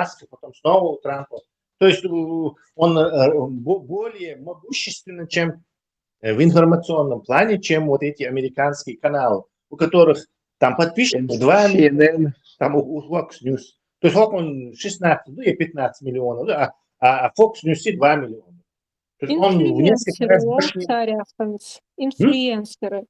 Маска, потом снова у Трампа. То есть он более могущественный, чем в информационном плане, чем вот эти американские каналы, у которых там подписчиков 2 миллиона, там у Fox News. То есть он 16, ну и 15 миллионов, да, а Fox News 2 миллиона. То есть он в несколько раз больше. Инфлюенсеры.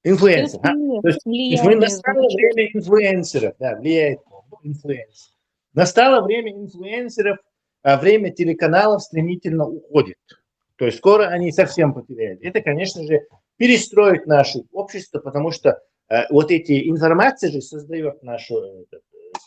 Инфлюенсер. То есть настало время инфлюенсеров, да, влияет инфлюенсер. Настало время инфлюенсеров, а время телеканалов стремительно уходит. То есть скоро они совсем потеряют. Это, конечно же, перестроит наше общество, потому что вот эти информации же создает нашу,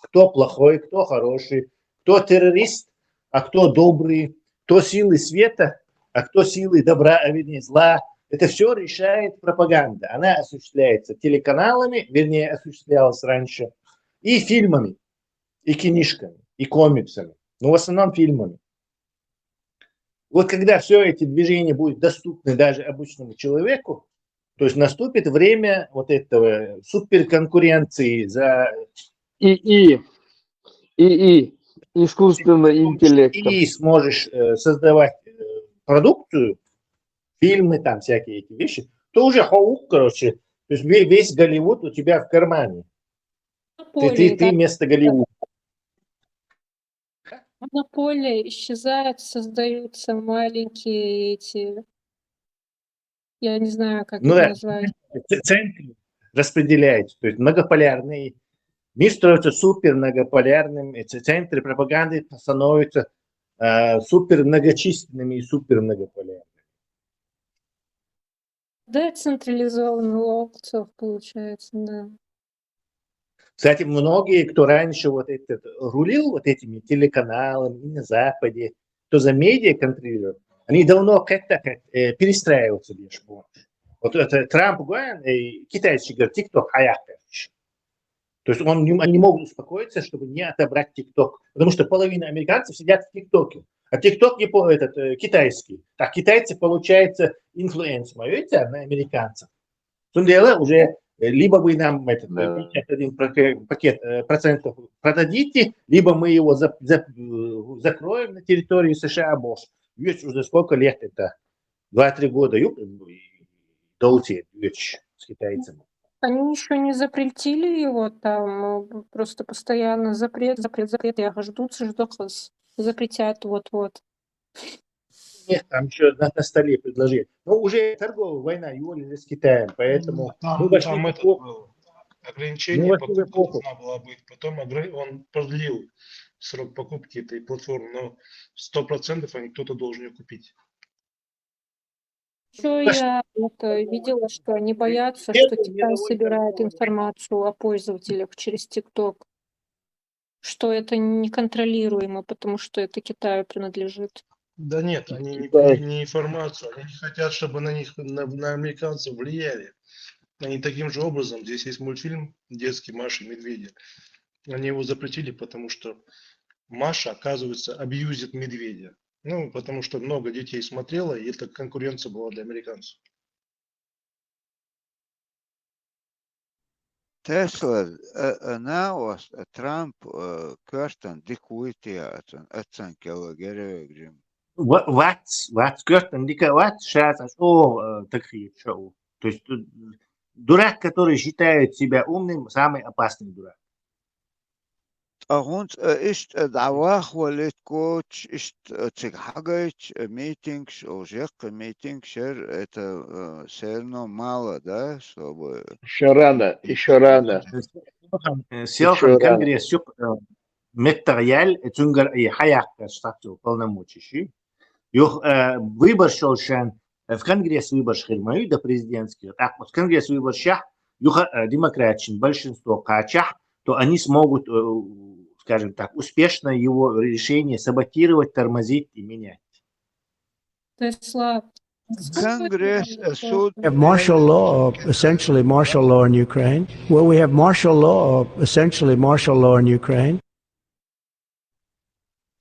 кто плохой, кто хороший, кто террорист, а кто добрый, кто силы света, а кто силы добра, а вернее зла. Это все решает пропаганда. Она осуществляется телеканалами, вернее, осуществлялась раньше, и фильмами, и книжками, и комиксами. Но в основном фильмами. Вот когда все эти движения будут доступны даже обычному человеку, то есть наступит время вот этого суперконкуренции за... Искусственный интеллект. И сможешь создавать продукцию, фильмы, там всякие эти вещи, то уже хаук, короче, то есть весь Голливуд у тебя в кармане. Ты вместо Голливуда. Монополия исчезает, создаются маленькие эти, я не знаю, как их назвать. Центры распределяются, то есть многополярный мир становится супер многополярным, эти центры пропаганды становятся супер многочисленными и супер многополярными. Децентрализованный опций получается, да. Кстати, многие, кто раньше вот рулил вот этими телеканалами на Западе, кто за медиа контролирует, они давно как-то перестраиваются лишь больше. Вот это Трамп говорит, китайцы говорят, TikTok хаях. То есть они не могут успокоиться, чтобы не отобрать TikTok. Потому что половина американцев сидят в ТикТоке. А ТикТок китайский. Так китайцы, получается, инфлюенс, видите, на американцев. В том деле уже либо вы нам 51 пакет процентов продадите, либо мы его закроем на территории США. Ведь уже сколько лет это? 2-3 года долетит с китайцами. Они еще не запретили его, там просто постоянно запрет. Я ждут, запретят вот-вот. Нет, там еще на столе предложили. Но уже торговая война юлили с Китаем, поэтому там это было. Ограничение покупки должна была быть. Потом он продлил срок покупки этой платформы, но 100% кто-то должен ее купить. Еще я видела, что они боятся, что Китай собирает информацию о пользователях через ТикТок, что это неконтролируемо, потому что это Китаю принадлежит. Да нет, они не информацию, они не хотят, чтобы на них, на американцев влияли. Они таким же образом, здесь есть мультфильм детский «Маша и медведя». Они его запретили, потому что Маша, оказывается, абьюзит медведя. Ну, потому что много детей смотрело, и это конкуренция была для американцев. Tesla näos Trump körtän dikuitiaatun ötsänkelo gerögrim. Ватс körtän диковат шатас такие шоу. То есть дурак, который считает себя умным, самый опасный дурак. Агунт ist давах wallet coach ist цигагайч meetings ожек meetings это все равно мало, да, чтобы еще рано. Сел конгресс материал цунгар и хаях штату полномочий. Выбор шелшан в конгресс выбор шхельмаю до президентских. А вот конгресс выбор шах юха демократчин большинство качах, то они смогут, скажем так, успешно его решение саботировать, тормозить и менять. Тесла. Congress We have martial law, essentially martial law in Ukraine. Well, we have martial law, essentially martial law in Ukraine.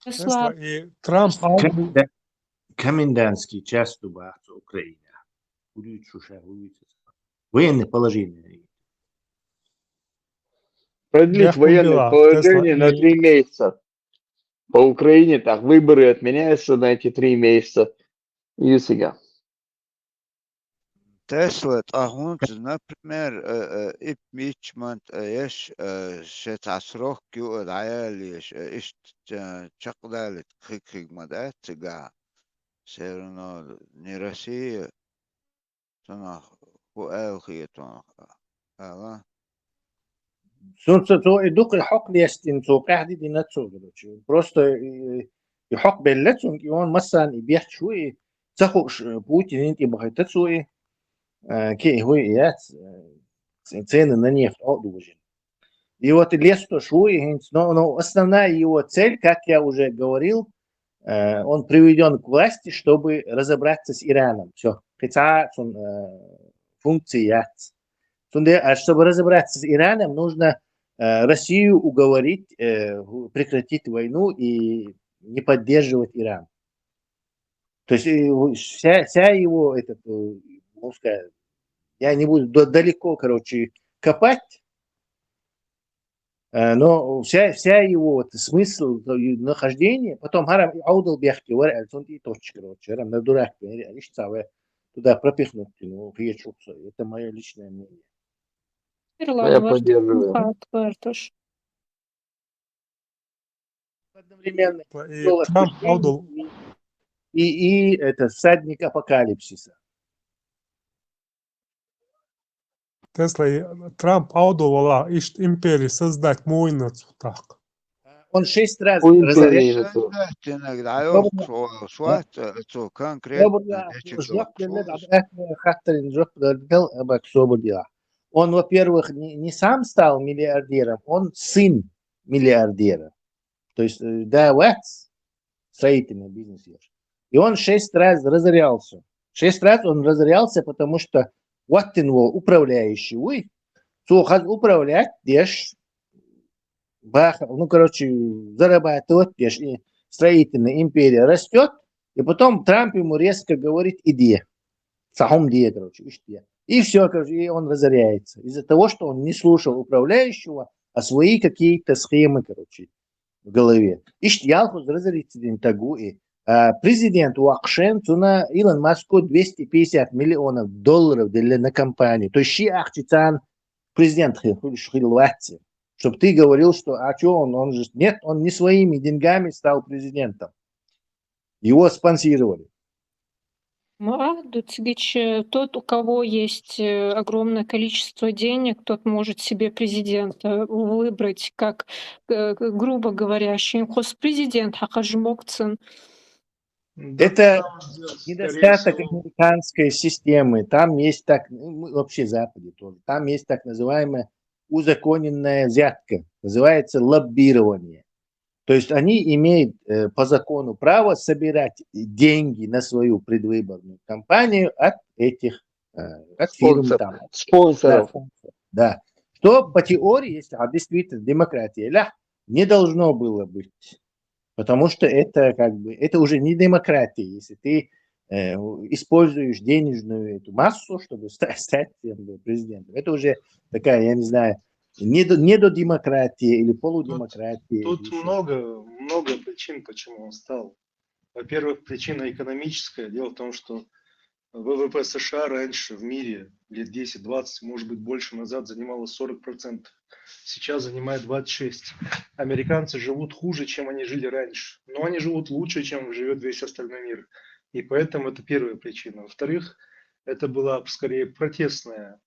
Тесла. И Трамп... Комендантский час в Украине. Военное положение. Продлить военное положение на 3 месяца. по Украине так, выборы отменяются на эти 3 месяца. И сега. Tesla طاحونت например impeachment ايش شتعصروك يقعد عياليش ايش تشقدالت خيك مدات تقع سيرنا نرسي تنخ وآخي تنخ ألا То идук الحق лестин, то каждый день отцу, короче. Просто и حق беллецун, и он массан и бьет шуи, захуш Путин инти бахает отцуи, ки его и цены на нефть отдужен. И вот лес то шуи, но основная его цель, как я уже говорил, он приведен к власти, чтобы разобраться с Ираном. Все, хотя функции яц. А чтобы разобраться с Ираном, нужно Россию уговорить прекратить войну и не поддерживать Иран. То есть вся его, я не буду далеко, короче, копать, но вся его смысл нахождения, потом Харам Аудал Бехти, и точка, короче, Харам на дурак, туда пропихнуть, это мое личное мнение. Я поддерживаю. Одновременно И Трамп отдал, и это всадник апокалипсиса. Тесла и Трамп отдал империи создать мойнацу так. Он 6 раз У разоряет. империи иногда شوات تو конкретно Он, во-первых, не сам стал миллиардером, он сын миллиардера. То есть, да, строительный бизнес. И он 6 раз разорялся. 6 раз он разорялся, потому что вот его управляющий, управлять, дешь, зарабатывать, дешь, и строительная империя растет, и потом Трамп ему резко говорит, иди. И все, и он разоряется. Из-за того, что он не слушал управляющего, а свои какие-то схемы, в голове. Президент Уакшен цуна Илон Маску $250 миллионов на компанию. То есть президент Хилватси, чтобы ты говорил, что он же нет, он не своими деньгами стал президентом. Его спонсировали. Дуцевич, тот, у кого есть огромное количество денег, тот может себе президента выбрать, как, грубо говоря, президент Хакажмокцин. Это недостаток американской системы. Там есть вообще Западе тоже. Там есть так называемая узаконенная взятка. Называется лоббирование. То есть они имеют по закону право собирать деньги на свою предвыборную кампанию от этих фирм. Спонсоров. Да. Что по теории, если действительно демократия, не должно было быть. Потому что это уже не демократия, если ты используешь денежную эту массу, чтобы стать президентом. Это уже такая, я не знаю, недодемократия или полудемократия. Тут много причин, почему он стал. Во-первых, причина экономическая. Дело в том, что ВВП США раньше в мире лет 10-20, может быть, больше назад занимало 40%. Сейчас занимает 26%. Американцы живут хуже, чем они жили раньше. Но они живут лучше, чем живет весь остальной мир. И поэтому это первая причина. Во-вторых, это было скорее протестное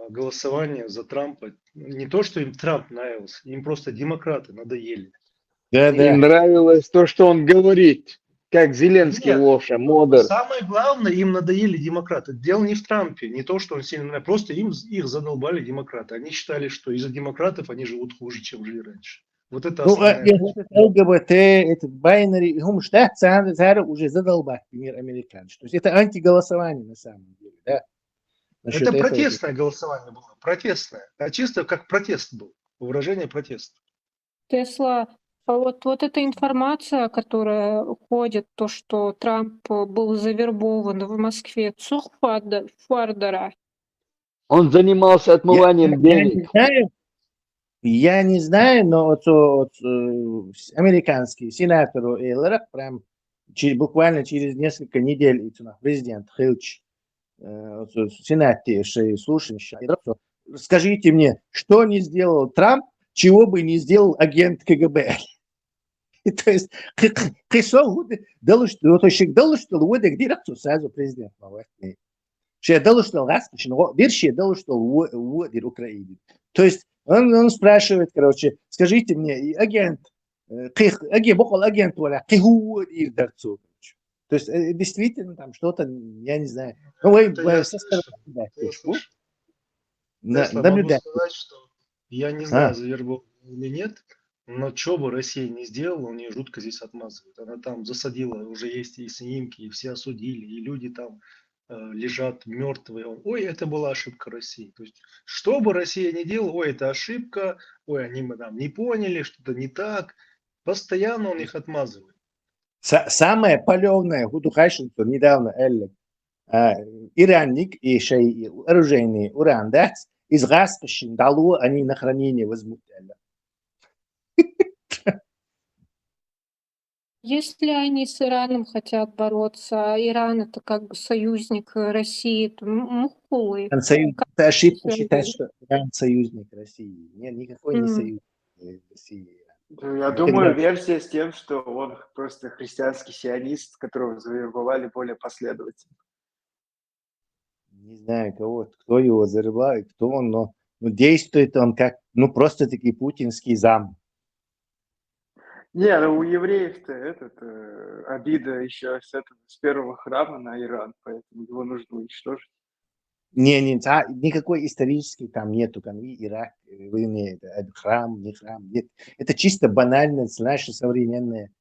голосование за Трампа. Не то, что им Трамп нравился, им просто демократы надоели. Им нравилось то, что он говорит. Как Зеленский, Лоша, модер. Самое главное, им надоели демократы. Дело не в Трампе, не то, что он сильно... Просто их задолбали демократы. Они считали, что из-за демократов они живут хуже, чем жили раньше. Вот это ЛГБТ, этот байнери, уже задолбать мир американцев. То есть это антиголосование на самом деле. Да? Это протестное голосование было. Протестное. А чисто как протест был. Выражение протеста. Тесла, вот эта информация, которая ходит, то, что Трамп был завербован в Москве, Цухфардера. Он занимался отмыванием денег. Я не знаю, Я не знаю, но американский сенатор Эйлерах прям буквально через несколько недель президент Хилч в Сенате слушающий. Скажите мне, что не сделал Трамп, чего бы не сделал агент КГБ? То есть, президент Украины. То есть он спрашивает, короче, скажите мне, агент, агент, то есть действительно там что-то, я не знаю. Ну, вы могу сказать, что я не знаю, завербовал или нет, но что бы Россия не сделала, он ее жутко здесь отмазывает. Она там засадила, уже есть и снимки, и все осудили, и люди там лежат мертвые. Ой, это была ошибка России. То есть, что бы Россия ни делала, ой, это ошибка, ой, они мы там не поняли, что-то не так. Постоянно он их отмазывает. Самое палевное, недавно иранник и оружейный уран, да, из Гаспашин дало они на хранение возьмут. Если они с Ираном хотят бороться, а Иран это как бы союзник России, то мухулы. Это ошибка считать, что Иран союзник России. Нет, никакой не союзник России. Я думаю, версия с тем, что он просто христианский сионист, которого завербовали более последовательно. Не знаю, кто его завербовал и кто он, но действует он как, просто-таки путинский зам. Не, у евреев-то обида еще с первого храма на Иран, поэтому его нужно уничтожить. Никакой исторической там нету, Ирак, храм, не храм, нет. Это чисто банально наша современная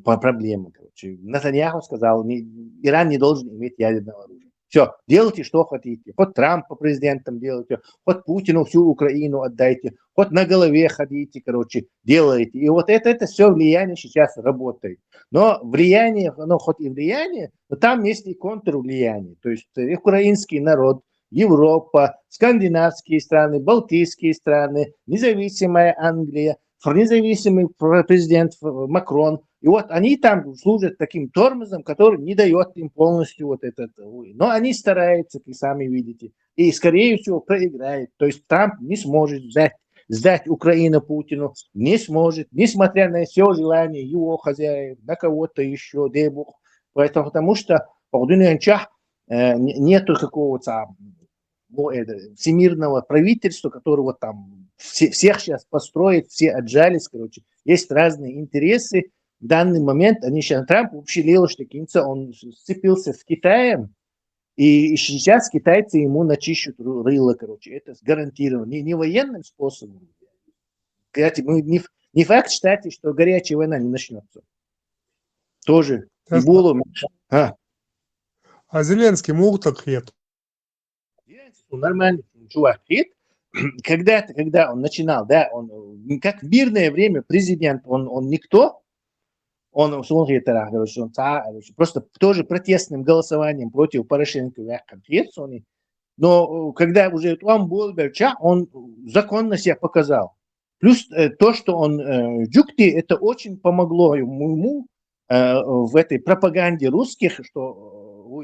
проблема. Нетаньяху сказал, Иран не должен иметь ядерного оружия. Все, делайте, что хотите. Хоть Трампа президентом делайте, хоть Путину всю Украину отдайте, хоть на голове ходите, делайте. И это все влияние сейчас работает. Но влияние, хоть и влияние, но там есть и контрвлияние. То есть украинский народ, Европа, скандинавские страны, балтийские страны, независимая Англия, независимый президент Макрон. И они там служат таким тормозом, который не дает им полностью Но они стараются, как сами видите. И, скорее всего, проиграет. То есть Трамп не сможет сдать Украину Путину. Не сможет, несмотря на все желания его хозяев, на кого-то еще, дай бог. Потому что нету какого-то всемирного правительства, которого там всех сейчас построит, все отжались, Есть разные интересы. В данный момент Трамп вообще он сцепился с Китаем, и сейчас китайцы ему начищут рыло, Это гарантированно. Не военным способом. Не факт, кстати, что горячая война не начнется. Тоже. А Зеленский мог так хет? Нормально, чувак. Когда он начинал, да, он как в мирное время президент, он никто. Он просто тоже протестным голосованием против Порошенко. Но когда уже он законно себя показал. Плюс то, что он Джукти, это очень помогло ему в этой пропаганде русских, что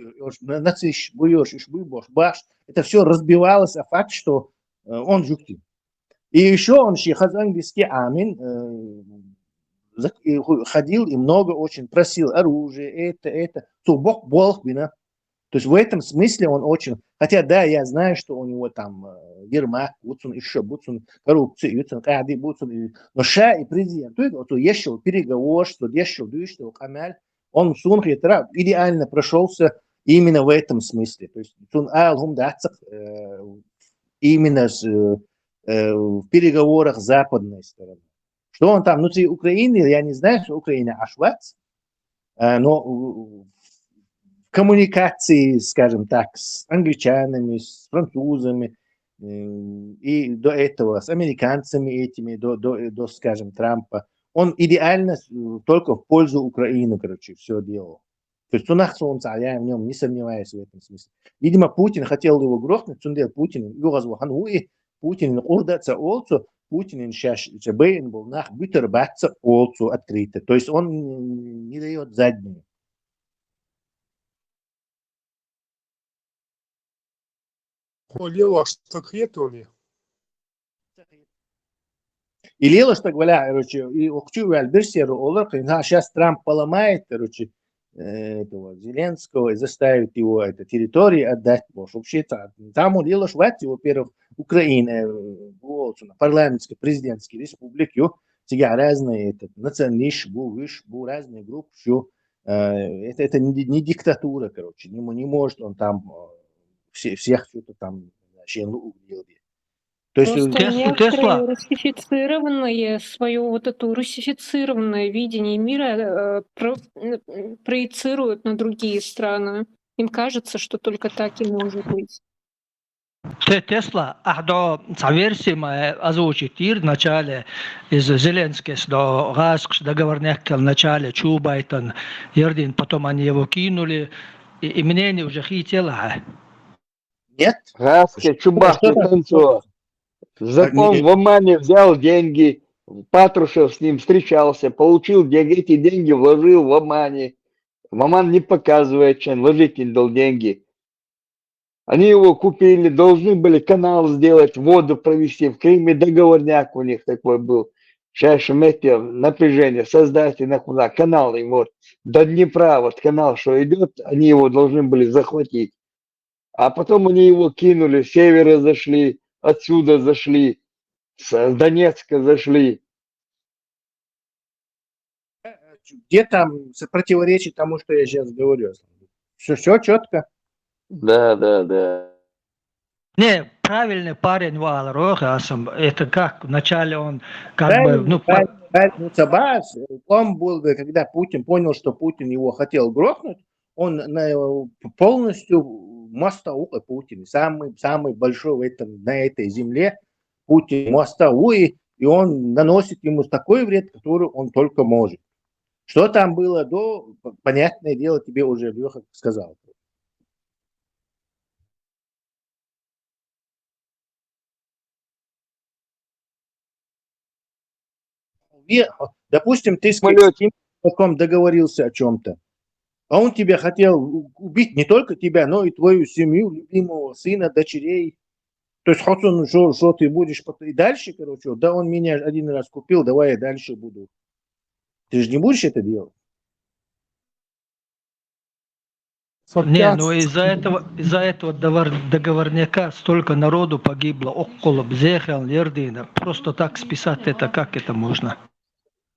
это все разбивалось о факт, что он Джукти. И еще он английский амин ходил и много очень просил оружие, то Бог вина. То есть в этом смысле он очень, хотя да, я знаю, что у него там Ермак, еще коррупция, но Ша и президент, ешил переговорство, ешил Камаль, он идеально прошелся именно в этом смысле. То есть именно в переговорах с западной стороны. Что он там внутри Украины, я не знаю, что Украина ашвац, но в коммуникации, скажем так, с англичанами, с французами и до этого с американцами этими, до скажем, Трампа, он идеально только в пользу Украины, все делал. То есть я в нем не сомневаюсь в этом смысле. Видимо, Путин хотел его грохнуть, Путин урдаться олцу, Путин сейчас был нах биться олцу открыто. То есть он не дает заднюю. Лила что кретули. И Лила, что говоря, короче, и Охчуваль Берсеру Олар, сейчас Трамп поломает, короче, этого Зеленского и заставит его это территории отдать. Вообще там у Лила Швати, во-первых, Украина, парламентской, президентской республики, тебя разные, это националиш, был разные группы, все. Это не диктатура, короче, не может он там всех что-то там делать. То есть Просто некоторые русифицированные, свое вот это русифицированное видение мира проецируют на другие страны. Им кажется, что только так и может быть. Тесла, до версии озвучит в начале из Зеленский до Гаск договорняк в начале Чубайтон, Ердин, потом они его кинули, и мнение уже хотело. Нет? Гаск, Чубах, танцевал. Закон в Омане взял деньги, Патрушев с ним встречался, получил деньги, эти деньги вложил в Омане. В Оман не показывает, чем вложитель дал деньги. Они его купили, должны были канал сделать, воду провести. В Крыме договорняк у них такой был. Сейчас напряжение, создайте нахуй канал им вот до Днепра, вот канал, что идет, они его должны были захватить. А потом они его кинули, с севера зашли, отсюда зашли, с Донецка зашли. Где там противоречит тому, что я сейчас говорю? Все четко? Да. Не, правильный парень Вал Рохасом, это как, вначале он как правильно, бы... Цабас, он был, когда Путин понял, что Путин его хотел грохнуть, он полностью мостовой Путин, самый большой на этой земле Путин мостовой, и он наносит ему такой вред, который он только может. Что там было до, понятное дело, тебе уже Леха сказал. Допустим, ты с кем-то договорился о чем-то, а он тебя хотел убить, не только тебя, но и твою семью, любимого сына, дочерей. То есть, хоть он, что ты будешь и дальше, короче, да он меня один раз купил, давай я дальше буду. Ты же не будешь это делать? Не, ну из-за этого договорняка столько народу погибло, около Бзехал, Ердина. Просто так списать это, как это можно?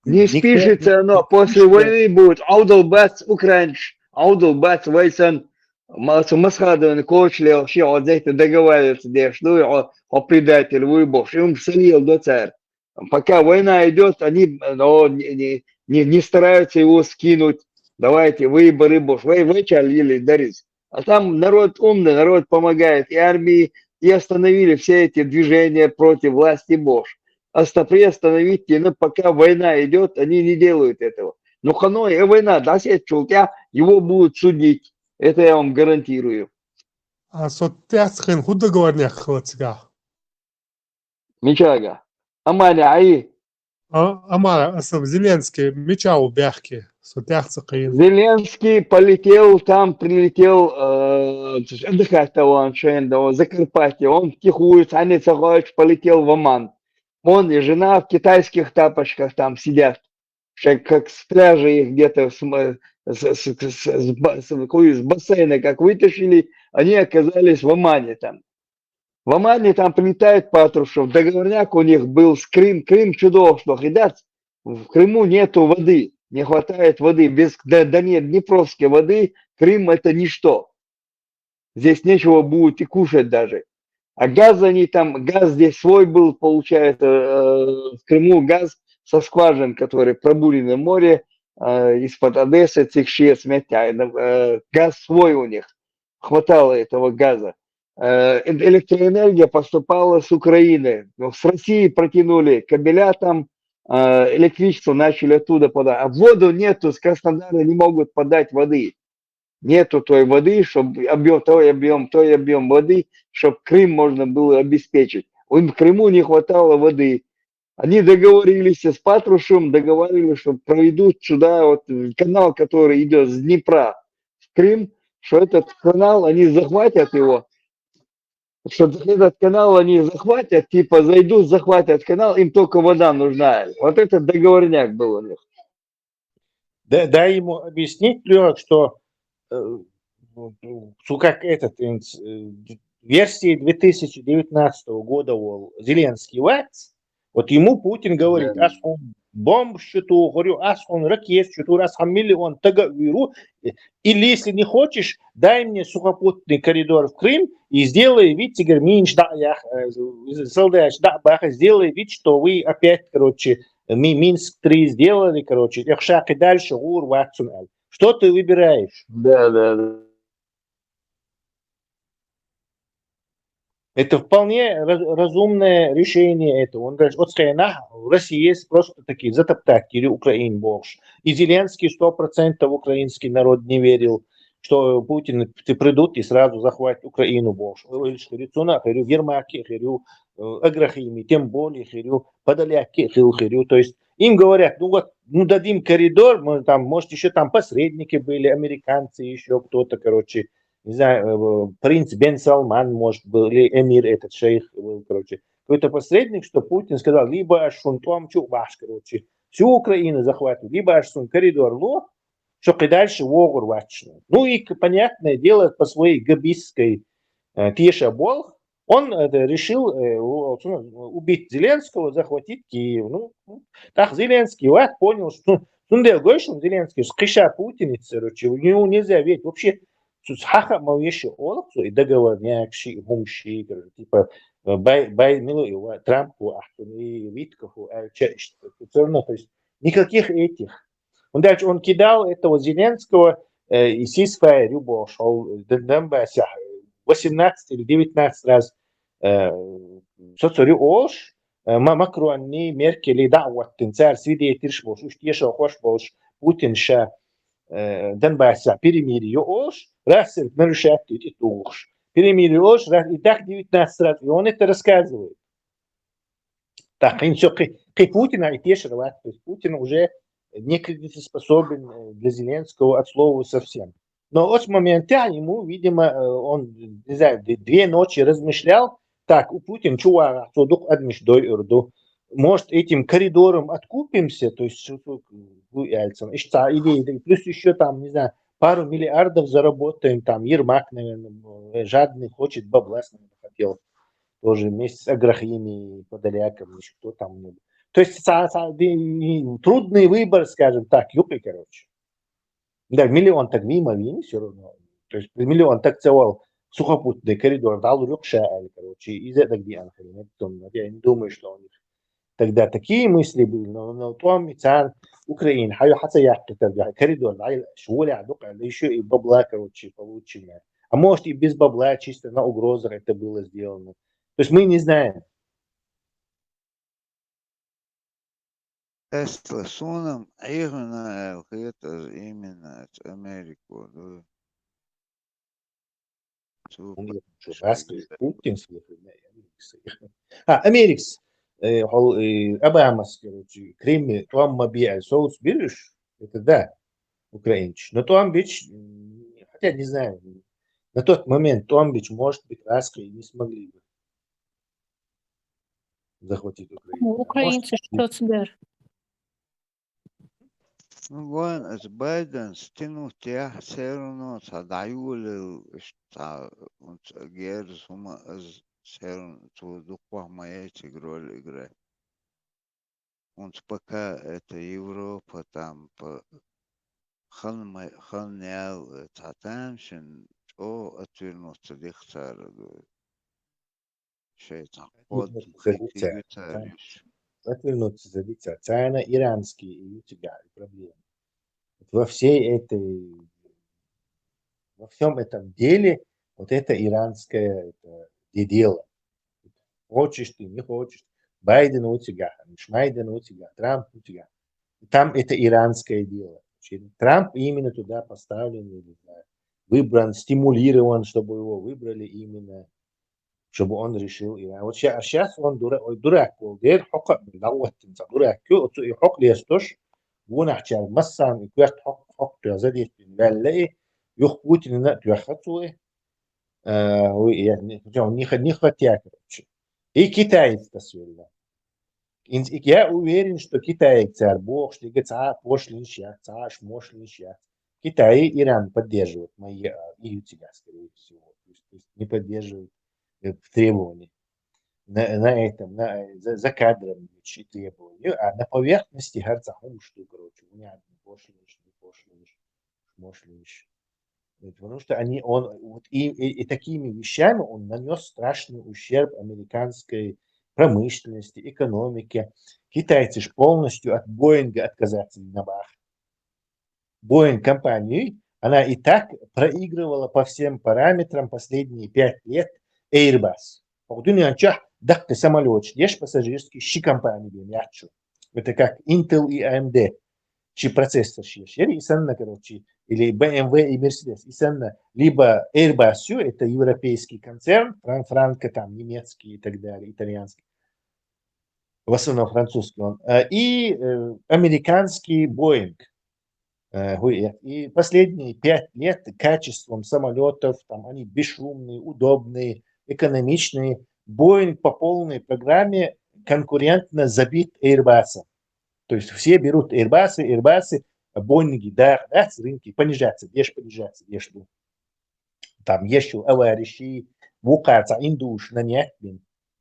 Не спишется оно, после войны будет Аудлбац Украинч, Аудлбац Вайсан, Масхадован, Кочли, вообще вот здесь договариваются, где что о предатель выбор, им солил до царь. Пока война идет, они не стараются его скинуть. Давайте, выборы, Бош, вы чалили, дарить. А там народ умный, народ помогает, и армии, и остановили все эти движения против власти Бош. Остановите, но пока война идет, они не делают этого. Но ханой, война, да, чултя, его будут судить. Это я вам гарантирую. А сотяцхен худоговорняк хватка. Мичага. Амаля, аи. Амара, Зеленский, мечал бяхки. Зеленский полетел, там прилетел отдыхать он в Закарпатье, он втихую, Саня Цагович полетел в Оман. Он и жена в китайских тапочках там сидят, как с пляжа их где-то с бассейна как вытащили, они оказались в Омане там. В Омане там прилетает Патрушев, договорняк у них был с Крым чудо, что, ребят, в Крыму нету воды. Не хватает воды, без Днепровской воды Крым это ничто. Здесь нечего будет и кушать даже. А газ газ здесь свой был, получается, в Крыму газ со скважин, который пробурен в море, из-под Одессы, Цикши, Сметя. Газ свой у них, хватало этого газа. Электроэнергия поступала с Украины. С России протянули кабеля там, электричество начали оттуда подать. А воду нету, с Краснодара не могут подать воды. Нету той воды, чтобы той объем воды, чтобы Крым можно было обеспечить. В Крыму не хватало воды. Они договорились с Патрушем, договорились, что проведут сюда вот канал, который идет с Днепра в Крым, что этот канал, они захватят его, что этот канал они захватят, типа зайдут, захватят канал, им только вода нужна. Вот этот договорняк был у них. Дай ему объяснить, Лёг, что как версии 2019 года Зеленский вац, вот ему Путин говорит, ас он бомб счету, говорю, ас он ракет счету, раз он миллион договору, или если не хочешь, дай мне сухопутный коридор в Крым и сделай вид, теперь минш да я солдач да баха, сделай вид, что вы опять, короче, Минск-3 сделали, короче, шаг и дальше, что ты выбираешь? Да. Это вполне разумное решение. Это. Он говорит, вот в России есть просто такие затоптать или Украину больше. И Зеленский 100% украинский народ не верил, что Путин придут и сразу захватит Украину больше. Гермаки, Аграхими, тем более, Подоляки, то есть им говорят, ну вот, ну дадим коридор, мы там, может еще там посредники были, американцы, еще кто-то, короче, не знаю, принц Бен Салман, может был, или эмир этот шейх был, короче, какой-то посредник, что Путин сказал, либо Ашунтом Чуваш, короче, всю Украину захватывают, либо Ашун коридор Ло, чтобы дальше Вогур вачну. Ну и, понятное дело, по своей габистской Тиша Болх, он решил убить Зеленского, захватить Киев. Ну, так Зеленский понял, что Зеленский, скиша Путиница, ему нельзя верить. Вообще, хаха мавеши олаксу и договорняк, гумши, типа бай милую Трампу, и Виткаху, все равно, то есть никаких этих. Он дальше он кидал этого Зеленского и сисфайр шел Донбасса 18 или 19 раз соцорю ош Макрони Меркель дعوة تنسار سيدي ترشبوش وش تيشو خوش بوش Путин ша Донбасса перемирие ош раз нарушает эти туш перемирие ош раз и так 19 раз и он это рассказывает. Так, им все Путина и Тешерова, то есть Путин уже не кредитоспособен для Зеленского от слова совсем. Но вот с момента ему, видимо, он, не знаю, 2 ночи размышлял, так, у Путина чувак, может, этим коридором откупимся, то есть, или плюс еще там, не знаю, пару миллиардов заработаем, там, Ермак, наверное, жадный, хочет бабла, наверное, хотел. Тоже вместе с Аграхими, Подоляком, еще кто там. То есть трудный выбор, скажем так, юпи, короче. Да, миллион так вимовин все равно. То есть миллион так целовал сухопутный коридор, дал рюкша, короче, из этого где я не думаю, что у них тогда такие мысли были, но там цан Украина, коридор, шволя, еще и бабла, короче, получим. А может и без бабла, чисто на угрозах это было сделано. То есть мы не знаем. Тесла суном именно это именно Америку. Путин Америкс. Обамас, короче, Крым, там мобиаль, соус берешь, это да, украинч. Но Туамбич, хотя не знаю, на тот момент Туамбич, может быть, Раска и не смогли бы захватить Украину. Украинцы что теперь? Ну, вон, с Байден стянул тех все равно, садаюли, что он герз, все равно, что духовно моя роль играет. Он пока это Европа там по ханнял татамшин, о отвернуться дихтара, шейтан, ход дихтариш. Отвернуться за лица. Царно иранские и у тебя проблемы. Во всей этой, во всем этом деле, вот это иранское это дело. Хочешь ты, не хочешь. Байден у тебя, Шмайден у тебя, Трамп у тебя. Там это иранское дело. Трамп именно туда поставлен, выбран, стимулирован, чтобы его выбрали именно чтобы он решил Иран. Вот сейчас он дурак был, дед حق بالله تنسى дурак كيو حق ليستوش ونحكي مثلا يكويت حق تزديت بالله يخ Путин на тюахатуе يعني не хотят. И китайцы свели. Я уверен, что китайцы бог что пошли Китай и Иран поддерживают мои и тебя, скорее всего. То есть не поддерживают требования на этом, за кадром требования. А на поверхности Герцахум, что, короче, у меня пошли. Потому что и такими вещами он нанес страшный ущерб американской промышленности, экономике. Китайцы же полностью от Боинга отказаться не набах. Боинг компании, она и так проигрывала по всем параметрам последние 5 лет Airbus. Дахты самолет, ешь пассажирский, щи компании бем ячу. Это как Intel и AMD. Чи процессор шьешь. И санна, короче, или BMW и Mercedes. И санна, либо Airbus, это европейский концерн, франко, там, немецкий и так далее, итальянский. В основном французский он. И американский Boeing. И последние 5 лет качеством самолетов, там, они бесшумные, удобные, экономичные. Boeing по полной программе конкурентно забит Airbus. То есть все берут Airbus, Боинги, да, с рынки понижаться, дешь. Там еще аварии, вукаться, индуш, нанять,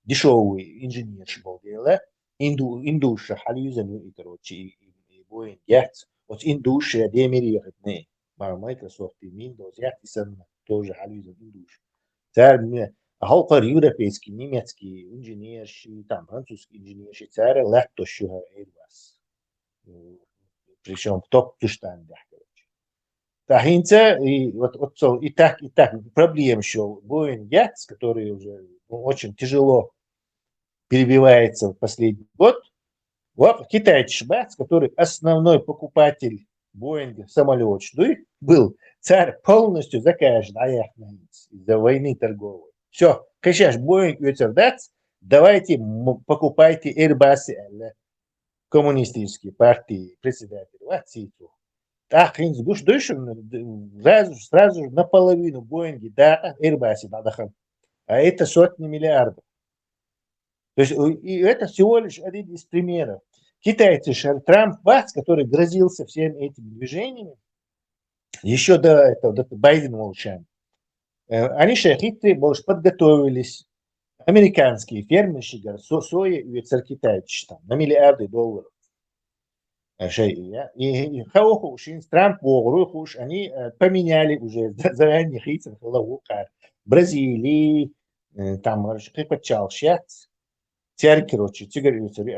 дешевый инженер был дело, индуш, халюзану и, короче, и Боинг, вот индуш, демириет, не, Microsoft и Windows, тоже халюзан индуш. Halkar европейский, немецкий инженер, там французский инженер, царь легко шуга Airbus. Причем в топ-туштандах. И так проблем еще Boeing Yachts, который уже очень перебивается в последний год. Вот китайцы Шбац, который основной покупатель Боинга самолет, был царь полностью закажет из-за войны торговой. Все, конечно, Боинг ветердац, давайте покупайте Airbus, коммунистические партии, председатель, сразу же наполовину Боинги, да, Airbus, а это сотни миллиардов. То есть, и это всего лишь один из примеров. Китайцы, Трамп, который грозился всеми этими движениями, еще до этого, до Байдена молчания, они хитрые, больше подготовились. Американские фермерши, соя и Китайцы там на миллиарды долларов. И Трамп, они поменяли уже заранее хитрых Бразилии, там, припачал сейчас. Царь, короче,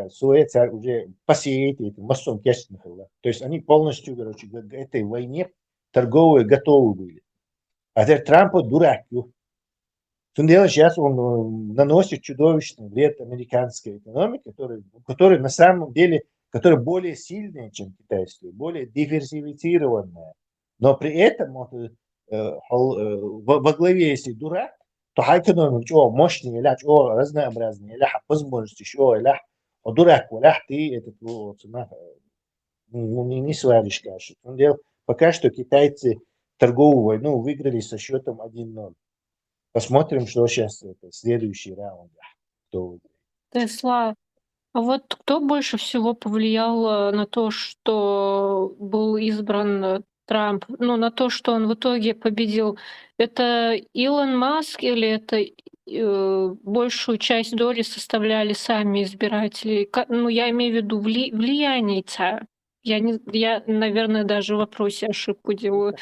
соя, царь уже посеет этим массом кешных. То есть они полностью, короче, к этой войне торговые готовы были. А теперь Трамп дурак. Сейчас он наносит чудовищный вред американской экономике, которая на самом деле которая более сильная, чем китайская, более диверсифицированная. Но при этом во главе, если дурак, то экономика мощный, разнообразный, возможности, дурак, ты этот не сваришь кашу. Пока что китайцы торговую войну выиграли со счетом 1-0. Посмотрим, что сейчас следующий раунд. Кто выиграет. Тесла. А вот кто больше всего повлиял на то, что был избран Трамп, на то, что он в итоге победил? Это Илон Маск или это большую часть доли составляли сами избиратели? Я имею в виду влияние царя. Я, наверное, даже в вопросе ошибку делаю.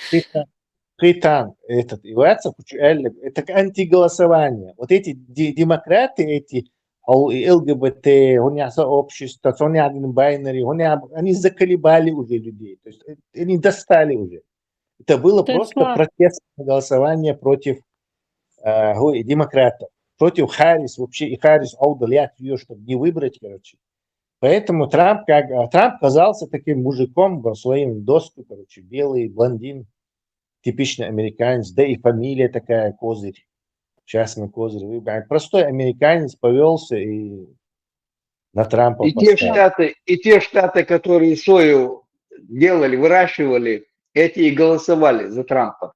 Это антиголосование. Вот эти демократы, эти ЛГБТ, сообщества, они заколебали уже людей. То есть они достали уже. Это было просто протестное голосование против демократов. Против Харрис вообще. И Харрис удалять ее, чтобы не выбрать, короче. Поэтому Трамп казался таким мужиком в своем доску, короче, белый блондин, типичный американец, да и фамилия такая, Козырь. Сейчас мы козырь выбираем. Простой американец повелся и на Трампа И те поставил. штаты, которые сою делали, выращивали, эти и голосовали за Трампа.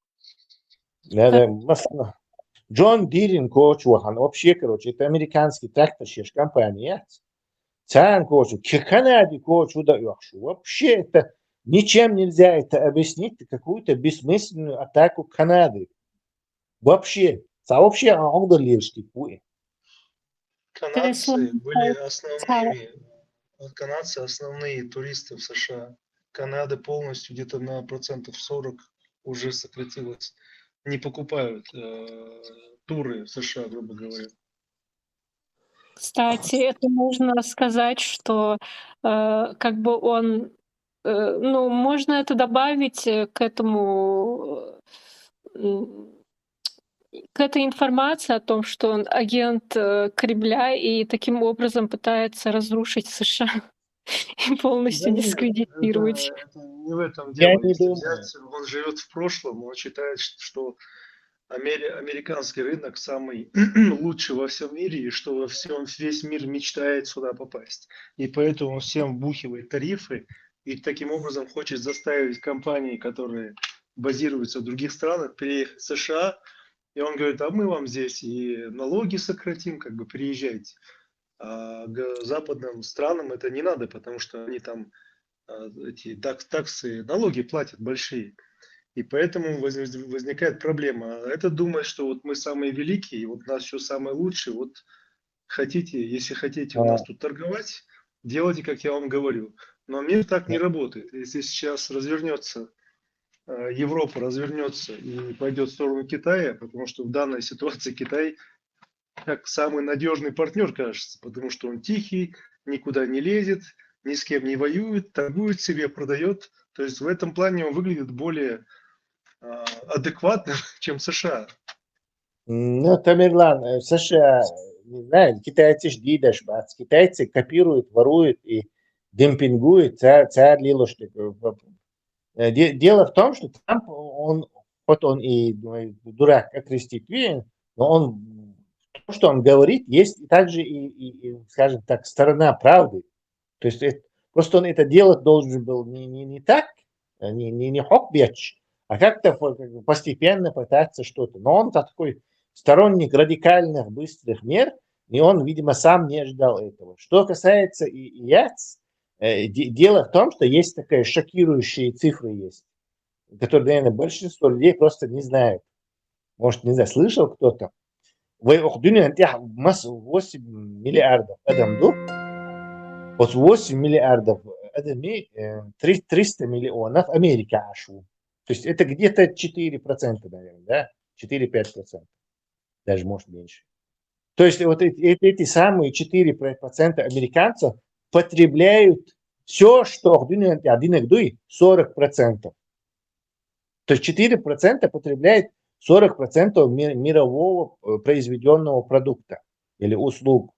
Джон Дирин Кочуахан, вообще, короче, это американский тракторщик компания. Цан Кочу, Канаде Кочу да вообще это ничем нельзя это объяснить какую-то бессмысленную атаку Канады. Вообще. Вообще, он лишний путь. Канадцы были основные туристы в США. Канада полностью где-то на 40% уже сократилась. Не покупают туры в США, грубо говоря. Кстати, это можно сказать, что как бы он, ну, можно это добавить к этому, к этой информации о том, что он агент Кремля и таким образом пытается разрушить США и полностью дискредитировать. Это не в этом Я дело. не Если думаю. взять, он живет в прошлом, он считает, что американский рынок самый лучший во всем мире, и что весь мир мечтает сюда попасть. И поэтому он всем вбухивает тарифы, и таким образом хочет заставить компании, которые базируются в других странах, переехать в США. И он говорит, а мы вам здесь и налоги сократим, как бы приезжайте. А к западным странам это не надо, потому что они там эти таксы, налоги платят большие. И поэтому возникает проблема. Это думает, что вот мы самые великие, вот у нас все самое лучшее. Вот если хотите у нас тут торговать, делайте, как я вам говорю. Но мир так не работает. Если сейчас развернется, Европа развернется и пойдет в сторону Китая, потому что в данной ситуации Китай как самый надежный партнер, кажется, потому что он тихий, никуда не лезет, ни с кем не воюет, торгует себе, продает. То есть в этом плане он выглядит более адекватным, чем США. Ну, Тамерлан, США, не знаю, китайцы ждут, китайцы копируют, воруют и демпингуют, царь лилошки. Дело в том, что Трамп, он и дурак окрестить, но он, то, что он говорит, есть также скажем так, сторона правды. То есть просто он это делать должен был не так, не хок-беч, а как-то постепенно пытаться что-то. Но он такой сторонник радикальных, быстрых мер, и он, видимо, сам не ожидал этого. Что касается ИАЦ, дело в том, что есть такая шокирующие цифры есть, которые, наверное, большинство людей просто не знают. Может, не знаю, слышал кто-то. В 8 миллиардов адамду, вот 8 миллиардов адами 300 миллионов Америка ашу. То есть это где-то 4%, наверное, да? 4-5%. Даже может меньше. То есть вот эти самые 4% американцев потребляют все, что 40%. То есть 4% потребляет 40% мирового произведенного продукта или услуг.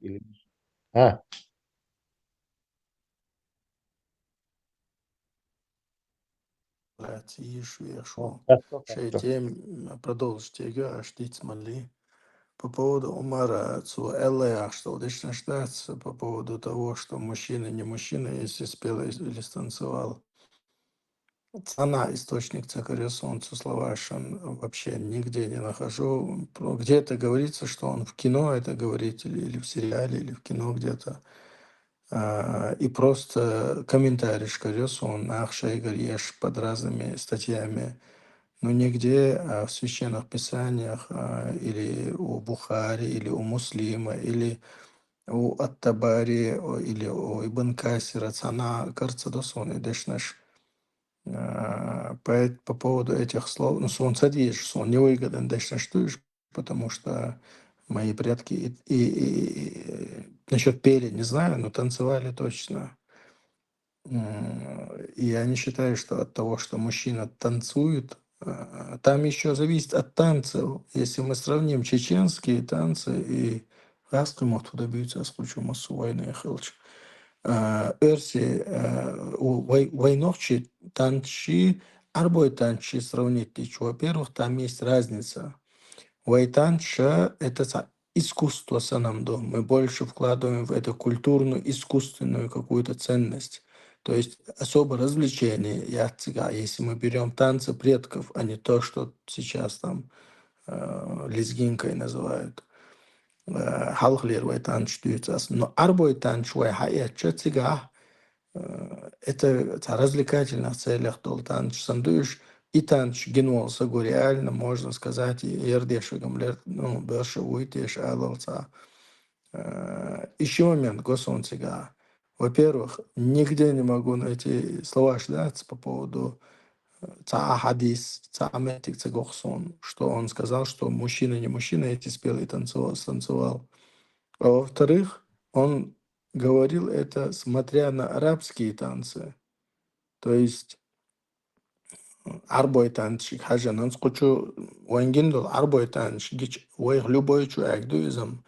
По поводу Умара что по поводу того, что мужчина не мужчина, если спел или станцевал. Цена, источник цикаря солнца, Словашин, вообще нигде не нахожу. Где-то говорится, что он в кино это говорит, или в сериале, или в кино где-то. И просто комментарий шкарес, он Ахша и Гарьеш под разными статьями. Но нигде в священных писаниях или у Бухари, или у Муслима, или у Ат-Табари, или у Ибн Касира, цана карцадосон, и дешнаш. По поводу этих слов, ну, сон садишь, сон невыгоден, дешнаш туешь, потому что мои предки и насчет пели не знаю, но танцевали точно. И я не считаю, что от того, что мужчина танцует, там еще зависит от танцев. Если мы сравним чеченские танцы и Раскумов туда бьются, скучу массу войны и хилч. Эрси у войновчи танчи, арбой танчи сравнить тысячу. Во-первых, там есть разница. Вайтанч это искусство санамдо. Мы больше вкладываем в это культурную, искусственную какую-то ценность. То есть особо развлечение, если мы берем танцы предков, а не то, что сейчас там лезгинкой называют. Халхлер вайтанч дюйцас. Но арбой танч это развлекательных целях дол танч сандуиш и танч генулся реально, можно сказать, и ердешигам ну, бэша уйтеш алалца. Еще момент, госон сега. Во-первых, нигде не могу найти слова шляться по поводу хадис, метик цегохсон, что он сказал, что мужчина не мужчина, эти спел и танцевал. А во-вторых, он говорил это, смотря на арабские танцы. То есть арбой танчик хажанан скучу вангиндол арбой танчик вайх любой чуак дуизм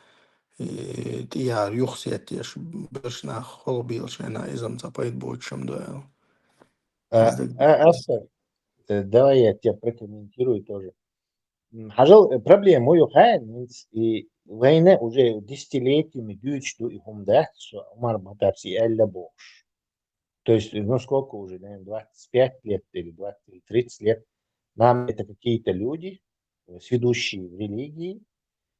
тияр юхсетеш бешна холбил шена изам запайт бойчам дуэл. Астер, давай я тебя прокомментирую тоже. Хажал проблема мою и война уже десятилетиями дючту и хумда, что умар матапси элля бош. То есть, ну сколько уже, наверное, 25 лет или 20-30 лет нам это какие-то люди, сведущие в религии,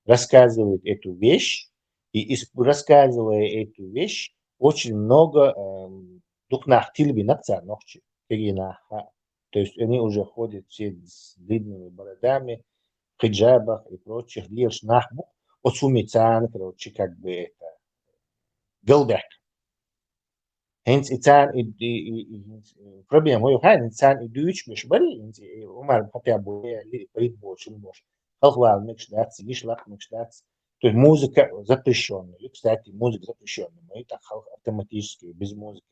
рассказывают эту вещь, и рассказывая эту вещь, очень много духнах тильбинах царнохчи, то есть они уже ходят все с длинными бородами, хиджабах и прочих, лишь нахбук, отсумицан, короче, как бы это, голбек. Hence, insan проблема мою инсан идущий мش بري عمر хотя бы بريد больше не может. Халхвал мечтать, гишлах мечтать. То есть музыка запрещенная. И, кстати, музыка запрещенная. Мы так автоматически без музыки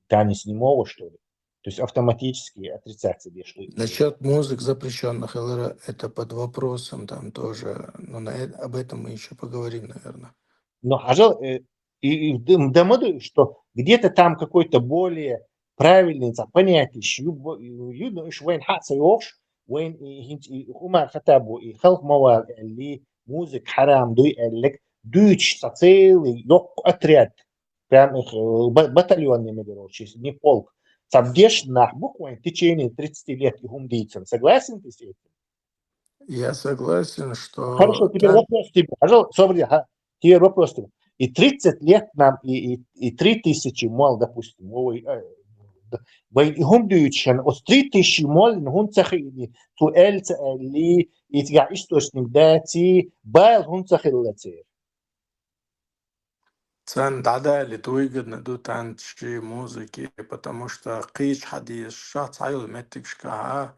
танец не могут, что ли. То есть автоматически отрицать себе, что Насчет музык запрещенных ЛР, это под вопросом там тоже. Но об этом мы еще поговорим, наверное. Но и думаю, что где-то там какой-то более правильный понятие, وين حاسيوش وين هما خطابو خلق موال اللي موزك حرام دوي لك دويتش целый отряд прям их батальонными короче, не полк. Сабдеш на буквально в течение 30 лет и гумдийцам. Согласен ты с этим? Я согласен, что... Хорошо, теперь вопрос тебе. Пожалуйста, теперь вопрос тебе. И 30 лет нам, и 3000 мол, допустим, هم دويتشن os 3000 мол, hun цахили, ту эльца ли, и тя источник дати, байл hun цахиллацер. Цен дадали туйгадна ду танчи музыки, потому что қич хадис шат сайыл меттикшка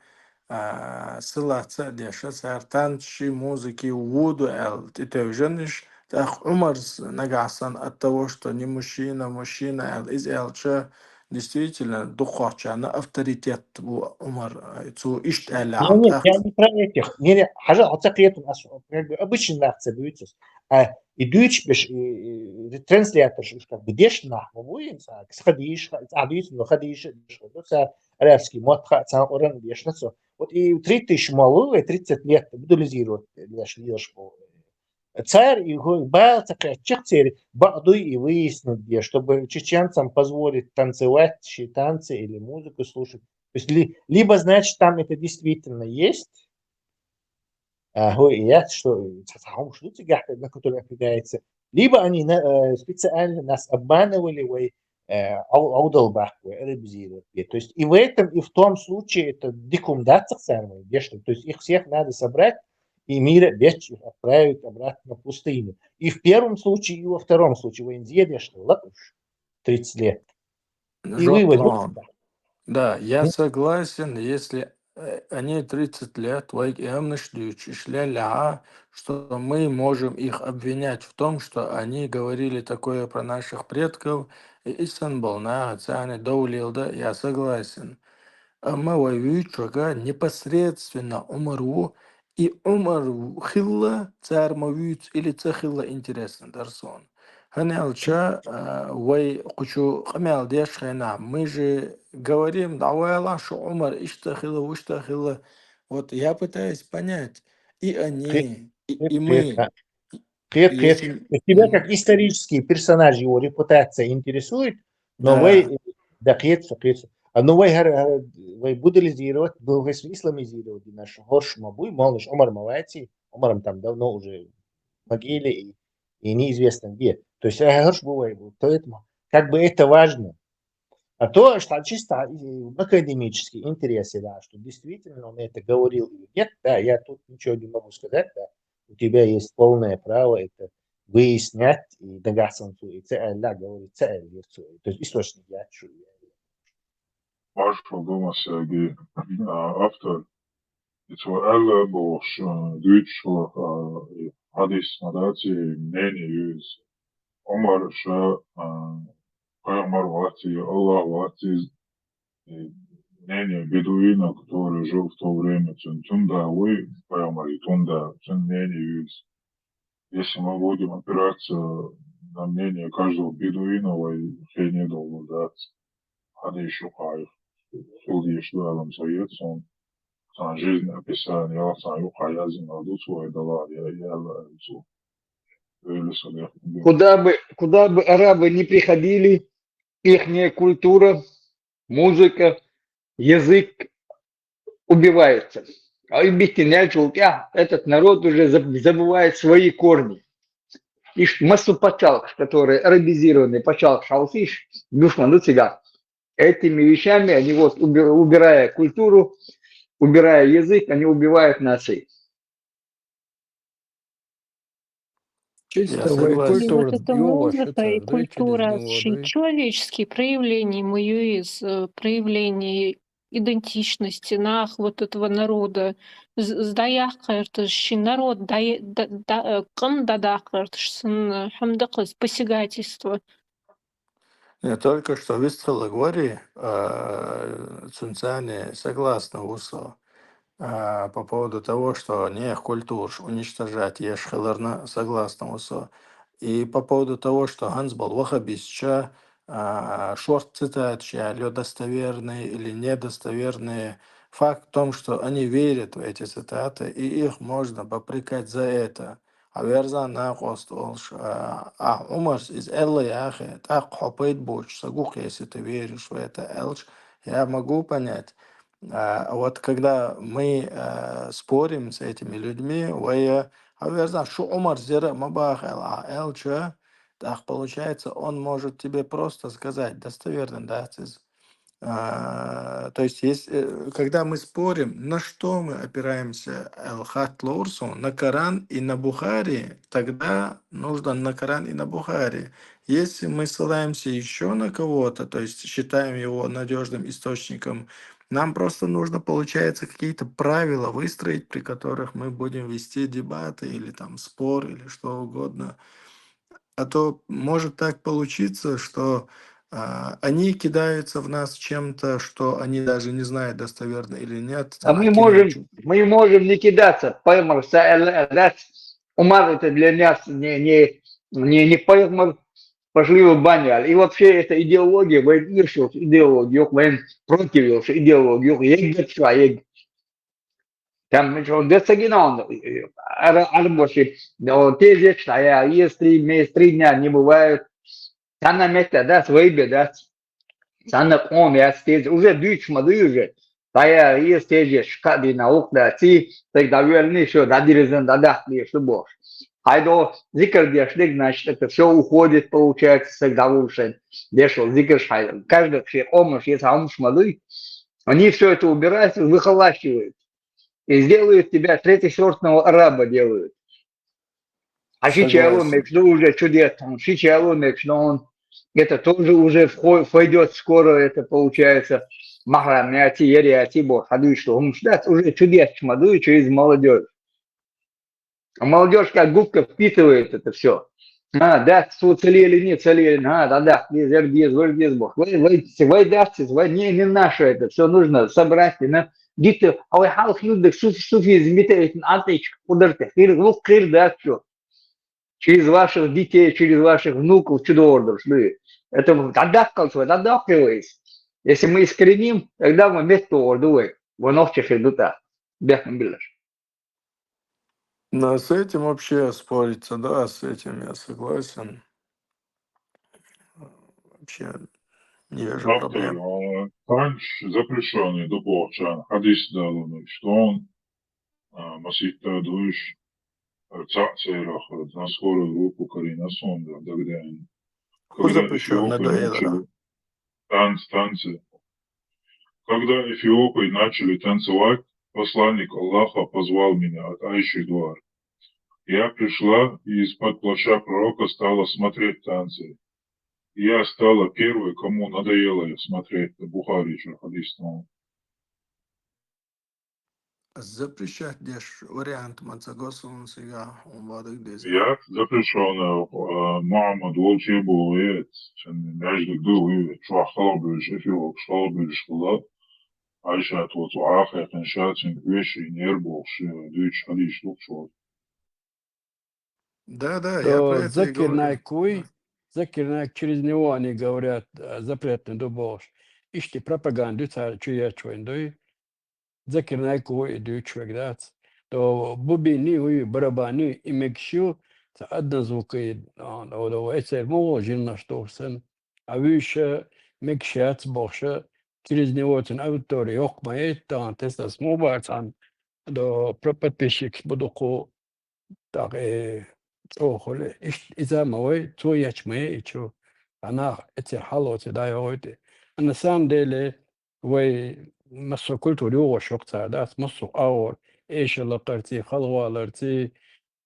сыла цадеша сар танчи музыки вуду эл. Ты тевжениш, так Умар нагасан от того, что не мужчина, мужчина эл из элча, действительно духовчана авторитет у Умар цу ишт эля. Нет, я не про этих. Не, хажа, отсакрету обычно нахцы дуются. И дuyч беш транслятор как бы деш нахвуем, сходишь, адис, но ходишь, это арабский мод, сам оран деш, вот и 3000 малую, 30 лет модулизируют леш царь и был такая чехцерь, бадуй и выяснить, где, чтобы чеченцам позволить танцевать танцы или музыку слушать. То есть либо, значит, там это действительно есть, что на который определяется, либо они специально нас обманывали, то есть и в этом, и в том случае это декумдация самая, то есть их всех надо собрать и мира без отправить обратно в пустыню. И в первом случае, и во втором случае. В Индии, что 30 лет. И вывод. Да, я согласен, если они 30 лет, что мы можем их обвинять в том, что они говорили такое про наших предков, и Истанбул, я согласен. Мававичага непосредственно Умару и Умару Хилла, царь Мавиц или Цахилла интересно, Дарсон. Ханялча, вай кучу хамял дешхайна. Мы же говорим, давай что Умар Иштахилла, Уштахилла. Вот я пытаюсь понять, и Хет, они, и хет, мы. да. Хет. Если... То есть тебя как исторический персонаж, его репутация интересует, но Да. вы, да, хет. Но вы буддализировать, вы исламизировать наш горш мабуй, малыш Омар Мавати, Омаром там давно уже в могиле и неизвестно где. То есть горш бывает, поэтому как бы это важно. А то, что чисто академический интерес, да, что действительно он это говорил или нет, да, я тут ничего не могу сказать, да. У тебя есть полное право это выяснять и догадаться, и да, говорить, то есть источник я чую. Marshall Thomas after it's alla bosh Deutsch hadis madati mneni use Omar Sha Omar Вати Allah Вати мнение бедуина, который жил в то время, Тунда, вы, Omar и Тунда, мнение use. Если мы будем опираться на мнение каждого бедуинова, я не должен дать. Hadi еще хайф. Судьи, что я вам советую, жизнь описание, я сам юха язин аду свой дала, я лазу. Куда бы арабы не приходили, ихняя культура, музыка, язык убивается. А этот народ уже забывает свои корни. И массу пачалк, которые арабизированы, пачалк шалфиш, душману цыган. Этими вещами они вот, убирая культуру, убирая язык, они убивают нации. Я согласен. И вот эта музыка и культура, человеческие проявления муюиз, проявления идентичности нах вот этого народа, народ кым посягательство. Я только что высказал говори, Цунцане согласно УСО по поводу того, что не культур уничтожать ешхелерна согласно УСО. И по поводу того, что Гансбал Вахабисча шорт цитат, лё достоверные или недостоверные. Факт в том, что они верят в эти цитаты, и их можно попрекать за это. А верзан нахост олш, Умар из Элла Яхе, так хопает боч, сагух, если ты веришь в это, Элш, я могу понять. Вот когда мы спорим с этими людьми, а верзан, что Умар зира мабах Элча, так получается, он может тебе просто сказать достоверно, да, то есть, когда мы спорим, на что мы опираемся, Элхат Лорсу, на Коран и на Бухари, тогда нужно на Коран и на Бухари. Если мы ссылаемся еще на кого-то, то есть считаем его надежным источником, нам просто нужно, получается, какие-то правила выстроить, при которых мы будем вести дебаты или там спор или что угодно. А то может так получиться, что они кидаются в нас чем-то, что они даже не знают, достоверно или нет. А мы можем не кидаться. Поймар, Умар это для нас не поймар, пошли в баню. И вообще эта идеология, вы ищете идеологию, вы против идеологию, там что десагинон, арбоши, те же, что есть 3 месяца, 3 дня не бывают. Там на месте, да, свои беда. Sana on ya stage уже дичь мады уже. Тая есть stage шкади наук да ти так давали еще да диризен да что бош. Хайдо зикр дешлик, значит это все уходит, получается, всегда лучше. Дешел зикр шайдо. Каждый шейх омаш, если омаш мады, они все это убирают, выхолащивают. И сделают тебя третьесортного араба делают. А сейчас уже чудесно. Сейчас он это тоже уже войдет скоро, это получается махрамяти, ериати, хадуй, что он уже чудесно мадуй через молодежь. А молодежь как губка впитывает это все. Да, целили, не целили, да, без бог. Вы дасте, не наше это, все нужно собрать, где-то, а вы халк юдок, суфизм, античк, ударьте, хир, да, все. Через ваших детей, через ваших внуков, чудо-ордер, это отдавкивается. Если мы искореним, тогда мы вместо ордуем. Вон овче федута. Бехам билаш. Но с этим вообще спориться, да, с этим я согласен. Вообще не вижу Автор проблем. танч запрещенный дубовчан, хадис далуны, что он масита душ цацерах на скорую группу Карина Сонда, Хуй когда запрещенный Эфиопы до Эдера. начали танцы, когда Эфиопы начали танцевать, посланник Аллаха позвал меня от Айши двор. Я пришла и из-под плаща пророка стала смотреть танцы. Я стала первой, кому надоело смотреть Бухари хадис. Запрещать дешь вариант мацагосун сега умбадык дезе. Я запрещена Мухаммад Волчебу между двух швахлабыш, эфиок шлабыш хла, Айша вот уаха коншатин вещи нерболш, дыч хадис лукшот. Да, я про То это и говорю. Закирнайк через него они говорят запретный дубош. Ишти пропаганду царь чуя чуендуй. Закирнайк его иду чуэгдац. То бубини уй барабани имекшу та одна звуки о эцер мого жильна что сын. А выше мекшац боша через него тен аудитория yok мает там тестас мобарцан до проподписчик буду так خل إذا ما هو تو يشمي إيشو أنا إتي حلو تداي هويتي أنا سام ديلي وي مسو كل يوغو شوق تعدات مسو أول إيش اللي قرتي خلوة لرتي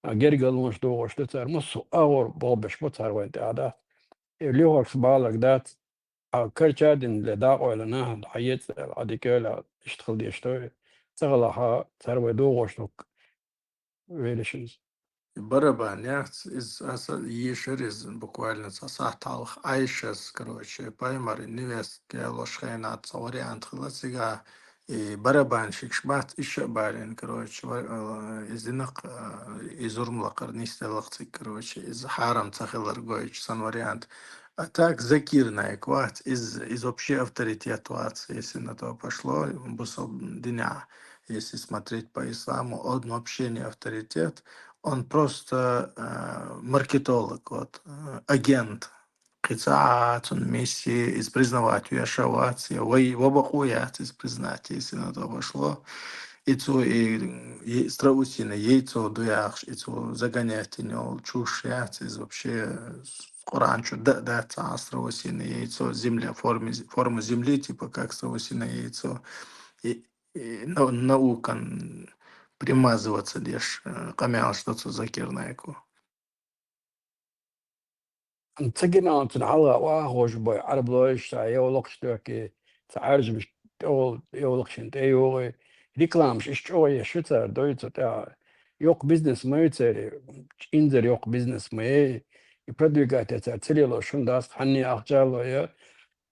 جرجل مش دوغوش تتر مسو أول بوبش متر وين تعدات اللي هو بالك دات كرشادن لداق ولا نهد حيت عديكيلا اشتغل دي اشتوي تغلها تروي دوغوش توك ويلشنز Барабан, я ешерез буквально сахталх айшес, короче, паймар невестки лошхайнат вариант хласига и барабанщик шмат еще барин, короче, издинак изурмлакар нистелахцик, короче, из харам цахилар гойч сан вариант. А так закирная кват из вообще авторитет вац, если на то пошло, бусал дня, если смотреть по исламу, он вообще не авторитет. Он просто маркетолог, вот, агент. Кицаат, он вместе из признавать, уяшавать, его бахуят из признать, если на то пошло. И то и страусины, яйцо дуяш, и то загонять, и него чушь из вообще Коранчу, да, страусины, яйцо, земля, форма земли, типа как страусиное яйцо. И наука примазываться лишь камял что-то закирнайку. تجينا تنحلا واخوش باي عرب لوش تا يولقش توكي تعرج مش يولقش انت يوغي ريكلامش اشتوية شتر دويتو تا يوق بزنس ما يتسري انزر يوق بزنس ما يبردوغات يتسر تسريلو شون داس حني اخجالو يا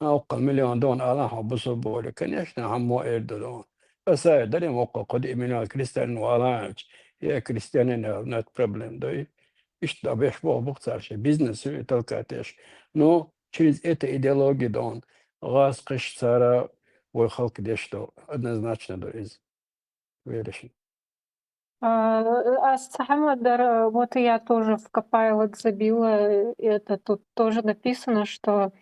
اوقع مليون دون الاها بصر بولي كان يشنا همو ايردو دون بس داري موقع قد امينا كريستيان والانش يا كريستيان نات بروبلم دوي İşte beş bu şey бизнес толкатеш. Но через эту идеологию да он газ кыш цара ой халк дешто однозначно да из веришь. Хамадар, вот я тоже в Copilot забила, это тут тоже написано, что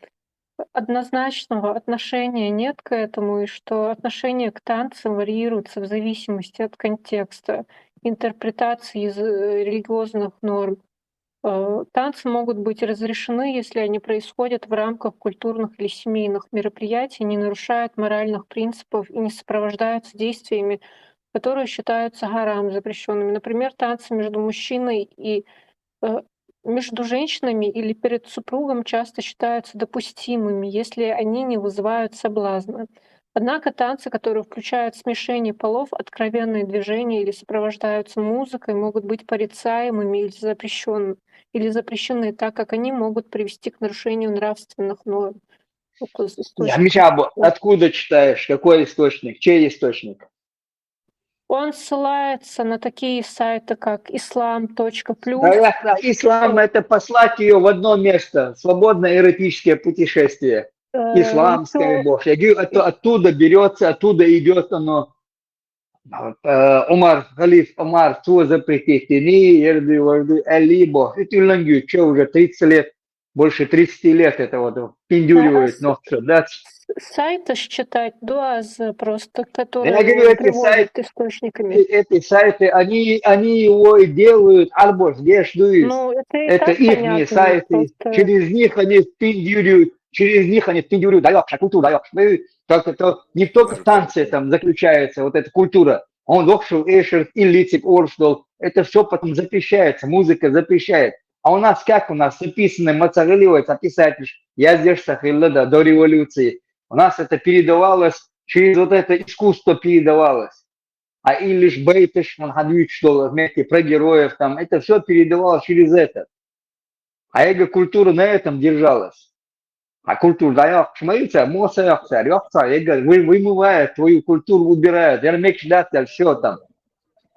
однозначного отношения нет к этому, и что отношение к танцам варьируется в зависимости от контекста, интерпретации из религиозных норм. Танцы могут быть разрешены, если они происходят в рамках культурных или семейных мероприятий, не нарушают моральных принципов и не сопровождаются действиями, которые считаются харам, запрещенными. Например, танцы между мужчиной и между женщинами или перед супругом часто считаются допустимыми, если они не вызывают соблазна. Однако танцы, которые включают смешение полов, откровенные движения или сопровождаются музыкой, могут быть порицаемыми или запрещены, так как они могут привести к нарушению нравственных норм. Мишабу, откуда читаешь? Какой источник? Чей источник? Он ссылается на такие сайты, как islam.plus. Да, ислам – это послать ее в одно место. Свободное эротическое путешествие. Исламское, Бог. Я говорю, оттуда берется, оттуда идет оно. Умар, халиф Умар, что запретительный, ерды, либо, это лангю, что уже 30 лет, больше 30 лет это вот пиндюривает, но все, да. Сайты считать дуаз просто, Я которые говорю, он эти сайты, приводит источниками. эти сайты, они его и делают, альбо здесь, Ну, это и это так их понятно, сайты, просто через них они пиндюривают, даешь, культуру даешь. То не только в танце там заключается вот эта культура. Он докшил, эшер, и лицик, орштол. Это все потом запрещается, музыка запрещает. А у нас как? У нас записано, мацагаливается, описать лишь я здесь сахилла до революции. У нас это передавалось, через вот это искусство передавалось. А и лишь бейтыш, он ходит, что вместе про героев там, это все передавалось через это. А эго-культура на этом держалась. А культура дает, смотрите, моса ёхца, эго вымывает твою культуру, убирает, ермек ждатель, все там.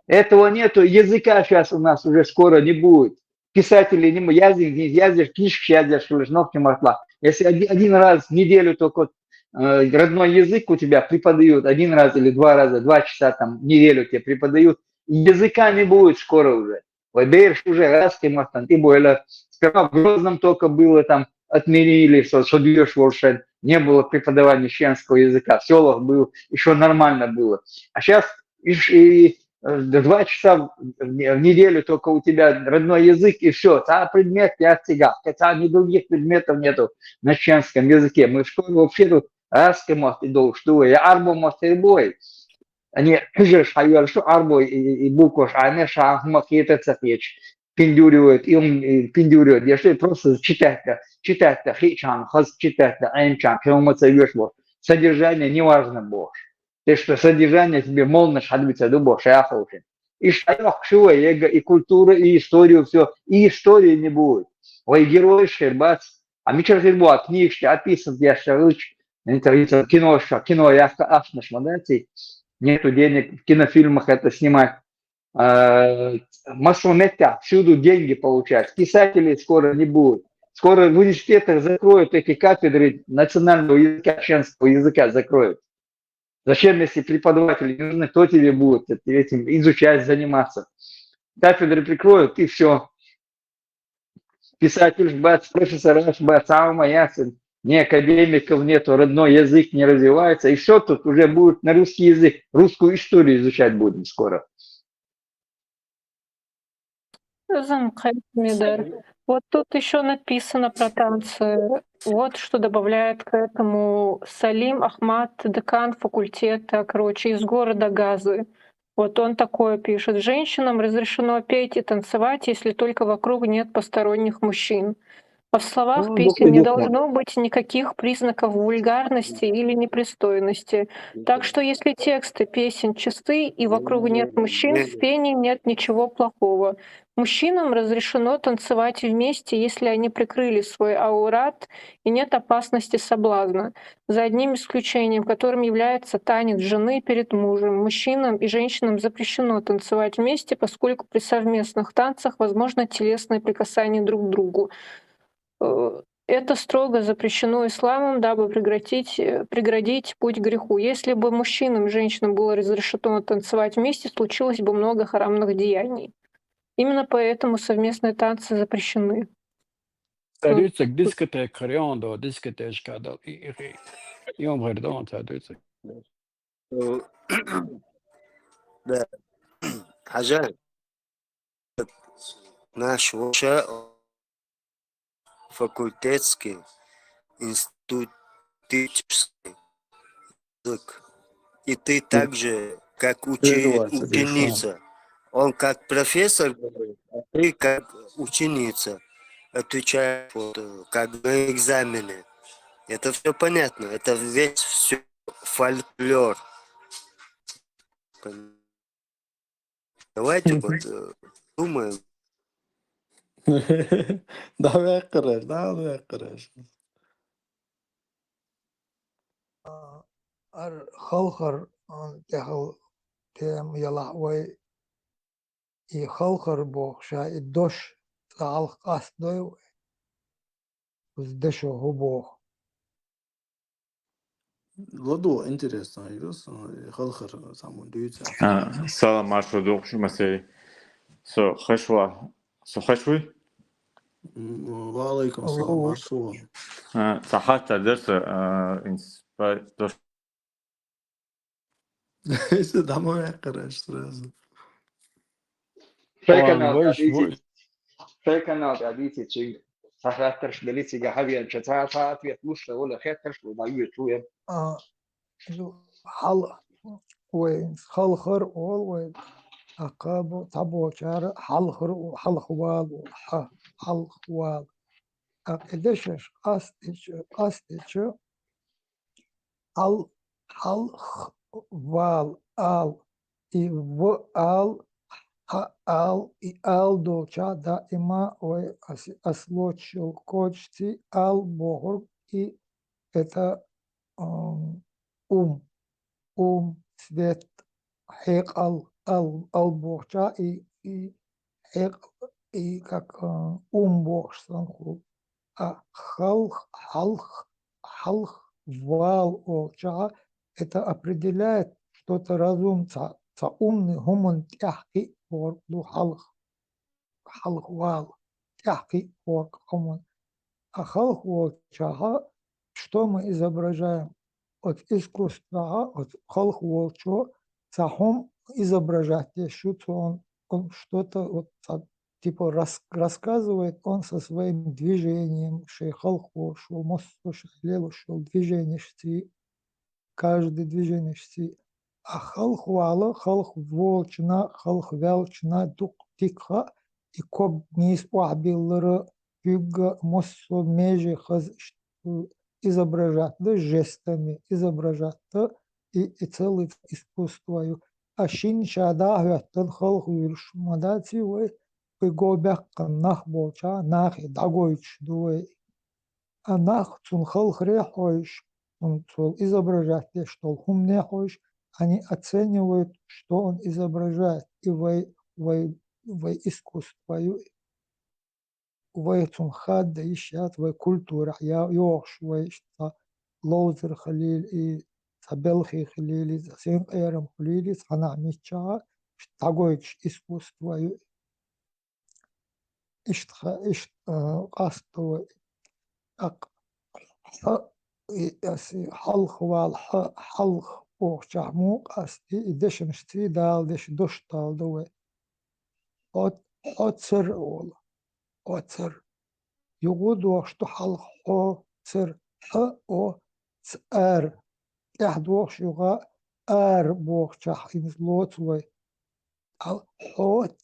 Этого нету, языка сейчас у нас уже скоро не будет. Писатели не яздишь, книжки яздишь, лишь ногти моркла. Если один раз в неделю только родной язык у тебя преподают, один раз или 2 раза, 2 часа там в неделю тебе преподают, языка не будет скоро уже. Выберешь уже раз, ты можешь там, ты более, сперва в Грозном только было там, отменили, что бьешь волшеб, не было преподавания чеченского языка, в селах было, еще нормально было. А сейчас и 2 часа в неделю только у тебя родной язык, и все. А предмет я цыган. Хотя ни других предметов нету на чеченском языке. Мы в школе вообще тут раски мост идол, что я арбо мост и бой. Они же шайер, что арбо и букваш, а они шахмах и это цахеч. Пиндюривают, и он пиндюривает. Я что просто читать-то, хичан, хаз читать-то, аимчан, содержание неважно было. Те, что содержание тебе молно шадбиться дубо, шаяховши. И шаях шива, и культура, и историю, все. И истории не будет. Ой, герой шербац. А мы через его книжки описан, я шарыч, кино, я ашнаш, модати. Нету денег в кинофильмах это снимать. Маслометя, всюду деньги получать. Писателей скоро не будет. Скоро в университетах закроют эти кафедры национального языка, чеченского языка закроют. Зачем, если преподаватели не нужны, кто тебе будет этим изучать, заниматься? Кафедры прикроют, и все. Писатель, бац, профессор, бац, аума, ясен. Ни академиков нету, родной язык не развивается. И все тут уже будет на русский язык. Русскую историю изучать будем скоро. Замыкает. Вот тут еще написано про танцы. Вот что добавляет к этому Салим Ахмад, декан факультета, короче, из города Газы. Вот он такое пишет. Женщинам разрешено петь и танцевать, если только вокруг нет посторонних мужчин. По словах Ну, песен не доходит. должно быть никаких признаков вульгарности или непристойности. Так что если тексты песен чисты и вокруг нет мужчин, в пении нет ничего плохого. Мужчинам разрешено танцевать вместе, если они прикрыли свой аурат и нет опасности соблазна. За одним исключением, которым является танец жены перед мужем. Мужчинам и женщинам запрещено танцевать вместе, поскольку при совместных танцах возможно телесное прикасание друг к другу. Это строго запрещено исламом, дабы преградить путь к греху. Если бы мужчинам и женщинам было разрешено танцевать вместе, случилось бы много харамных деяний. Именно поэтому совместные танцы запрещены. Tadutsak diskotek Hariondo, diskotečka i omredon tadutsak. Да, Хажан, наш вообще факультетский институтический язык. И ты также, как ученица. Он как профессор говорит, а ты как ученица. Отвечаешь вот, как на экзамене. Это все понятно. Это весь все фольклор. Давайте вот думаем. Давай кыраш. Ar halkar tehal tem yalahway и halkar бохша и дош халк асдой с дешо губох. Ладо, интересно, игрос, халхар самун дюйца. Салам маршрут оқышы мәселе. Хашвы? Валейкум салам, Алло. маршо. صحات درس инспектор. Если домой окараш сразу. Шей Он канал войш, قاعدين شي канал قاعدين تشي صحات ترش بليتي جحبيان شتاعات يتلوش ولا خير ترش وضعيو شوية حل وين خلخر وين عقاب تبو شار حلخر وحلخوال وح حلخوال قديش أستش حل حلخوال آل и в ал ал и алдо ча дائма ой ослочил кочти ал богор и это свет хек ал богча и хек и как бог санху а халх вал оча это определяет что-то разумца умный гуман тяхки ду халх вал тяхки гуман а халх оча что мы изображаем от искусства от халх волчо сахом изображать что он что-то вот типа рассказывает он со своим движением шейхалху шел мост шел движение шти каждый движение шти а халхвала халх волчна халх велчна дук тикха и коб низ уабиллары юга моссо межи хаз изображать жестами изображать и целое искусство а шин шада хваттан халх вирш мадати вы гобяк нах болча нах дагойч дуэ а нах цун халх рехойш он изображать что хум не хойш они оценивают что он изображает и в искусство в цун хад ищат в культура я йош в лоузер халил и Сабелхи хлили, засен эрам хлили, сана мича, штагойч искусство, астова, халх вал, халх охчахмук, асти, дешем шти дал, деш доштал, дуэ. Оцер ол, оцер. Югуду, что халх оцер, о цер. Яхдвох шуга бог чах инзлот свой хот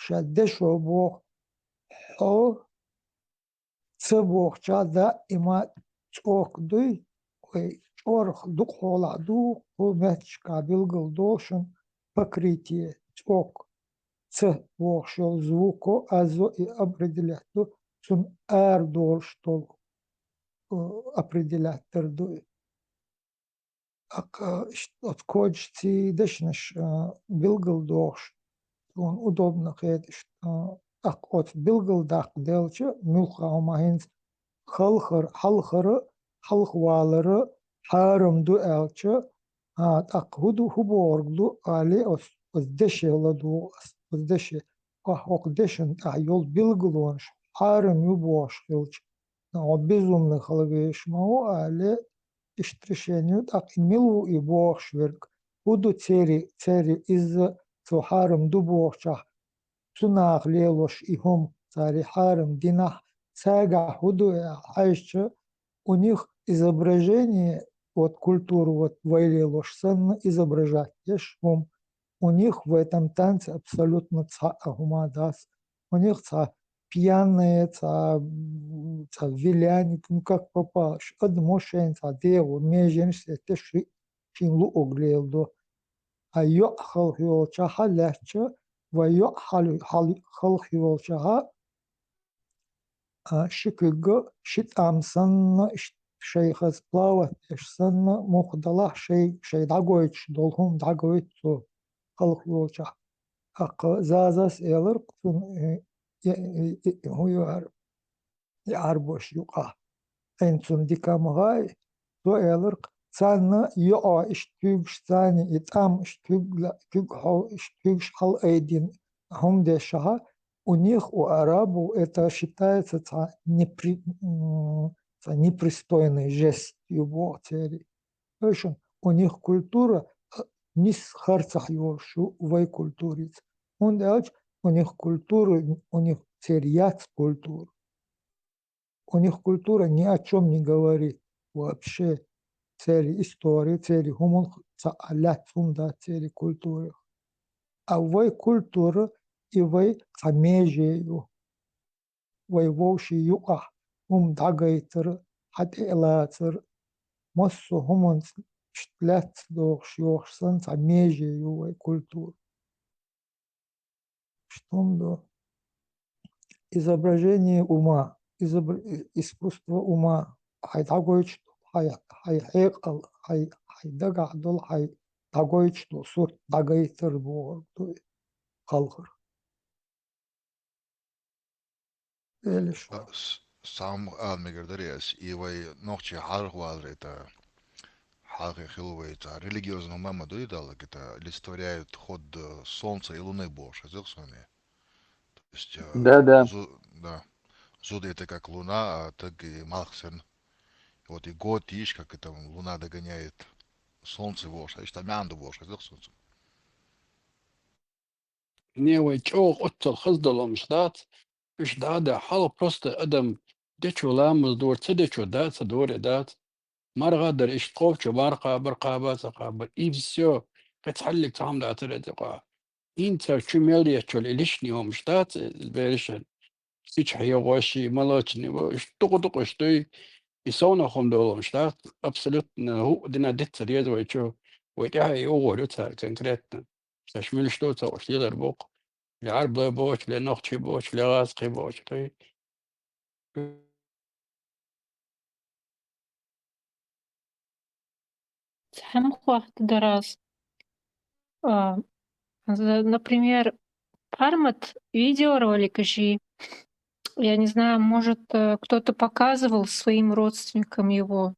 шадешо бог хо бог чада има чок дуй ой чорх духола ду мечка билгл дошен покрытие чок бог шел звуко азо и определять сун дол что определять дуй от кочти дешнеш билгл дош он удобно хедиш от билгл дак делче мулха омахинс халхар халхвалары харам ду элче худу хуборглу али os деше ладу os деше ох дешен йол билглонш харам юбош хилч безумный халвеш мау али иштришению так милу и бог шверк буду цери из цухаром дубовча цунах лелош и хом цари харам динах цага худу айше у них изображение вот культуру вот вайлелош сан изображать ешом у них в этом танце абсолютно ца агумадас у них ца пьяные, виляне, ну как попало. Одно шенца, деву, меженься, те шинлу оглелдо. А ё халхиолчаха легче, в ё халхиолчаха шикыгы шитамсан шейхас плавать, сан мухдала шей дагойч, долхум дагойч, халхиолчах. Ак зазас элэр, هو يعربوش يقع أنتم ديكامغاي سؤالك سانا يقع اشتوش ثاني اتقام اشتوش حل ايدين هم دشها у них, у арабов, это считается непристойной жестью в цели. Общем, у них культура не с харцах его шувой культуре. Он дальше, у них культура, у них церьяц культура. У них культура ни о чем не говорит вообще. Цели истории, цели хумон, алят сунда, цели культуры. А вой культура и вой самежею. Вой вовши юка. Дагайтер, хатэлацер. Моссу хумон штляц дох шьохсан самежею вой культура. Что изображение ума, искусство ума. Хайдагойч, хайхекал, хайдагадол, хайдагойч, сорт дагайтер бор, халхар. Сам алмигердариас, и вой ночи хархуалрета, хархи хилуэйта, религиозно мама дуидалок, это олицетворяет ход солнца и луны Божьей, зелсоне. То есть, Да. да, зуды это как луна, а так и малхсен. Вот и год, ишь, как это луна догоняет солнце Божье, что мянду Божье, зелсонцем. نيوي تشوق أتل خزدلهم شدات إيش دادا حال بروستا أدم ديشو لامز دور تديشو دات سدور دات مار غادر إيش تقوفشو بارقا برقابة تقابل إيفسيو كتحلق تعم دا تلاتقا إنتا شمالية شو الإليشني هم شدات البيرشن سيش حيوغوشي مالوشني وإيش تقو إشتوي يسونا خم دولهم شدات أبسلوتنا هو دينا ديت ريد ويشو ويتاها يوغو لوتا كنكريتنا تشميل شتوتا وشليغر بوق العرب بوش لنقشي بوش لغاسقي بوش Сам раз. Например, Пармат видеоролик ищи. Я не знаю, может, кто-то показывал своим родственникам его.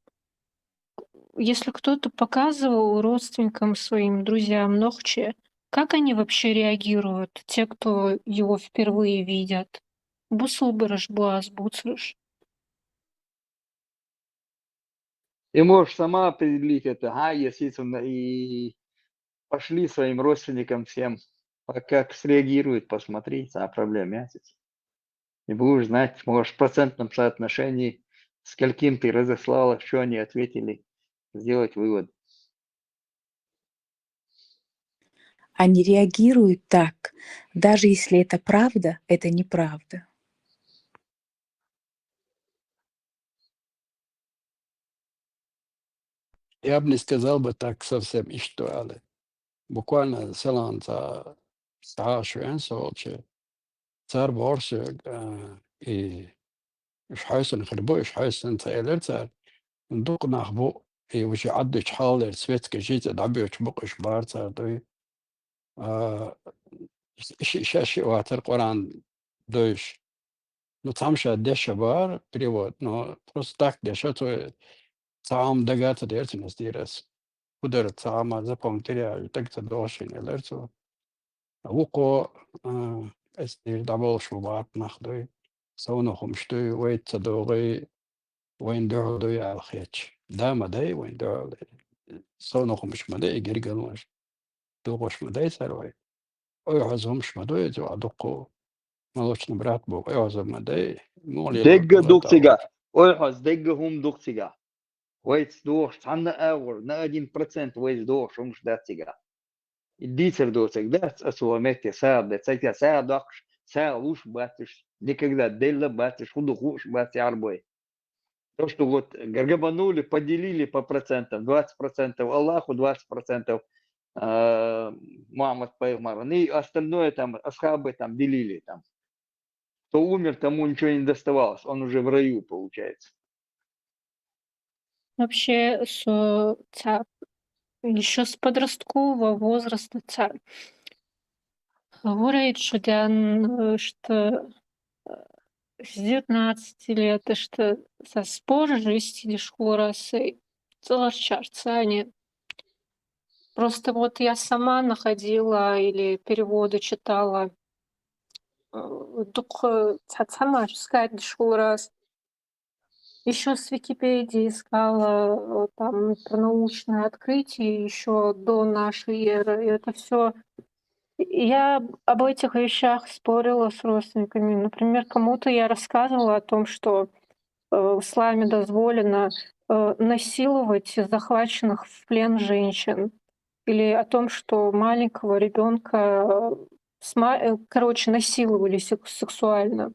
Если кто-то показывал родственникам, своим друзьям Нохче, как они вообще реагируют, те, кто его впервые видят? Бусулбарыш, буаз, буцрыш. Ты можешь сама определить это, естественно, и пошли своим родственникам всем, как среагируют, посмотреть на проблеме. И будешь знать, можешь в процентном соотношении, с каким ты разослала, что они ответили, сделать вывод. Они реагируют так, даже если это правда, это неправда. Я бы не сказал бы так совсем и что, але буквально селанца сташуен солче цар борше и шхайсен хрбо шхайсен тайлер цар ندوق نخبو وش عدش حال سويت كجيت دعبي وشبقش بار صار دوي شاشي واتر قرآن دوش نتعمش دش بار перевод но просто так дешето сам дагата дертинес дирес удар сама запомтеря так-то дошин лерцо وقو استير دبل شوبات نخدوي سونهم شتوي ويت تدوغي وين دعوا على الخيتش دام داي وين دعوا سونهم مش مداي جرجلوش دوغوش مداي سروي ويعزهم مش مداي جو عدقو مالوش نبرات بو ويعزهم مداي مولي دقة دوغسيغا ويحوز دقة هم دوغسيغا ويت دوغش عنا اور نا 1% ويت دوغش ومش داتسيغا الديتر دوغسيغ داتس اسوا ميتي ساعد داتسيغا ساعد دوغش ساعد وش باتش никогда дельла батиш худохуш бати арбой. То, что вот гаргабанули, поделили по процентам, 20% Аллаху, 20% Мухаммад Пайгамбар. И остальное там, асхабы там делили там. Кто умер, тому ничего не доставалось. Он уже в раю, получается. Вообще, еще с подросткового возраста говорит, что с 19 лет, что со спор жестили шкурасы, Они. Просто вот я сама находила или переводы читала. Только сама сказать раз. Еще с Википедии искала там про научное открытие еще до нашей эры. И это все. Я об этих вещах спорила с родственниками. Например, кому-то я рассказывала о том, что в исламе дозволено насиловать захваченных в плен женщин. Или о том, что маленького ребенка насиловали сексуально.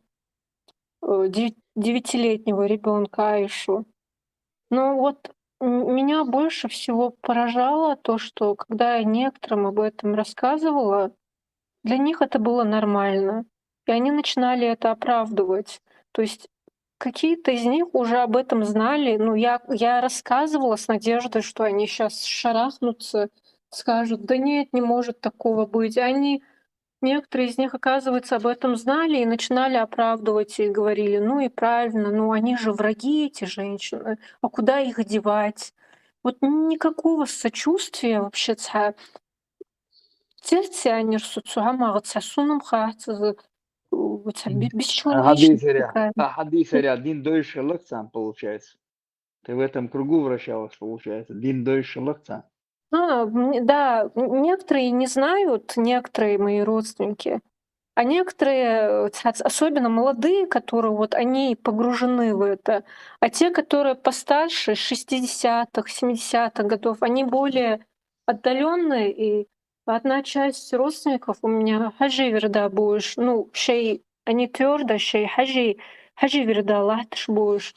9-летнего ребенка Аишу. Но вот меня больше всего поражало то, что когда я некоторым об этом рассказывала, для них это было нормально. И они начинали это оправдывать. То есть какие-то из них уже об этом знали. Ну, я рассказывала с надеждой, что они сейчас шарахнутся, скажут: да нет, не может такого быть. Некоторые из них, оказывается, об этом знали и начинали оправдывать и говорили: ну и правильно, ну они же враги, эти женщины, а куда их девать? Вот никакого сочувствия вообще бесчеловечность такая. Хадисаря, дин дойше лакцан получается. Ты в этом кругу вращалась, получается. Дин дойше лакцан. Да, некоторые не знают, некоторые мои родственники, а некоторые, особенно молодые, которые вот они погружены в это, а те, которые постарше, 60-х, 70-х годов, они более отдаленные. И одна часть родственников у меня хаджи верда будешь, ну, они твердо, хаджи верда лахташ будешь.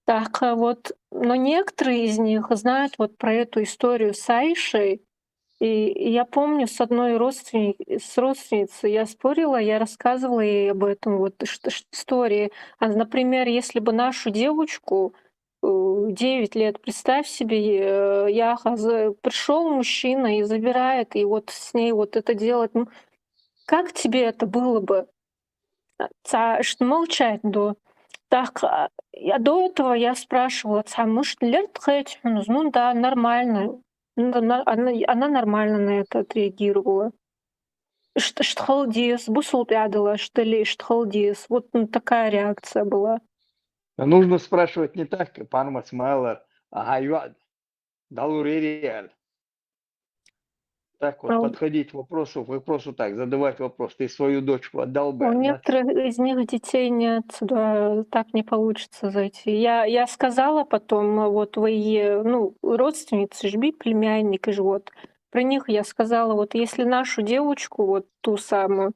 Так вот, но некоторые из них знают вот про эту историю с Аишей. И я помню, с одной родственницей я спорила, я рассказывала ей об этом вот истории. Например, если бы нашу девочку 9 лет, представь себе, пришел мужчина и забирает, и вот с ней вот это делать. Ну, как тебе это было бы? Что молчать до. Так, до этого я спрашивала: может, ну да, нормально. Она нормально на это отреагировала. Штхалдис, бусулпядала, что ли, штхалдис. Вот такая реакция была. Нужно спрашивать не так, пан Масмайлер, а Далуририаль. Так вот, подходить к вопросу так, задавать вопрос. Ты свою дочку отдал бы? У некоторых из них детей нет, да, так не получится зайти. Я сказала потом, вот вы, родственницы, жби племянник, и вот про них я сказала, вот если нашу девочку, вот ту самую,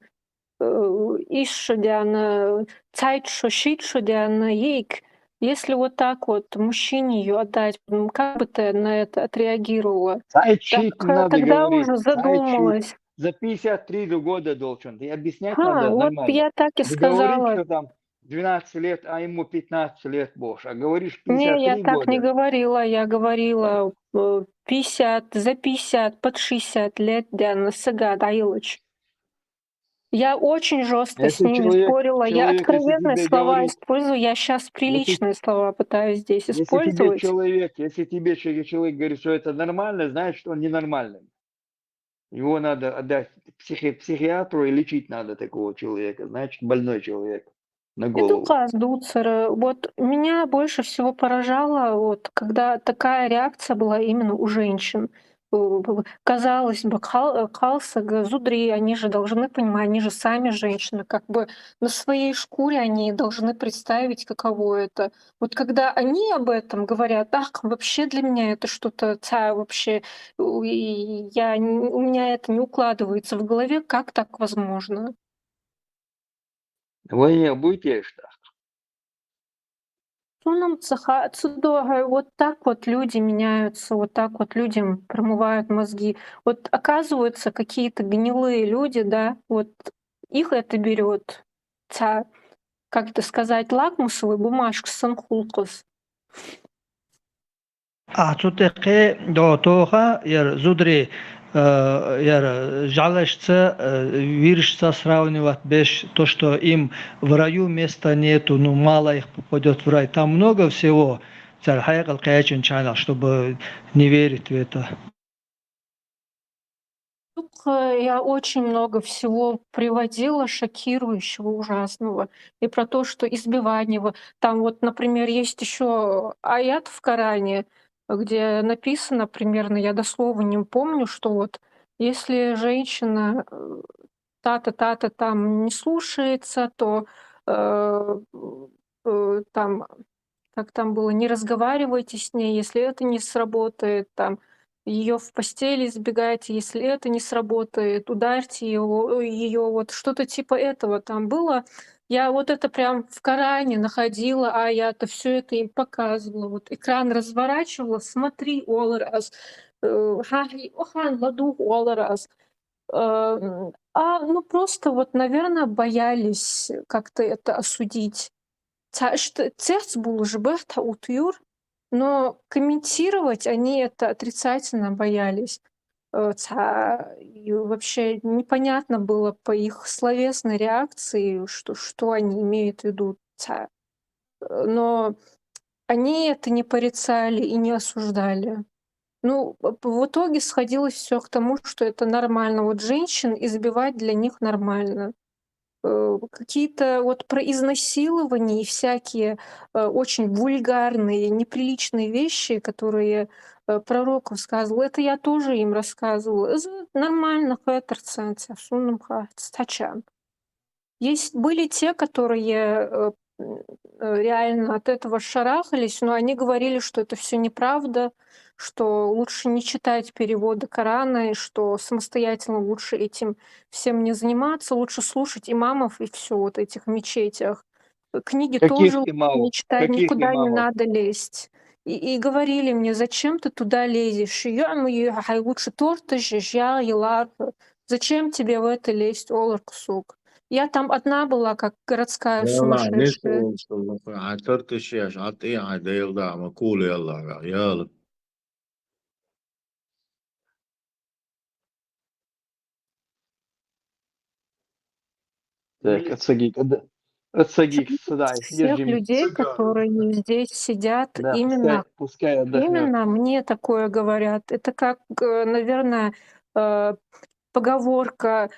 Ишшодиана, Цайтшодиана, Ейк, если вот так вот мужчине ее отдать, как бы ты на это отреагировала? Цайтшит не надо Тогда говорить. уже задумалась. За 53 года должен. И объяснять надо вот нормально. я так и Ты сказала. говоришь, что там 12 лет, а ему 15 лет больше. А говоришь 53 Не, я года. так не говорила. Я говорила 50, за 50, под 60 лет, Диана Сагад Аилыч. Я очень жестко с ними спорила. Я откровенные слова использую. Я сейчас приличные слова пытаюсь здесь использовать. Если тебе человек говорит, что это нормально, значит, что он ненормальный. Его надо отдать психиатру и лечить надо такого человека. Значит, больной человек на голову. Вот меня больше всего поражало, вот, когда такая реакция была именно у женщин. Казалось бы, Халсага, Зудри, они же должны понимать, они же сами женщины, как бы на своей шкуре они должны представить, каково это. Вот когда они об этом говорят, вообще для меня это что-то вообще, у меня это не укладывается в голове, как так возможно? Вы будете что? Вот так вот люди меняются, вот так вот людям промывают мозги. Вот оказываются какие-то гнилые люди, да, вот их это берет, как это сказать, лакмусовую бумажку санхулкус. Ацутеке до тоха зудри жалуешься, виришься сравнивать без то, что им в раю места нету, мало их попадет в рай. Там много всего. الحقيقة القيادة channel, чтобы не верить в это. Я очень много всего приводила шокирующего, ужасного. И про то, что избивание. Там вот, например, есть еще аят в Коране, где написано примерно, я дословно не помню, что вот если женщина та-то там не слушается, то там, как там было, не разговаривайте с ней, если это не сработает, там, ее в постели избегайте, если это не сработает, ударьте ее, вот что-то типа этого там было. Я вот это прям в Коране находила, а я-то все это им показывала. Вот экран разворачивала, смотри, раз, охан ладу раз. Ну просто вот, наверное, боялись как-то это осудить. Церц был жбехта утюр, но комментировать они это отрицательно боялись. И вообще непонятно было по их словесной реакции, что они имеют в виду. Но они это не порицали и не осуждали. Ну, в итоге сходилось все к тому, что это нормально. Вот женщин избивать для них нормально. Какие-то вот про изнасилование и всякие очень вульгарные, неприличные вещи, которые пророк рассказывал, это я тоже им рассказывала. Нормально, хэтер-ценция, сунным стачан. Были те, которые реально от этого шарахались, но они говорили, что это все неправда, что лучше не читать переводы Корана, и что самостоятельно лучше этим всем не заниматься, лучше слушать имамов и все вот этих мечетях. Книги тоже Каких лучше не имамов? читать, Каких никуда не имамов? надо лезть. И говорили мне, зачем ты туда лезешь? Лучше торта жжя, зачем тебе в это лезть, оларксук? Я там одна была, как городская يلا сумасшедшая. نسوا عثرت الشيش عطيه عديل دعم قول يلا يلا Так, отсагик, сюда, Всех держи. людей, которые здесь сидят, Да, пускай отдохнет. именно мне такое говорят. Это как, наверное, поговорка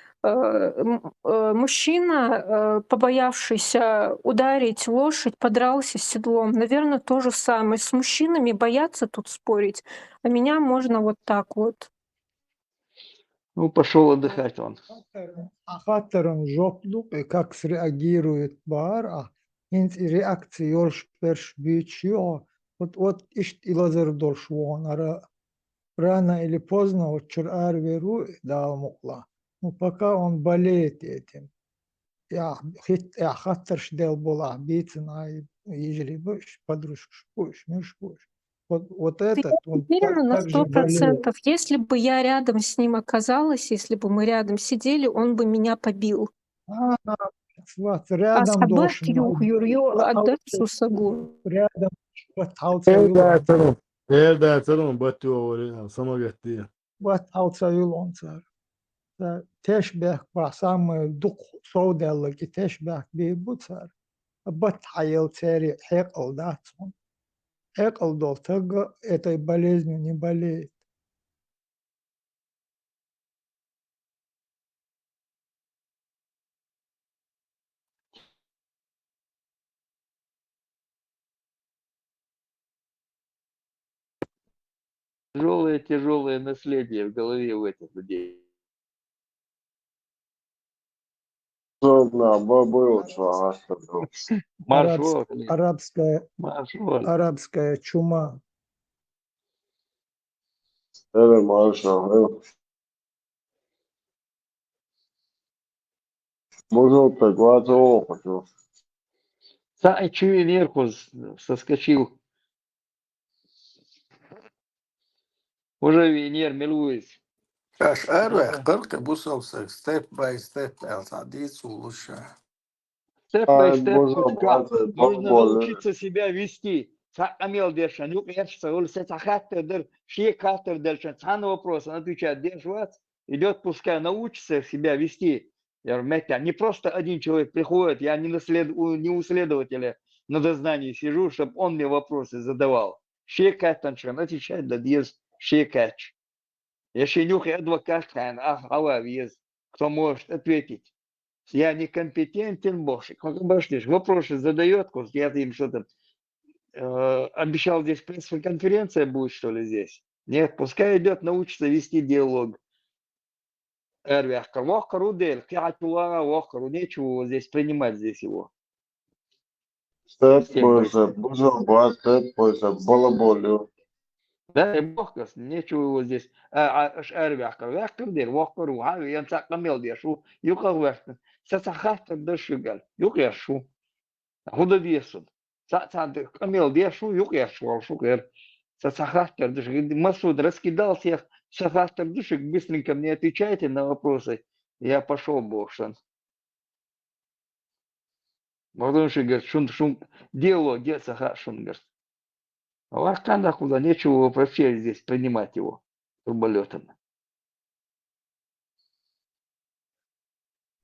мужчина, побоявшийся ударить лошадь, подрался с седлом. Наверное, то же самое. С мужчинами боятся тут спорить, а меня можно вот так вот. Ну, пошел отдыхать он. Хаттерн жоклук, и как среагирует бар, инс реакции ёрш перш бичио, вот ишт илазер доршвон, рано или поздно вот чур веру дал мукла. Ну, пока он болеет этим. Я хаттерш дел была бицена и ежели будешь, подружка, будешь, миш будешь. Вот Я этот, он уверена на так же болеет. 100%. Если бы я рядом с ним оказалась, если бы мы рядом сидели, он бы меня побил. Вот, рядом Асабат должен отдать сусагу. рядом Erdätselon battuovori, samagatti. вот он цар. Тешбех ба самый дух соуделки тешбех бейбу цар. Бат хайел цари хекал датсон. Хекал дол тага этой болезнью не болеет. Тяжелое наследие в голове у этих людей. Маршрут. Арабская чума. Чую нерву соскочил. Уже Венер милуюсь. Аш эрвех, кырка бусовсак, step by step, элтадиц улуша. Step by step, пучка. Нужно научиться себя вести. Амел Дершан, вопрос, он отвечает, Дершвац, идет, пускай научится себя вести. Я говорю, не просто один человек приходит, я не у следователя на дознании сижу, чтобы он мне вопросы задавал. Шекатаншан отвечает, да есть шекач. Я шенюх и адвокат, есть, кто может ответить. Я некомпетентен, боже. Вопросы задает, я им что-то обещал здесь пресс-конференция будет, что ли, здесь. Нет, пускай идет, научится вести диалог. Нечего здесь принимать здесь его. Да, и бохкас, нечего его здесь. Худа весун. Камел дешу, юг я шел, шукер. Сахастер, Масуд раскидал всех. Сахастер душик, быстренько мне отвечайте на вопросы. Я пошел, бошан. Потому что, говорит, шум, дело, где Сахашунгер. А вас канда куда, нечего вообще здесь принимать его турболетом.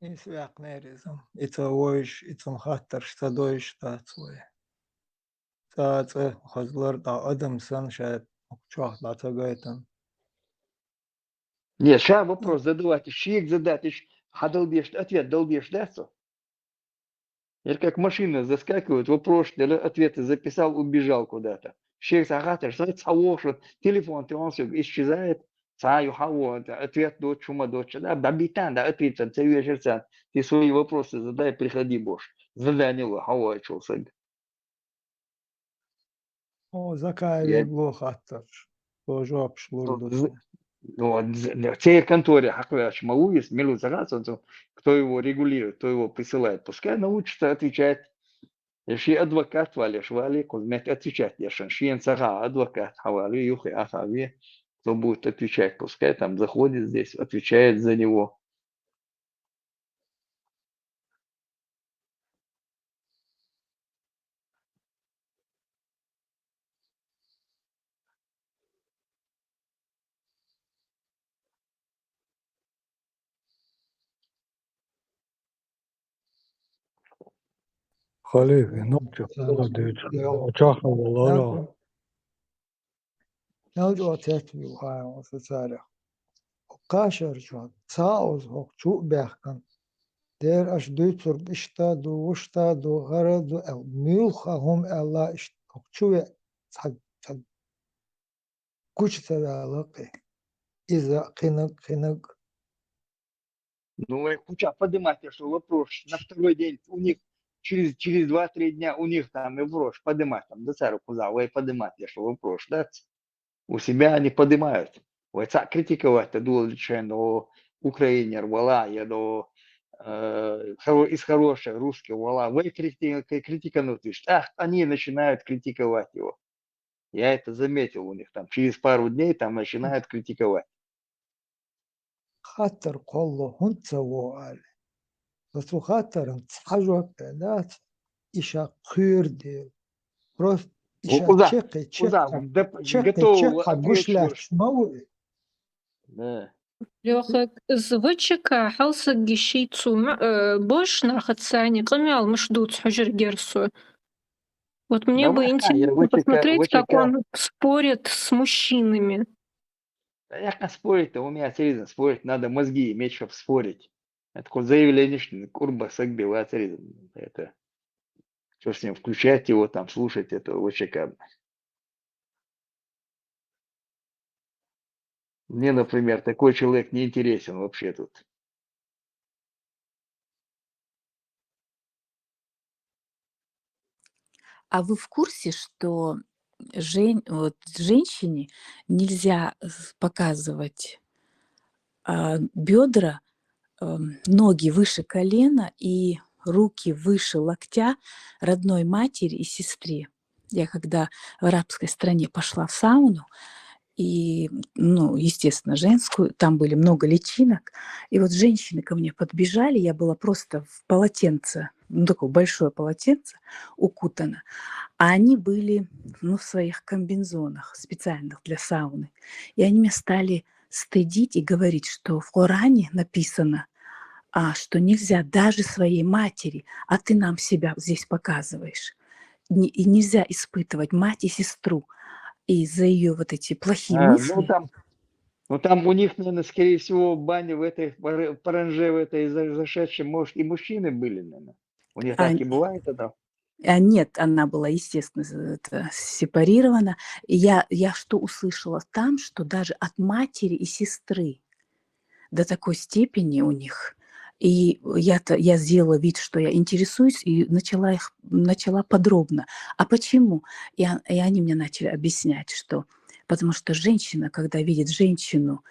Isvaknerizm. Это ойш, это хаттар, что дойш, та цвой. Та цвой, хазлар, да адам сан, шает, чуах, да цагайтан. Нет, сейчас вопрос задавайте, шик задать, хадалбеш, ответ долбеш, да, что? Это как машина заскакивает, вопрос, ответы записал, убежал куда-то. Шик сагатер, что это что телефон, он все исчезает. Цаю хау, ответ до чума до да, бабитан, да, ответ, ты вечерца, ты свои вопросы задай, приходи, Бош. Задание его, хау, чел, сag. О, закай вегло хаттар. Тоже обшлурдус. В цей конторе, хаквяч, мауис, милу загаться, кто его регулирует, кто его присылает, пускай научится отвечать. Если адвокат валишь, вали, кузмет отвечать, если шиен сага, адвокат, хавали, юхи, ахави, кто будет отвечать, пускай там заходит здесь, отвечает за него. Халиф, ночью, учахал, نرجع تتبي وهاي وسالة قاشر شو ساوز هوك شو بيحكم دير أش دوتر بشتا دو وشتا دو غرض دو أو ميوخا هم الله إش هوك شو صد كوش تدالقي إذا قنق Ну, куча, поднимайте, что вопрос на второй день у них через 2-3 дня у них там и вопрос поднимать там до цару куда вы поднимайте, что вопрос, да? У себя они поднимают. Вы так критиковать, это было но Украине вала, я до из хороших русских вала, вы критиканут, они начинают критиковать его. Я это заметил у них там, через пару дней там начинают критиковать. خاطر كله هنت وقال بس خاطر انت حاجة كلات إشا خير دي بروف إشا تشقي تشقي حقوش موي Лёха, звычка халса гищийцу бош нахацани камял мшдут хужер герсу. Вот мне бы интересно посмотреть, как он спорит с мужчинами. Як спорить-то, у меня серьезно спорить, надо мозги иметь, чтобы спорить. Это такое заявление, что курба сагбила серьезно. Это что с ним, включать его там, слушать это очень шикарно. Мне, например, такой человек не интересен вообще тут. А вы в курсе, что женщине нельзя показывать бедра, ноги выше колена и руки выше локтя родной матери и сестре? Я когда в арабской стране пошла в сауну, и, естественно, женскую, там были много личинок, и вот женщины ко мне подбежали, я была просто в полотенце, такое большое полотенце укутана, а они были, в своих комбинзонах специальных для сауны, и они меня стали стыдить и говорить, что в Коране написано, что нельзя даже своей матери, а ты нам себя здесь показываешь. и нельзя испытывать мать и сестру из-за ее вот эти плохие Ну мысли. там у них, наверное, скорее всего, в бане в этой паранже, в этой зашедшей, может, и мужчины были, наверное. У них А, так и бывает это. Нет, она была, естественно, сепарирована. И я что услышала там, что даже от матери и сестры до такой степени у них. И я сделала вид, что я интересуюсь, и начала подробно. А почему? И они мне начали объяснять, что потому что женщина, когда видит женщину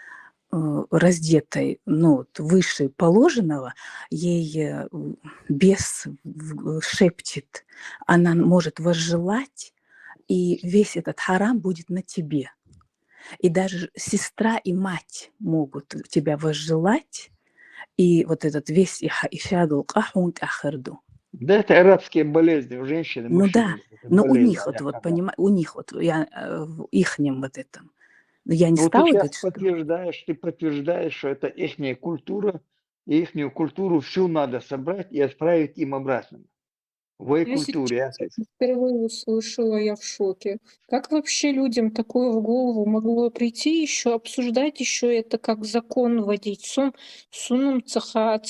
раздетой, выше положенного, ей бес шепчет, она может возжелать, и весь этот харам будет на тебе. И даже сестра и мать могут тебя возжелать, и вот этот весь ишадул кахунт ахарду. Да, это арабские болезни у женщин и мужчин. Да, но у них у них я в ихнем вот этом. Я не ты стала сейчас говорить, что... ты подтверждаешь, что это ихняя культура, и ихнюю культуру всю надо собрать и отправить им обратно. В их культуре. Впервые услышала, я в шоке. Как вообще людям такое в голову могло прийти, еще обсуждать еще это как закон вводить? Сунум цаха.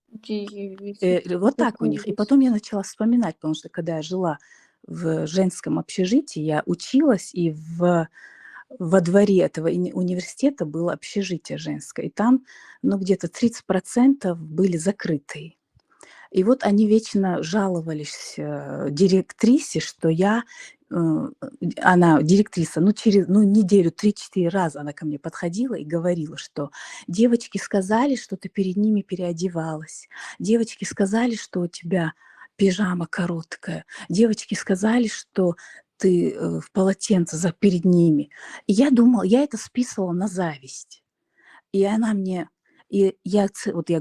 Вот так у них. И потом я начала вспоминать, потому что когда я жила в женском общежитии, я училась, и во дворе этого университета было общежитие женское. И там где-то 30% были закрытые. И вот они вечно жаловались директрисе, что она директриса, через неделю 3-4 раза она ко мне подходила и говорила, что девочки сказали, что ты перед ними переодевалась, девочки сказали, что у тебя пижама короткая, девочки сказали, что ты в полотенце перед ними. И я думала, я это списывала на зависть. И она мне... И я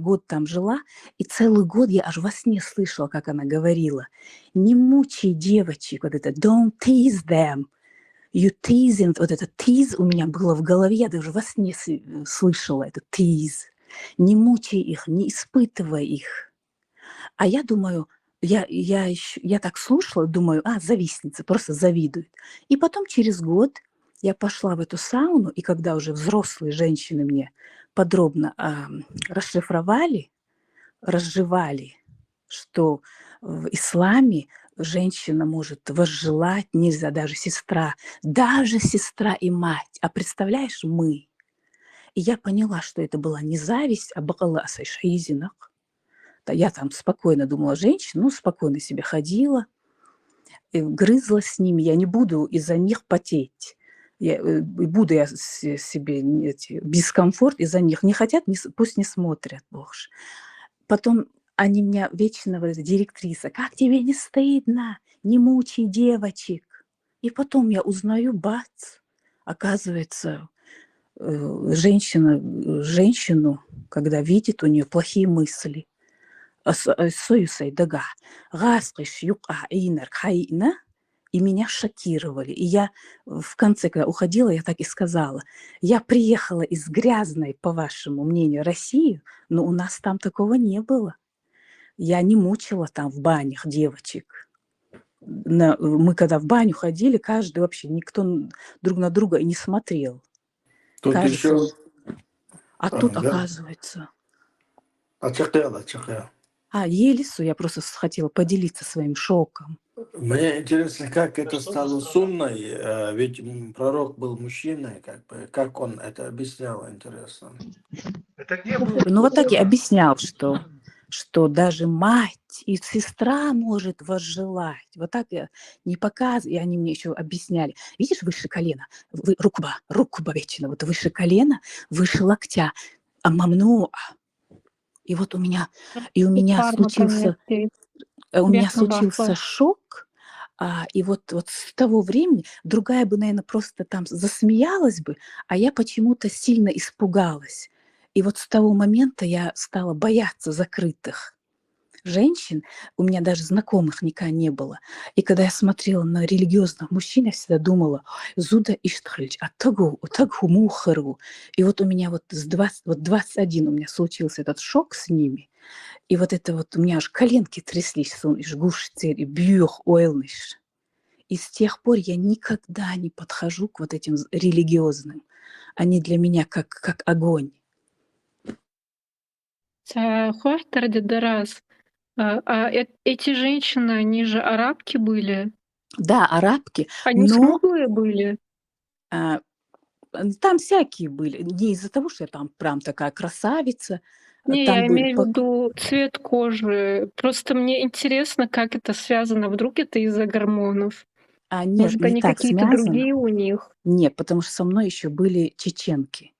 год там жила, и целый год я аж во сне слышала, как она говорила: не мучай девочек, вот это don't tease them, you teasing, вот это tease у меня было в голове, я даже во сне слышала это tease, не мучай их, не испытывай их. А я думаю, я так слушала, думаю, завистница, просто завидует. И потом через год я пошла в эту сауну, и когда уже взрослые женщины мне подробно разжевали, что в исламе женщина может возжелать, нельзя, даже сестра и мать. А представляешь, мы. И я поняла, что это была не зависть, а бакаласа шайзинах. Я там спокойно думала, женщина, спокойно себе ходила, грызла с ними, я не буду из-за них потеть. Буду я себе дискомфорт из-за них. Не хотят, пусть не смотрят, бог ж. Потом они меня вечно, директриса, как тебе не стыдно, не мучай девочек. И потом я узнаю, бац, оказывается, женщину, когда видит, у нее плохие мысли. И меня шокировали. И я в конце, когда уходила, я так и сказала: я приехала из грязной, по вашему мнению, России, но у нас там такого не было. Я не мучила там в банях девочек. Мы когда в баню ходили, каждый вообще, никто друг на друга и не смотрел. Тут кажется, еще... тут, оказывается... Чакела. Елису, я просто хотела поделиться своим шоком. Мне интересно, как это стало сунной, ведь пророк был мужчиной, как он это объяснял, интересно. Это где было? Вот так и объяснял, что даже мать и сестра может возжелать. Вот так я не показываю, и они мне еще объясняли. Видишь, выше колена, рукба вечно, вот выше колена, выше локтя, мамнуа. И вот у меня случился шок, и вот с того времени другая бы, наверное, просто там засмеялась бы, а я почему-то сильно испугалась. И вот с того момента я стала бояться закрытых. женщин, у меня даже знакомых никогда не было. И когда я смотрела на религиозных мужчин, я всегда думала: «Зуда иштхальч, оттагу мухару». И вот у меня вот с 21 у меня случился этот шок с ними. И вот это вот у меня аж коленки тряслись, сон иш гуштер и бьюх ойлниш. И с тех пор я никогда не подхожу к вот этим религиозным. Они для меня как огонь. Хуахтар Дарас. Эти женщины, они же арабки были? Да, арабки, Они но смуглые были? там всякие были. Не из-за того, что я там прям такая красавица. Не, Там я были имею в виду цвет кожи. Просто мне интересно, как это связано. Вдруг это из-за гормонов? Нет, Может, не они так какие-то связано. другие у них? Нет, потому что со мной еще были чеченки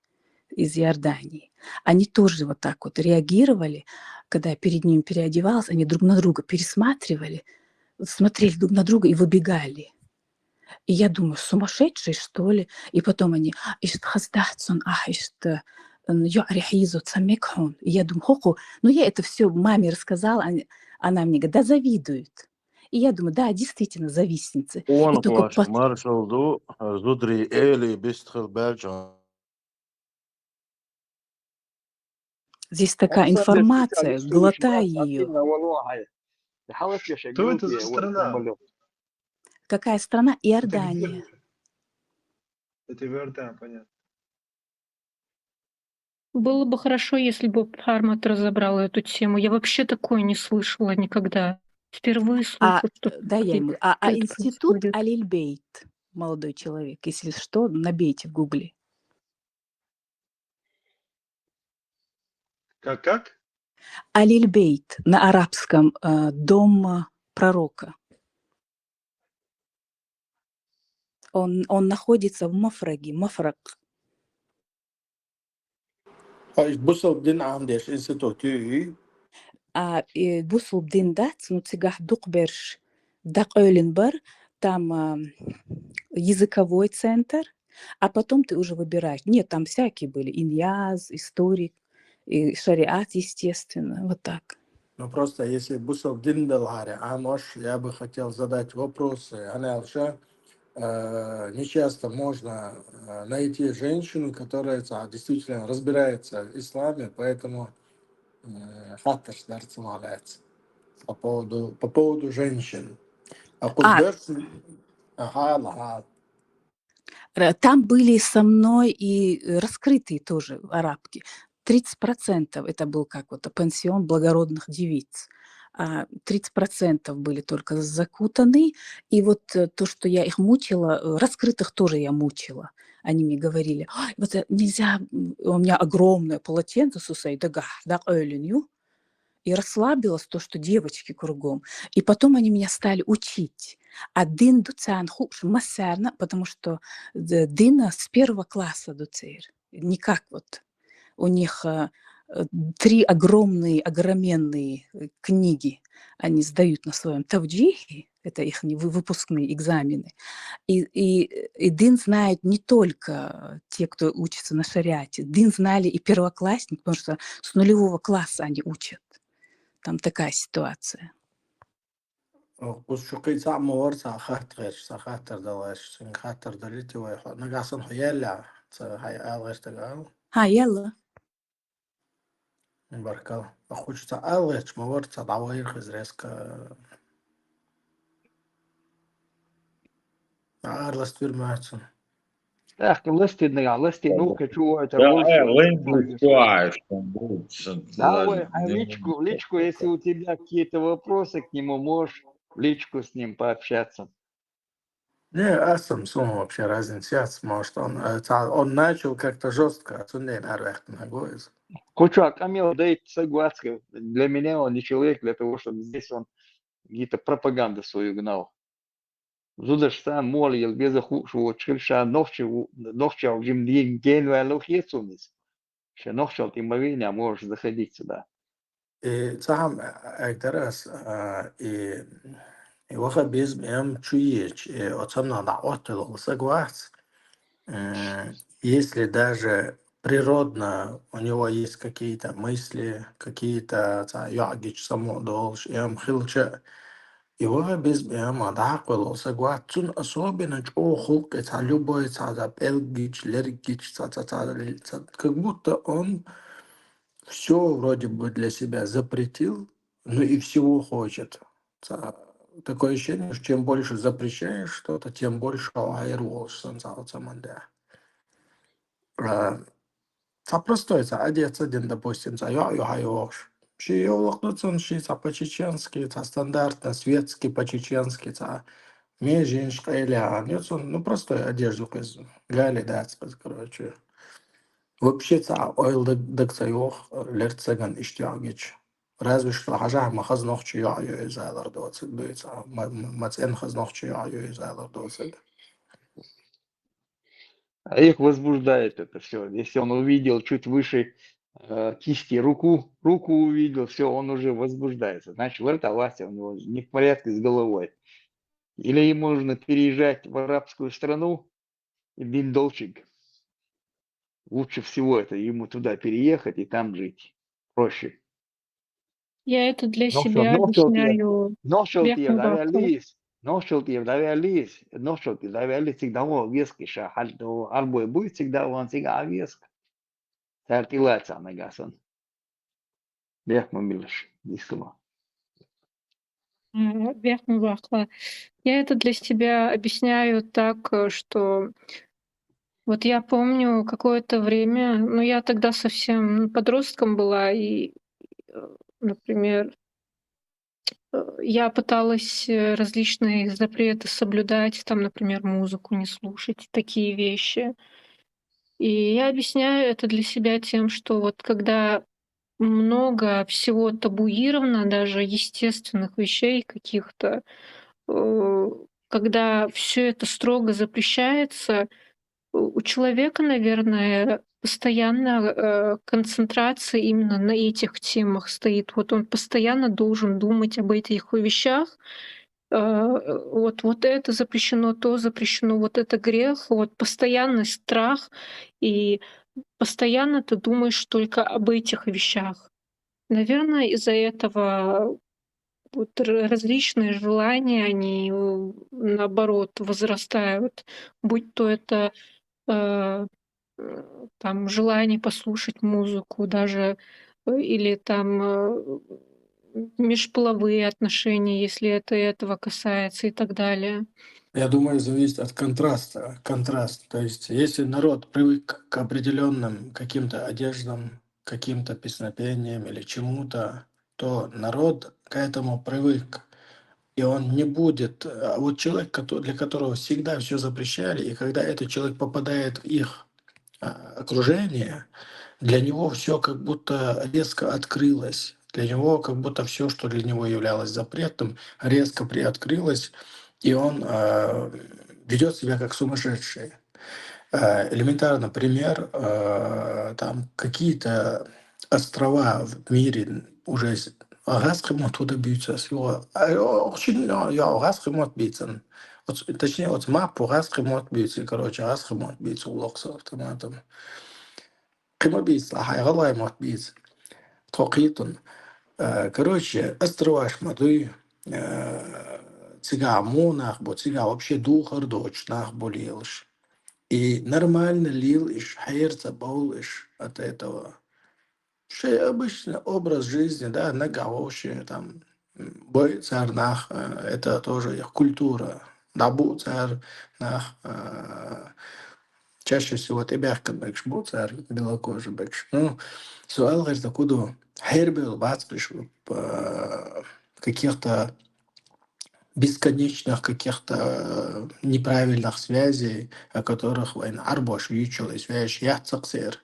из Иордании. Они тоже вот так вот реагировали, когда я перед ними переодевалась, они друг на друга пересматривали, смотрели друг на друга и выбегали. И я думаю, сумасшедшие, что ли? И потом они: «Ишт хаздатсон, ишт ю'рихизу цамекхун». И я думаю: хоху, ну я это все маме рассказала, она мне говорит: да завидуют. И я думаю, да, действительно, завистницы. И Он только плачет. Маршал Зудри Эли Бистхел Бельджан. здесь такая информация, глотай ее. Что это за страна? Какая страна? Это Иордания. где? Это Иордания, понятно. Было бы хорошо, если бы Хармат разобрал эту тему. Я вообще такое не слышала никогда. Впервые слышу, что Да, я ему. это Институт происходит. Алильбейт, молодой человек. Если что, набейте в гугле. Как? Алильбейт на арабском дом пророка. Он находится в Мафраге, Мафраг. Бусалбдин Амдеш институт. Буслубдин Дац, ну цигах Дукберш, Дак Ойленбар, там языковой центр, а потом ты уже выбираешь. Нет, там всякие были. Иньяз, историк, и шариат, естественно. Вот так. Ну просто если Бусалбдин Далгари, я бы хотел задать вопросы. Аналша, не часто можно найти женщину, которая действительно разбирается в исламе, поэтому хаттер дарцевалается по поводу женщин. А Там были со мной и раскрытые тоже арабки. 30% это был как вот пансион благородных девиц. 30% были только закутаны. И вот то, что я их мучила, раскрытых тоже я мучила. Они мне говорили: «Ой, вот нельзя, у меня огромное полотенце, сусей, да, и расслабилась, то, что девочки кругом. И потом они меня стали учить. Один дуцан хубш массарна, потому что Дина с 1 класса дуцер. Не как вот у них 3 огроменные книги они сдают на своем тавджихе, это их выпускные экзамены. И дин знают не только те, кто учится на шариате. Дин знали и первоклассники, потому что с 0 класса они учат. Там такая ситуация. Ялла. Баркал. Хочется алгыч, моворца, давай резко. Арлас тюрьмацу. Ах, ласти, ну, хочу это Да, больше. что Давай, личку, если у тебя какие-то вопросы к нему, можешь в личку с ним пообщаться. Не, асам сумма вообще разница, может он начал как-то жестко, а он не наверное. Хочу, Камил, да и согласен. Для меня он не человек, для того, чтобы здесь он какие-то пропаганды свою гнал. Зудаш сам молил, без охушего, чильша ногчал, жим день вайлох ецумис. Что ногчал, ты мовения, можешь заходить сюда. И сам эктерас, и واخد باسم ام чуеч, отсамна на отел соглас. Если даже природно у него есть какие-то мысли, какие-то يعجج سمو دولش يام خلشة его без عقل وسجوات تون особенно о خلق любой элгич, лергич, как будто он все вроде бы для себя запретил, но и всего хочет. Такое ощущение, что чем больше запрещаешь что-то, тем больше айрволшсан саманда. Простой, одеться один, допустим, я хайош. Ши олохнуцун, ши по-чеченски, стандартно, светский по-чеченски, меженшка или ну простой одежду, гали дать, короче. Вообще, ойл даксайох, лерцеган иштягич. Разве что хажа махаз нохчи яю из айлар доцик дуется, мацен хаз нохчи яю из айлар доцик. А их возбуждает это все. Если он увидел чуть выше кисти руку увидел, все, он уже возбуждается. Значит, в этой власти у него не в порядке с головой. Или ему нужно переезжать в арабскую страну и биндолчик. Лучше всего это ему туда переехать и там жить. Проще. Я это для себя объясняю верхним вакуумом. Ношелтиев давялись, всегда он вески шахальто, арбой будет всегда он всегда веск. Тартилаться на гасон. Верхним милыш, дискума. Верхним вакуумом. Я это для себя объясняю так, что вот я помню какое-то время, ну я тогда совсем подростком была, и, например, я пыталась различные запреты соблюдать, там, например, музыку не слушать, такие вещи. И я объясняю это для себя тем, что вот когда много всего табуировано, даже естественных вещей каких-то, когда все это строго запрещается, у человека, наверное, постоянно концентрация именно на этих темах стоит. Вот он постоянно должен думать об этих вещах. Вот это запрещено, то запрещено, вот это грех, вот постоянный страх, и постоянно ты думаешь только об этих вещах. Наверное, из-за этого вот различные желания, они наоборот возрастают, будь то это там желание послушать музыку даже, или там межполовые отношения, если это этого касается и так далее. Я думаю, зависит от контраста. Контраст. То есть, если народ привык к определенным каким-то одеждам, каким-то песнопениям или чему-то, то народ к этому привык. И он не будет... вот человек, для которого всегда все запрещали, и когда этот человек попадает в их окружение, для него все как будто резко открылось. Для него как будто все, что для него являлось запретом, резко приоткрылось, и он ведет себя как сумасшедший. Элементарно пример, там какие-то острова в мире уже газ ремонт добьются всего. Очень газ ремонт бьется. Точнее, вот мапу газ ремонт бьется, короче, газ ремонт бьется у локса автоматом. قيمة بيس هاي مات بيس توقيتن короче острова шмады цыга монах бо цыга вообще духар дочь нах болелш и нормально лил иш хайрца болыш от этого что обычный образ жизни, да, нагаоши там бой царнах это тоже их культура дабу цар нах чаще всего тебяхкан бэкш бу цар белокожий бэкш. Ну, суал говорит, откуда хербил бацкриш каких-то бесконечных каких-то неправильных связей, о которых война арбош ючил связь яцаксер.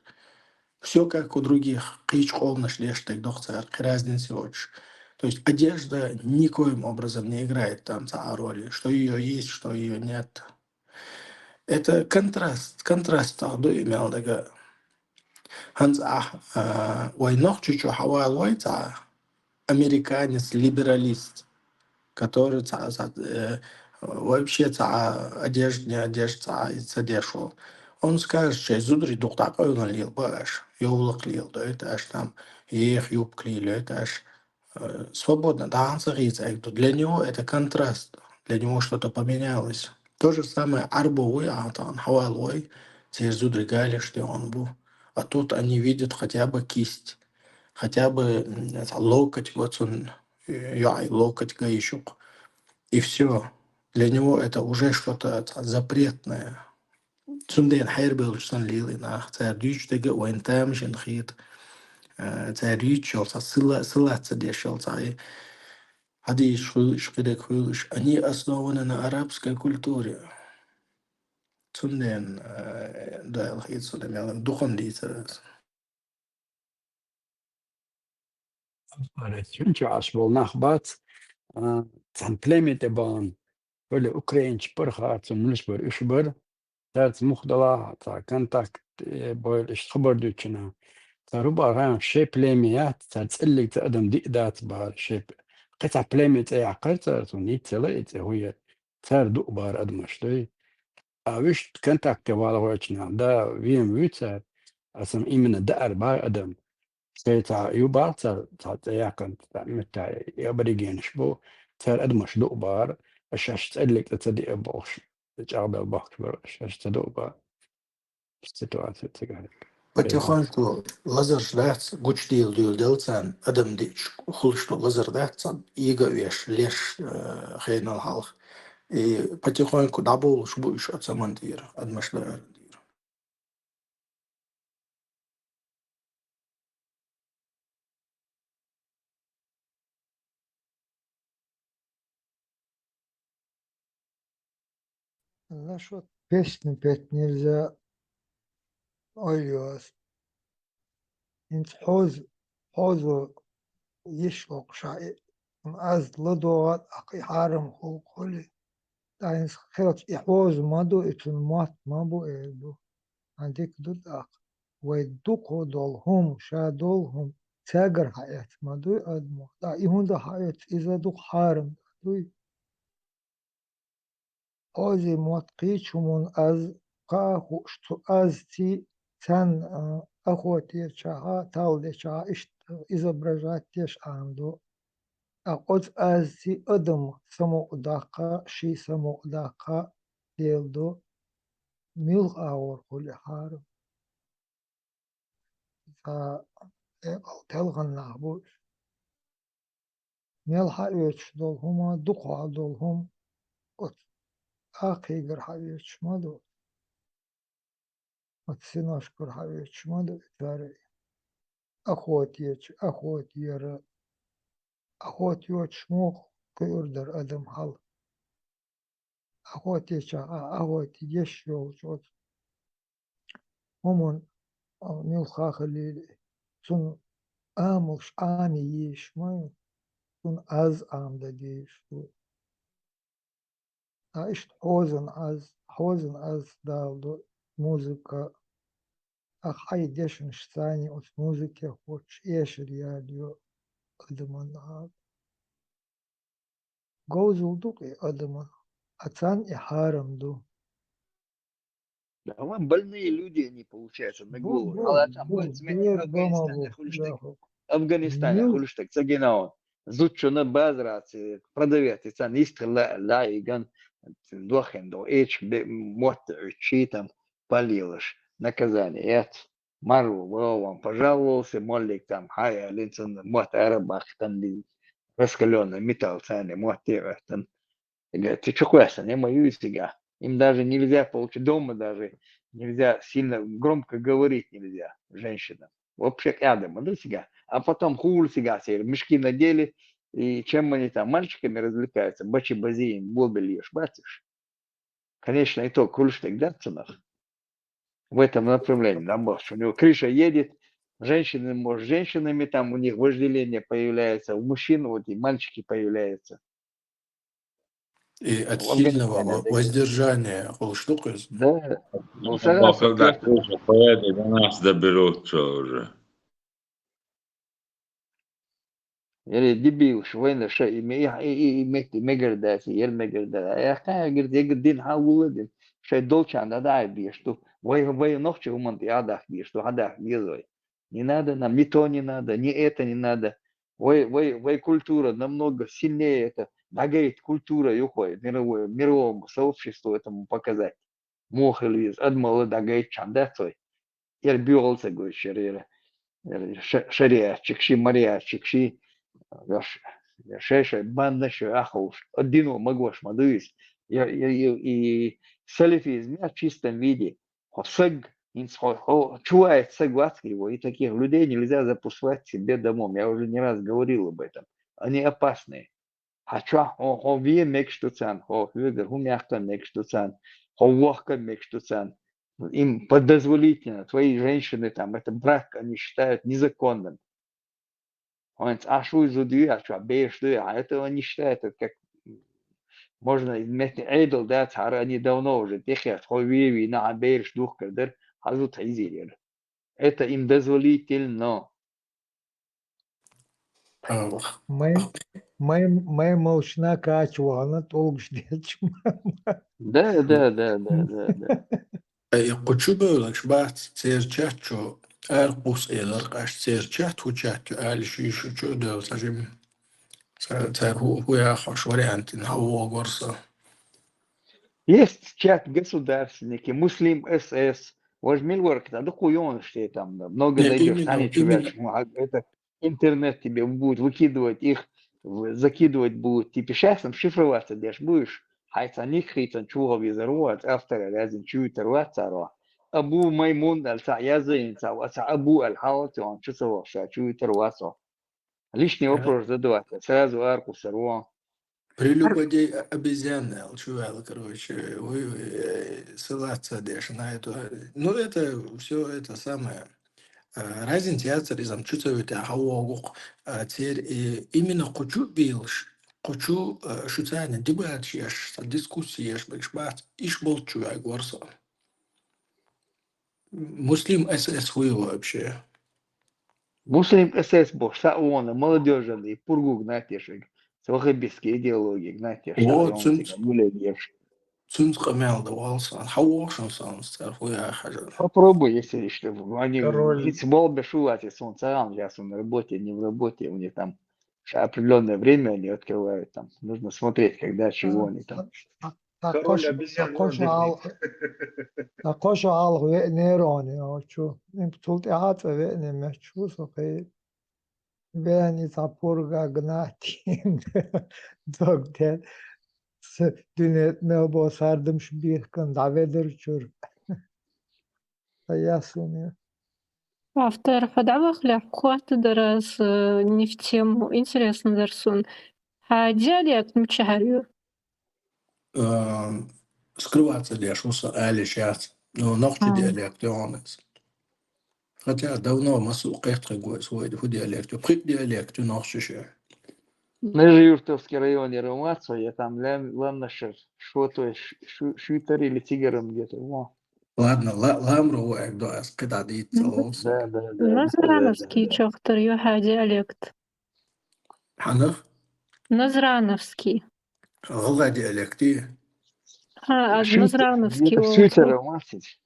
Все как у других. Кич холнаш лештек дохцар, разницы очень. То есть одежда никоим образом не играет там роли, что ее есть, что ее нет. Это контраст тағду имел дага. Ханс ой нох чучу хавал ой американец, либералист, который вообще одежда не одежда и задешил. он скажет, что зудри духта койган лил баш, ёвлак лил, да это аж там ех юбк лил, это аж свободно, да, для него это контраст, для него что-то поменялось. То же самое арбовый, антан хавалой, те зудри гали, что он был. А тут они видят хотя бы кисть, хотя бы локоть, вот он, локоть гаишук, и все. Для него это уже что-то запретное. Цунден хайрбелштан лилина, цардючтеге уэнтамшин хит, цардючел, сила цадешел, هذه شقدك خلش أني أصلا на арабской культуре. Цунден да الخيط صدم يعني دخن ديتر. Чунчаш был нахбат, цантлемите бан, были украинч пархат, млишбар ишбар, تارت مخدلا تا كونتاكت بويل إيش خبر دوتشنا تربع غير شيب ليميات تسألي تقدم دي دات بار شيب قطع بليميت أي عقل تارت ونيت تلاقيت هي تار دو بار أدمش دوي أويش كونتاكت والا وجهنا دا فيم ويتر أسم إيمن دار بار أدم سيتا يوبار تار ياكن متى يبريجين شبو تار أدمش دو بار أشاش تسألك تتدي أبوش تجعبل بخبر أشاش تدو بار ситуация такая. Потихоньку лазер ждать, гуч дил делцан, адам дич, хул что лазер датсан, ига веш, леш хейнал халх. И потихоньку дабл шбуш от самантира, адмашлар. Знаешь, вот песню петь нельзя. Ой, انت حوز يشلق شاي از لدوات اقي حارم خلي داينس خيرت يحوز مادو اتن مات مابو ايدو عندك دود اق ويدوكو دولهم شادولهم تاجر حياة مادو ادمو دا يهون دا حياة اذا دوك حارم دوي اوزي موتقيتشمون از قاهو شتو از تي تن أخوتي شاها تالدي شاها إشت إزبرجاتيش عندو أقود أزي أدم سمو داقا شي سمو داقا ديلدو ميلغ آور قولي حارم تا تلغن نعبوش ميل حقيتش دولهما دقوا دولهم أت آقي قر حقيتش مدو أتسيناش قر حقيتش مدو إتاري أخوتي يرى أخوتي وشموخ كيردر أدم حل أخوتي أخوتي يشيو شوت همون ميلخا خليلي سن آموش آني يش ما سن از آم دديش إشت حوزن از دالدو موسيقى أخي ديشن شتاني أوت موسيقى خوش إيش رياديو أدمان هاد جوزو دوقي أدمان أتان إحارم دو Да, больные люди, они получаются на голову. Але там Афганистане, хулиштак, цагинаон. Зучу на базрацы, продавец, и цан истрела, ла, и ган, дохендо, эч, мот, чи там, полилось. Наказание, эт, мару, он пожаловался, молик там, хая, линцен, мот, арабах, там, раскаленный металл, цаны, мот, там. И говорят, ты что хуяса, не мою себя. Им даже нельзя получить дома, даже нельзя сильно громко говорить нельзя женщинам. Вообще рядом, да, себя. А потом хул себя, мешки надели, и чем они там мальчиками развлекаются, бачи-базиин, бобельешь, батишь. Конечно, и то, кульштык, да, ценах. В этом направлении, наоборот, у него крыша едет, женщины, может, с женщинами там, у них вожделение появляется, у мужчин вот и мальчики появляются. И от сильного воздержания штука. Да. Ну, когда крыша поедет, до нас доберутся уже. Или дебил, швейна, ша, и мегердас, и мегердас. Я хай, говорит, я говорит, дин хауладин, шай долчан, да, да, бьешь, что Вы ночью умон ядах что гадах везой. Не надо нам ни то не надо, ни это не надо. Вы культура намного сильнее это. Дагает культура и уходит мировому сообществу этому показать. Мохрилиз, адмалы дагает чандацой. Ербиолца гойшерера. Шариатчик, ши мариатчик, ши шеша банда ши ахуш. Одино могош мадуис. И салифизм в чистом виде. Хосаг, чувает согласки его. И таких людей нельзя запускать себе домом. Я уже не раз говорил об этом. Они опасные. Хача, вие мекштуцан, вигер, хумяхта мекштуцан, вохка мекштуцан. Им подозволительно, твои женщины там, это брак, они считают незаконным. А это они считают, это как можно иметь эйдл, да, они давно уже техят, ховиви, на абейш дух, кадр, хазут хайзирер. Это им дозволительно. Мы молчна качвана, толк ждечм. Да. Кучу бölek bat serchatcho erqus elar qash serchat huchat al shishu chudo tajim sa hu ya khosh вариант hawo gorsa. Есть чат государственники, Муслим СС, возьми ворк, надо хуён, что там, много Не, найдешь, сами чувак, это интернет тебе будет выкидывать их, закидывать будут, типа сейчас там шифроваться, дешь будешь, хайца них хитан чуга визаруат, автора лязин чует руатаро, абу маймун альца язынца, васа абу аль-хавати, он чувствовал, что чует руасо. Лишний вопрос задавать, сразу арку сорвал. Прелюбодей обезьяны, чувак, короче, вы ссылаться дешь на эту. Ну, это все это самое. Разин театр изам чувствует хавогук. Теперь именно кучу билш, кучу шуцане дебат еш, дискуссии еш бешбат, иш бол чувак горсо. Муслим СС хуй вообще. Муслим СС бошса он молодежный пургук натешек. Вахабистские идеологии, знаете, Вот что он гуляет ешь. цунска мелда волсан, хавошан сан хуя хажар. Попробуй, если что. Они Король. фитсбол бешувать, солнце рано, сейчас он на работе, не в работе, у них там определенное время они открывают там. Нужно смотреть, когда, чего они там. Король обезьян Takoş al ve neroni oçu. Impult at ve ne meçhu sokai. Beni tapurga gnatin. Dokter. Dünet me bo sardım şu bir kan davedir çür. Ясно. Автор хадавах лягко раз не в тему. Интересно, Дарсун. А диалект мчарю? Скрываться лешуса, али сейчас. Но ночью диалект онес. Хотя давно масу кехтра гой свой диалект. Прик диалект ночью еще. На Жиртовский район Ромацу, я там ламнашер, что-то шутер или тигром где-то. Ладно, ламру вайк доас, когда дит Да. Назрановский чохтар юха диалект. Ханах? Назрановский. Гала диалекти. Назрановский. Шутер Ромацич.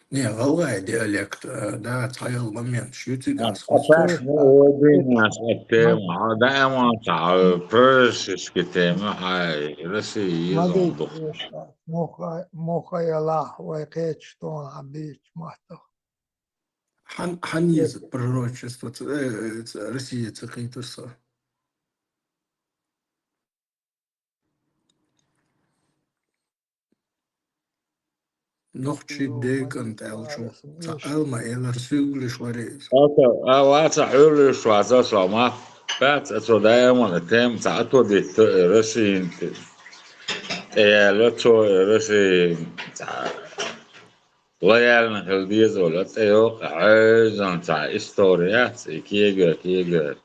Не, гала диалект, да, цайл момент. Шутигас. Опять هو بيناس التيمة دائما تعب برشش كتيمة هاي رسي Смотрите, يزون что муха и лах, вайкет, что он обидит махтах. Ханьиз пророчество России цехитурса. Нохчи декант элчу. Алма элар сюглиш варез. واسع حلو شو عزاز ما بات اتو دائما التيم تعطو دي رسي لتو رسي ويالنا هالديز ولا تيوق عايزان تاع استوريات كيغر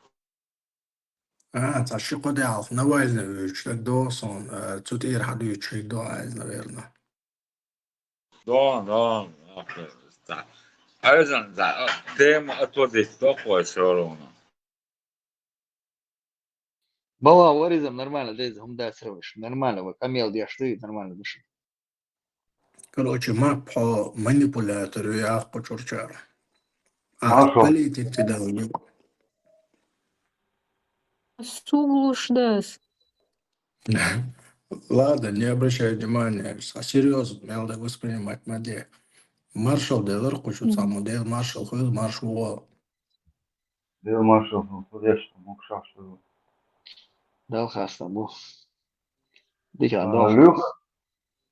تعشقو دي عالف نوالنا ويش دوسون تطير حدو يتشي دو عايز نويرنا. دون عايزان تاع تيم اتو دي تقوى شورونا Бала варизам нормально, да, هم да срываешь. Нормально, вот камел я что и нормально дышит. Короче, мапхо манипулятор я почурчар. Хорошо. Политик тебя убил. Суглушдас. Ладно, не обращай внимания. Серьезно, надо воспринимать модель. Маршал делар хочет сам модель, маршал ходит, маршал. Дел маршал, конечно, мог шашку. Да, хasta bu. Dikä doh.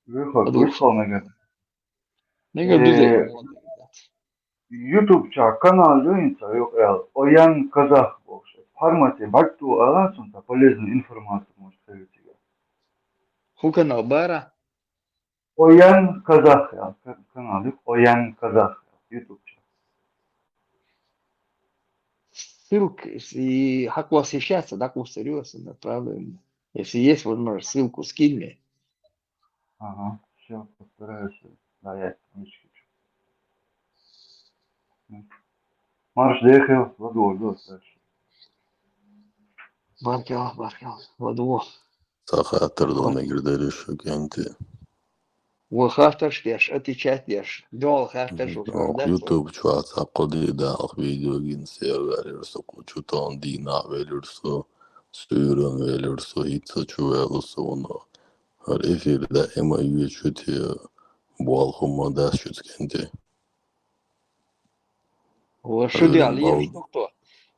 Lyhä, вышел, наверное. Mikä düzey oldu? YouTube'ça kanal joinsa yok el. Oyan Kazakh болуш. Формате бакту аласың, полезную информацию может советовать. Hu kanal bara? Oyan Kazakh ya. Kanal yok. Oyan Kazakh. YouTube'ça. Ссылка, если как восхищаться, так серьезно, правда? Если есть возможность, ссылку скинь мне. Ага, все, постараюсь. Да, я книжки. Марш доехал, ладу, дальше. Баркал, ладу. Сахатырдон игрдериш кенти. Во харташ деш, отвечать деш. Дол харташ Ох, YouTube чуат ақоди дақ видеогин серверерсо кучутон дина велерсо suyurun velirso hitsa çuveluso ono. Har efirde ema üye çüti bualhuma das çütkenti.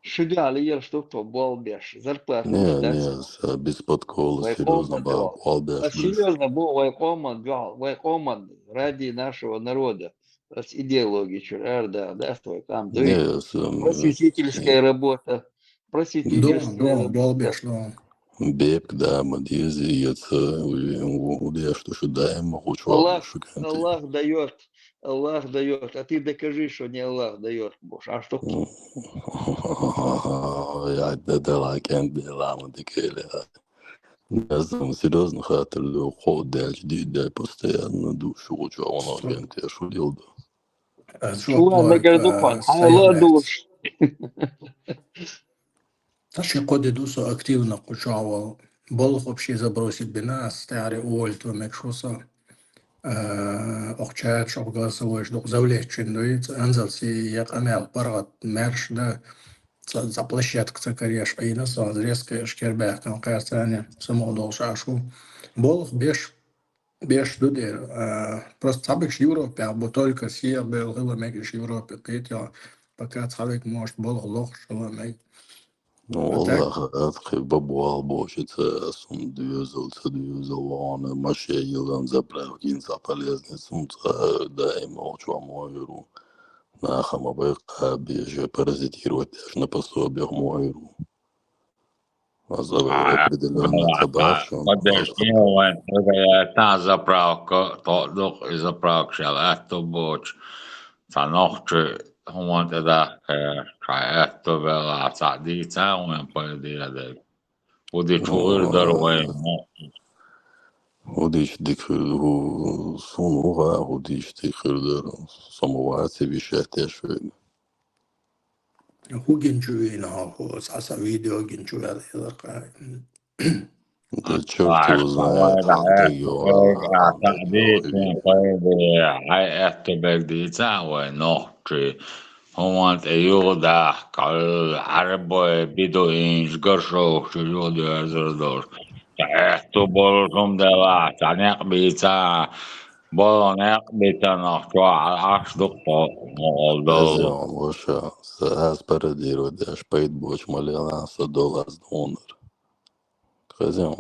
Шуди али что кто бал беш, зарплату. Не, без подкола, серьезно, бал беш. Серьезно, был вайкоман ради нашего народа. С идеологией, да, что там. Просветительская работа. Бал беш, Бек, да, мадизи, яца, удя, что шудаем, Аллах дает, а ты докажи, что не Аллах дает, Боже, а что кто? Я дала кенди ламу дикели. Я сам серьезно хотел ход дальше, дай постоянно душу, что он кенти, я шулил. Шуа на городукон, Аллах душ. Таши коди дусо активно кучавал. Болох вообще забросить бина, старый ольт, мекшуса. Охчат шабгасовой ждок завлечен, дует, анзалси якамел, парад, мерш, да, за площадку цакареш, а и на сон, резко шкербях, там, кажется, само долшашу. Болох беш дудер. Просто цабик в Европе, або только сия был, гыла мегиш в Европе, петя, пока цабик может болох лох, шала мег. والله أدخل بابوال بوشيتا سم двюзал وانا ماشي يلان زبراوكين ساباليزني سم دائما وشو مويرو ناخما بيقى بيجي паразитировать даже на пособиях مويرو определенно забавшим. Та заправка, то заправка шел, это боч. Sanochtje gewoon dat echt wel laat die zijn en die hoe dit voor daarover hoe die hoe sommige hoe die sommige ze wisten що Hoe ginchuin hoe sasa video ginchuin да черт его знает это бегдит ночи هو يوضع الحرب بدوين قرشو شو يزردور تحتو بولكم دلع تعنيق بيتا بولنيق بيتا نحتو على عش دقة Azon, وشا ساس пародиру даш пейт боч малена $100 донор. Казион.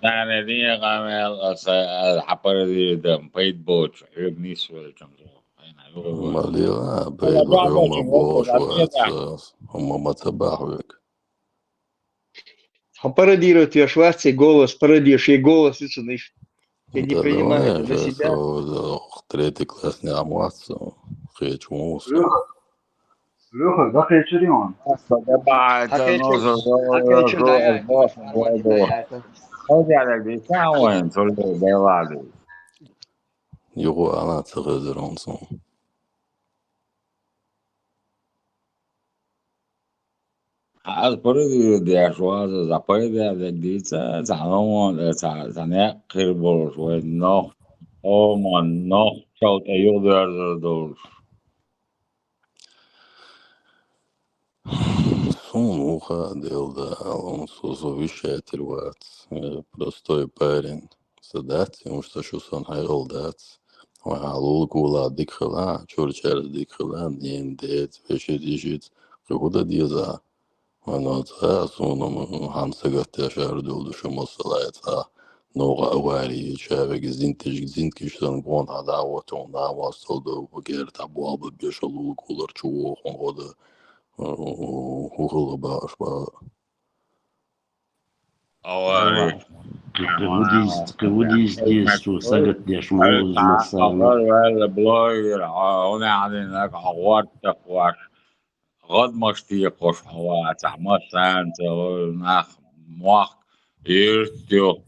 يعني دي قامل الحبر دي بيت بوتش ابني سوال جمزو Малена пейт بروما бош واتساس هم ما تباحوك. А пародирует ее Шварцей голос, пародируешь ей голос, и не принимает это на себя. Третий класс не амуацию. Хеч мусор. Леха, да хечерион. Его она цегезерон сон. Az parodi de Schwarz, az apare de dice, zanno, zanne kirbol, no. man noch schaut joderdor. Сон уходил, да, он совещатель, простой парень. Садать, ему что сон хайрол дать. وحلول كولا ديك خلا شورشر ديك خلا نين ديت فشي ديشيت كودا ديزا وانا تاسون همسا شهر دول شو مصلايتها نوغا اواري شابك زين كيشتن بون هذا وتون دا وصل دو وغير تابو اب بيشلول كولر شو هذا هو باش با Awari. كوديز ديستو سقط ديش موز مثلا أقل بلوير هنا عندنا عوار تقوار غد مشتي قش حوات مثلا نخ موق يرتوك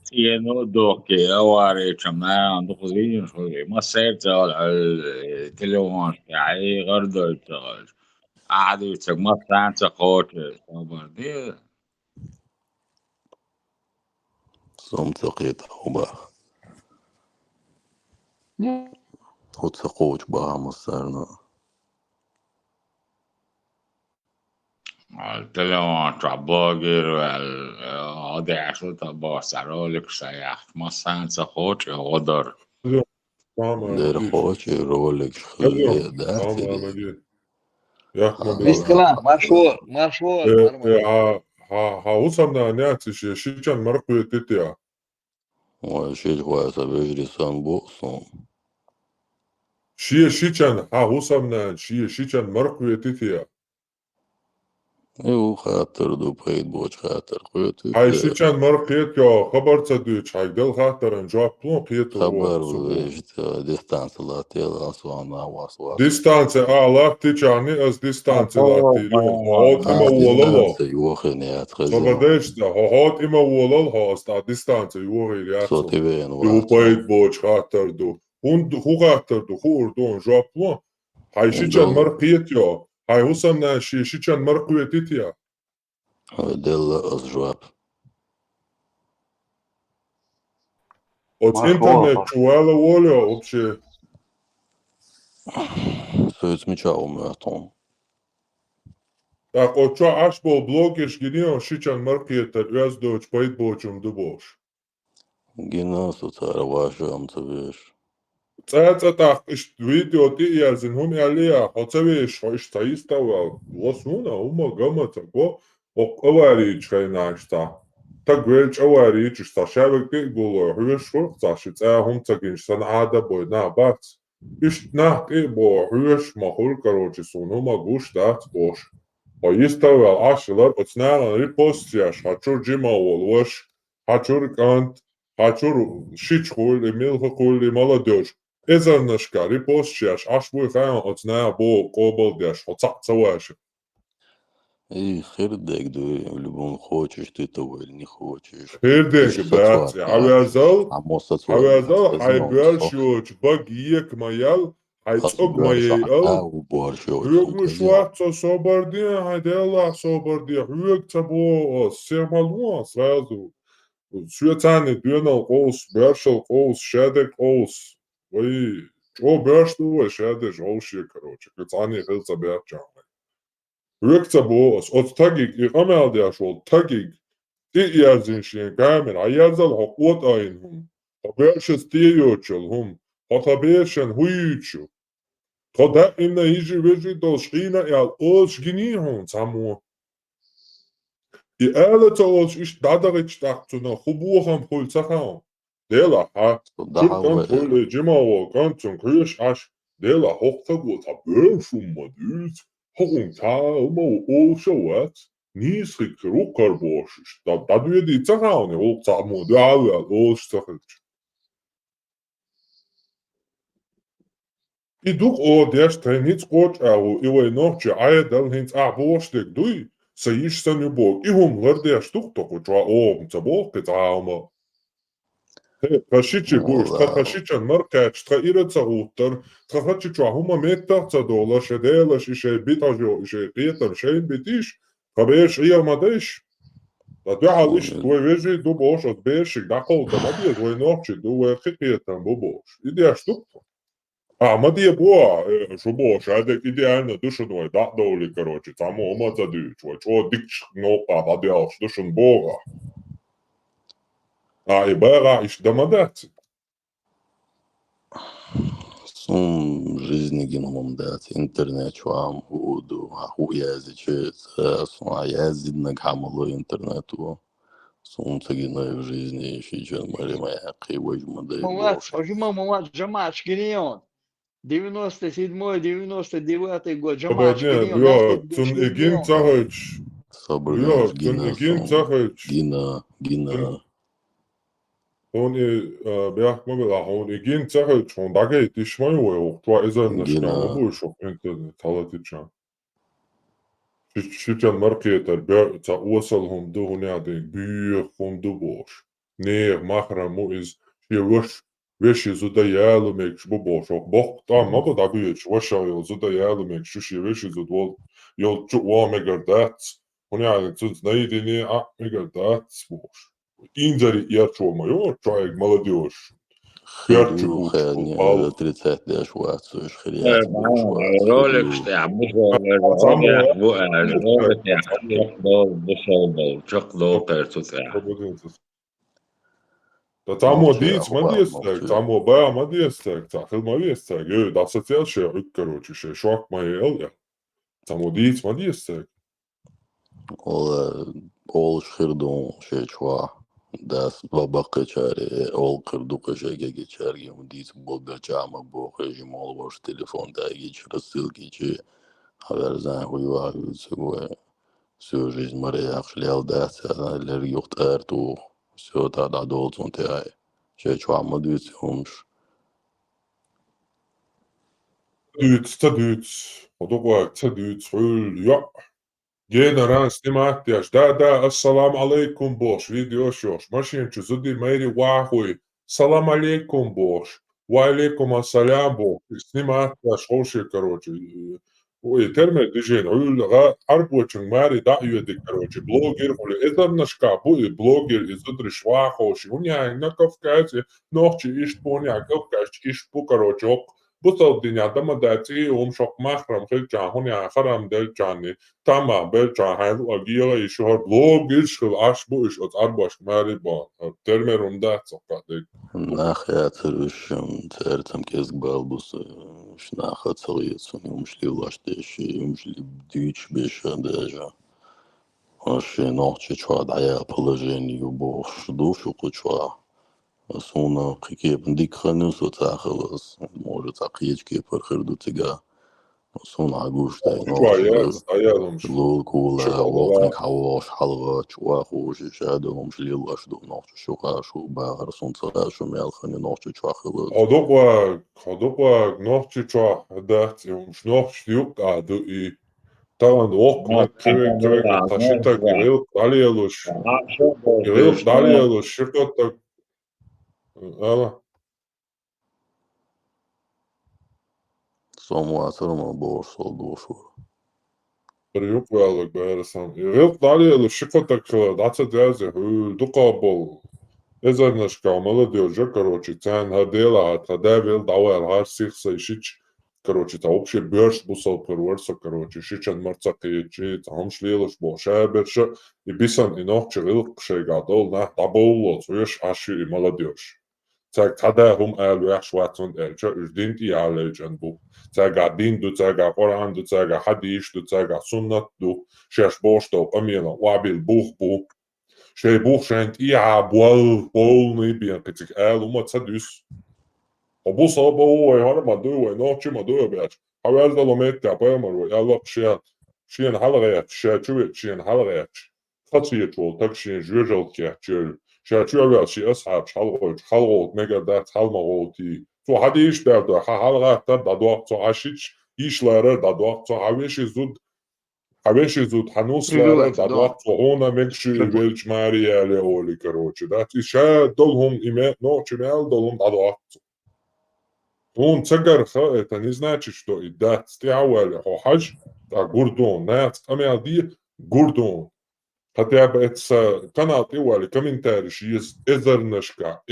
تينو دوك أواري كمان عندك زين شوي ما سيرت على التليفون يعني غردو تغل عادي تك مثلا تقوت صبر سوم تقيت وبا وتقوش بها مصرنا التليفون تعباقر هذا عشو تبا سرولك سياح مثلا تقوت غدر دير خوش رولك خلي داتي Вискала, маршор, нормально. هاوصلنا ناتش شيشان مرقوية تتيا وشيء كويس بيجري سان بوصون شيشان هاوصلنا شيشان مرقوية تتيا ايو خاطر دو بيت بوش خاطر قوتي هاي شيشان مرقية يا خبر تصديق هاي دل خاطر نجاب بلون قيت خبر بيجت ديستانس لاتي لاسوانا واسواس ديستانس لا تيجاني از ديستانس لاتيريون هاد إما ديستانس ولا يوخنيات خزن صبدش ده هاد إما ولا هاست ديستانس يوغي رياتو صوتي بين دو واسون بيت بوش خاطر دو هو خاطر دو خو اردون جاب بلون هاي شيشان مرقية يا هاي وصلنا شيشان مرقوية تتيا دل أزجواب от интернет чувала воля вообще Söz mi çalmıyor так от чо аш бол блогерш гинio шичан маркетер раз доч пайт бочум дубош Gina sotar вашам цвеш цацатах иш видео ти язин хум ялия хоцавеш хош таистава лосуна ума гамаца го оqavari чайнашта так гвелч авари чста шавек ти було хвеш цаши ца хум цагин сан ада бойна бац иш на ти бо хвеш махул короче сунума гуш дат бош Поиставил ашилар оцнала репостияш хачур джимаул ваш хачур кант хачур шичхул милхул молодежь эзарнашка репостияш аш буй хаан оцная бо кобалдяш хоцацаваш И хердек дуй в любом хочешь ты того или не хочешь. хердек брат авязал авязал хайбершоч багиек маял Айцог моей Хюг шварца собордия, хайдела собордия, хюг цабо сермалуа сразу. Светани дюнал коус, бершал коус, шедек коус. Ой, о бершту, шедеш, оуши, короче, кацани хилца берчаны. Хюг цабо, от тагик, и хамелдяш, от тагик, ти язиншин камер, а язал хокот айн хум. Хабершес тиючел хум, хабершен хуючу. Тогда именно ижевежи должна и алош гинихун само. И это олш иш дадарич так на хубухам хульцахам. Дела ха. Чуркан хуле джимао канцун криш аш. Дела хоктагу та бършум мадюз. Хогун та ума олшават. Нисрик рукар бош. Да дуеди цахауне ол цаму дала олш цахич. И дук о деш тайниц коч ау ивай нохче ая дал хинц боштек дуй саиш сан юбок и хум гардеш тук току чва о цабок кецаама Хашичи буш хашичан маркач тха ираца утар тха хачи чва хума меттар ца дола шедела шише битажо ише риетар шейн битиш хабеш ия мадеш Da duhal ish tu veji du bosh od beshik da kol da madie du nochi du khipietan bu bosh. Ideaš tu. Madie boa šo bosh adek idealno dušanoje da doli karoči samo omaca dyč vai čo dikš nopa madie dušan boga. I bēgā iš damadāci. Сум жизни геномом дать интернет чуам худу хуязи чец сум язидна камало интернету сум цагиной в жизни шичен маримая кривой модей Мамат, мамат, Джамат, шкирион. 97-99 год, Джамат, шкирион. Цун игин цагач. Собргач Цун игин цагач. Гина. Honi beakmabela honi igin цагач hon dagay dişmayu o twa ezernashka bu şok internet talatiçan. Şiçan marketer be ta wasal hon du honi ade büyük hon du boş. Ne mahra mu iz veş zuda yalumek bu boş. Bok tam ma da büyük washa zuda yalumek şu veş zud yol çu wa megadat. Honi ade tuz naydini a megadat boş. Инзари ярчу моё, чай молодежь. Херчу херни 30 лет швацу шхрият. ролик штабу Da tamo dic madiestek, tamo bā madiestek, tā filma viestek, jo da asociācija korоче, še šok moje elja. Tamo dic madiestek. Ol şhirdon şey çwa. Das babakka çare ol kırduka şege geçer gibi diz bolga çama bu rejim ol boş telefonda geçir ссылки çi haber zan huyva söyle всю жизнь море yaxşılayal da sanalar yok ertu все da dolsun te şey çwa mı diyormuş Düt. O da var düt ya. General snimahtiyаш. Da, assalamu alaikum boş. Video şoş. Maşinçu zudi meri vahuy. Salam alaikum boş. Wa alaikum assalam boş. Snimahtiyаш hoşe короче. Ой, терме движение. Ул арбочин мари да юди короче. Блогер, или эзернашка, блогер из удриш вахоши. У меня на Кавказе ночи ишт поня, Кавказ ишт по короче. Bu dünya damadati şok mahram khilcan hunya kharam delcani tama belcan hayl agiya ishor blog ishul ash bu ish ot arbash mari ba termerum da sokadik nahya tırışım tertem kez balbus şnaha tsariyetsun umshli laşteshi umshli düç beşa deja Вообще ночи чва дая положение бо душу кучва Сона какие бандикханы соцахалас может акиечки пархерду тига Сона агушта лол кула локник хаваш халва чва хош шадом шлилаш до ночи шука шу багар сонца шу мелхани ночи чва хала Ходопа ночи чва дат ночи шлюк аду и Tavan okna çevek taşıta giril dalyaluş şirketta ala Somu atırma boş oldu şu. Yok velik bäresam. Giril dalyaluş şirketta daça derze dukabol ezernashka молодежь, короче, цен hadela tadavil dawal har sixsa işiç Короче, та вообще бёрш бусал перверса, короче, шичан марцакиечи, там шлилаш бошаберша, и бисан и нохче рилк шейгадол, на таболло, цвеш аши и молодежь. Цаг тада хум эл яшватун элча, үждинт и алэджан бу. Цага динду, цага Коранду, цага хадишту, цага суннатту, шеш боштол, амила, вабил бух бу. Шей бух шент и абуал, полный бен, катик эл ума цадюс. Bu sabah o ayağına madığı nokçu madığı beş. Haber dalamet yapayım Allah şiyan halaya şiyan halaya. Kaçıya çoğul tak şiyan jüjel kiyatçı. Şiyan ver şi ashab halgo megadat halma olti. Tu hadi iş derdi halga da doğa tu aşiç işlere da doğa tu haveşi zud hanuslara da doğa tu ona mekşi velç mariyale oli короче. Da ti dolhum ime nokçu mel dolhum da doğa Он цагарха это не значит, что и дат стяуали хохаж, а гурдон, наят камеалди гурдон. хотя бы это канал тивали комментарии есть эзернашка.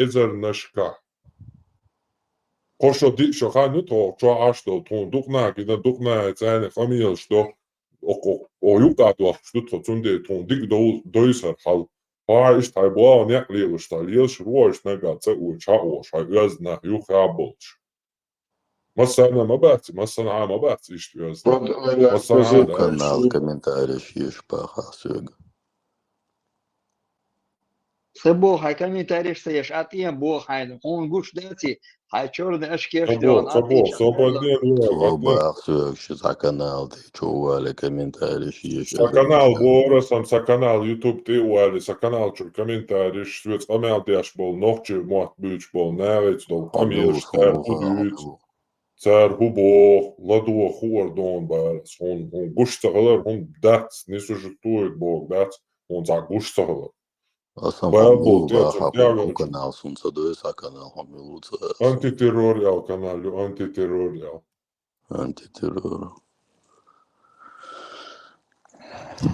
Хорошо, что ханю то, что что духна, когда духна это фамилия, что оюкату, что то цунде тон дик доисар хал. Париш тайбуа не лилш, та лилш руаш нагатса учаош, агазна юхаболш. Масана мабати, масана мабати иштвязна. Масана Канал комментариев есть пахасюга. Сабо хай комментарий стоишь, а ты бог хай, он гуш дати, хай черный ашкеш делан, а ты Слоба ахсюг, что за канал ты чували комментариев есть. За канал Борасан, за канал YouTube ты уали, за канал чур комментарий, швец камел дяш бол, ногчи мот бюч бол, навец дол, камеш, цар бюч, цар хубо, ладуа хуар дон барас, он гуш цагалар, он дац, не сужетует бог, дац, он за гуш цагалар. Был канал Сунцадой, а канал Хамилуца. Антитеррориал канал, антитеррориал. Антитеррор.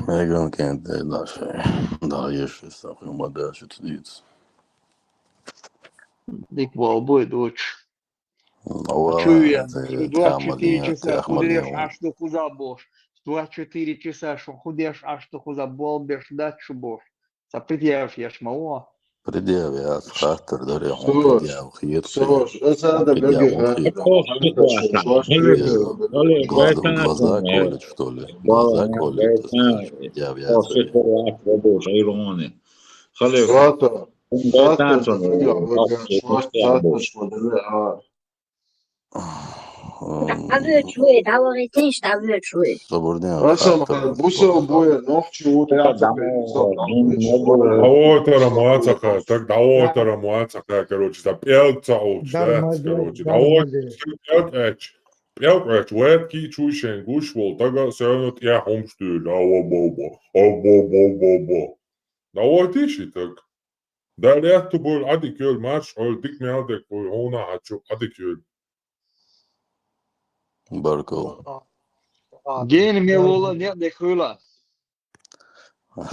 Меган кенте наши. Да, есть самый модаш цдиц. Дик волбой дочь. Чуя, 24 часа худеешь, аж до куда бош. 24 часа, что худеешь, аж до куда болбешь, дачу бош. Запредъявишь, я ж мало. Предъявляют хатер, даря он предъяв хит. Глаза колят, что ли? Глаза колят, предъявляют. Давотера мацака, так давотера мацака, короче, да пелца короче, пелкач, вэтки чуйшен гушвол, тага сёнот я хомстюр, бо. Давотиши так. Далее ты был адикёл матч, ол дик мялдек, она хачу адикёл. Барков. День милола нет дехула. Давай,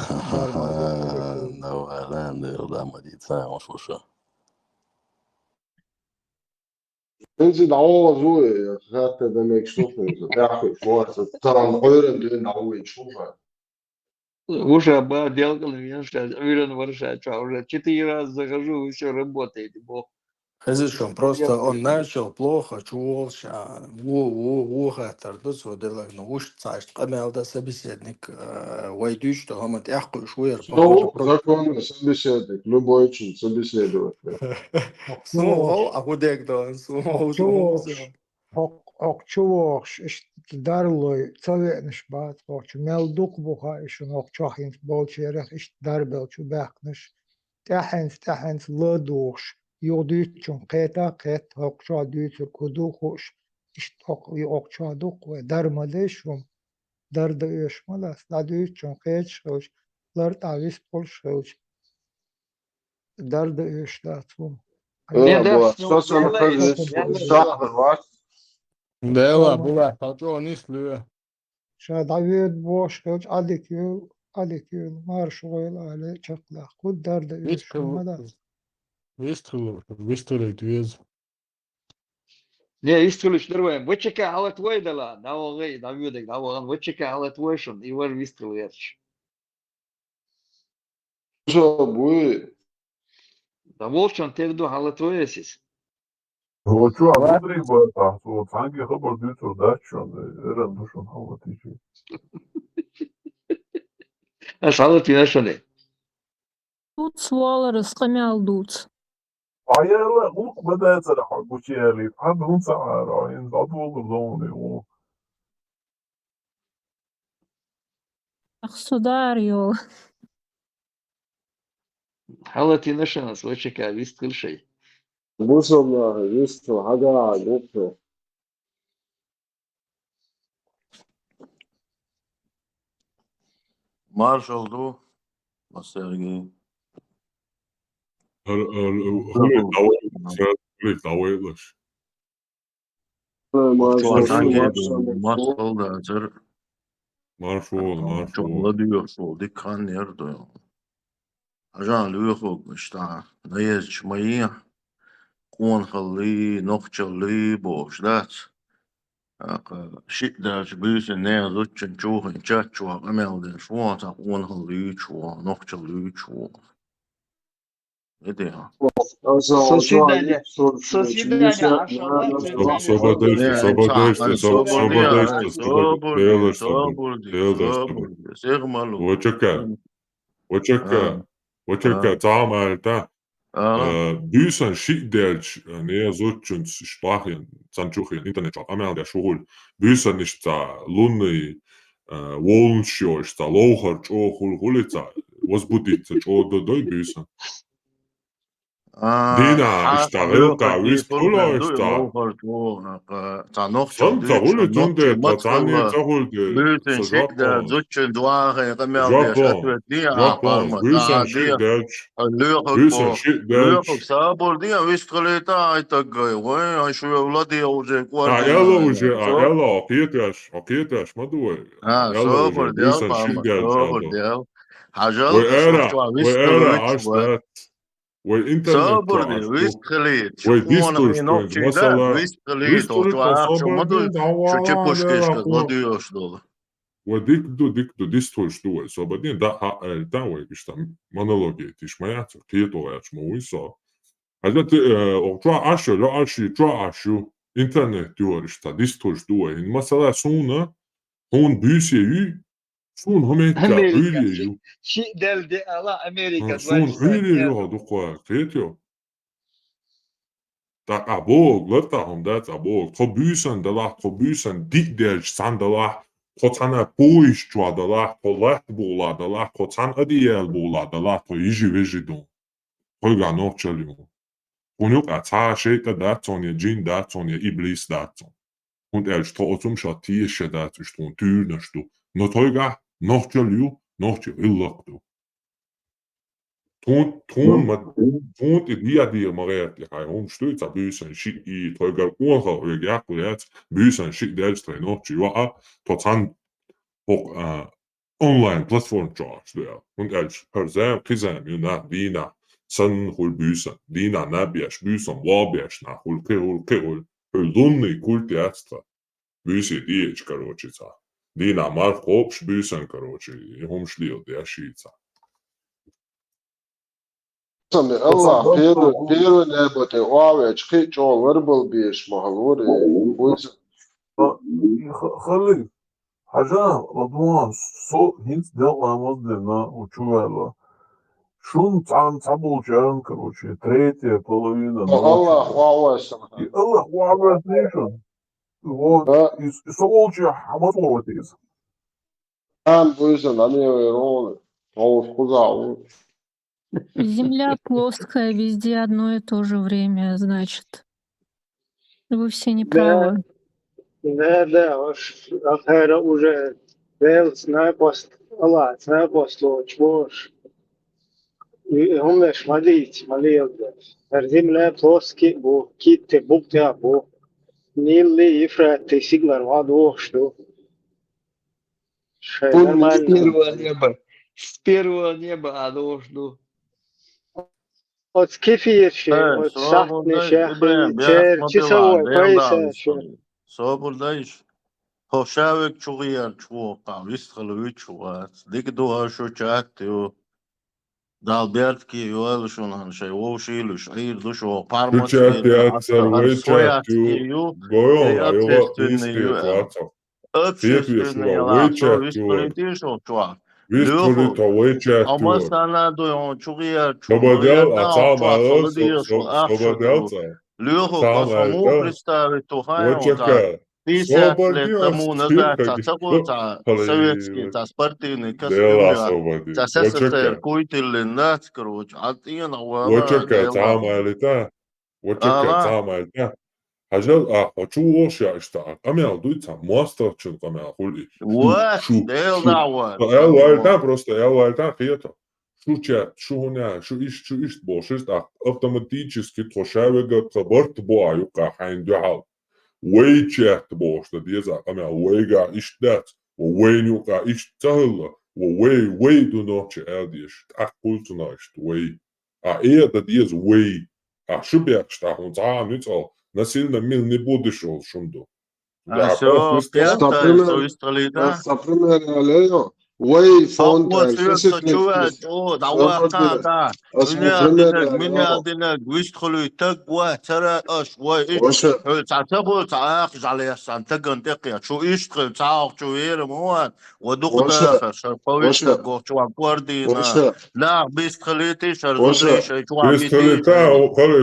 да, мадица, он слушай. Sinds het al zo is, gaat het dan ik stoppen. Ja, goed, voor het dan horen doen nou iets stoppen. Уже делал, я уверен, вырушать, уже 4 раза захожу, и все работает, бог. Хазишон, просто он начал плохо, чувался, хатер, ну уж царь, камел да собеседник, войдешь, что он тяжко шуер. Ну, законно, собеседник, любой чин, собеседователь. Ну, а куда кто? Окчувош, дарлой, цавенш бат, окчу мелдук буха, ишь окчахинс болчерах, ишь дарбелчу бахнеш, тяхенс ладуш, йодючун кета, окча дючу кудухуш, ишь окча дух, дармадешум, дардаеш малас, дадючун кетшуш, лартавис полшуш, дардаеш датвум. Что сам ходишь? Дела, была, хочу не слюя. Шадавид бош, адикю, маршойл, але чакла, худ дардаеш малас. Выстрелить вез. Не, истрелишь, нормально. Вот чекай, але твой дала, да, огей, да, видик, да, вот чекай, але твой шон, и ваш выстрел верч. Что будет? Да, волчон, ты вду, але твой есис. Вот что, Андрей Бата, вот санги хабар дютор дачон, эрен душон хаватичи. А шалы ты нашли. Тут свалары скамял дуц. Ayarlar hulk bedelse de hakbuçeri. Hadi unsa arayin adı olur da onu. Сударю. Але ты нашли, вот чекай, выстрел шей. Бусовна, висто, ага, гупто. Маршал ду, Сергей. Давайлаш. Маршал да, مرفوض والله بيوصل دي كان يرضى عشان ليخوك اشتا نيج مية كون خلي نقشلي بوش دات شيء داش بيس الناس وتشن شوه انشات شوه امل دين شوه تقون خلي شوه نقشلي شوه ايه Созидание. Созидание. Ашалла. وتشكى تعمل تا büyüsen şey der ne zotçun Sprachen Sanchuchen Internet amel der Schul büyüsen nicht da lunni wolnscho ist da locher o hulita was budit o do büyüsen Dina iştahıl kavist kula iştah Santa hulu tunde tatani tahul de بيوتن شيك دا Japon زوتشن دواغي قمال ديش Japon أتوت دي Japon قارمة büyüsen şey دي der الليقك büyüsen بو şey der الليقك سابور دي ويش قليتا ايتاقاي وين شو أولادي أوجي كوار دي ela уже ela okiyetaş mı duvar ela صابر уже ديال büyüsen şey قارمة der صابر çaldı ديال حاجال شو ve ويش era قليت شو açtı ve internet صابر دي açtı ويش قليت شو ve كون في distortions نوتشي دا mesela ويش قليت distortion وتوعاق شو sabır مدو değil شو davalar تشكوش كيش der aklı كغلاديوش دول ve dikdu distortion duvar sabır değil da da ve işte monolog etiş mayatı tiyeto açma uysa Hazreti çoğu aşı internet diyor işte distortion duvar mesela sonra hun büyüseyi Son Amerika Amerika. öyle yok. Şey deldi Allah Amerika. Son öyle yok dokua. Kıyatıyor. Tak abog, lata hom dat abog. To büyüsen dalah, to büyüsen dik der san dalah. To tana poiş çua dalah, to lat bola dalah, to tan adiyel bola dalah, to yiji veji don. Koyga no çalıyor. Konuk ata şeyta dat son ya cin dat son ya iblis dat son. Und to otum şatiye dat işte on tür naştu. No toyga noch çalıyor, noch çalıyor. Tont et dia mareat le hom støt a bysen shit I tolgar orha og jakkulet bysen shit delstre no chiwa tot han og online platform charge der und als perza kizam na dina san hol bysen dina nabiash bysen wabiash na hol ke dunni kulti atstra bysi diech короче ca dina mar hopš bysen короче hom shlio der shitsa الله بيرو لعبة واوج خيجو وربل بيش مهلوري ويز خلي حاجة رضوان صوت هنت دلع مصدنا وشوالة شون تعبوا جان كروشي تريتي половина الله واوج الله واوج نيشن вот и солчи хаматоватис كان بويزن أنا يرون أو خذاو Земля плоская, везде одно и то же время, значит. Вы все неправы. Да, уж это уже знаю пост, чего и умеешь молить. Земля плоский, бо китте букта, бо нилли ифраты сигнал ваду, что Нормально. С первого неба, а должно. От скифирши, от шахтный шахтный, часовой пояс. صابردايش هو شاوك شغير شوقع ويستخلوي شوات ديك دوها شو شاتيو دال بيرتكي يوال شون هن شي وو شيلوش عير دو شو بارموش سوياتكيو يابسستونيو يلا ويستخلوي شوات لوخو أما سنة دو شغير شو لوخو قصمو بريستاري توهاي Писать тому назад, та советский, та спортивный костюм, та СССР, куйтили нас, короче, а ты на وچكا تعملتا وچكا تعملتا حاجة شو وشيا اشتاق أميال دويتا ماستر شن قميال خلي شو ديل دعوة أولتا просто أولتا خيطة شو هنا شو إيش بوشست автоматически трошавега قبرت بوعيوكا حين دعال ويتشات بوش ديزا قميال ويجا إيش دات وين يوقع إيش تهلا وي دو نوتش أديش أقولتناش وي إيه ده ديز وي شبيكش تاعهم تعال نتقل نسيلنا مين نبودش شندو Все, пьянка, что истралита. Way Hak found was hier so chua, da wa da. Mini adina gwist khulu tag wa tara ash wa ich. تعتبر تعاق على سانتقن تقيا شو يشتغل تعاق شو يرمون ودوق داخل شرقويش لقو شو عقوردينا لا بيست خليتي شرزودري شو عميتي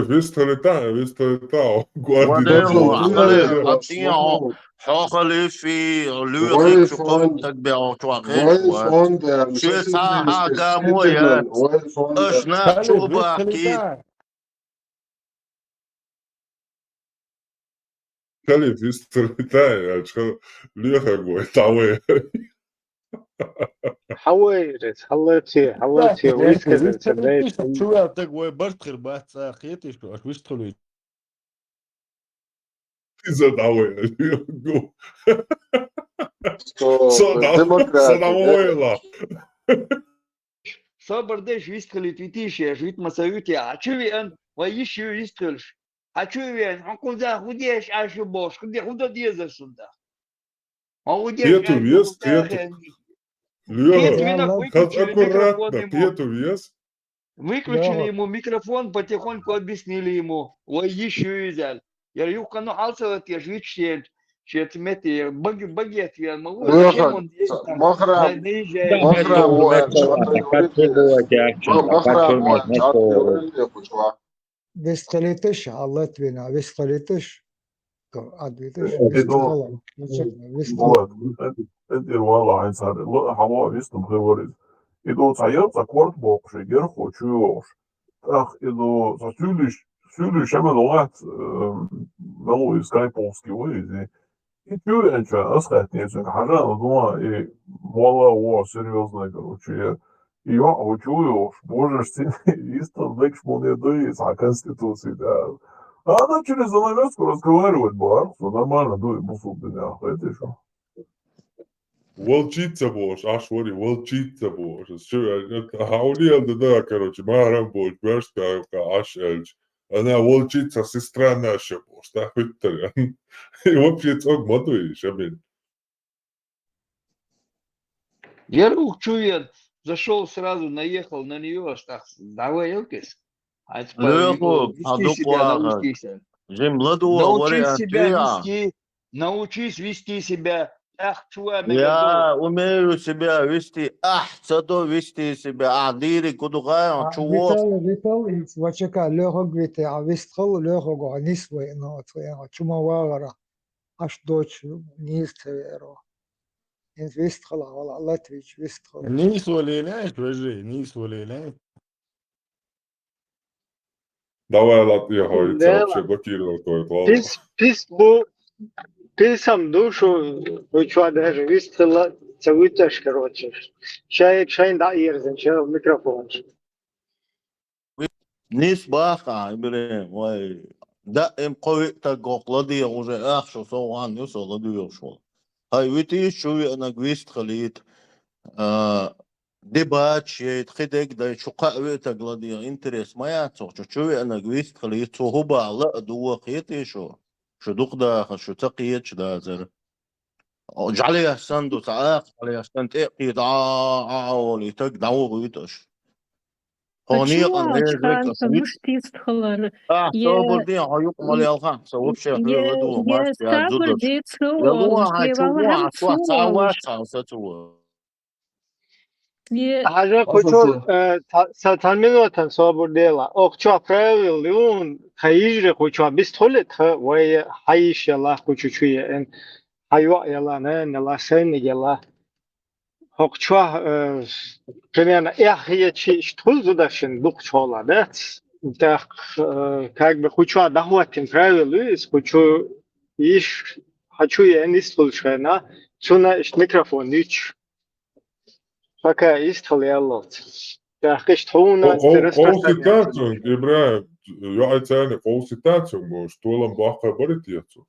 فيستريتاو وديمو عقلي حطيعو حوخلي في لوخيك شو قوم تقبيعو شو عقيش شو ساعة قامويات اشنا شو باكيد خلي فيستريتاو ليخا قوي تعوي حويتي ويسكت سبيت شو يعطيك وي برتخر بات ساخيتي شو اش ويشتغلوا إذا تعوي صدعويلا صبر ديش يستخلي تيتيشي جويت مساويتي عشوي ان ويشي يستخلش عشوي ان حنقول ذا خديش عاشو بوش خدي خدا ديزا سندا هو ديش قيتو بيس قيتو ليها خد أكوراتنا قيتو بيس выключили ему микрофон, потихоньку объяснили ему, ой, еще взял. Я юка, ну, алсовать, я жить щель, щет мети, багет, я могу, зачем он здесь там, наезжает. Висхалитиш, Латвина, висхалитиш, адвитиш, Это والله عايز هوا вистом говорит. Иду цаёца корт бокши гер хочуш. Ах, иду сюлиш шамалуат мелу скайповский выйди. И тюренча асхатнеца хажа дома и мало о серьезно, короче. И я учуешь, можешь ты вистом декш монеты за конституцию, да. Она через занавеску разговаривать бар, все нормально, дует бусу меня, это что? Волчица бош, ашвори, волчица бош. Хаули да, короче, марам бош, бершка, аш эльч. Она волчица, сестра наша бош, да, хуйта. И вообще цог мотуешь, амин. Я рук чует, зашел сразу, наехал на нее, аж так, давай, елкис. А теперь вести себя научись. Научись вести себя. Ах, я умею себя вести, зато вести себя, дыри, кудугай, чего? Витал, вачака, лёгок вите, вистхал, лёгок, нисвой, но чумавара, аж дочь, нистеро. Вистхала, Латвич, вистхал. نيس ولا لا توجه نيس ولا لا Давай, Латвия, хоится, вообще блокировал твой план. Писам душу, учу даже вистрела, цевиташ, короче. Шайн да ирзен, чел микрофон. نيس باخا إبراهيم دائم قوي تقوق لدي وجه شو صوان يوصل لدي شو هاي ويتي شوي أنا قويست خليت ديبات شيء خدك دا شو قوي تقلدي إنترس ما يعطوك شوي أنا قويست خليت هو بعلا دوا خيتي شو دوق دا شو تقيت دا زر جعلي أحسن دو تعاق علي أحسن تقيت ولي تق دعوه ويتش Haja хочу сатанминотан собордела. Окча правил он хаижре хочу бистолет вай хаишела хочу чуе эн хайва яла не ла сенегела. Окча примерно эхиечи штулзудашин духчола, да? Так как бы хочу дахватин правил из хочу иш хочу я не слушаю, чуна микрофон нич. Пока истоляло. Так что на Консультацию, Ибраим, я оценю консультацию, что он баха боритьецу.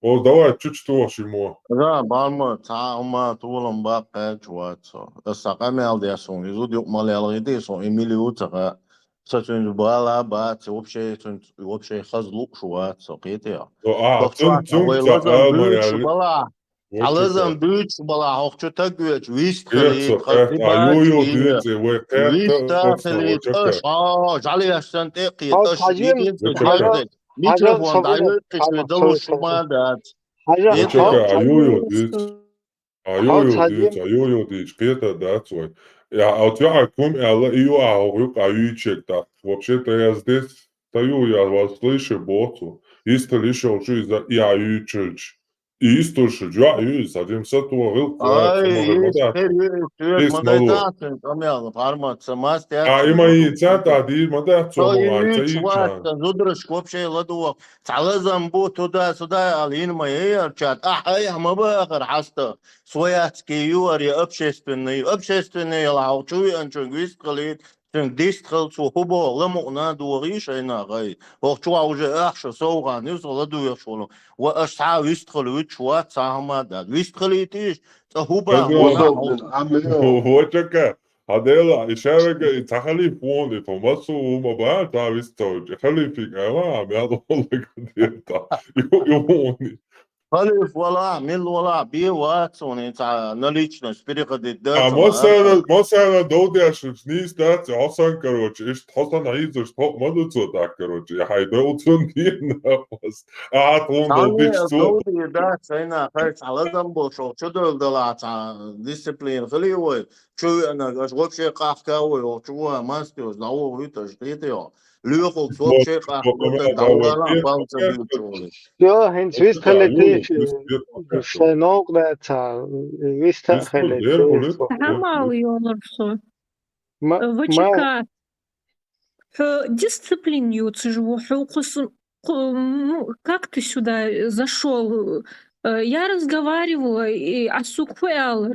О, давай, чуть-чуть ему. Да, Балма, Таума, Тулам, Бак, Чуатсо. Сакамел, Дясон, Изудюк, Малялидисон, Эмилиутага. Сатун Бала, Бат, общий Хазлук, Шуатсо, Кития. Цун Бахчуат, цун Лазам, Бич, мая Бала. وجهك Лазам, Бич, Бала, Хохчу Тагвич, Вист قيت Халид, أيويو Хазибатские. دينتي وقيت Виста أصلا Халид, وجهك Жали Астантеки, ها Таш, تاجم Дидинцы, حاجة Дерды. حاجة Микрофон صغيرة дают, أنا Кишмедалу sorry sorry Шумадат. حاجة وجهك ها Кития. أيويو تاجم ديت ها أيويو تاجم дит قيت датвой. Я от я кум я ио ауюк аюичек да. Вообще-то я здесь стою, я вас слышу, боцу. Исто лишь уже за я аюичек. Исто же я аюич, один сату рыл квад, сама Ai, ремонтату. ieri Здесь малу. mandai камел, парма, мас А театр, има воду. и цата ди мадат То сомо ай и чувак, цаичан. зудраш вообще ладу. Цалазам бу туда-сюда, алин мои чат. Ай, мабахар хаста. Свояцкий юари общественный лаучуй анчугвис калит. Тен дистхал цу хубо ламу на дуариш айна гай. Вохчуа уже ахша соуга нюс ладу яшоло. واشعا ويستخل ويتشوا تساهما داد ويستخليتيش تهوبا ولا Pedro, هو hočaka, Adela, išerega i tahali fundi, to masu uma ba ta visto, tahali fikava, amado legadieta, yoni. خلف ولا مل ولا بي واتسوني تاع نليتشنا سبيريقا دي А داتا لا ارقل мосана доудяш низ дат, асан короче, иш хосан айзуш топ мадуцо так короче, я хайда утун дин напас. А тон ثاني долдич цо. الدوري ده سينا خرج على ذنبه شو دول دلا تاع ديسيبلين خليه شو انا اشغل شيء قاف كاوي وشو ماستيوس داو هيت اشتيتيو ليخو صوب شيء قاف كنت داو لا بانت بيوتشولي يا هنس ويست خليتي Ayuno, شنوق ده تا ويست خليتي Хамал Йонарсо. ما ВЧК. Дисциплинию живу. Как ты сюда зашел? Я разговаривала и асуквел.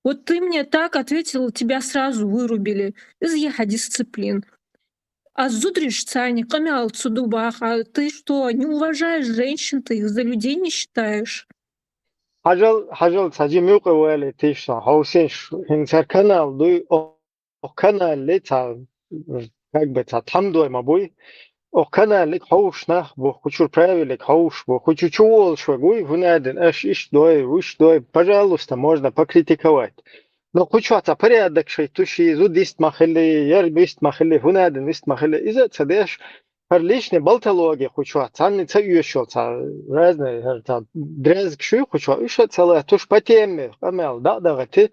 Вот ты мне так ответил, тебя сразу вырубили. Изъеха дисциплин. А зудришь, Цаня, камял цудубах, а ты что, не уважаешь женщин, ты их за людей не считаешь? حاجة تاجي موقع ولا تيشا هاوسين هنسر كانال دوي أو كانال ليتا как бы та там дой мабой о каналик хауш нах бо хочу правилик хауш бо хочу чуол швагуй вунаден аш иш дой пожалуйста можно покритиковать но хочу ата порядок шей туши зудист махали ярбист махали вунаден вист махали иза цадеш лишний болтология хочу цанни цаюшо ца разные та дрез кшу хочу еще целая туш по теме амел да ты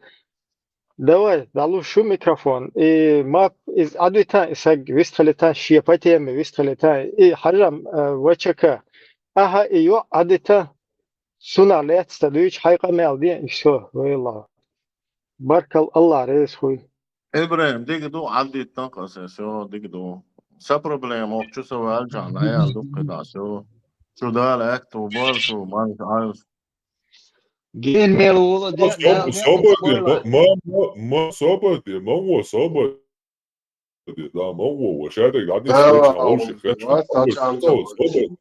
давай залушу микрофон и мап из адвита саг вистралита шия по теме вистралита и харам вачака ага ее адита суна лет стадуич хайка мел ди все вейла баркал аллах рез хуй ابراهيم ديك دو عدي التنقص شو ديك دو سا بروبليم وقت سو الجان عيال دو قدا شو ده الاكتو برشو ما عارف Gen mel ola de Сободи, spoiler. сободи, мало сободи, да, мало, وشارك قاعد يسويتش ايوه على وش خدش واسع عم صوبت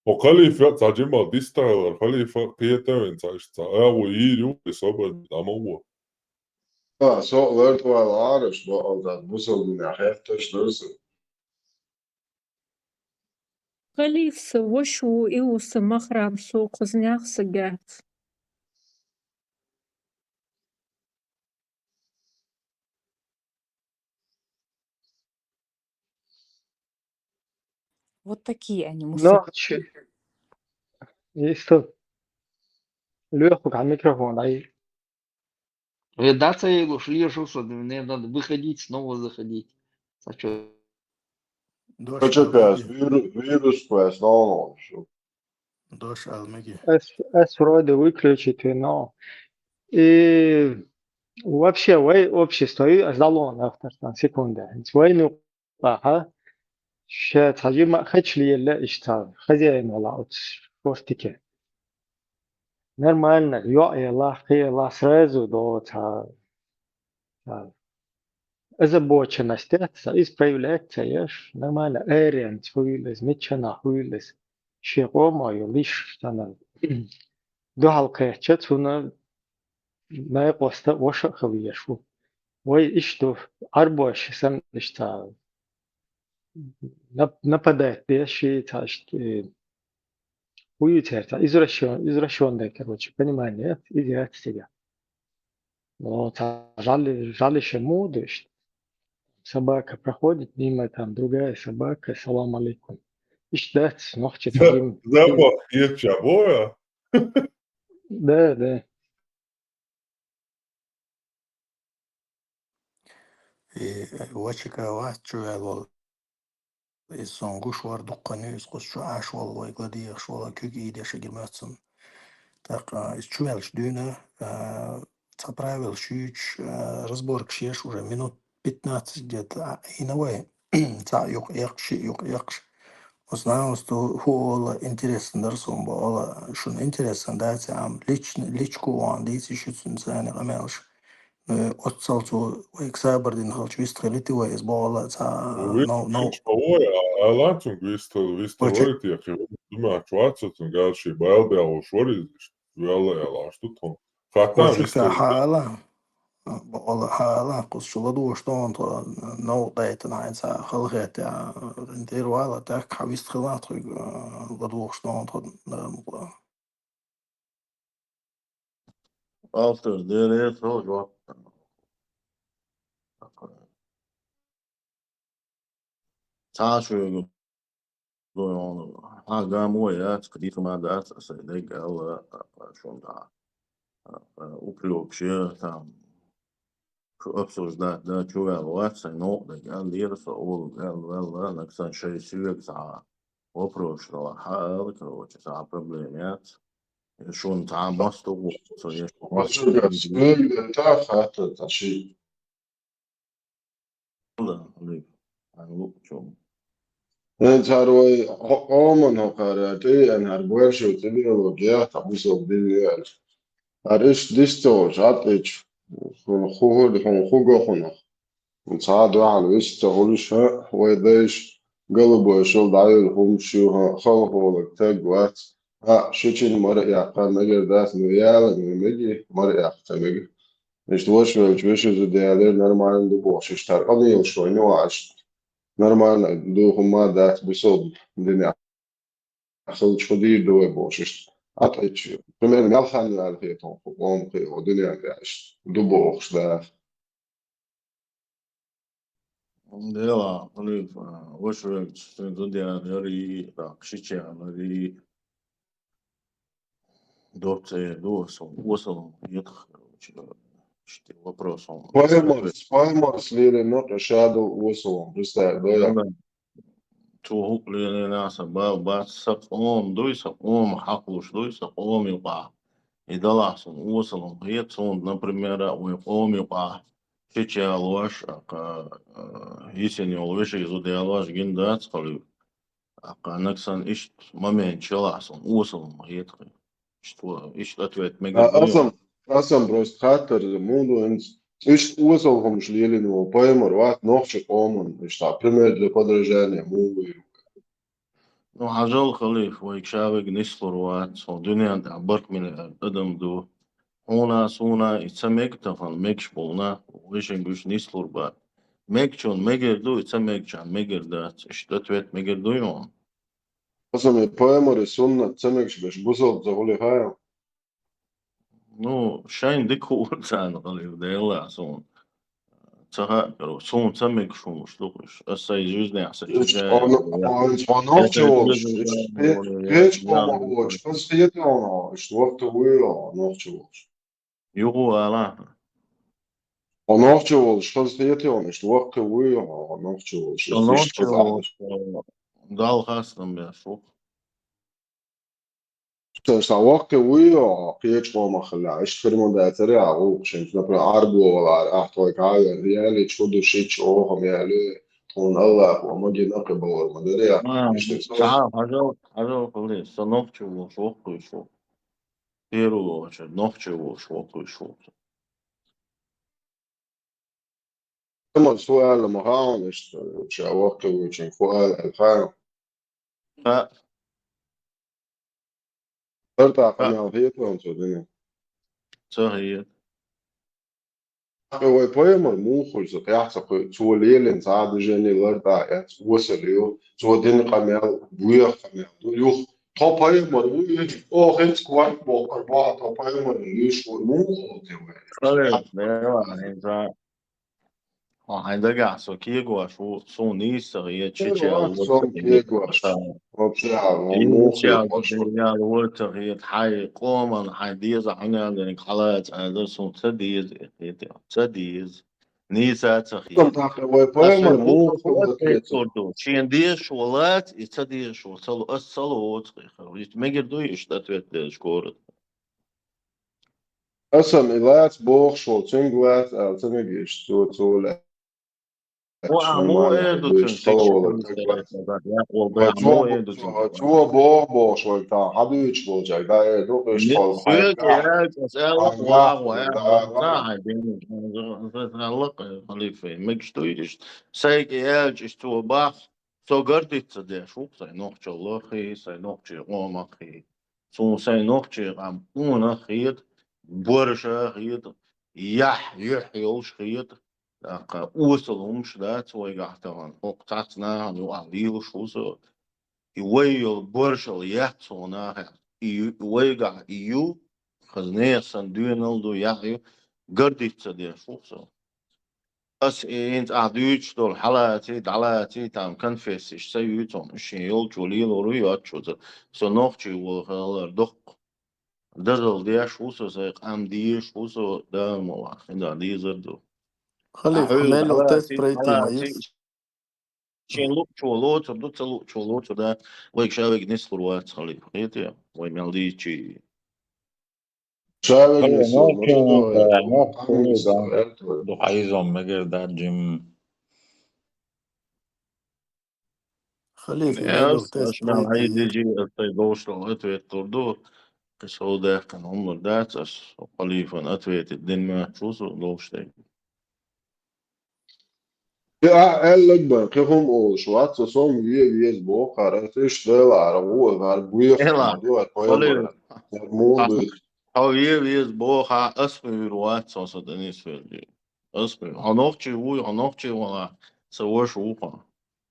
وخليفة تاجمع ديستايلر خليفة بيتر انت اشتا او يجو صوبت امو سوق virtual عارف بقى ده وصل لحياة تشترس Kalifsa, washu iusa mahram so kuzniach sagat. Вот такие они نوتش يستو ليخك على الميكروفون أي Редаться его шли шусо, мне надо выходить, снова заходить. А что? Dosh Kaçakaz, almagi, virüs pēc nav šo. dosh almagi. أس вроде выключить но и вообще общество ждало на автор секунда وين بقى شات هجي ما خدش لي إلا إشتغل خزين ولا شوفتك نورمально يا الله خير الله سرزو دو تا озабоченность, из проявляется, нормально, эренц, хуйлес, мечана, хуйлес, шерома, лишь штана. До халкаяча, цуна, ما قصة وش خويه شو وي إشتو أربعش سن إشتا нападает беши ташт уютер изращен да короче понимание идея себя но та жалище мудость собака проходит мимо там другая собака салам алейкум ищет ногти таким Запах кетчапа. да И вачика вачуэл сонгуш var dukkanı qos şu aş wal way gladi yax wala köki ide şegirmatsan так чуялш дюна заправил чуть разбор кшеш уже минут 15 где-то и навай за yok yakş узнал что хуола интересно дарсом бала шун интересно да am личку он дийsi шутsun сани амелш отсалцу эксабердин халч вистрелити вай из бала no Lancung vistralīt, ja domā, čvācot un gājuši bailbēlu šoriz, vēlējā lāštu tom. Hatā وشكا حالا بقول حالا قصة دوش طون نو دايتن عايزة خلقت يا انتير والا تاك حويست خلات لدوش طون After there, so what? تعال going on. Gam oja, skadīt man dāts, es deg gala šon tā upļokšie tam apsurs da čuvā vats, no, deg gal lieras, olu gal vēl, naksan šeit sīvek tā oproš tā hāli, karoči tā problēmēt. Šon tā mastu, so ješ. Tā hāta tā šī. Da, līk. Lūk, Taruai oman hokarati an harbuarshu ideologia tabuso bidial. Arish disto jatich khuhud khugo khuna. Saadu al istahulisha ويداش قلبه شل دايل هم شو خلقه تقوات شيء مرة يعقل مجر ذات نيال مجي مرة يعقل مجي مش توش وش ده نورمال دبوش اشتغل قليل شوي نواش نورمال دو هما ذات بصوب الدنيا أخذ شديد دو بوشش أتعيش كمان ملخان على هيتون قوم قي ودنيا عايش دبوش ده Dela, ali, ošvek, dudja, arī rakšičē, arī доце, осал, нет, что вопросом. Пайморс лили нота шаду осалом, представь, да? توهوك لناس بس دويس حقلوش دويس يقع يدلعسون وصلهم هي تصون например يقع شيء алوаш يسني алوаш يزودي алوаш جندات قالوا نكسن إيش момент челасон وصلهم هي что إيش ответ مجد أصلا بروست خاطر الموضوع إنت إيش وصلهم مش ليلي نو بايمر وقت نوخش قومن إيش تا بريمير لقدر جاني مو Ну, عجل خليف ويكشافك نسلر وات دنيا تعبرت من القدم دو هنا سونا يتسميك تفن ميكش بونا ويشن بيش نسلر با ميكشون ميجر دو يتسميك جان ميجر دات اشتتويت ميجر دو يوم أصلا بايمر السنة تسميكش باش بوصل تقولي هاي Ну, شاين ديك هو تان خليف ده يلا سون تها كرو سون تسميك شو مش لوكش الساي جوزني أحسن شجاع نوخش وولش إيش قوم وولش بس خيتي أنا إيش وقت ويا نوخش وولش يغو على نوخش وولش بس خيتي أنا إيش وقت ويا نوخش وولش نوخش وولش دال خاصم بيشوف Sa وقت ويا خيتش قوم خلا إيش فرمون ده ترى عوق شنت نبرة عربو ولا أحتوي كعاية ريالي تشودو شيتش أوهم يالي تون الله ومجي نقب ولا مدري إيش نسوي تعال حاجة خلي سنوخش وولش وقت يشوف Первую очередь, ногче его швоку и швоку. Tämä suojella mahdollista, se on vohtuvuuden suojella. Vertaa kanssa hietoon suunnilleen. صحيح Voi poema muuhun, se tehtävä suojellen saada jeni vertaa, että vuosille suotin kamel, vuoja kamel, juh. Topoema hens kuvat bokkar vaan topoema lyys muuhun خلي عندك عصا كيغوا شو نيسا هي تشيتشي Som kiekuas. يا الوتر هي تحي قوما حديز عنا لأن خلاص هذا صوت تديز تديز نيسا تخي Voi poema muuhun. شين ديش ولات يتديش وصلو الصلوات مجر دويش تتوت شكور Esam ilēts bokšo cingulēt, cenigīši to lēt. مو عنده To bošo tā hadīč boģai, tā dokiš خليفة مجدويش سايق يالجش تو باخ سو قردت ده شو ساي نوخش الله خي ساي نوخش قوم خي سو ساي نوخش عم قونا خيط برشا خيط يح يوش خيط وصلهمش ده توي قاعدين وقتنا وعليل شو سو يويل برشا يحصونا يويقع يو خزنية صندوق نلدو يحيو قردت ده شو سو بس انت عدوش دول حالاتي دعلاتي تام كنفسش سيوتهم شيل جوليل وريات شو سو نوختي وخلر دق دزل ديا شو سو زيق ام دي شو سو ده مواخين ده دي زردو خليف ميلو تيست بريتي مايس شين لوك شولوت بدو تلوك شولوت ده ويك شاويك نسخر وات خليف خيتي ويمالدي شي شاويك نسخر دو حيزهم مجر ده جيم خليف ميلو تيست عشان هاي دي بريتي جي الطيبوش لو اتويت تردو كسو ده كان عمر داتس وخليفة اتويت الدنيا شوسو لوش تاي Ja, elk kihum o švaca som vies bokar, tiš dēlā ar ovu, ar buief, ar poema, ar mūdu. هو يبيز بوخا اسمي روات صوص دنيس فيلي اسمي هنوختي ولا سوى شوقا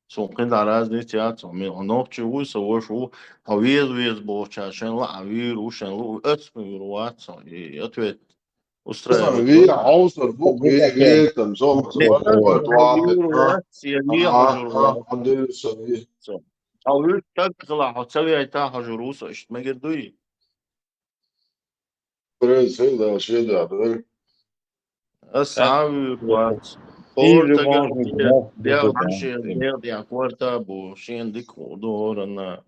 سو قيد على هذه تياتر من هنوختي سوى شو هو يبيز بوخا عشان لا عوير وشان لو اسمي روات صو يتويت Esam vīja ausar buk vietam, somas varot vāti. أو تقلع وتسوي تاها جروسة إيش ما قدوي Prețel, și de adevăr. السعاوي وات فورتا قلبية ديال عشان ديال كورتا بوشين ديك ودورنا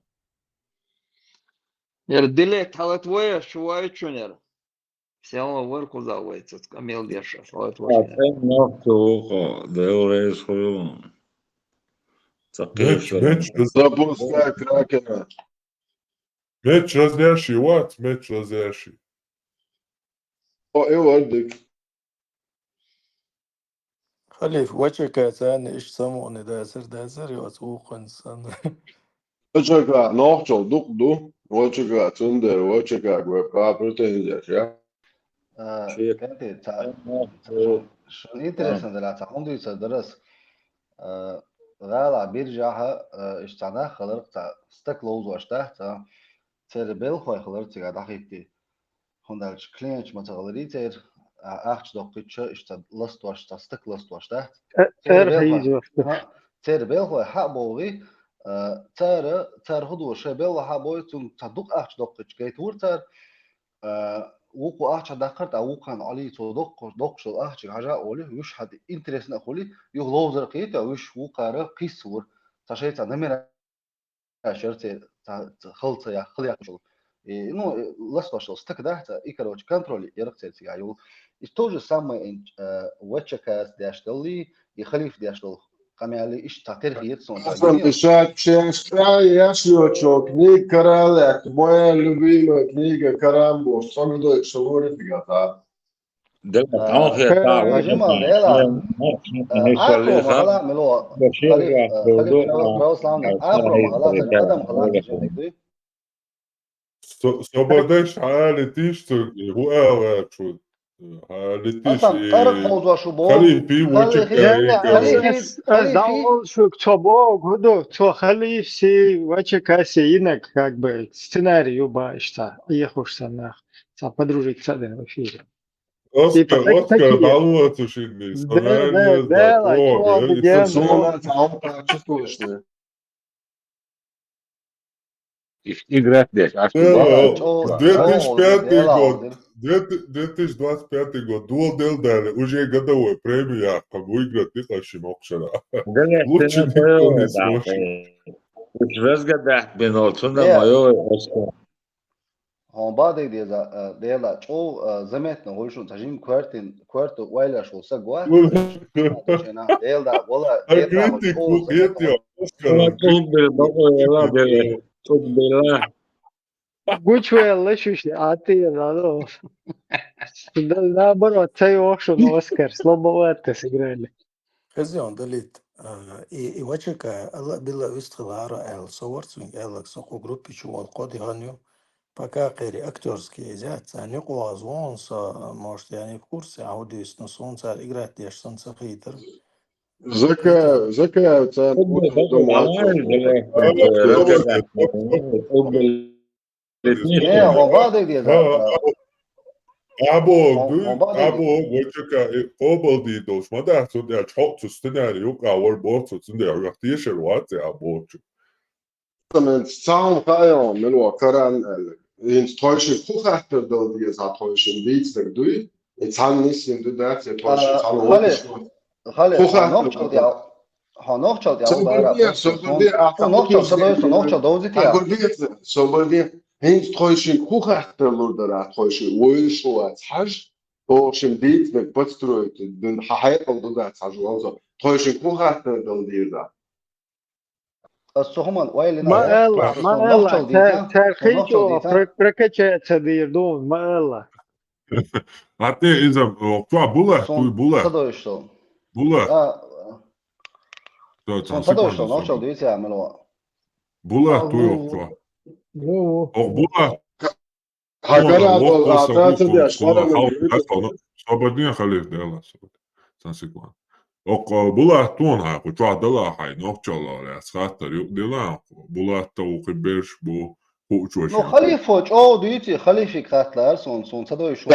Дилет халатвоя шуай чунер. Сяла варку завайца, камел деша, халатвоя. Запускай кракена. Meč razriješi, what? Meč razriješi. Evo dik. خليف وجهك ثاني ايش سموني داسر يوثوق انسان Očekā nohčol dukdu, očekā cunder, očekā gwepā pretenzijas, ja? كانت شو انتريسنت لا تعمدو يصدرس غالا بيرجعها اشتعنا خلرق تا استقلوز واشتاه تا تربيل خوي خلرق تيغا داخيتي هندالش كلينش متغلري تير اخش دوقيتش اشتا لست واشتا استقلست واشتاه تربيل خوي حق بوغي تار هدو شبيل حبوي تدق اخش دوقيتش كيتور تار وقو أحد دقرت أو كان عليه تدق شو أحد حاجة أولي وش حد إنترسنا أولي يغلو زرقيت أو وش وقارة قيسور تشيت نمرة شرط خلط يا خليا شغل إنه لست شغل استكده إيكاروش كنترول يرقص يعني استوجد سامة إن واتشكاس داشتلي يخليف داشتل قميالي إيش تعترف يتصون Sam išak jašļočo knjiga Karaliek, moja ljubima knjiga Karambos, samo da je šavoriti ga tā. هجمة ديلا آخر مغلا ملو خليف بروسلاونا آخر مغلا هجم أدم خلاص هجم دي Sobodeš halitiš tu huela čud. Halitiš أصلا طرق حوزة شبو خليفي وجهك خليفي дал чобо году то халифси ваче каси инак как бы сценарий юбаишься ехушься на подружиться да в эфире. Oskar dalvotu şimdi senaryo Да, Sonra tamam parçası Играть здесь. 2005. год, 2025. год, Dual Делдали уже годовой премия, как выиграть Никаши Мокшера. Лучше никто не сможет. Uzvezgadah bin olsun da mayo Oskar. هم بعد ديلا شو زمتنا هوشون تجيم كوارتو ويلا شو سجوا ديلا والله ديلا شو Гучвелла шуши, а ты надо. Наоборот, цей ошон Оскар, слабовато сыграли. Хазион далит. И вачека Allah bila выстхвара эл соорцинг элак соку группи чувал коди ханю. Пока кери актерские изят, они куазвон со, может, я не в курсе, а вот здесь на солнце играть дешь солнце хитр. Zaka sen Не, он بعد Abo вачека обалди дош, мада so der çok scenario var bort så der reaktioner var det abo. men sağım kayo men o karan ins täusche Kuchachter da die sa täuschen Witz der du jetzt han nicht sind du da täusche هنوخشل يا Sobaldie hins täuschen Kuchachter da täusche wohl so als hasch täuschen Witz mit Potstroit den hayat oldu da also täuschen Kuchachter da die da الصهمان ويلنا ما الله تاريخيتو بركة تديردون ما الله Hatta izam kva bula tu bula. Bula. Son tada što noćal dice amelo. Bula tu yok kva. Bula. Hagara da Slobodnija halif dela. San sekund. Bula tu ha ku kva dela hay nokçala ya skatar yok dela. Bula ta u khibersh bu No خليفة أو ديتي خليفة كاتلر son tada što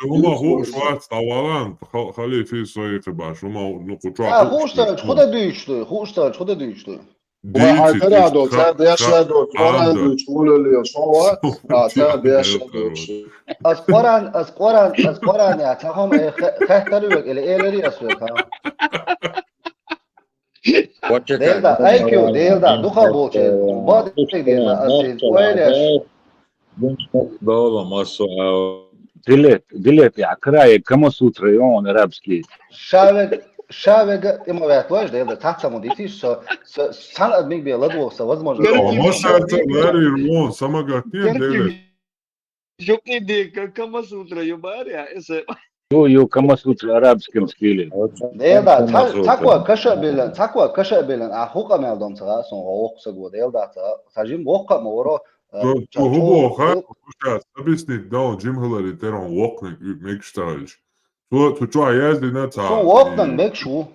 Uma hu şvat tavalan Halifi soyuqi baş uma nuqutwa. Huştaç xuda düştü. Huştaç xuda düştü. Hagara da ta yaşla da Kur'an düşmüyor şova. Ta yaşla Az Kur'an ya tamam xahtarı yok ele eleri yazıyor tamam. Delda IQ delda duha bolçe. Bad delda asil oylaş. Дола масо Dilet ya kraje Kama Sutra i on arapski. Шавег има вятваш делда тацамо дитиш со санат миг би ладво со возможно. Масата лари рон самагатия деле. Жукни дека Kama Sutra юбаря ese. Yo Kama Sutra arapskim stili. Delda takwa kasha bilen a huqa meldom taga son oqsa go delda ta sajim oqa moro To hubo ha kuša sabisnik dao jimhalari teron walknik mekštavić. To čuva jezdi na ta. Son oqdan mekšu.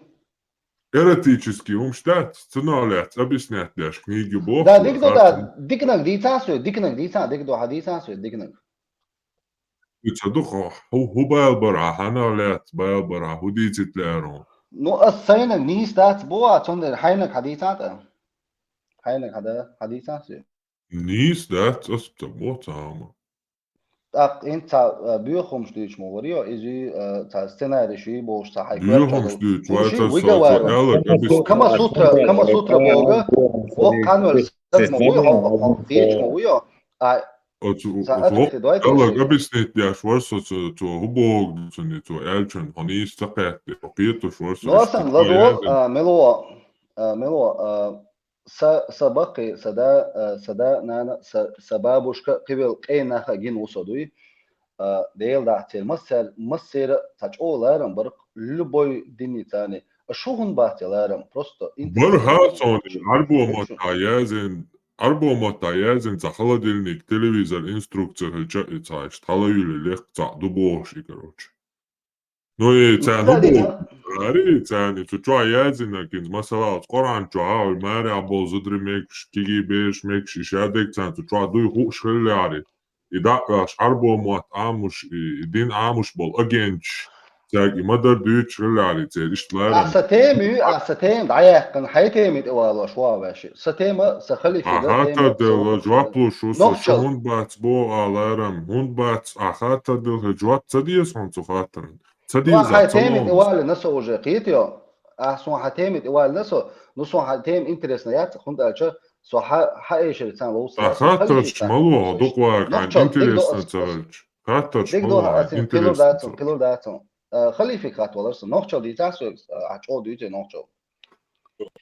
Eratičeski umštat, crnolet, sabisnjat daš knjigi bok. Da diknak dikdo hadisasuje diknak. تصدق هو بالبرع حنالات بالبرع هو ديزي تلارون No asaynak nistat boa çonder haynak hadisat. Haynak hadisasuje. نيس دات أصبت موتا عما انت بيخم شديش موريو ايجي تا سيناريو شي بوش تا هاي بيخم شديش واتا كما سوترا بوغا او كانول سازمو ويو فيش مويو Alla объяснить я шварсо то хубог то элчен они стакат опието шварсо. Лосан ладо мело سبقي سدا نانا سبابوش قبل قينا خجين وصدوي ديل دعتير مصير تجولارم برق لبوي ديني تاني شوهن باتيلارم просто Barhasoni arbomatayazin за холодильник, телевизор, инструкция чаешь, талаюли легца дубоши, короче. Ну и цен дубо, ари цен, tu čua jēdzina, kins masalāts Korān čua, mēri abol zudri mekš, kigi bēš mekš, šādek cen, tu čua duj hūš hillāri. I dakāš arbomat āmuš, din āmuš bol agenč. تاجي مدر دوتش هillāri, цēr ištlēram. أستيم دعيق حيتيم إتوالو شوا باشي ستيم سخلي في Ahata del žvaplu šuso šo hundbāts bo ālēram, hundbāts ahata del žvap cadies un cuhatran. Cadies حيتيم atsalons. إتوال نسو وجقيتيو أحسن حيتيم إتوال نسو حيتيم إنترس نيات خند ألشة سو حايش لسان وصل Ahata šmalu dokvāk an interesant cavelč. Ahata ديك دو šmalu an أسين كيلو interesant. داتون خلي في خات ولرس نوخشو دي تاسو عشو ديجي نوخشو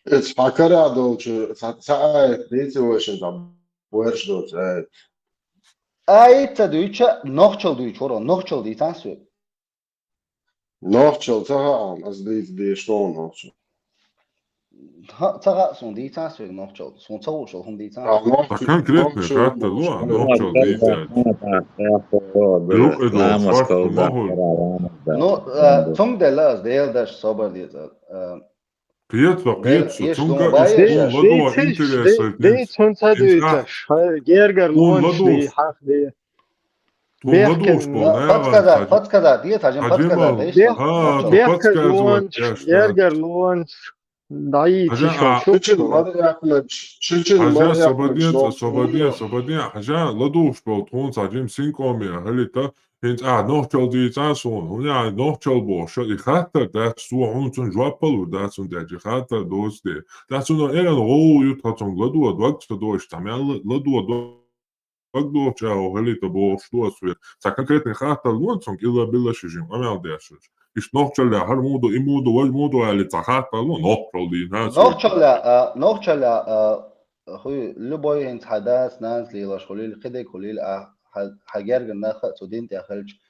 It's hakara dolce, sae situation tam puers dots. تدويتشا نوخشو ديجورو نوخشو دي تاسو Nochchel tahaan, as die stone nochchel. تغا سون دي تاسو نوخشو سون توشو هم دي تاسو A konkrētnie kata lua, nohčel dīdzēļ. Iluk edo svartu mohul. نو ثم دلاس ديل داش صبر ديزل Pietsu, cunga بايش un laduva interesa, دي تونسا دويتش جيرجر لونش دي حق دي laduš bol nevar. فاتس كذا دي تاجم فاتس كذا ديش بيحكي لونش جيرجر لونش ضعيف Şiçin mar Sabadien, haja laduš bol tons ajim sinkomia, halita, hins nohčel dīdzās un nohčel bol, i hatta dāts to un cun žvapalu dāts un dāģi hatta dosti. Dāts un eran jut hacon ladua dvagsta doši, tam ladua dvagdočā o halita bol štos viet. Sa konkrētni hatta loncon illa bila šižim, ameldēšač. Iš nohčeļā har mūdu imūdu vaļ mūdu āli ca hatta lo nohčel dīnās. نوخشلا خوي لبوي هنت حداث ناس لي لاشخوليل خدي كوليل حجار جناخ سودين تاخلش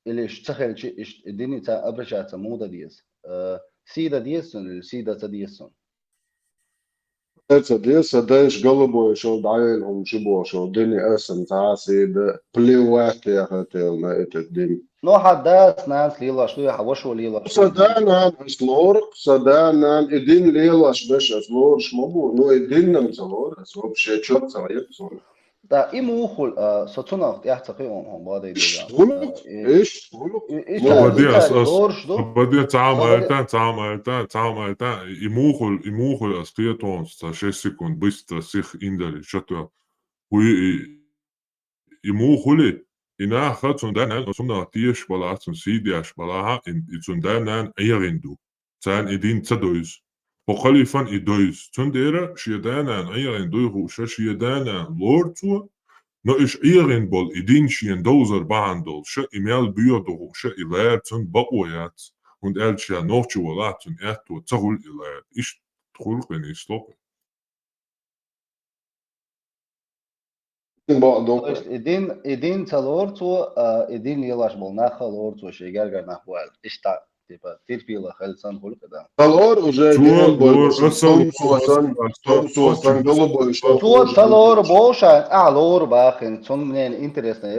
اللي اشتغل شيء الدنيا تا ابرشا تمودا ديس سيدا ديسون السيدا تديسون ديس دايش قلبو شو دعيلهم شبو شو دني اسم تعاسي بليوات يا هاتيل ما الدنيا نو حداث ناس ليلا شوية حوشوا ليلا صدقنا اسلور صدقنا ادين ليلا باش اسلور شمبو نو ادين نمسلور اسلور بشي تشوت صايبسون دا إيموخل ستونا يحتقي هم بعد يديا ايش Sabadien caamētā, imūhuļ astietons, tā 6 sekund, bista sih indari, šatā. Imūhuļi, ināhats un dēnēn, sunā tieši balāts un sīdieši balāha, un dēnēn eirindu. Cēn idin cadojas. Pokalifan idojas. Cundēra, šie dēnēn eirindu, šie dēnēn lorco, no is iedereen bol idin šien dozer behandel, še imel biodohu, še ilērt un baojāts, un elčā noču valāt un ēto cahul ilērt. Iš tħulqeni stopi. idin talortu idin lilash bolnaha lortu shigar nahwal ishta tipa tirpila khalsan hulqada talor уже تو talor bolsha alor bakhin sonnen interesne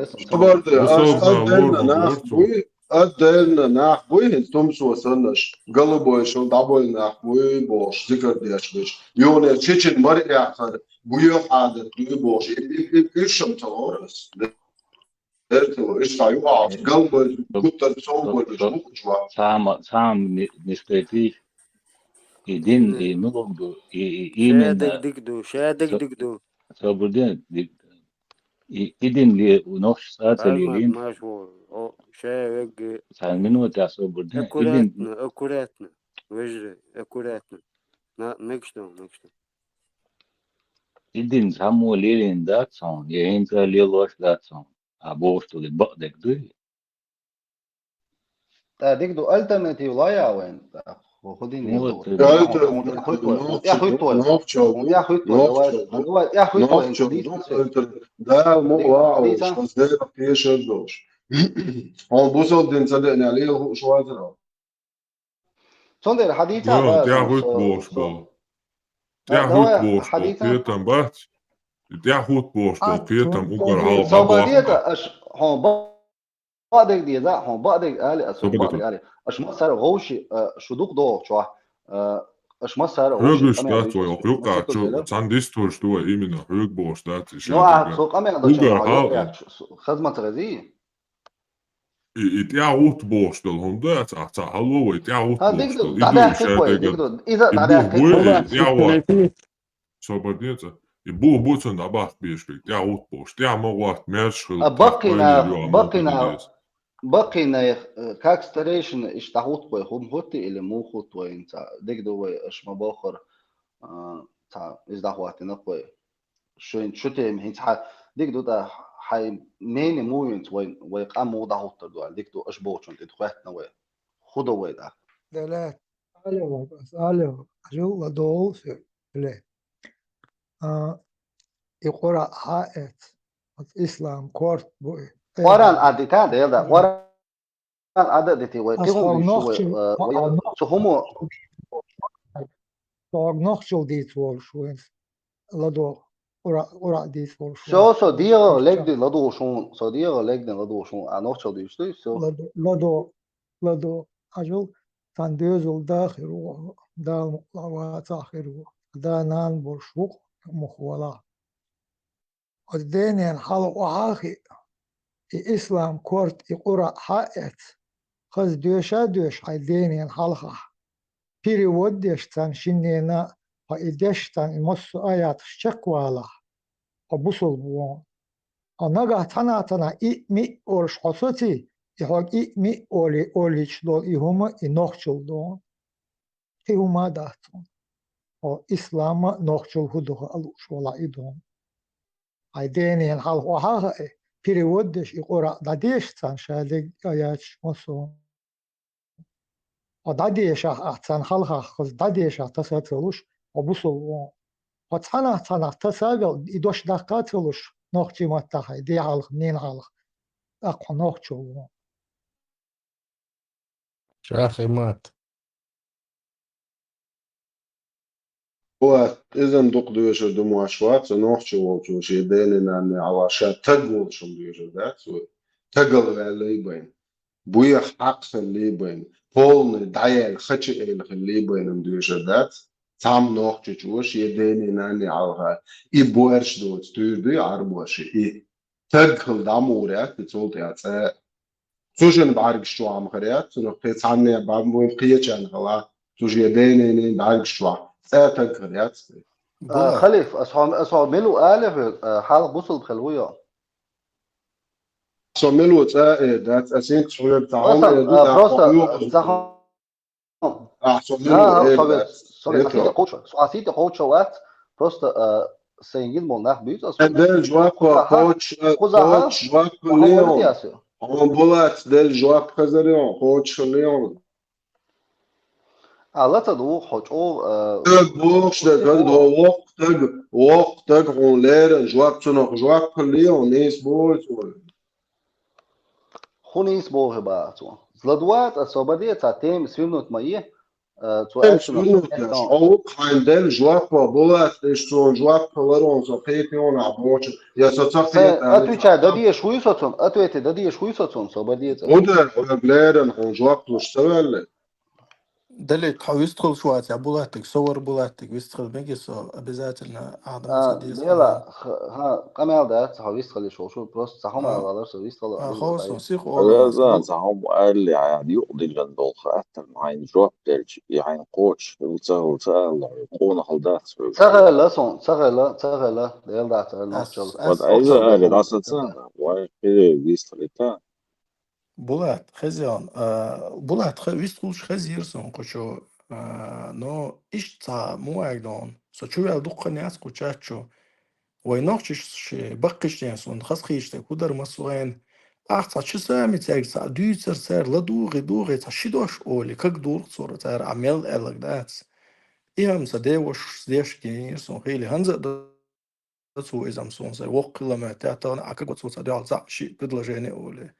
أدلنا نحبوي تومس وصلناش قلبوا شو دابول نحبوي بوش ذكر ديش بيش يوني تشين مري آخر بيو حادث بوش إيش تلورس درتو إيش تايو عارف قلبوا كتر صوب مش مكتوب سام نستيتي يدين نقول إيمن شادك دكدو صبردين يدين لي ونوش ساعات الليلين ماشو شايق سان منو تعصبردين أكوراتنا وجري أكوراتنا مكشتو يدين سامو ليلين داتسون يهين ليلوش داتسون أبوشتو لبقدك دوي ديك دو alternative لا يا وين خودين موت يردو قالت يا خوي نوف يا خوي توي نوف يا شو خوي توي نوف دوات يا خوي توي انت شو ديت انت ده مو ديك واو حديثة شو زي في شدوش هون بوصل دين صدقني عليه شو هذا صندر حديثة Ja, ده der سو hut سو سو borsbol. Der hut دوا borsbol. حديثة Pietam bats. Der hut borsbol. Pietam ugar Atun halba صوبادية bakta. اش هون بعدك دي ذا هون بعدك آلي أسو بعدك Sobadika. آلي أش ما صار غوشي شدوق دو شو أش ما صار غوشي Högus قمي dat عدو var يتوس jag ما klokka تشكل tjo. زيلا Sandistor stua imina högbors dat i نو عاد shadega. سو قمي عدو شن Ugar هايو يا hal. خدمة غزي Der hut borsbol. Hon dat at hallo der hut ها ديك borsbol. دو Ibu دادا كيكوي shadega. ديك دو إذا Ibu دادا كيكوي bui والله der شكرا var. فيك. Sobadita. Ibu butsen da bak bispik. Der hut bors. Der ma wat merschul tak بقينا oile jo amonte بقينا dies. بقينا كاك ستريشن إيش تحوط كوي هم هوتي اللي مو خوت وين انت ديك دو إيش ما باخر تا إيش دعواتي نقوي شو تيم هيك ديك دو دا حي مين موينت وين قام وضع هوتر دو ديك دو إيش بوشون ديك خواتنا وين خدوا وين دا دلات ألو بس ألو جو لدول في لا يقرأ حائط إسلام كورت بوي قران أديتان ده يلا قران أدا ديتي وين تيهم أصغر بيشو نخشل وين تهمو نخشل ديت وول شوين لدول قرأ ديت وول شو شوين صديقة لك دي لدو شون صديقة لك دي لدو شون أنا شو ديشتي شو لدو أجل تندوزل داخل دا مقلوات آخر دا نان برشوق مخولا الدين حلق وحاخي إسلام كورت يقرأ حائط خز دوش عيدين حلقة بيري وديشتان شنينا فإديشتان مص آيات شكوالا وبصل بوان ونقع تنا إي أورش حصتي يحوك إي أوليش دول إيهما إنوخشل دون إيهما داتون وإسلام نوخشل هدوه ألوش ولا إدون عيدين حلق وحاخي بيري وديش يقرأ داديشتان شادق آيات مصو وداديش أحسن حلقة خز داديش تساتلوش وبصل بوان وتنا تساقل إدوش دقاتلوش نوخشي متاحي دي حلق نين حلق أقو نوخشل شاخي مات. هو إذا دق دوشة دمو أشوات نوخش ووتو شي ديننا أن عواشات تقول شم دوشة ذات تقل اللي بين بويا حق اللي بين بولن دعيال خشي اللي بين دوشة ذات تام نوخش جوش يديننا أن عوها إبوارش دوت تيردي عربوش تقل داموريات بتولت يا توجن بعرق شو عم خريات نقيت عني بعمل قيتشان هلا توجي يديني بعرق شو ساتك خريات بولا خليف أصحاب ملو آلف حلق بصل بخلوية سوملو ذات أسين شوية تعاون أصلا دوت بروسا زخم سوملو ها ذات sorry أسيت قوتش أسيت قوتش وات بروسا سينجين مولناخ بيوت أصلا دل جواب كوتش خزاها جواب وهو ولد ليون ياسو هم بولات دل جواب خزريون كوتش ليون لا تدو حجو تق بوش دو وقت on leren جواب تنو جواب ليون نيس بولت خونيس بوه باتو زلدوات أصابدية تاتيم سويمنوت مايه تو Tem أكشن أصلا minutas, إحنا ou Heindel joga a bola, estou joga pelaron, só que tem uma bocha, e essa só que أتو تشا دادية شوي ساتون أتو إتي دادية شوي ساتون صابدية muda ولا بلادن هون joga تشتغل دلت حو يدخل شوات يا بولاتك صور بولاتك ويدخل ميجيسو обязательно عدم صديق بيلا ها قمع دات هاويست خلي شو بروست صحوم على غالر سويست خلي عليك خلاص داية نسيخ هذا زعم قال لي يعني يقضي لندوخ أحسن عين جواب تلج يعني قوش وتسهل يكون خلدات سغلا ديال دات نوخشل وإذا قال ده سنة وكده بيستريتان بولات خزيان بولات ويست كلش خزيرسون قشو но ишта муагдон со чуял дукканяс кучачо وينوخش بقش ناس خاص خيشتا كودر مسوين أحسن شو سامي تاج سا ديوتر سار لا دوغي تا شدوش أولي كك دور صورة تار عمل ألق داتس إيهم سديوش ديش كينير سون خيلي هنزق دتسو إذا مسون سي وقلا ما تعتون عكك وتسو سديال زع شيء بدل جاني أولي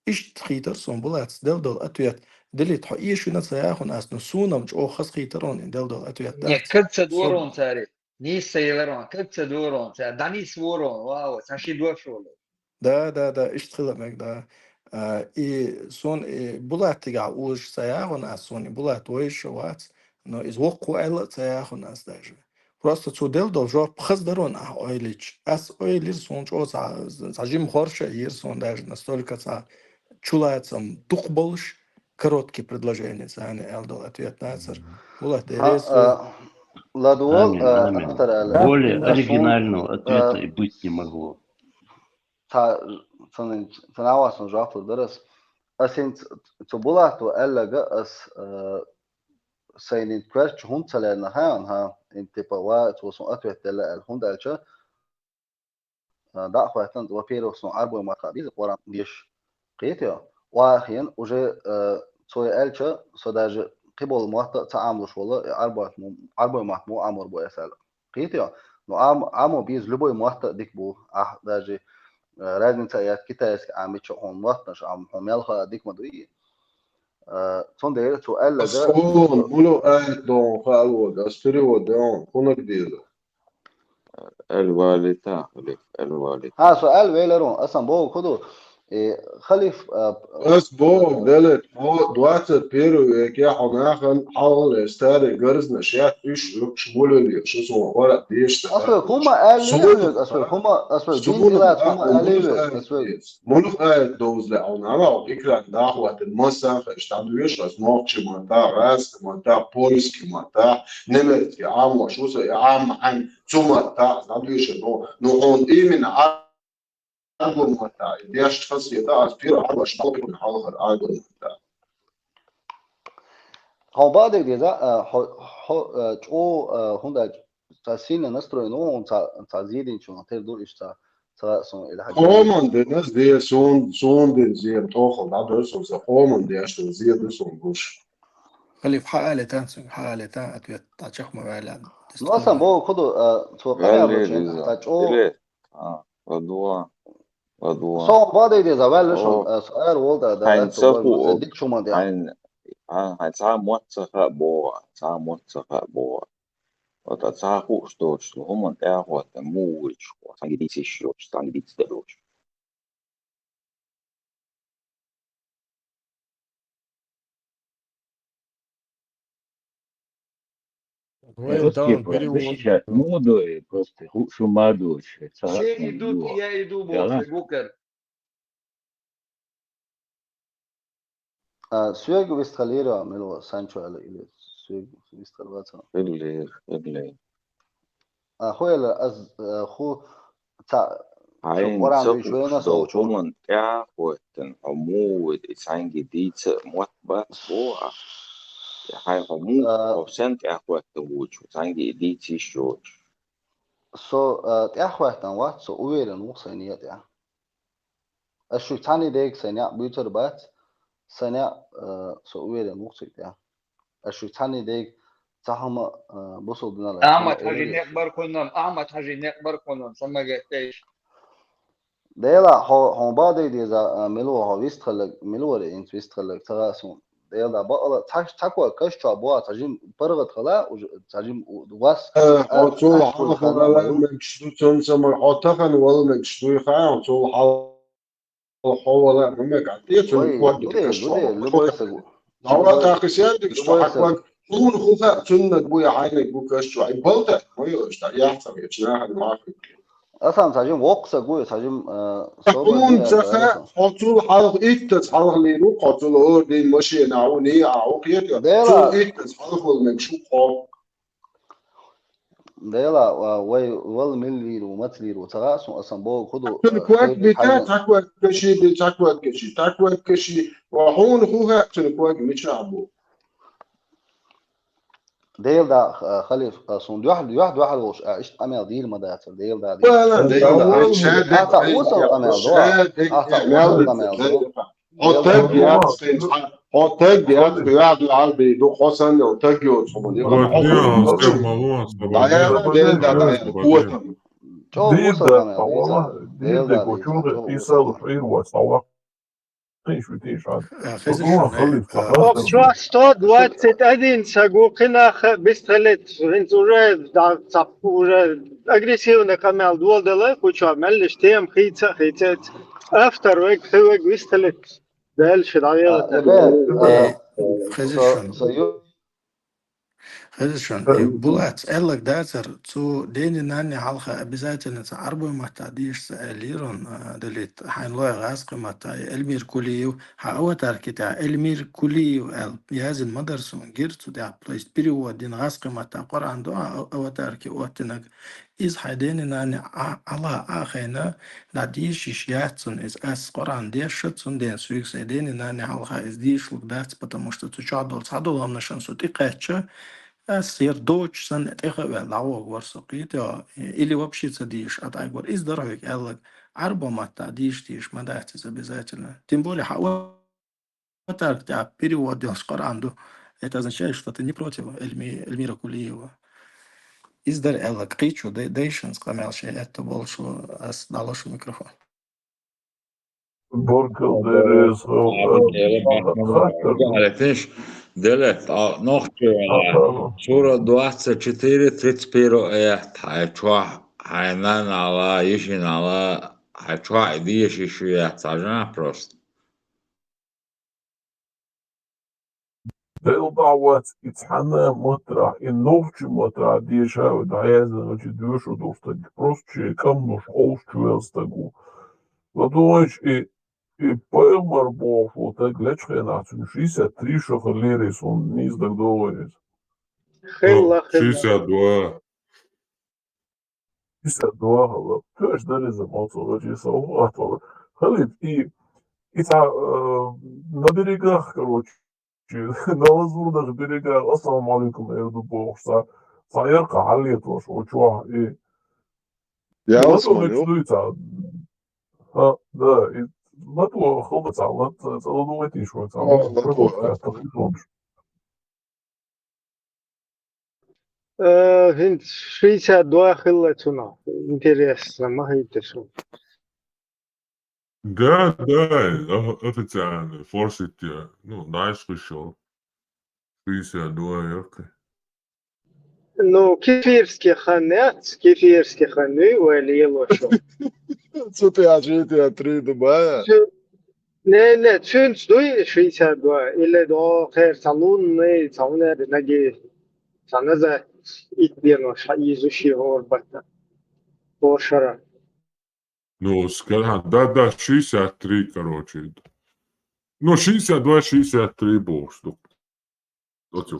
إيش تخيتر سون بلاتس دل أتويت دلي تحو إيش نتسياخون أسنو سونا مش أو خس خيترون دل أتويت Не, داتس kad se سو dvoron cari, nisi jeveron, kad se dvoron cari, da nisi voron, wow, saši došolo. ده اشتغل معك ده إيه سون إيه بلات تجع وش سياخون أسوني بلات ويش وات إنه إذ وقوا إلا سياخون أس داجة просто цу дел должо пхаздерон ойлич ас ойлир сон чо сажим хорше ир сон даже настолько чулается дух больше короткие предложения они элдол ответ нацер була дерес Ладуол, Амин. автор Более Сун, оригинального ответа и быть не могло. تناوصن جعفر درس أسين تبولاتو ألا جأس سينين كرش هون تلنا ها انت بوات وصون أتوه تلا الهون دالشة دعوة تند وبيرو صون أربعة مقابيز قرام ديش قيتيا واخين وجه توي ألشة صداج قبل موات تعاملش والله أربعة مو أمر بو يسأل قيتيا نو عمو بيز لبوي موات ديك بو داجي разница я китайский амичо он ватнаш ам хомелха дик мадуи сонде то alla أصفون ملو آية دون خالود أستريو دون هناك ديزا الوالدة خليف الوالدة ها سؤال ويلرون اصلا بو خدو خليف بس بوك دلت بو دواتر بيرو يكي حناخن حول يستاري قرز نشيات إيش شمولو لي شو سو ولا ديش اصلا هما قالوا اصلا هما اصلا دين دلات هما قالوا اصلا ملوك آية دوز لعون أنا إكرا دعوة المسا فاشتعدوا يشرس موقش مانتا راس مانتا بوليس مانتا نمت يا عام وشو سو يا عام عن ثم تا استعدوا يشرس نقول إيه من أقول مانتا ديش تفسي تا أسبير عارو أشتغل من حاضر أقول مانتا هو بعد كده جو هندا تاسين نستروينو он تزيدين شو تقدر إشتا سواء إلى حاجة Homan de nas de son de زين توخل بعد رسول homan de أشتغل زين رسول بوش خلي في حالة تانسون حالة تان أتويت تاچخ موالان اصلا بو خدو توقعني أبوشين تاچو دلت ودوا صو بعد كده والشون سؤال والدا ده هنسخو ديك شو ما ده هنسخ بوا وتسخو شتوش هم تأخذ موش وسانجدي سيشوش سانجدي تدلوش Well done, very well Слышите, done. молодой просто шумадуш. Все идут, и я иду, боксы, букер. سويق ويستخليرا ملو سانشو على إلي سويق ويستخلاتها اللي خويا خو تا Ein وران دوي شوية ناس أو شو Dokument erhalten Hamud ist ein Gebiet Mordbad boah. Hai Hamud Prozent erhalten Wutsch ein Gebiet Schutz. سو تأخواتن وات سو ويرن وصينيات يعني الشو تاني ديك سنة بيوتر بات سنة سو ويرن وصيت يعني الشو تاني ديك تهم بوصل بنا لا أحمد حاجي نكبر كنن أحمد حاجي نكبر كنن سما جتيش ديلا هو بعد إذا ملو هو ويستخلق ملو إنت ويستخلق تراسون ديلا بقى تاكوا كشوا بوا تجيم برغت خلا وتجيم واس طول حلقة ولا من كشتو تنسمر حتى ولا من كشتو خايم طول حلقة ولا من كعتيت وقت كشوا لبويسك دورة تاخسيان دك شو حكوان طول خوفا تنك بويا عينك بو كشوا أي بلطة ما يقدر يحصل يجناح معك أصلا تجيم وقصة قوي تجيم تكون زخا حطول حلق إكتس حلق ليرو حطول أوردين ماشي نعوني عوقية ديلا تو إكتس حلق والمكشوف حلق ديلا وال ملي ومتلي وتراسون أصلا بو خدو تنكوك بتا تكوك كشي تكوك كشي تكوك كشي وحون خوها تنكوك مش عبو ديل دا خليف صون واحد وش ايش امل ديل ما دات ديل دا لا ديل دا شاد وصل امل دو وصل امل دو Oteg ya kıyadu albi do khosan oteg yo somoni بعدين أصلا موضوع dayana del da dayana kuwata جو وصل امل ديل دا Общего 121 сагукина бестрелет уже уже агрессивно камел дуалдела куча меллиш тем хица автор век бестрелет дальше давай Булат, эллак датер, цу дени нани халха обязательно арбу матадиш лирон делит хайнлой газка матай эльмир кулиев хааватар кита эльмир кулиев язин мадерсун гирцу да плейст период дин газка мата Qur'an до аватар ки отинак из хайдени нани ала ахайна надиш шиятсун из ас Qur'an дешатсун ден суикс дени нани халха из дишлук дат, потому что цу чадол садол амнашан сути кача Сир дочь сан этихаве лавог варсукита или вообще цадиш атайгор из дорогих эллак арба мата диш мадахтис обязательно. Тем более хаватар тебя перевод делаешь Qur'an, это означает, что ты не против Эльмира Кулиева. Из дар эллак кичу дейшн скламел шей это больше далош микрофон. Делет, сура 24, 31 аят. Хайчва, хайнан Алла, ишин Алла, хайчва, идиш ишуя. Сажена просто. Deel wat iets hanna motra in novči motra dieša od ajeza noči dušo dostać. Prosto kam noš olščuel stagu. Ладонч и поймар бов вот так лечхе нацун 63 шохалери сон низдак доларис. 62. 62 хала. Тож дали за молцовачи салватор. Халит и на берегах, короче, на лазурных берегах, ассаламу алейкум, эрду бог, саярка халит ваш, очуа, и Я вот он смотрю. начнуется, да, и на то хлопца, на целую тишу, Винт 62 хиллатуна. Интересно, махите шо. Да, официально, форсите, ну, дальше еще. 62, ярко. Ну, кефирский ханы, уэли елошо. Цуты ажити 3 Дубая. Не, чунч дуй 62, или до хэр салун, не, салуне, наги, саназа, итбено, изучи горбата. Боршара. Ну, скажем, да, 63, короче. Ну, 62-63 был, что.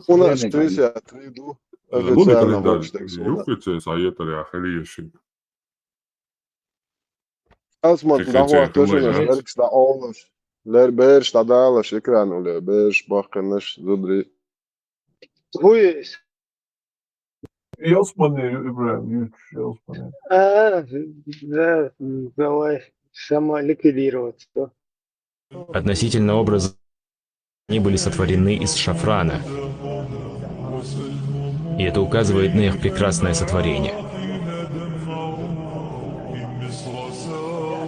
У нас 63 ду. Луни Официально календарь. больше так звона. Юхице, саетаря, халиеши. Asmat Cik da redzēju, hoa tušanas ka vergs da olas. Ler bērš tā dēlaš ekrānu, ler bērš bakanas zudri. Хуй. Ясмани, Ибраим, Ясмани. Да, давай, сама ликвидировать. Относительно образа они были сотворены из шафрана. И это указывает на их прекрасное сотворение.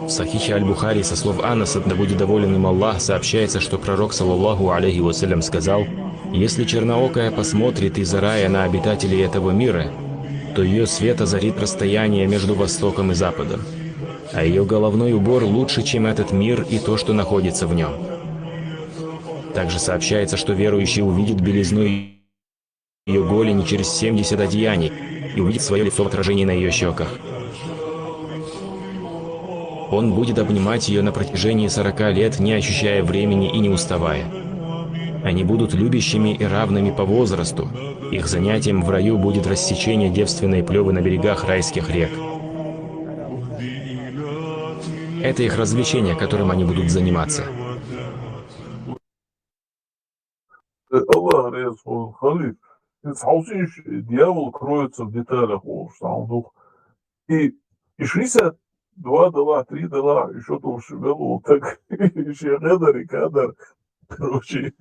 В Сахихе Аль-Бухари со слов Анаса, да будет доволен им Аллах, сообщается, что пророк, саллаллаху алейхи вассалям, сказал: «Если черноокая посмотрит из рая на обитателей этого мира, то ее свет озарит расстояние между Востоком и Западом, а ее головной убор лучше, чем этот мир и то, что находится в нем». Также сообщается, что верующий увидит белизну ее голени через 70 одеяний и увидит свое лицо в отражении на ее щеках. Он будет обнимать ее на протяжении 40 лет, не ощущая времени и не уставая. Они будут любящими и равными по возрасту. Их занятием в раю будет рассечение девственной плевы на берегах райских рек. Это их развлечение, которым они будут заниматься. Allah Resulü Halif Sausage, дьявол кроется в деталях, сам дух. И 62 дала, 3 дала, еще дольше было, так еще кадар и кадар. Короче,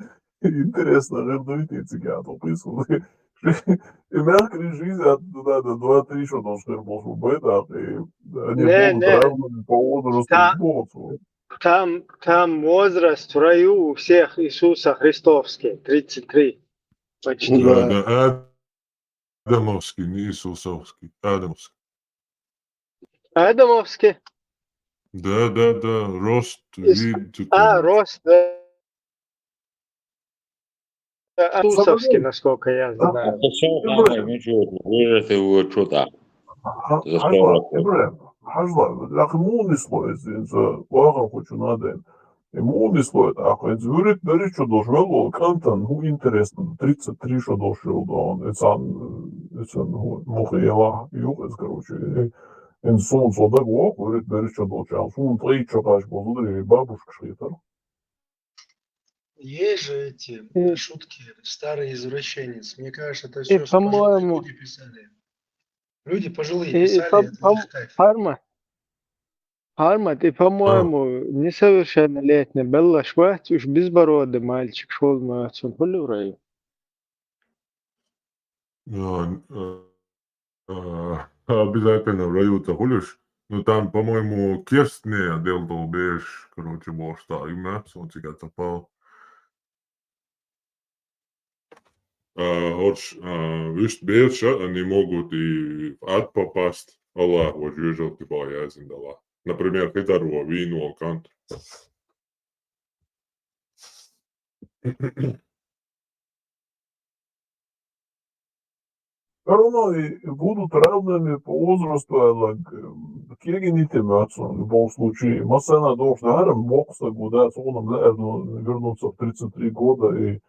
интересно, ревнуйте цыган, описывал. И мягкая жизнь от 2-3 что должны быть, они Не, будут не, равны по возрасту та- к Богу. там возраст в раю у всех Иисуса Христовский, 33 почти. Да, Адамовский, не Иисусовский. Адамовский. Адамовский? Да, рост, вид. короче. Рост, Иисусовский, насколько я знаю. Лахи муни слоец, вага хочу наден. И муни слоец, ако вюрит бери что дошел, кантан, интересно, 33 что дошел, да он, эцан, мухиела, юхес, короче, en сон сода го, вюрит бери что дошел, сон три что каш бозудри, бабушка шхитар. Есть же эти И, шутки, старый извращенец. Мне кажется, это и все пожилые по-моему, люди писали. Люди пожилые и писали, это их кайф. Хармат, и, по-моему, несовершеннолетний Белла Шварц уж безбородый мальчик шел на Цунхулю в раю. Обязательно в раю-то гулишь. Ну там, по-моему, Керстне делал беш, короче, бог имя, он тебя попал. Вишь, беш, они могут и в ад попасть. Аллах, вожжел ты боязнь дала. Например, хитару, вину, кант. Равно и будут равными по возрасту, кегените мяться, в любом случае. Масана должна гарем бокса гуда, он вернуться в 33 года и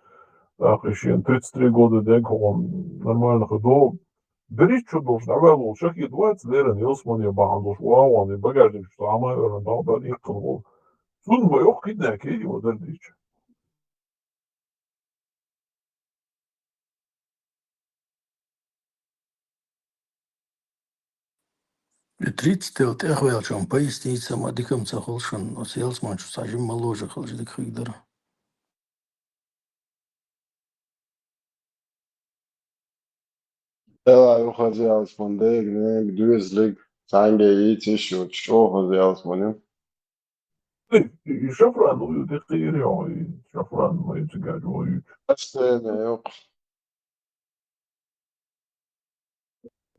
так еще 33 года denk он нормально ходил. Бери что должен, а wel шах и 20 лет не османия бахандош, вау, он и багажник, что ама верно дал бы их был. Сун бы ох киднак, и его дальше. И 30 лет я говорил, что он поясница, мадикам цахолшан, но съел смачу, сажим моложе, халждик хигдара. Ela uzījās man dēļ, dūzlig, sāņģēji īcišot šo uzījās manim. И шафран, ну, это хирио, и шафран, мои цыгане, Rastēnē, jau.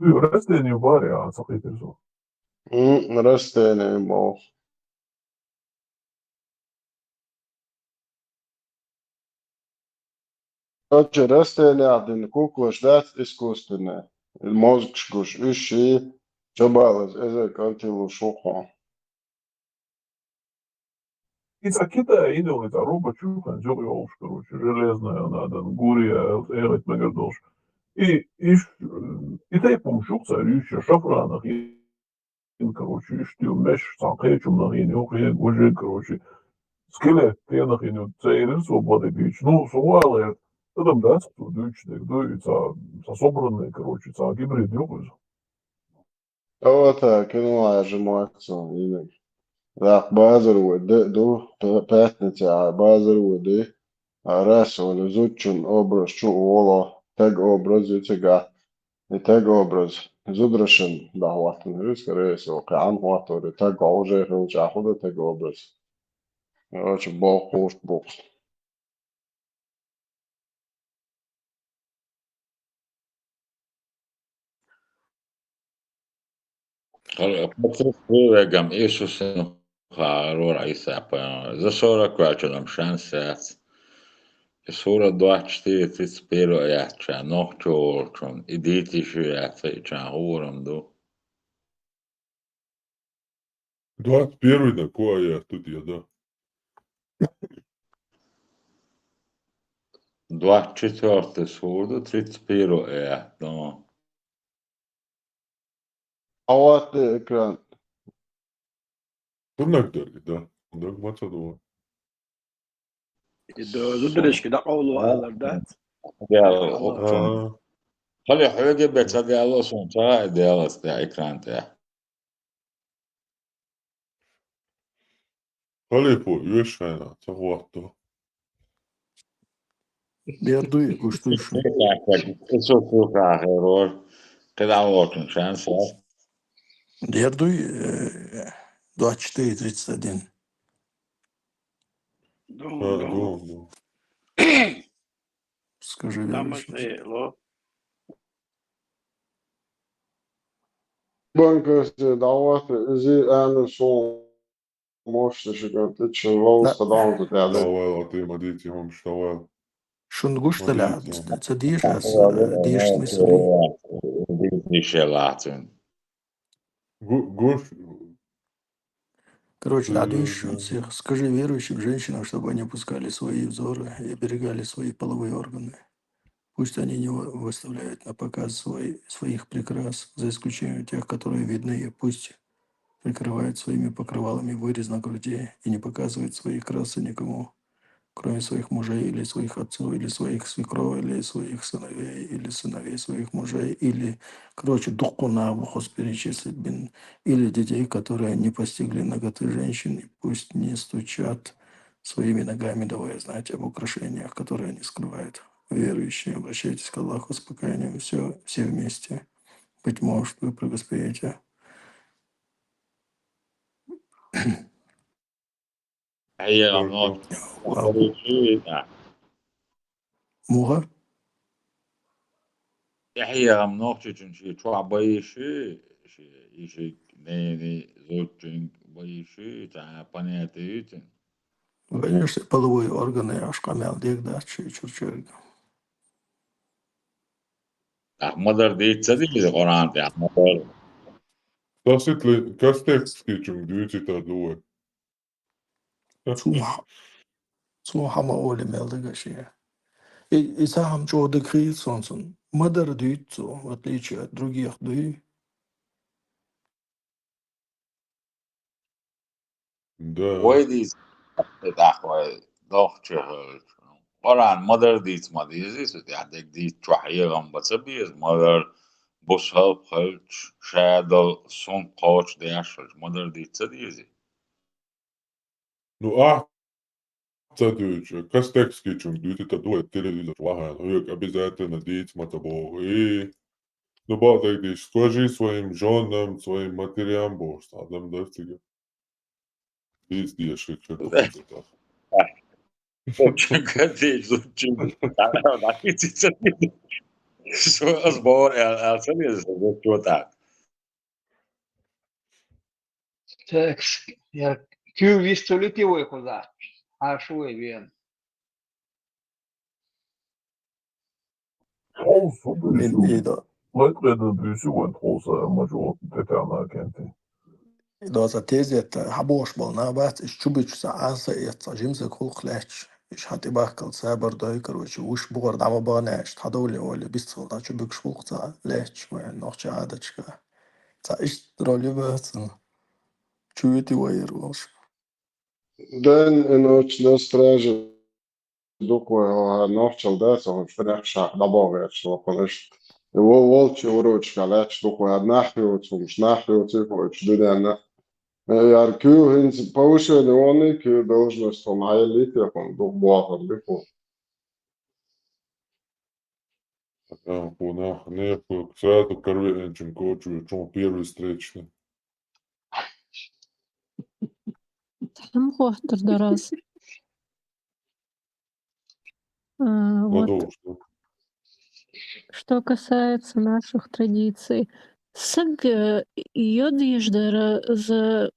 и растение вариант, сахитирсо. Rastēnē, mau. Taču rastēnē atdina kukoši dēts izkustinē. Ir mozgs, kurš išī, čabālas ezē kantilu šuho. И Китай идол, это роба чухан, жёг короче, железная, надо, гурия, эрет мегадош. И тайпом шукса, рюща, шафранах, и, короче, штил меш, санкечум, нахин, охе, гуже, короче, скелет, тенахин, цейрен, свободы бич, ну, сувалы, там дац, дучь, со собранные, короче, со гибрид, ёгуз. Tā, ka nolaižam akciju, īnek. Tā, bāzarodi, pētnicā, bāzarodi, rasoli, zučun, obraz, ču, olo, teg obraz, jucigā, teg obraz, zudrašan, dāvātan, riska reiso, ka anhotori, teg aužē, hilčā, huda, teg obraz. Короче, бог, хушт, бог. Potrefőlegem Iisusen harora isäpä. Zasora kvalčanam šansēts. Ja suura doatšti, tis piro jätsää nohtjooltron. Idītiši jätsää huuram du. 21 на кое тут я, да. 24 suudu, 31 no. Avat ekran. Turnakdari, da. Da macado. Zudreški da qawlu għallar dat. Ja, خلي حوجة بتصدق الله سونتا ديال استع إكران تاع خليفو يوش هنا تغوطو Derdu gushtushu. Isso tudo error كده وقتن شان صار Derdu 24:31. دون Скажи верующим. Namaste. Banka دعوات زي أنا شو مش شكلت شو لا صدام تتعلم داوال أطيما ديتي هم مش داوال شون قشت لا مديتي تصديش ديش смысле. еще латин Гош Короче, надо еще всех. Скажи верующим женщинам, чтобы они опускали свои взоры и оберегали свои половые органы. Пусть они не выставляют на показ своих прикрас, за исключением тех, которые видны, и пусть прикрывают своими покрывалами вырез на груди и не показывают своих красы никому, кроме своих мужей или своих отцов, или своих свекров, или своих сыновей, или сыновей своих мужей, или, короче, духу на ухос перечислить, или детей, которые не постигли наготы женщин, и пусть не стучат своими ногами, давая знать об украшениях, которые они скрывают. Верующие, обращайтесь к Аллаху с покаянием, все вместе. Быть может, вы преуспеете. هي غمنات Муга? هي غمنات çünkü çok bayışı işi ne zotçun bayışı ta panete için Конечно, половые органы, ашкамял, дегда, чурчурга. Ahmadar değil değil Kur'an te Ahmadar Tas ir, kas tiek skaičiumi 22. Hama ole meldiga шия. И сам чода крит солнцем. Мадар дюйцо, в отличие от других дюй. Да. Ой дис дахвай дохче Kur'an madar dit madizis ut yadek dit çuhiyam basabiyes madar boshal khalch shadal son qoch deashaj madar dit sadizi Nu kas tiek skaičiumi 22 телевизор вагаан. Хуёк обязательно деятельность Богу. И ну, так скажи своим женам, своим матерям, Бог, адам достига. Пиздец, что это. Zotçun kadej zotçun dakit sadizi so asbor el sadizi zotçu tak Так, я кю вистолити ой куда. А шо вен. Trods Men büyüsü, idag, Madrid'in büyüsü var trots major detana kenti. idag så tezet habosh bol na bat is chubich sa ansa et sa jimse kul khlach. إيش هتبقى سابر داي كروش وش بغر دعوة بغناش تحضولي ولا بيستفل دا شو بيكش بوقتا ليش ما نوخش عادة شكا تا إيش رولي باتن شو يتي وير وش Den en noć na straži dok noćal deca, un štrešā dabāvēts to pališt. Volči uročka leč, dok nahjots, un šnahjots, ihoč dudēna. Ar kju hins paušēni oni, kju должность он айлите, он док буахар лихо. Некую сразу корвенчим кочу, чем первый встречный. Хохтер раз. Вот что касается наших традиций. Сыг йодиждара за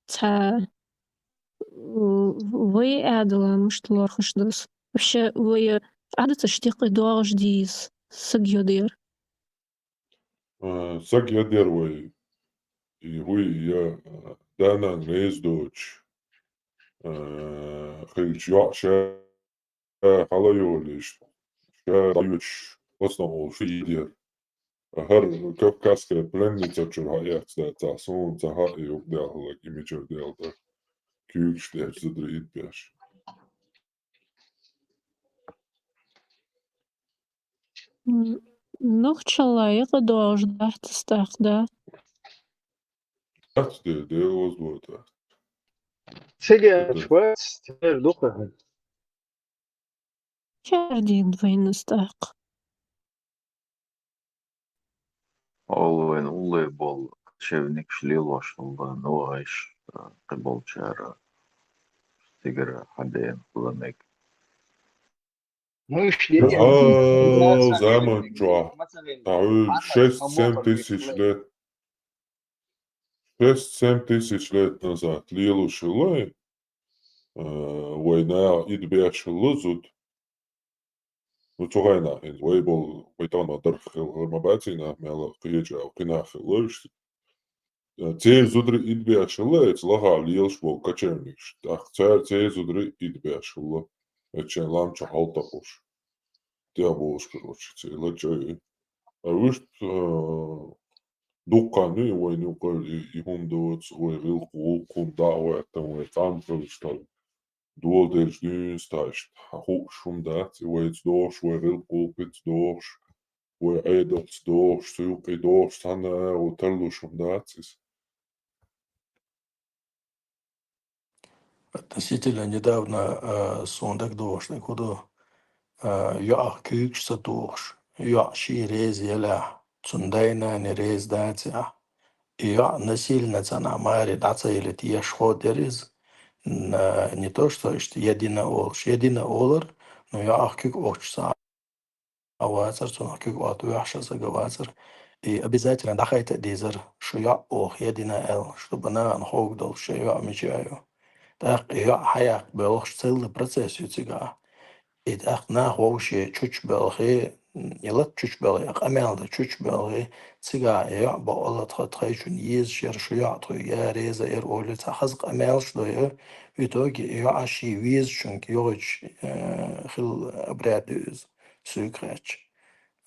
та вы адала мушталархашдас. Вообще вы адата штиқы дуаждиз сыг йодир. Сак я дервай. И хуй я данан рейз доч. Хилч ша халайолиш. Ша даюч основол шидер. Har Kafkaska plenница чурхая, кстати, сон заха и угдал, like имечер делта. Кюкш деш задрит беш. Nog çalayıq doğuşda tıstakda. Dat de was wordt. Сега швец, теперь духа. Kerdin dvayınıstak. Олвен улы бол кочевник шлилошулда нугайш кыболчара тигра хаден куланек. Мы ж Zaman чуа. 6-7 тысяч лет. 6-7 тысяч лет назад Лилу Шилой война идбяшилы зуд. وتوغينا ويبل ويتان ما درخ المباتينا مالا قيجا وقناخ لوشت تير زودر إدبياشلا إتلاها ليلش بول كاتشرنيش تختار تير زودر إدبياشلا إتشان لامچا حالتاقوش تيابوش كروش تيلا جاي أوشت دوقاني وينو قال يهم دوت ويغيل قول كون دعوة ويتان فلشتال Duol dels duns taist hochum dat, it's doors where real pulpits doors, where adults doors, suki doors, tana, or tellushum datis. Относительно недавно сондак дошник худу я кюкса дош, я ши рез еля, цундайна не рез датя, я насильно цана мари даца или тия шходерез, не то что едина олар, но я кюк очса авацар, цуна кюк ату яша загавацар, и обязательно дахайте дизер, что я ох едина эл, чтобы на анхог дол, что я мечаю. Так я хаяк белх целый процесс ютига. И так на хоши чуч белхи, يلا чуч белхи, амелда чуч белхи, تيجا يا بقول تخيشون يز شير شو يعطوا يا ريزا إير أولي تحزق أمالش دوير يتوجي يا عشي ويز شونك يوش خل أبرادوز سوكراتش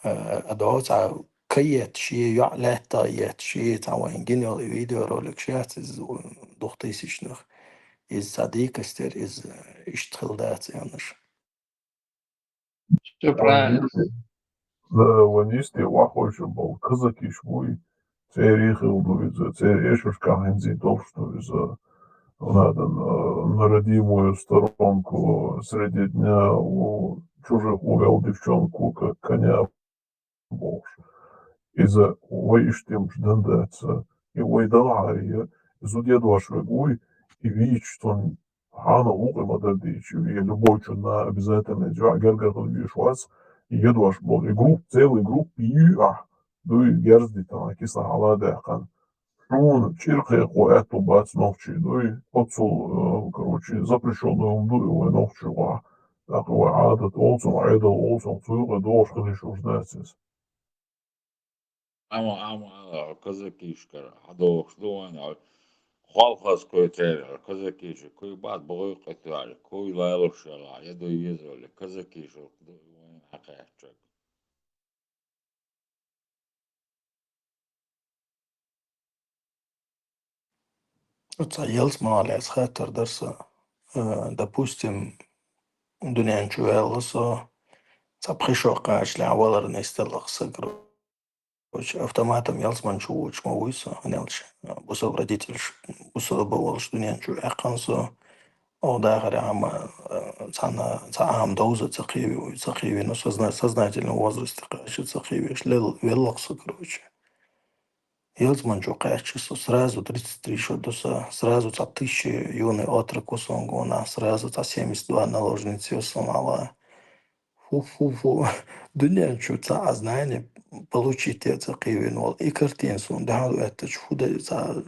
أدوات ع كيت شي يع لا تايت شي تعوين جنيال فيديو رولك شات دوختي سيشنخ إز صديق استر إز اشتغل دات يانش Все правильно. Ванисти вахойши бол казаки швуй церих илдуиза церешуш кахензи толштуиза на родимую сторонку среди дня у чужих увел девчонку как коня болш. Из-за воиштим ждандаться и войдалария зудедваш вегуй и видеть, что он хана лукой мадардичи и любой чудна обязательно дьва гергату вишвас и едваш бол и групп целый групп юа дуй герзди там кисла халада хан шун чирхе коэту бац ночи дуй отцул короче запрещенную умду и ночи ва так ва адат олсом айдал олсом цуга дош хлишу ждацис Ama казакишкар hadoox duwan خالص كويتير كذاكيش كوي بعد بغوي قتال كوي لا يلوشلا يدو يزول كذاكيش وين حقيقتك Целс малец хатер дерса, допустим, дунян чуэлсо, цапхишо кашля авалар нестелах сагро. Автоматом ялсман чууч мауйсо, нелч, бусов родитель, бусов бывал, что дунян чуэкансо, о дахаре ама цаам доза цахиви, но сознательном возрасте каши цахиви, шлел веллахсо, короче. Елзманчу качество сразу 33 шодоса, сразу за 1000 юный отрок усонгона, сразу за 72 наложницы сломала. Фу-фу-фу. Дунянчу за знание получить это кивинол и картинсон, да это чудо за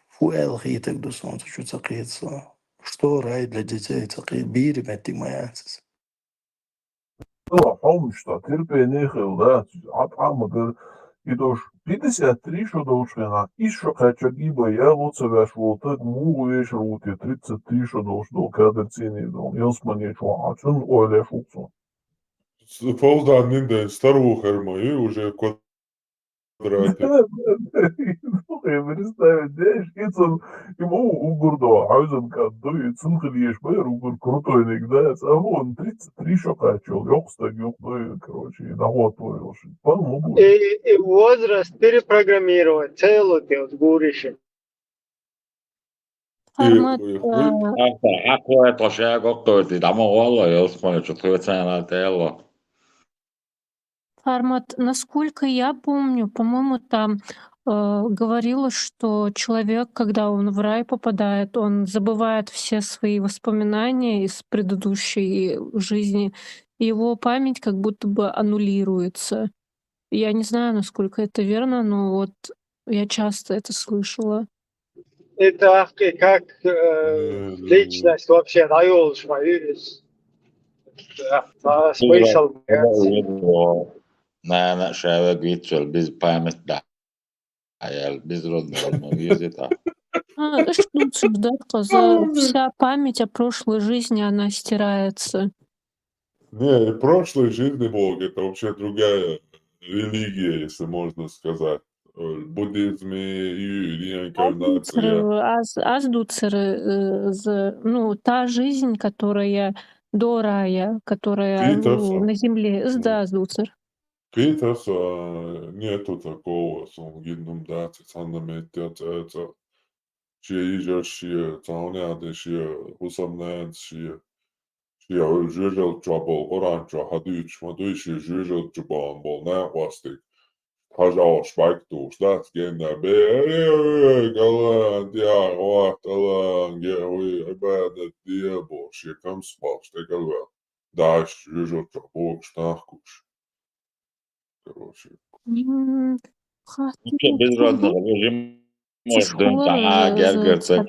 фу-эл хитек до солнца чуть закрыться. Что рай для детей такие бири мети маяцис. Ну, помнишь-то, терпи нехил, да, атамагар идош 53 шодошена, еще хотя гиба я лучше вешал, так могу вечер уйти 33 шодош до кадр цены дом, елсмане чуа, чун ойле шуксо. Полда нинде старухер мои уже квадрате. Представить, знаешь, ему угурдо, хаузен кадду, цинхл ешбер, угур крутой никогда, а он 33 шокачел, ёкстаг, короче, наход твой, по-моему, будет. И возраст перепрограммировать, целую ты сгуришь. Формат, Ako je to še gotovo, tamo ovo, jel smo čutili na тело. формат, насколько я помню, по-моему, там говорилось, что человек, когда он в рай попадает, он забывает все свои воспоминания из предыдущей жизни, и его память как будто бы аннулируется. Я не знаю, насколько это верно, но вот я часто это слышала. Это как личность вообще даешь, смысл. Ne, ševek vičel, biz pamet da. Biz родного языка. Да, вся память о прошлой жизни, она стирается. Не, и прошлой жизни Бог, это вообще другая религия, если можно сказать. В буддизме и реинкарнация. Аздуцер, ну, та жизнь, которая до рая, которая Питерса. на земле, аздуцер. Питерса нету такого, som gindum dati sandamet шие цауняды шие хусамнан шие жижел чабол оранчо хадуч мадуиши жижел чабон бол на вастик хажал швайкту штат генда бе галан диа вахталан геуи абадат диабо шие камспал штегалвел даш жижел чабол штахкуш короче. Biz родного может дым гергерцек.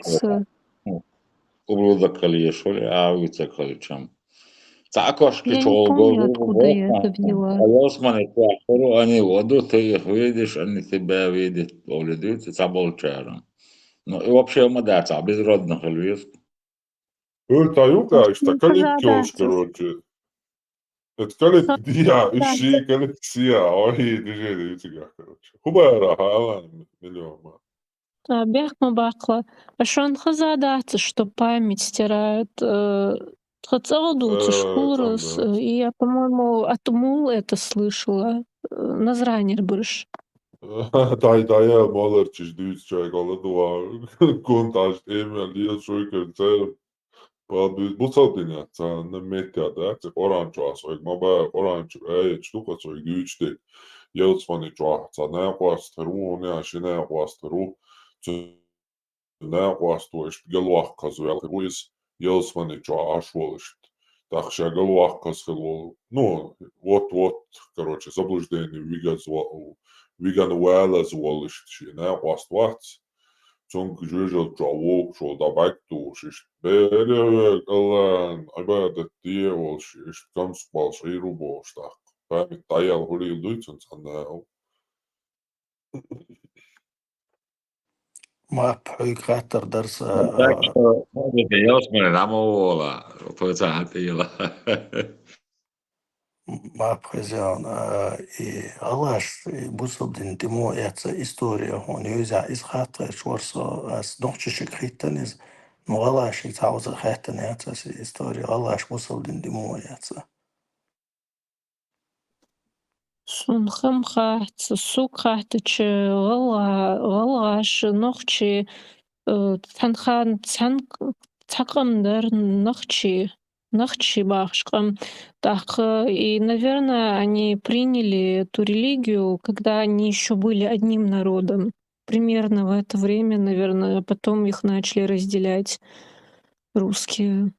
Ублюдокали шоли, а выцекали чем. Такошки Я не помню, откуда я это взяла. А османы тяхору, они воду, ты их видишь, они тебя видят, повледуют, это был черным. Ну и вообще умадаться, без родных львиц. Это юга, что калиткёш, короче. Это калиткия, ищи калиткия, ой, держи, тебя, короче. Хубара, халан, миллион. Бяхма бакла. А что он хазадаться, что память стирает? Хацалдуцы шкурус. И я, по-моему, от Мул это слышала. Назранер больше. Дая маларчиш дүйц чай галадуа контаж эмел я шойкер цел падуй буцалдиня ца на метя да ца оранчо асой маба оранчо штука сой дүйчте елцмани чо ца на квастру не ашина квастру на квастру иш галуах казуэл руис елцмани чо ашволш так ша галуах казхел ну вот короче заблуждение Виган зволишь, не ваствац. Цунг жижел чавок, шо дабак тушиш. Бере галан, абада тие волшиш, кам спал ширу боштах. Память таял хули луйцун санаал. Мап хатар дарса. Так что, я османы, нам вола, то цахатила. Мап хазян и алаш бусалдин тимо яца история хон юза из хатар шворсо ас нохчишик хиттанис но алаш и тауза хаттан яца история алаш бусалдин тимо яца. Сунхам хатса, сук хатачы, галаш, нохчи, танхан, цакамдар, нохчи бахшкам. Так, и, наверное, они приняли эту религию, когда они еще были одним народом. Примерно в это время, наверное, потом их начали разделять русские.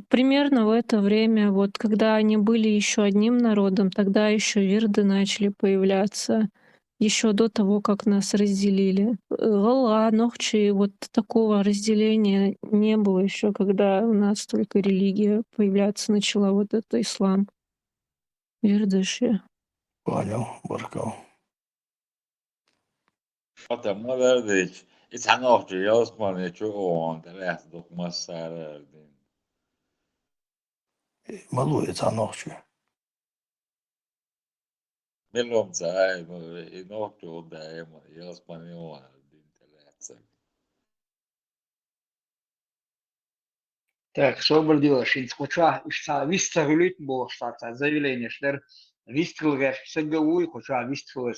Примерно в это время, вот когда они были еще одним народом, тогда еще вирды начали появляться, еще до того, как нас разделили. Гала, Нохчи, вот такого разделения не было еще, когда у нас только религия появляться начала, вот это ислам. Вирдыши. Понял, Баркал. Потому verdik. Itse nohti, ja osmani on, te lähtöt massa verdik. Малуец анохчу. Milloin sä ei nohtuu däima, jos man joa inte lärt Так, что обалдело, хоча вистер лют был, что заявление, что вистрел саговой, хоча вистрел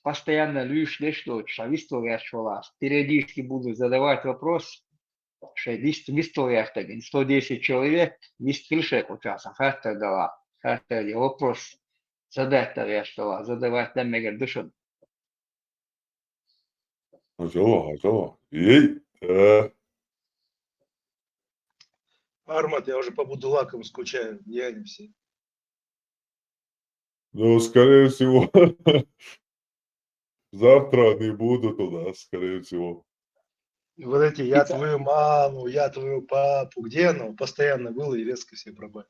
постоянно лишь что вистрел периодически буду задавать вопрос, что вистрел 110 человек, вистрел хоча сахарта дала, вопрос задать что задавать там мега душон. Хорошо. Ей, Армат, я уже по будулакам скучаю, где они все? ну, скорее всего, завтра не будут у нас, скорее всего. Вот эти «я твою маму», «я твою папу», где оно постоянно было и резко все пропали?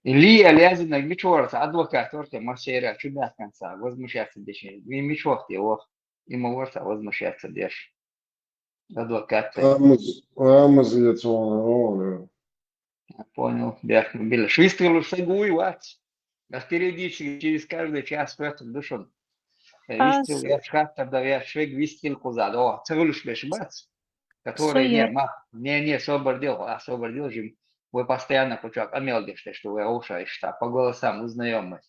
Илья Лязина, Мичорца, адвокат, Марсера, чудак конца, возмущаться дешь. Мичорт его, ему ворца возмущаться дешь. Адвокат. Амаз он. Понял, да, били. Выстрелу шагу и вац. А впереди через каждый час в этом душон. Выстрел, я шхат, тогда я швег выстрел кузад. О, царулюш беш бац. Который не освободил же. Вы постоянно кучак амелдишь, что вы ушаешь, по голосам узнаем.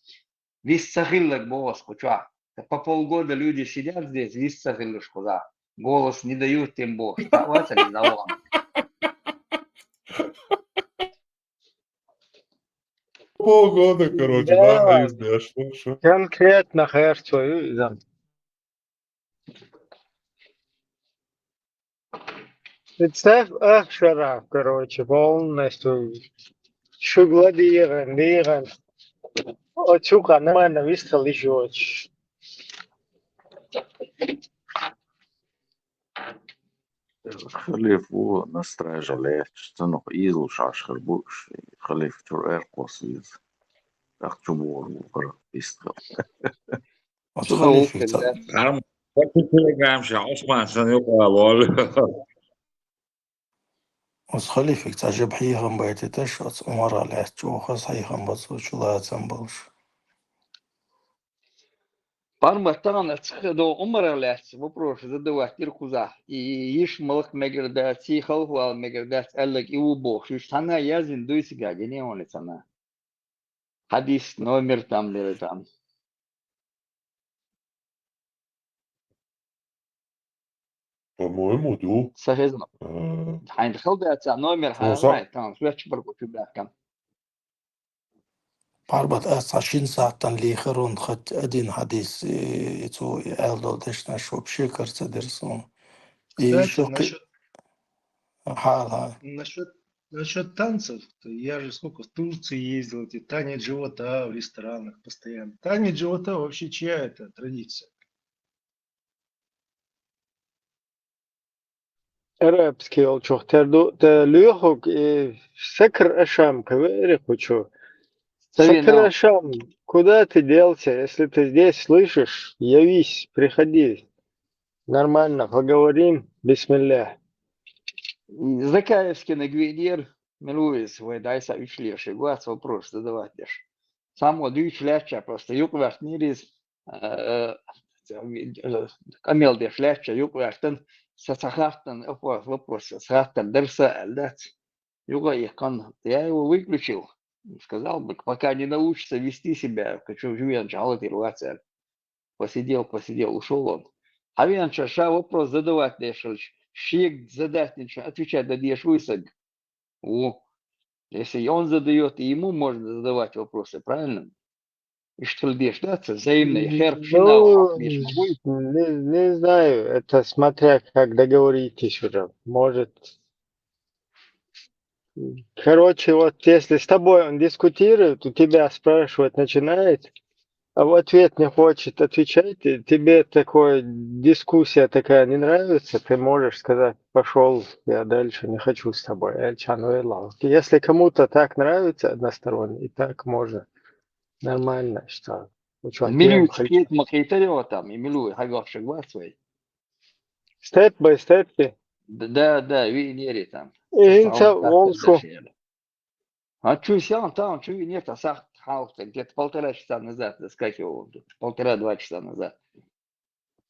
Весь сахиллак голос кучак. По полгода люди сидят здесь, весь сахиллуш куда. Голос не дают им бог. Что ли залом? Полгода, короче, да, издешь. Конкретно херцу, да. Представь Ахшара, короче, полностью шугладиran. Отсюда нормально выстрел еще очень. خليف هو نسترجع ليش تنو إيزو شاش خربوش خليف تور قوسيز أخجبور وقرا بيستغل خليفة Telegram عثمان سنقول خليفة تعجب حيهم بيتي تشوت أمر على تشوخ حيهم بتصوت زنبوش Парматан до умралец, вопрос задавать иркуза. И иш малых мегердат, си халхуал мегердат, эллак и убох. Шана язин дуйсига, не он это на. Хадис номер там или там. По-моему, да. Сахезно. Хайн халдат номер хай там, свеч барку чубакам. Парбат 20 ساعة ليخرون خد أدين حديث يتو أهلو دشنا شو بشكر تدرسون Кстати, حالها насчет танцев, я же сколько в Турции ездил, эти танец живота в ресторанах постоянно. Танец живота вообще чья это традиция? Арабский олчох. Люхок сакр ашам, кавери хочу. Сакр ашам, куда ты делся? Если ты здесь слышишь, явись, приходи. Нормально, поговорим. Бисмиллах. Закаевский нагвидер, милуис, вы дай совичлеший, гуац вопрос задавать дешь. Само дюч ляча, просто юкварт нирис, камел деш ляча, юквартен, сахартен, вопрос, сахартен, дерса, эльдат. Юга их кан, я его выключил. Сказал бы, пока не научится вести себя, хочу живен жалать и ругаться. Посидел, ушел он. А венча, ша вопрос задавать дешевле. Шик задать ничего, отвечать дадешь высок. Если он задает, и ему можно задавать вопросы, правильно? И что ли дашь, взаимный херп, не знаю, это смотря как договоритесь уже. Может. Короче, вот если с тобой он дискутирует, у тебя спрашивать начинает, а в ответ не хочет отвечать, тебе такая дискуссия такая не нравится, ты можешь сказать, пошел, я дальше не хочу с тобой. Если кому-то так нравится односторонне, и так можно, нормально, что... Милю чекит макейтарева там, и милу, хагавшик свой. Степ бай степки. Да, винери там. Инца волшу. А чу сян там, чу нет, а сах где-то 1,5 часа назад заскакивал, 1,5-2 часа назад.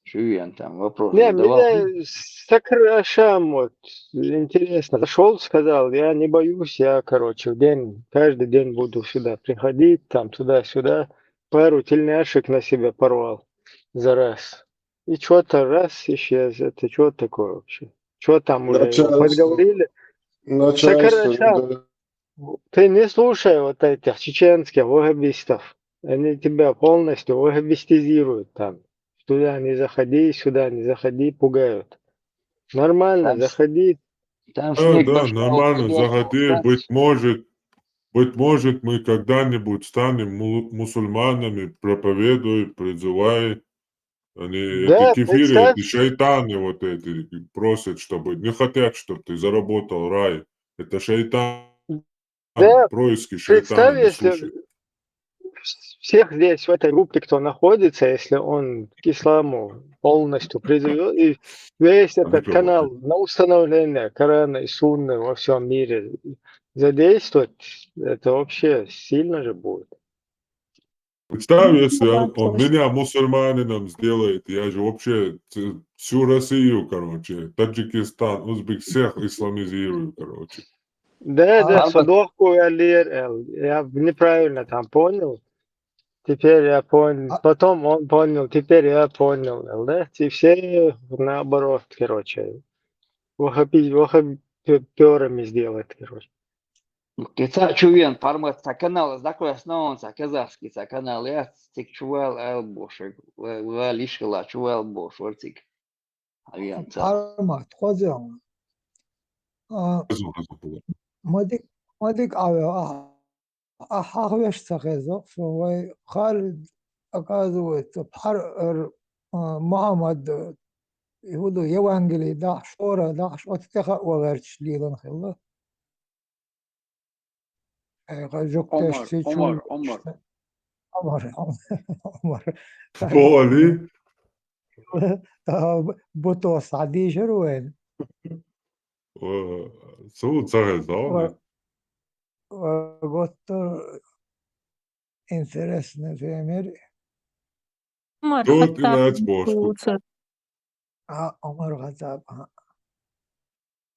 Шуян там вопрос Не, задавал. меня с Акрашам вот интересно. Зашел, сказал, я не боюсь, я, короче, каждый день буду сюда приходить, там, туда-сюда. Пару тельняшек на себя порвал за раз. И что-то раз исчез. Это что такое вообще? Что там уже его подговорили? Начальство, Сакрашам, ты не слушай вот этих чеченских ваххабистов. Они тебя полностью ваххабистизируют там. Туда не заходи, сюда не заходи, пугают. Нормально, Там, заходи. там Да, снег да, башка нормально, уходил. заходи, быть может, мы когда-нибудь станем мусульманами, проповедуй, призывай. Они, эти Да, кефиры, представь, эти шайтаны вот эти просят, чтобы, не хотят, чтобы ты заработал рай. Это шайтан, да, происки шайтана, представь, не если слушай. всех здесь в этой группе, кто находится, если он к исламу полностью призовет, и весь этот канал на установление Корана и Сунны во всем мире задействовать, это вообще сильно же будет. Представь, если он Согласна. меня мусульманином сделает, я же вообще всю Россию, короче, Таджикистан, Узбек, всех исламизирую, короче. Да, да, Пармат, Садохку я неправильно там понял. Теперь я понял. Потом он понял, теперь я понял. Да? И все наоборот, короче. Ваххаперами сделать, короче. Кица чуен, пармат канал, закрой основан, казахский канал, я стик чувал элбошек, лишила чувал бош, вортик. Пармат, хозяин. Мадик авиа, ахавеш сахезо, свой Халид, оказывается, Мухаммад, يقولوا Евангелие, да, шора, да, что تخا وغيرش ليلن خلا. جوكتش تشول عمر هو ليه؟ بوتوس عادي شروين صوت صغير وقلت интересно فهمت عمر صوت خطاب إلى أتبوش عمر غزاب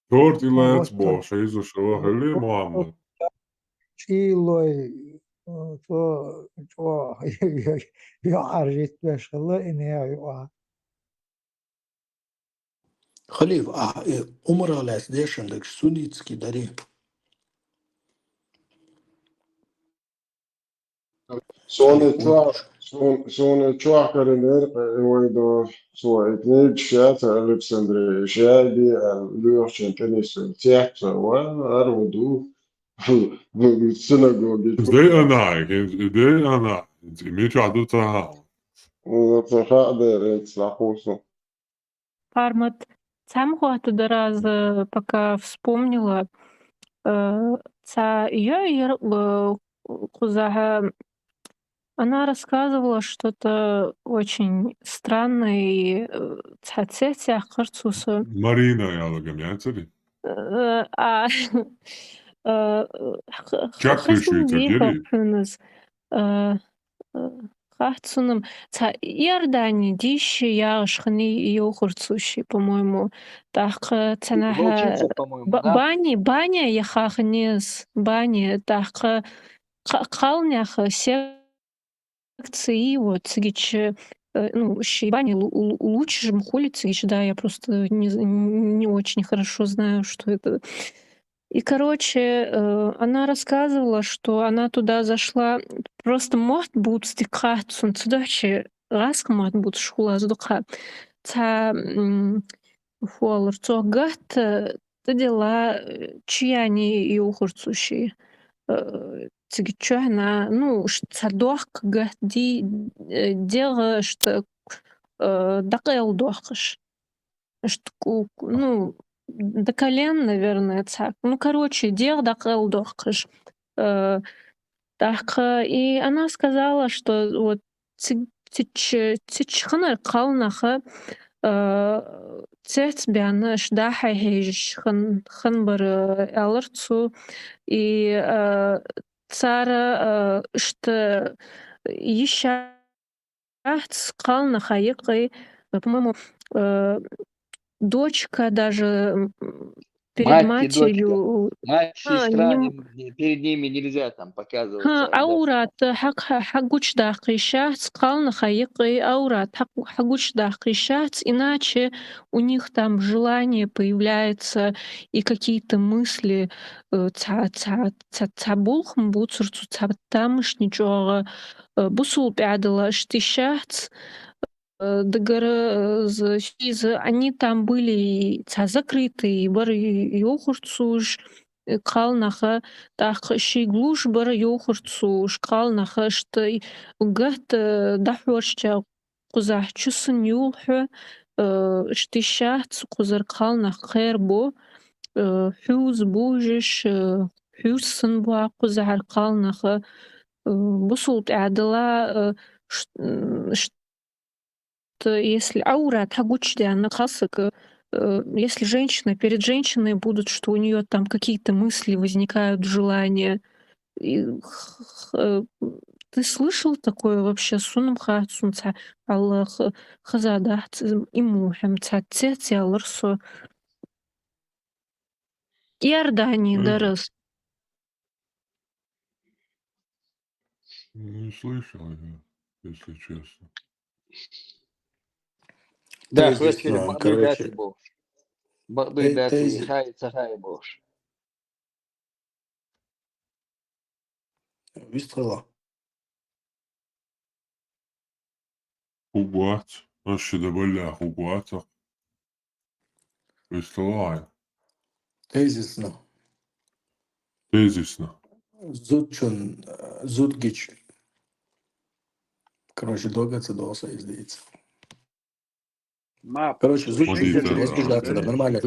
صوت إلى وقلت أتبوش عايزه شو خليه محمد شيلوي تو يعرجت باش الله إني يقع Халиф, умралась дешевле, суницкий дари. Såna tjockare nere så ett nödskät Alexander Shadi lösen tennis teater och är synagoge زي أنا إمي عدوتها تخاطر تصلحوسو Пармат цамхуа туда раз, пока вспомнила, кузаха, она рассказывала что-то очень странное и цацетя харцуса. Марина ялагам яцери. Хасин Чакришвица гели. вихопрыныз. Хахцуным Иордания дищи яшхни йохурцущий, по-моему. Так цанаха Волчица, по-моему, да? баня яхахнес баня так калнях секции вот цигич ну баня лучше мхули цигич, да, я просто не очень хорошо знаю, что это. И, короче, она рассказывала, что она туда зашла, просто мот будут стекать, сюда ласка мот будут шула сдуха. Та фуалр цогат, та дела чьяни и ухурцущие. Цигичана, ну, садох гади дело, что дакел дохаш. Что, ну, до колен, наверное, так. Ну, короче, дел дакел дохаш. Так, и она сказала, что вот тичхана калнаха цецбяна шдаха хейш ханбар аларцу и цара что ещё сказал на хаекой, по-моему, дочка даже перед Мать и дочка. матерью. Мать, сестра, Не перед ними нельзя там показываться. Да. أورات حقوش дақишат, сказал на хаекой аурат حقوش дақишат, иначе у них там желание появляется и какие-то мысли цабулхм буцурцу цабтамышничога бусул пядала штишат. Они там были закрытые, бары йохурцуш, калнаха, так шиглуш бары йохурцуш, калнаха, что гат дахварча кузах чусын юлху, штишат кузар калнах хербо, хюз бужиш, хюсын буа кузар калнаха, бусулт адала, если аурат хагучдя накасык, если женщина перед женщиной будут, что у нее там какие-то мысли возникают, желания. Ты слышал такое вообще? Сунам хацунца Аллах хазада имухем цацец яларсо. Иордании дарас. Не слышал я, если честно. Да, Тезис, хватит ну, бады дати короче, был. Бады дати тезис, хай цахай был. выстрела. Хугуат. Вообще добавля хугуата. Выстилай. Тезисно. Тезисно. Зудчун, зудгич. Короче, долго це доса издається. Короче, зудгич, Модита, не скажаться, да, нормально.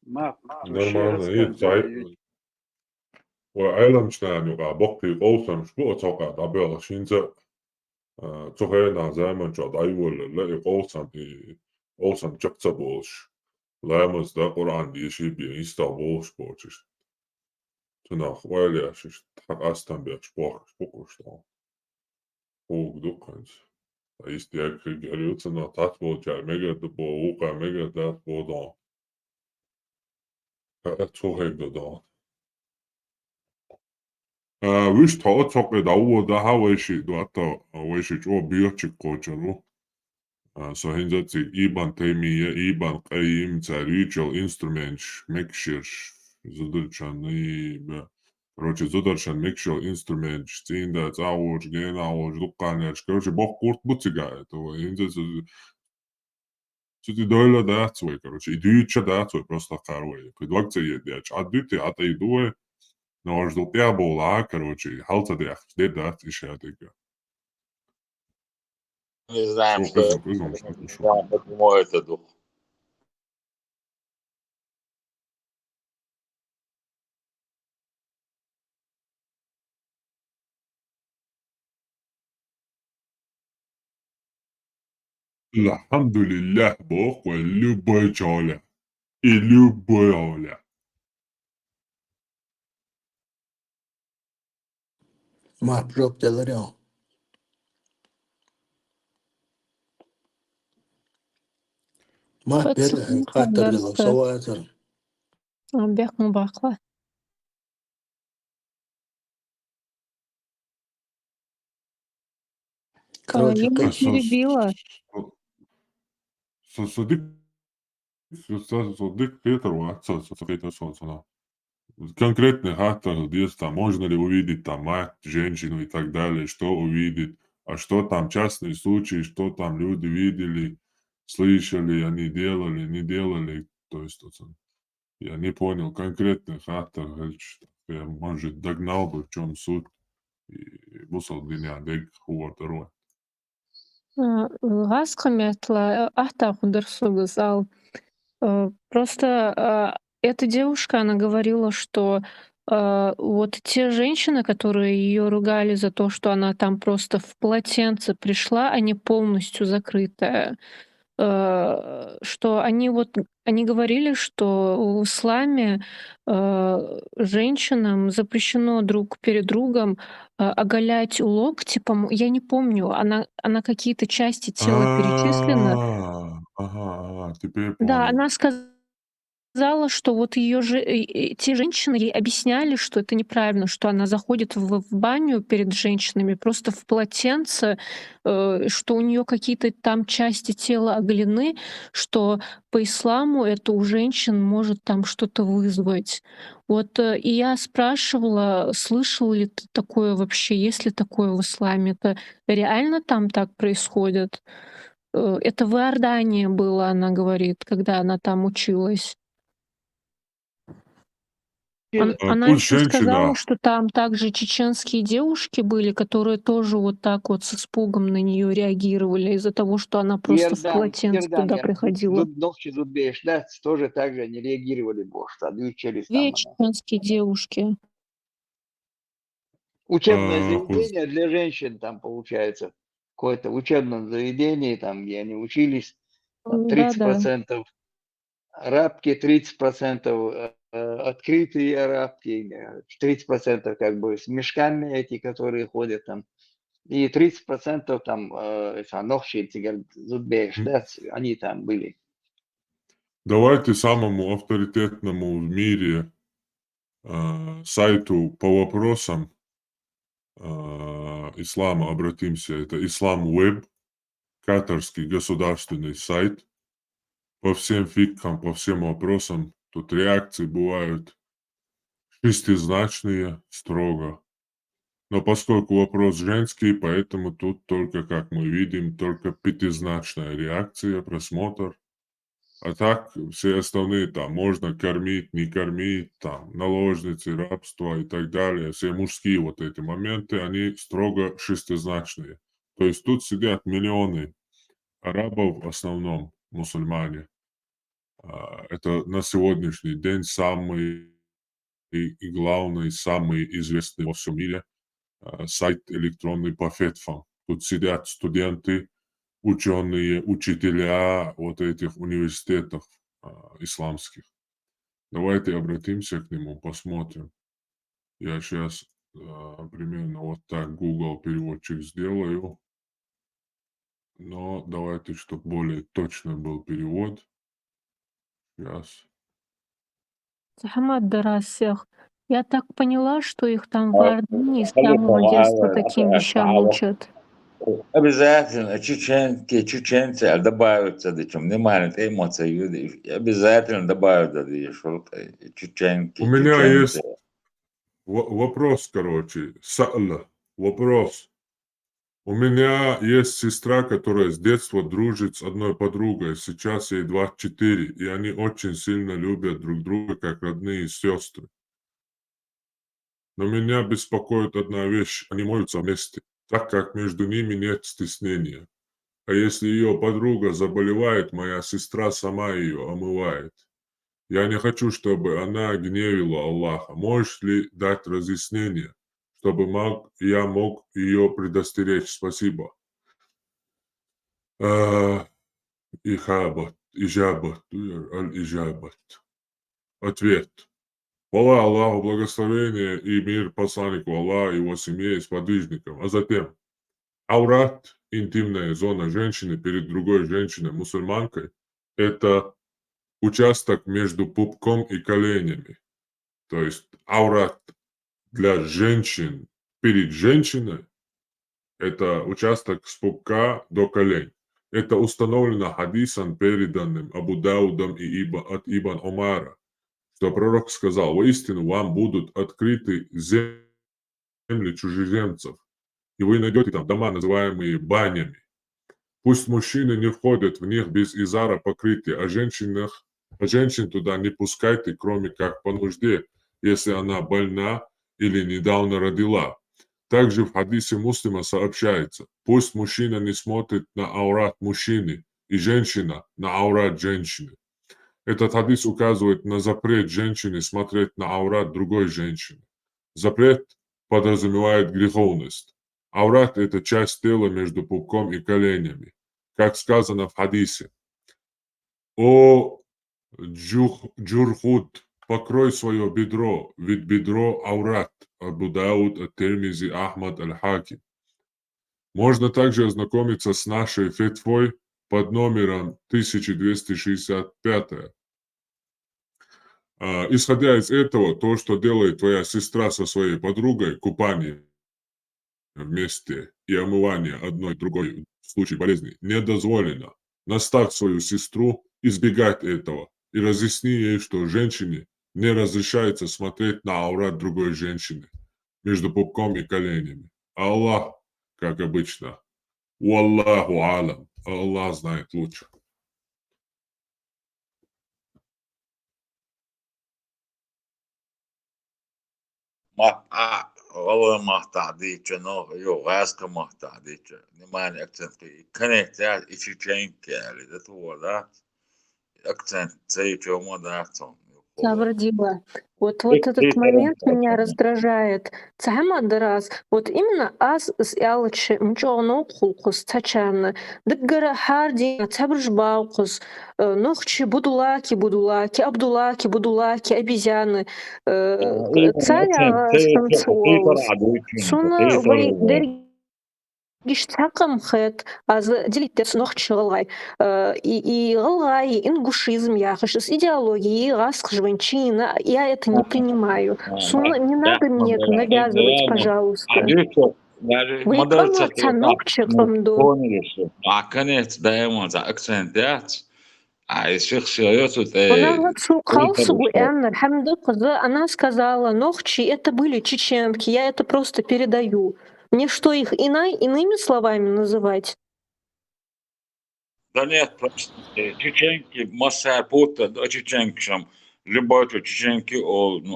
Нормально. И цайт. وعالمشنانيوغا بقي قوسم شبو توقع دابيلا شينزا تغينا زمان جا دايول لا قوسم قوسم جقتا بولش لامز دا قرآن ديشي بي إستا بولش بولش تناخ ويلي أشيش تحق أستان بيش بوكش دا هوك دوكنز إستي أكري جاريو تنا تاتبو جار ميجا دبو وقا ميجا دات بو دا توهيك دا وش تعتقد أو ده هوايشي دوتا هوايشي جو بيوتشي كوجرو سهنزاتي إيبان تيمية إيبان قيم تاريجل إنسترومنتش مكشيرش زدرشان إيبا короче زدرشان مكشل إنسترومنتش تين دا تعوج جين عوج لقانيش короче بوق قورت بوتيغا تو هنزات سيدي دويلة داتوي короче إدويتشا داتوي просто قاروي предлагте едяч аддуйте ата идуе но ждут я была, короче, халтадях, где дать еще отыграть. Не знаем, что Сколько это. прыгнул, Не сколько шел. знаем, почему это дух. Alhamdulillah, Bог, ouais, любой человек. И любой оля. ما بروب دلاريو. ما بير خاطر دلو سواتر. Бяк мубакла. Короче, Я не перебила. Садик Петру, отца, собственно. Конкретный хатер, где там, можно ли увидеть там мать, женщину и так далее, что увидеть, а что там частные случаи, что там люди видели, слышали, они делали, не делали, то есть я не понял конкретный хатер, я, может, догнал бы, в чем суть, и мусор меня дег хуортеруа. Гасхаметла ахта худерсугазал. Просто эта девушка, она говорила, что вот те женщины, которые ее ругали за то, что она там просто в полотенце пришла, а не полностью закрытая. что они говорили, что в исламе женщинам запрещено друг перед другом оголять локти. Я не помню, она какие-то части тела перечислена. Ага, теперь Да, понял. она сказала, что вот те женщины ей объясняли, что это неправильно, что она заходит в баню перед женщинами просто в полотенце, что у нее какие-то там части тела оголены, что по исламу это у женщин может там что-то вызвать. И я спрашивала, слышал ли ты такое вообще, есть ли такое в исламе? Это реально там так происходит? Это в Иордании было, она говорит, когда она там училась. Она Пусть еще сказала, женщина, что там также чеченские девушки были, которые тоже вот так вот с испугом на нее реагировали из-за того, что она просто в полотенце туда Иордания, приходила. ногчи зубеешь, да, тоже так же они реагировали, может, одну через 2 там она. чеченские девушки. Учебное пусть заведение для женщин там получается, какое-то учебном заведении, там, где они учились, там Да-да. 30% арабки, 30% открытые арабки, 30% как бы с мешками эти, которые ходят там, и 30% там ногчи зубеешь, да, они там были. давайте самому авторитетному в мире сайту по вопросам ислама обратимся. Это Ислам Web, катарский государственный сайт. По всем фиккам, по всем вопросам. Тут реакции бывают шестизначные строго. Но поскольку вопрос женский, поэтому тут только, как мы видим, только пятизначная реакция, просмотр. А так все остальные там можно кормить, не кормить, там наложницы, рабство и так далее. Все мужские вот эти моменты, они строго шестизначные. То есть тут сидят миллионы арабов, в основном мусульмане. Это на сегодняшний день самый и главный, самый известный во всем мире сайт электронный по фетвам. Тут сидят студенты, ученые, учителя вот этих университетов исламских. Давайте обратимся к нему, посмотрим. Я сейчас примерно вот так Google переводчик сделаю. Но давайте, чтобы более точный был перевод. Сейчас. Мухаммад Дарасех. Я так поняла, что их там в Иордании с خليفة самого детства معاوية таким вещам الصحابة учат. обязательно чеченцы добавятся, причем внимание, эмоции, обязательно добавят чеченки, У меня чеченцы. есть вопрос, короче. Вопрос. У меня есть сестра, которая с детства дружит с одной подругой. Сейчас ей 24, и они очень сильно любят друг друга, как родные сестры. Но меня беспокоит одна вещь. Они моются вместе, так как между ними нет стеснения. А если ее подруга заболевает, моя сестра сама ее омывает. Я не хочу, чтобы она гневила Аллаха. Можешь ли дать разъяснение, чтобы я мог ее предостеречь? Спасибо. Иджабат. Ответ. Хвала Аллаху, благословение и мир посланнику Аллаха, его семье и сподвижникам. А затем аурат, интимная зона женщины перед другой женщиной, мусульманкой, это участок между пупком и коленями. То есть аурат для женщин перед женщиной это участок с пупка до колен. Это установлено хадисом, переданным Абу Даудом от Ибн Омара, что пророк сказал: «Воистину вам будут открыты земли чужеземцев, и вы найдете там дома, называемые банями. Пусть мужчины не входят в них без изара покрытия, а женщин туда не пускайте, кроме как по нужде, если она больна или недавно родила». Также в хадисе Муслима сообщается: пусть мужчина не смотрит на аурат мужчины и женщина на аурат женщины. Этот хадис указывает на запрет женщины смотреть на аурат другой женщины. Запрет подразумевает греховность. Аурат – это часть тела между пупком и коленями. Как сказано в хадисе: О Джурхуд, покрой свое бедро, ведь бедро аурат. Абу Дауд, ат-Тирмизи, Ахмад, аль-Хаким. Можно также ознакомиться с нашей фетвой под номером 1265. Исходя из этого, то, что делает твоя сестра со своей подругой, купание вместе и омывание одной другой в случае болезни, не дозволено. Наставь свою сестру избегать этого и разъясни ей, что женщине не разрешается смотреть на аурат другой женщины между пупком и коленями. Аллах, как обычно, Уаллаху алам, Аллах знает лучше. والله ما تعديك نو يو غاسك ما تعديك نمان أكتن في كنت يا إيشي جينك يعني ده هو ده أكتن تيجي يوم ده أكتن Сабрдиба. Вот этот момент меня раздражает. Цахама раз. Вот именно аз с ялчи мчоно хулкус цачана. Дгара харди цабржбаукус. Нохчи будулаки, обезьяны. Царя станцуолус. Суна вей дерги. Гиштакам хэт, аз делитес нохчи галай. И галай, ингушизм яхашис, идеологии, раскжванчина, я это не принимаю. Суна, не надо мне это навязывать, пожалуйста. Вы помните ногчи комду? كانت دائما أكسنتات عايز شخصيات Она вот шукался бы, Эннер, она сказала, ногчи это были чеченки, я это просто передаю. Мне что, их иными словами называть? Да нет, просто чеченки, масса пута, чеченки, любой чеченки,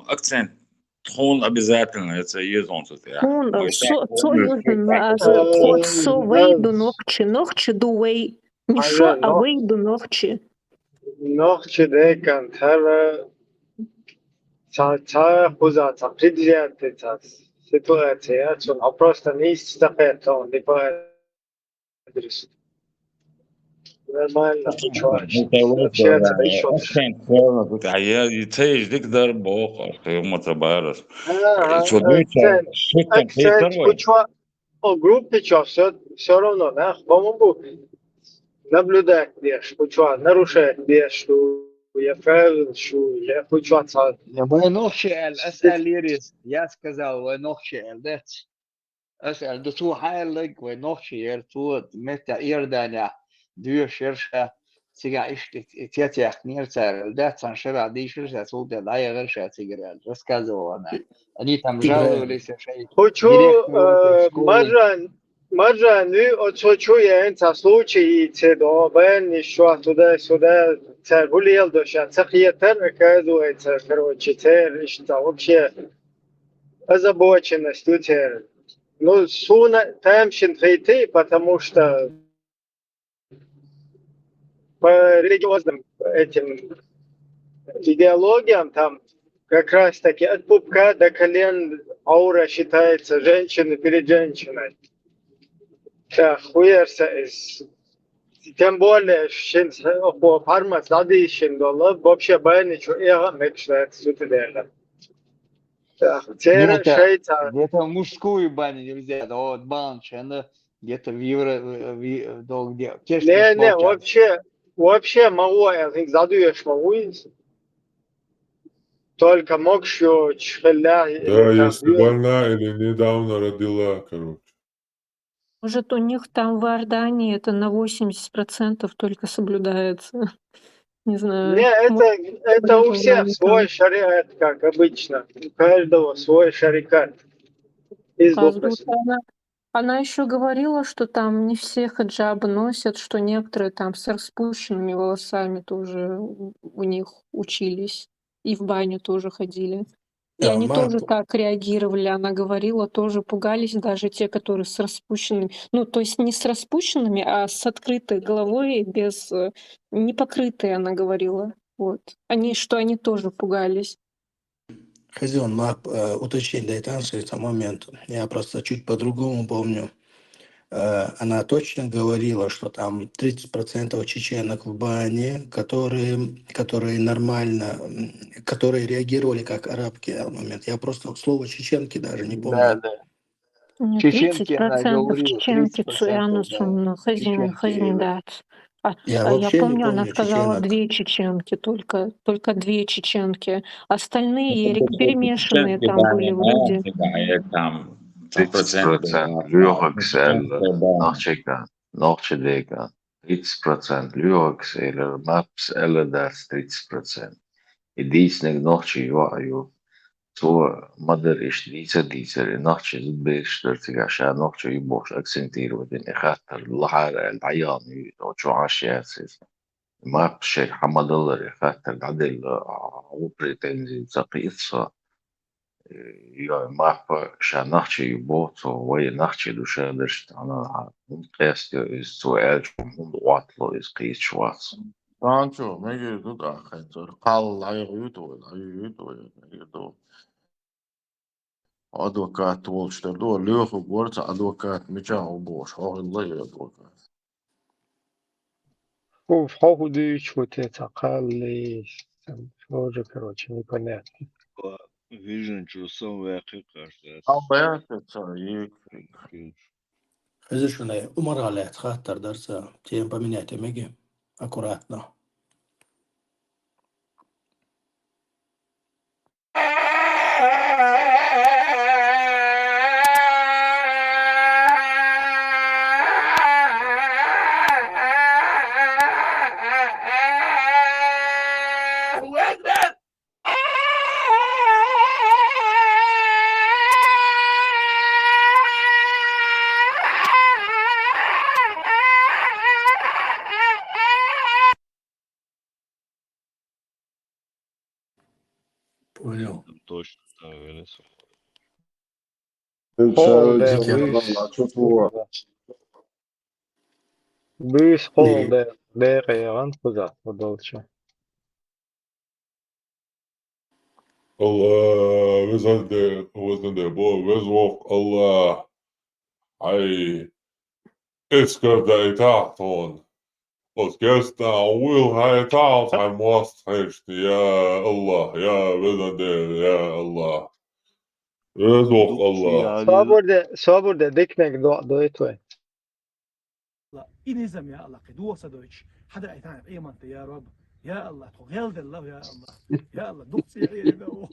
акцент, тон обязательно, это есть он. Тон, со вейду ногчи дуэй. Не шо, а вейду ногчи. Ногчи декан, тара, хуза, предвзятый, ситуация, он просто не истахет, он не по адресу. Нормально, общаться еще. عيال تيجي تقدر بوقف يوم تبارز Акцент, куча, группы все равно, да, по-моему, наблюдать беш, куча, нарушать беш, что я правил, что я куча цад. ونوخشي الأسئلة يريس يا سكزا ونوخشي الدت أسأل دتو حالك ونوخشي يرتو متى إيردانيا ديو شرشة سيجا إيش تياتيخ نيرتر الدت سان شبع دي شرشة سود لا يغرشة تيجرال بس كذا أنا أني تمجال وليس شيء Хочу Маджаны отсочуем за случаи цедобен еще туда-сюда цербулил душа цехиетер оказывается короче что вообще озабоченность тер. Ну суна там шинфейты, потому что по религиозным этим идеологиям там как раз таки от пупка до колен аура считается женщиной перед женщиной. Да, хуерся из... Тем более, по фармат задейшин доллар, вообще ничего, я мечтаю сюда. Где-то мужскую баню нельзя, да, вот банча, где-то в евро, где... Не, вообще могу, я задуешь могу, только мокшу, чхеля... Да, если больна или недавно родила, короче. Может, у них там в Иордании это на 80% только соблюдается. Не знаю. Не, это у всех свой шариат, как обычно. У каждого свой шариат. Она еще говорила, что там не все хиджабы носят, что некоторые там с распущенными волосами тоже у них учились. И в баню тоже ходили. И они тоже так реагировали. Она говорила, тоже пугались даже те, которые с распущенными. Ну, то есть не с распущенными, а с открытой головой, без непокрытой, она говорила. Вот. Они тоже пугались. Хазион, уточнить дай танцы момент. Я просто чуть по-другому помню. она точно говорила, что там 30% чеченок в бане, которые нормально, которые реагировали как арабки в момент. Я просто слово чеченки даже не Да, помню. да. Не Чеченки, она 30% говорила, чеченки 30%, Цуяна да, чеченки. Хазнидат. Я Я вообще не помню, она помню сказала чеченок. 2 чеченки, только 2 чеченки. Остальные перемешанные там были вроде. Там 30% lyrics nachchecken, nachchecken. 30% lyrics eller maps eller that's 30%. Idisnek nachche jo تو ما درش ديتر نحكي بيش درتك عشان نحكي يبوش أكسنتير ودين خاطر الحارة العيان شو عاشياتي ما بشي حمد الله خاطر عدل وبريتنزي زقيصة يا ما شان نحكي يبوتو وي نحكي دوشا درشت أنا قياس السؤال شو من واطلو يسقيت شواص Tancho, megi tut akhentor. Qal ayuto. Advokat bolşlar do löhü gorça advokat miçan boş. Allah ya advokat. Входу чего-то такали, тоже, короче, непонятно. Vision чувством вяхи кажется. Allah ya tsayik. إذا شو عمر على خاطر درسة تيم بمنيت ميجي أكوراتنا. Понял. Точно, наверное. Холде, бюс холде, дереван куда подолче. Allah, wasn't there, boy, where's walk? Allah, I älskar dig Taton. Och gästerna vill ha talat, I must helst, ja Allah, ja, wasn't there, ja Allah. Where's walk, Allah. Saburde diknek do etoy. إنزم يا الله قدوة صدوش حدا أيتان بأي منطقة يا رب يا الله تغيل الله يا الله يا الله دوس يا إله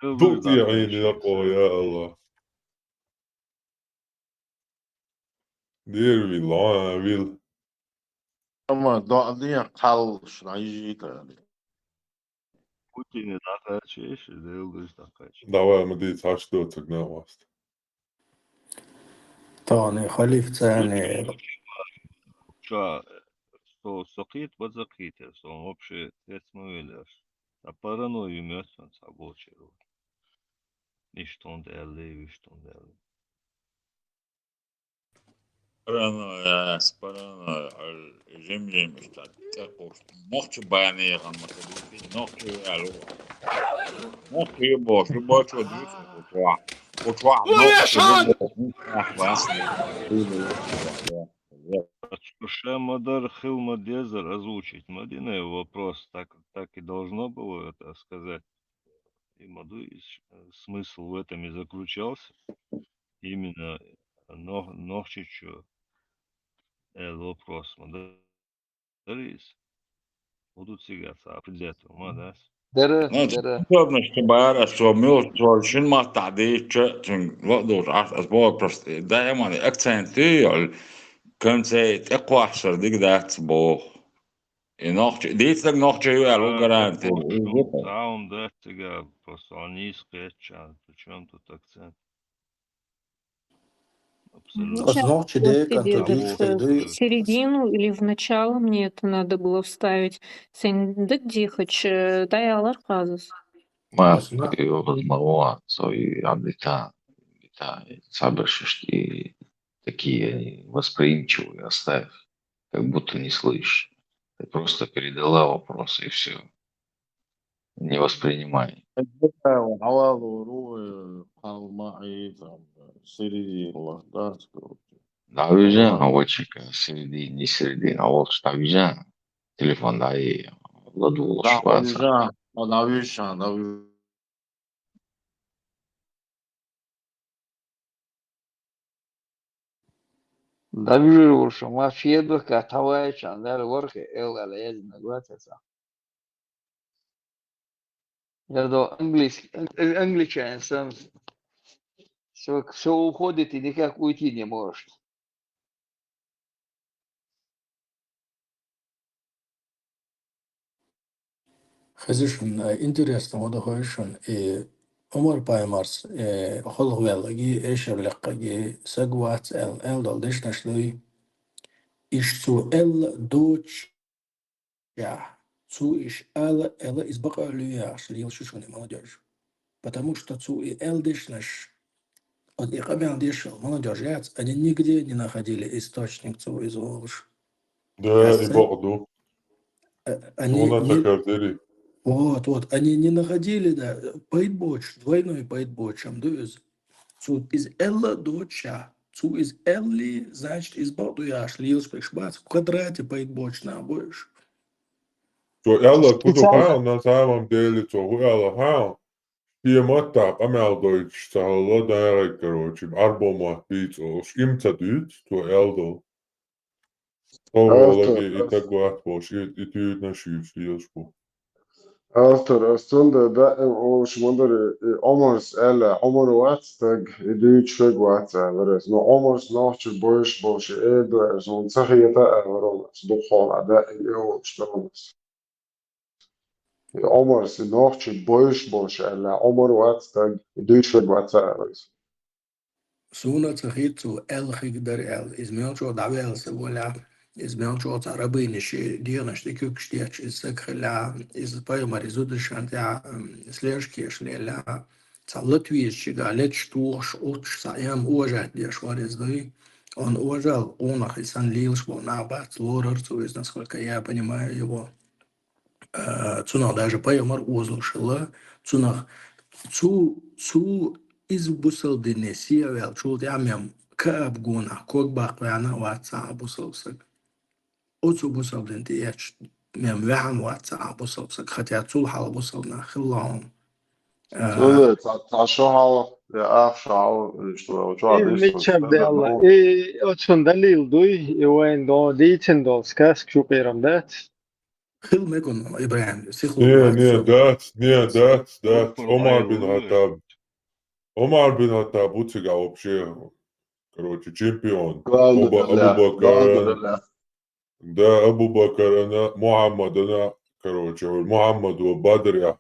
Tutti يا عيني نقوى يا الله. There we will. Ama diye qal şnayjita. Путин такая честь, делаешь такая честь. Давай, мы дить ачтёцик на вас. طبعا خليفة ثاني. Что сокит базаките, что вообще etmeyler. A paranoyu mötön sabotçu. İşton değerli, işton değerli. Paranoia, جمجم اشتاق نقش باني غمك نقش يالو نقش يبوش وديس وتوع Ше Мадар Хилма Дезер озвучить Мадина вопрос, так и должно было это сказать. И Маду смысл в этом и заключался. Именно Нохчичу вопрос Мадарис будут сигаться определять Мадас. Способность бара, что мы шин ما تعديش لقدر عارف أسبوع بس دائما акценты كنت أقوى أحسر ديك دات بو نوخ ديت لك نوخ جيو على гарантии. Саун да сега просто они скетча, причем тут акцент. Сейчас в середину или в начало мне это надо было вставить. Да где хоть, дай алархазус. ما يوغل الموضوع сои عندتا сабершишки такие восприимчивые оставь, как будто не слышишь. Ты просто передала вопрос и все. не воспринимай. عوض وروي قال معي سيري الله دارت Да, уезжаем, а вот середине, не середине, а вот что уезжаем. Телефон, да, и ладу Да, шваца. уезжаем, да, уезжаем, да, Давижу, ما في يدك هوايش عن ذا الورك إلا لازم نقول يدو انجليش انسان سو ходит и никак уйти не может. خزشون интересно وده هايشون عمر بايمارس خلق велаги эшер лекаги сагват эл дол дешнашлой ишцу эл доч я цу иш эла из бакалюя шлил шушуни молодежь. Потому что цу и эл дешнаш от икабян дешел молодежь, они нигде не находили источник цу из волш. Да, и Богду. Они Суна не... такардери. Вот, они не находили, да, поэтбоч, двойной поэтбочем, то есть, из элла доча, из элли, значит, из баду я шлил спешбац, в квадрате поэтбоч на больше. То Ella kudu haun na saamam деле, то Ella haun. Tie matta ameldoich sahalla daerig, короче, arboma beats, imta dyt, to Eldo. Arthur, Overlagi i taguat bosh, i dyt na shyf, liospo. Arthur, استنى ده وش مدري عمرس ألا عمر واتستج يديك شوي واتسا ورس نو عمرس نوش بوش إيه زون سخيتا ورس دخول عداء إيه شلونس عمرس نوش بوش ألا عمر واتستج يديك شوي واتسا ورس Суна цахицу эл хигдар эл, измелчо давелс воля, измелчо царабыниши, дианашти кюкштеч, из сакхля, из паймар, из удышантя, слежки шляля, цалатвишчи, галет штуш, отш саям уважать дешвар издой. Он уважал онах и сан лилш, на бац, лорарцу, из насколько я понимаю его. Цунах даже паймар узлушила, цунах цу из бусал динесия вел чул ямям каб гуна ког баквана ватса бусалсак оцу бусал динтияч мем вахам ватса бусалсак хотя цул хал бусална хиллаум تقول تعشوها يا أخشى что Мечам дела. И очень далил дуй, и вайн до дитин до сказ кшукерам дат. хил мекон Ибраим сихлу Не, дат. Курфур Омар бин Айрулы. Хаттаб. Омар бин Хаттаб, утига вообще, короче, чемпион. Оба Абу Бакр, да, Абу Бакр, Мухаммад, короче, Мухаммад Бадр,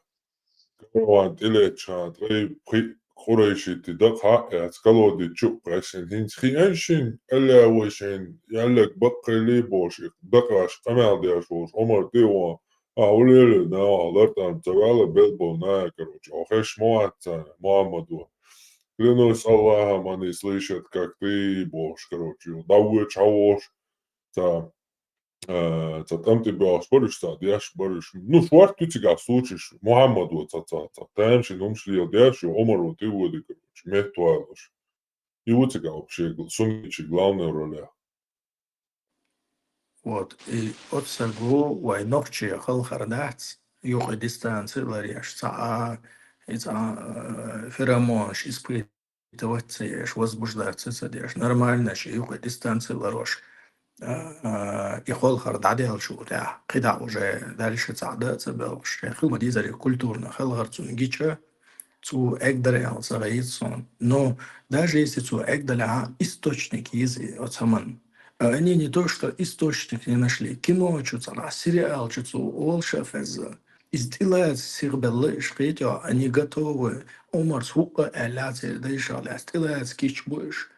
كروان إليتشان غيب خريشتي دقها اعتقلودي تشوق عشان هنسخي أنشين ألا وشين يالك بقى لي بوشي دقاش قمال دياشوش عمر ديوان أولي ناو لرتان تبالا بيلبو ناكروش أخيش مواتانا محمدو клянусь Аллахом, они слышат, как ты, Бож, короче, давай чавош, там тебя споришь, дяш споришь. Ну, шварт ты тебя случаешь, Мухаммаду, там ще номшли, дяш, Омару, ты воды, короче, мехтуалыш. И вот тебя вообще, сумничи, главная роля. вот и от сагу вай нохчи хал хардац юха дистанции ларьяш цаа феромон испытывать возбуждаться садяш нормально юха дистанции ларош يخول دعدي شو ده قطع уже дальше цада цебелш хил дизари культурно хил гарцун гича цу эгдре алсараитсон но даже если цу эгдаля источник язы от саман они не то что источник не нашли кино чуцала сериал чуцу олшафез истилает сирбеллы шкитя они готовы умар сука эляци да ишала истилает скич больше.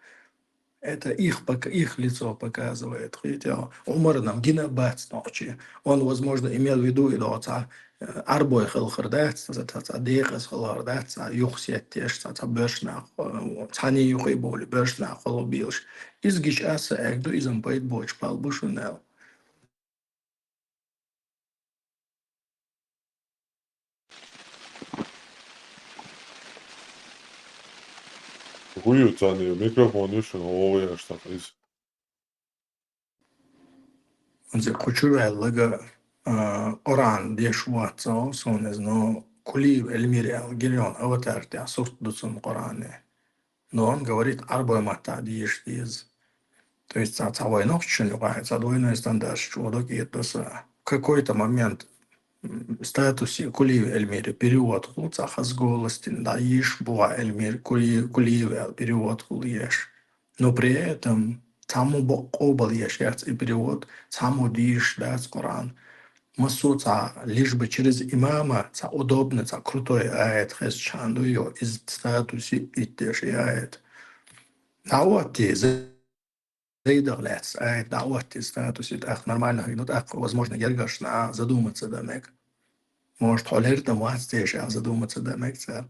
Это их лицо показывает. Хотя Умар нам гинабац ночи. Он, возможно, имел в виду и доца арбой хилхардац, за дехас хилхардац, юхсет теш, за бешна, цани юхи боли, бешна холобилш. Изгиш аса эгду изам пайт боч пал бушунел. Huijutani mikrofon išana olieši sakais. Înțe culturellega Oran dešuaca son ezno кулив эльмире гелион аватарте асурт дуцун Коране. Но он говорит арбоемата диеш. То есть цавой ночью двойной стандарт, что в какой-то момент статусе кулив эльмире перевод цахас голостин да иш буа эльмир кулив перевод кулиеш. Но при этом саму бокобал ешец и перевод саму диш дац Коран. Масуца лишь бы через имама ца удобно, ца крутой аят хэс чанду ее из статусе иттеш аят. Давати заидалец аят давати статусе ах нормально гинут ах возможно яргаш на задуматься дамек. Может холер там вастеш а задуматься дамек ца.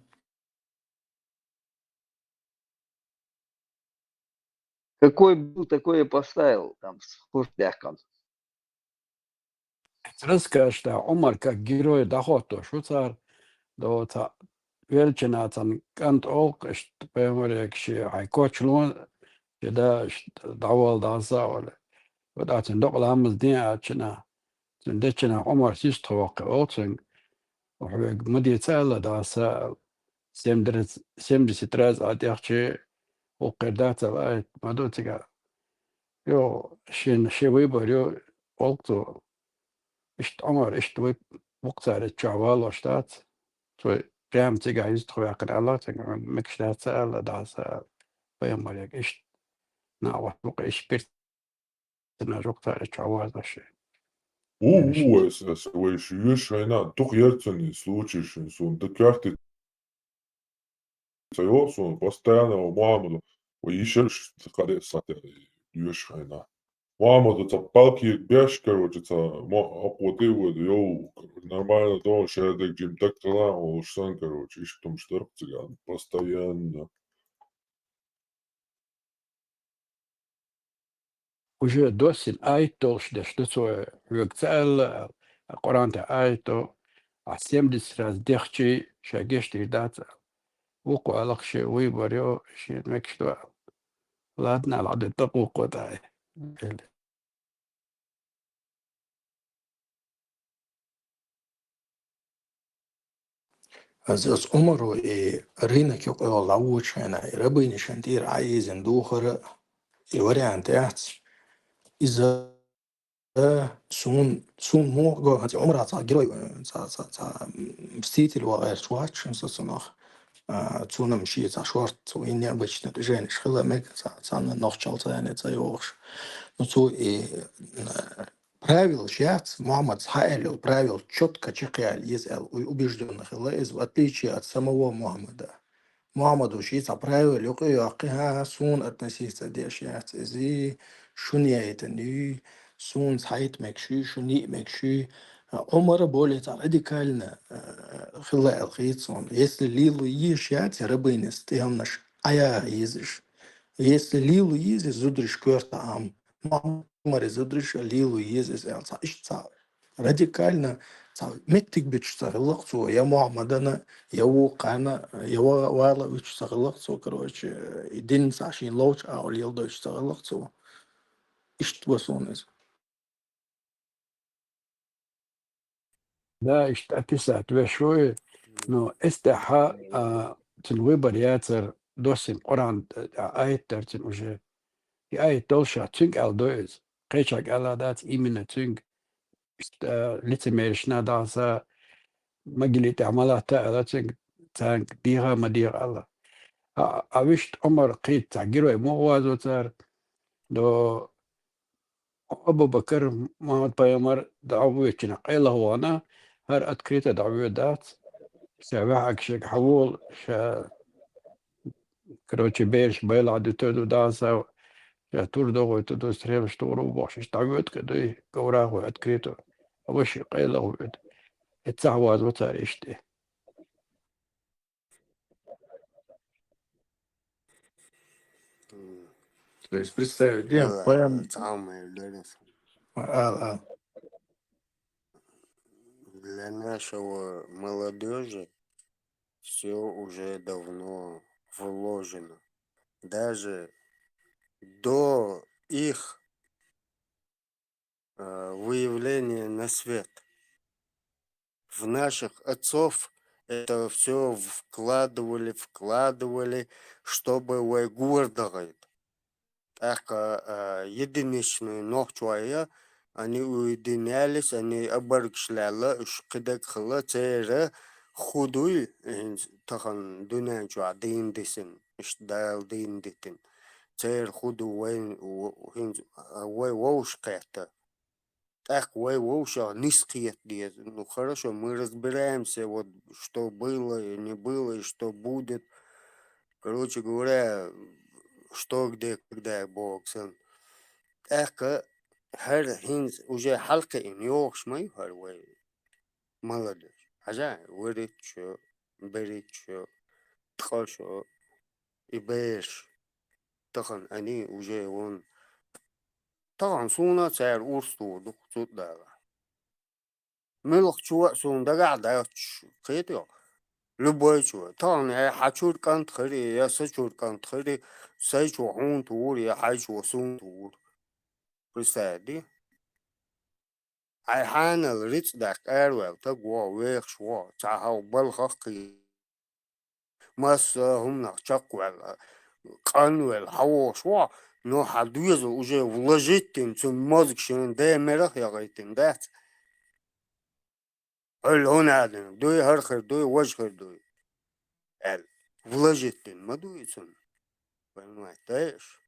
Какой был, такой и поставил там с хуртяком. Расскажешь, что Омар как герой дохото, что цар, да та величина там кант ок, что поеморек ще айкочлон, да давал да завал. Вот а тен докла амз дин ачна, тен дечна Омар систровак отсен, وحبك مدي تسأل دا سا 73 أديرتي وقردات الآية مدوتك يو شي ويبر يو وقتو اشت عمر اشت ويب وقت على الشعوال وشتات تو رام تيجا يزتخو يقر الله تيجا مكشتات سأل دا سا بيامر يك اشت نعوة بقى اش بيرت نجوقت على الشعوال دا شي Совершенно тухерцени случаи сон да карты сон постоянно Мухаммаду ишеш каде сате юшайна. Мухаммаду ца палки бяш, короче, ца апоты вот йоу нормально то шедек джим так тала олшсан, короче, иш том штарк цыган постоянно. уже досин айто что цое векцел Коран-то айто а 70 раз дехчи шагешти дата وقو على شيء ويبريو شيء مكشتوا لا على عدد تقوق تاعي Аз Омару и рынок يقول لوش هنا ربيني شنتير عايز ندوخر واريانت إذا سون موغو هذه عمرها صار جروي صار مستيتل وغير شواتش نصنخ تسونا مشي صار شورت وإني أبغى تجين شغلة مك صار نخشل يعني تيوش نسو правил сейчас Мухаммад Хаэль правил четко чекал езел убежденных из в отличие от самого Мухаммада. Мухаммаду шица правил يقيها سون относиться дешят زي شنية ني سون سعيد مكشي شني مكشي عمر более радикально خلا الخيط если лилу ешят рабынес ты амнаш ая езиш если лилу езиш зудриш кверта ам Мухаммад зудриш лилу езиш элса ишца радикально متك بتشتغلق سو يا معمدنا يا وقعنا يا والله بتشتغلق سو كروش يدين عشان لوش أو اليوم يشتغلق سو إيش توصونز لا اشتأتسات بشوي نو استحا تنويبر ياتر دوسين قران آية ترتين وجه آية دولشا تنك أل دوز قيشاك ألا دات إيمنا تنك لتميرشنا داسا مجلي عملها تألا تنك تانك ديها مدير الله أوشت عمر قيت تعجيرو موازو تار دو أبو بكر محمد بيامر دعوة كنا قيله هو أنا هر أتكريت دعوة دات سابع أكشك حول شا كروتشي بيرش بيلا عدو تدو داسا شا تور دوغو تدو ستريم شتورو بوشش دعوة كدو كوراه أتكريتو أوش قيله هو اتسعواز وتار إشتي То есть представь, где поэм Для нашего молодежи все уже давно вложено. даже до их выявления на свет. В наших отцов это все вкладывали, чтобы гордо говорить. Так единичную ночью они уединялись, они оборгшляли, шкидек хла, цере, худой, тахан дунян чуа дин дисен, ишдал дин дитин. Цер худой воуш кэта. Так воуш низкие диет. Ну хорошо, мы разбираемся, вот что было и не было, и что будет. Короче говоря, что где, когда Бог сын. Так هر هنز وجه حلقة إن يوش ما يهر وي مالدش عجا ورد شو بريد شو تخل شو إباش تخن أني وجه ون طبعا صونا سعر أورستو دكتور داغا ملق شو سون داغا داغش قيتيو لبوي شو طبعا حاشور كانت خري يا سشور كانت خري سيشو هون تور يا حيشو سون تور بسادي I handle rich that airwell to go away shore, Tahoe Bulhocky must whom not chuckwell, Conwell, how shore, no had used уже вложить in some mozction, they merahirate in that. Alone, do you her do you watch her do it? El, вложить in Maduison. When my dash.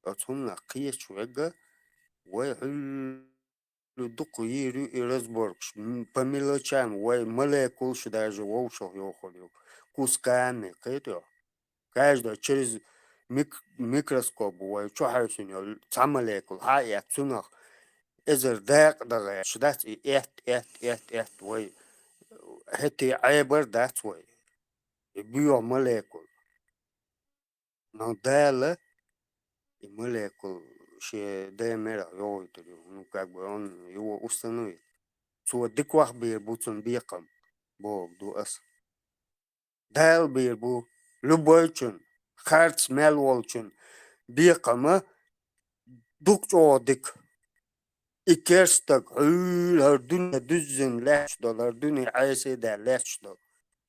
That's whom not kiss wegga, where Дuk її і розборкш, по мелочам, молекул, що даже волшов его ходил, кусками, каждый через микроскоп, что хайс у него, сам молекул, я цунах, إذا داق شدات إت هتي عبر دات بيو molecule, надала и молекул. ДМР ну как бы он его установит. Цо диквах бирбутун бикам Бог дуас. Дал бирбу любой чун харц мелволчун бикама дукчодик икерстак هردون دزن لاش دولار دوني عايسي دا لاش دول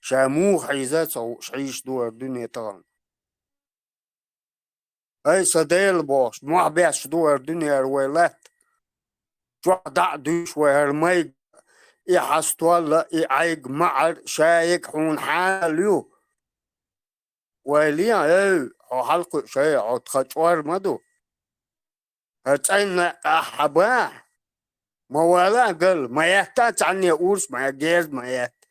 شامو حيزات او شعيش دو الدنيا طبعا أي صديل باش ما بيعش دور الدنيا رويلات شو دعدوش وهرمي يحصطوال يعيق معر شايك حون حاليو ويليا أو حلق شيء أو تخطوار مدو هتعين أحباه ما ولا قل ما يحتاج عني أورس ما يجيز ما يحت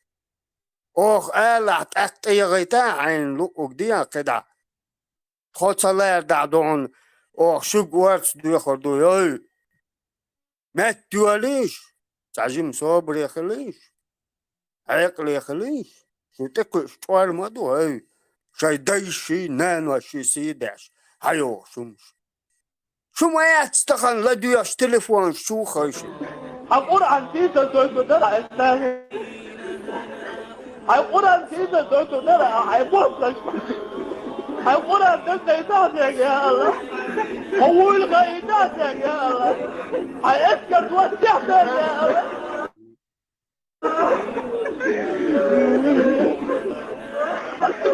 أوه قال أحتاج يغيتا عين لقوك ديا كده خود صلاة دعدون أو شو قوارس دو يخردو ياي ما توليش تعجيم صابر يخليش عقل يخليش شو تكو شوار مدو هاي شاي دايشي نانو شي سيداش هايو شو ما يتستخن لدو ياش تليفون شو خايشي أقول عن تيتا دوتو درع الثاني أقول عن تيتا دوتو درع هيبوصلك هيقول أنت غيداتك يا الله هو الغيداتك يا الله هيسكت وسعتك يا الله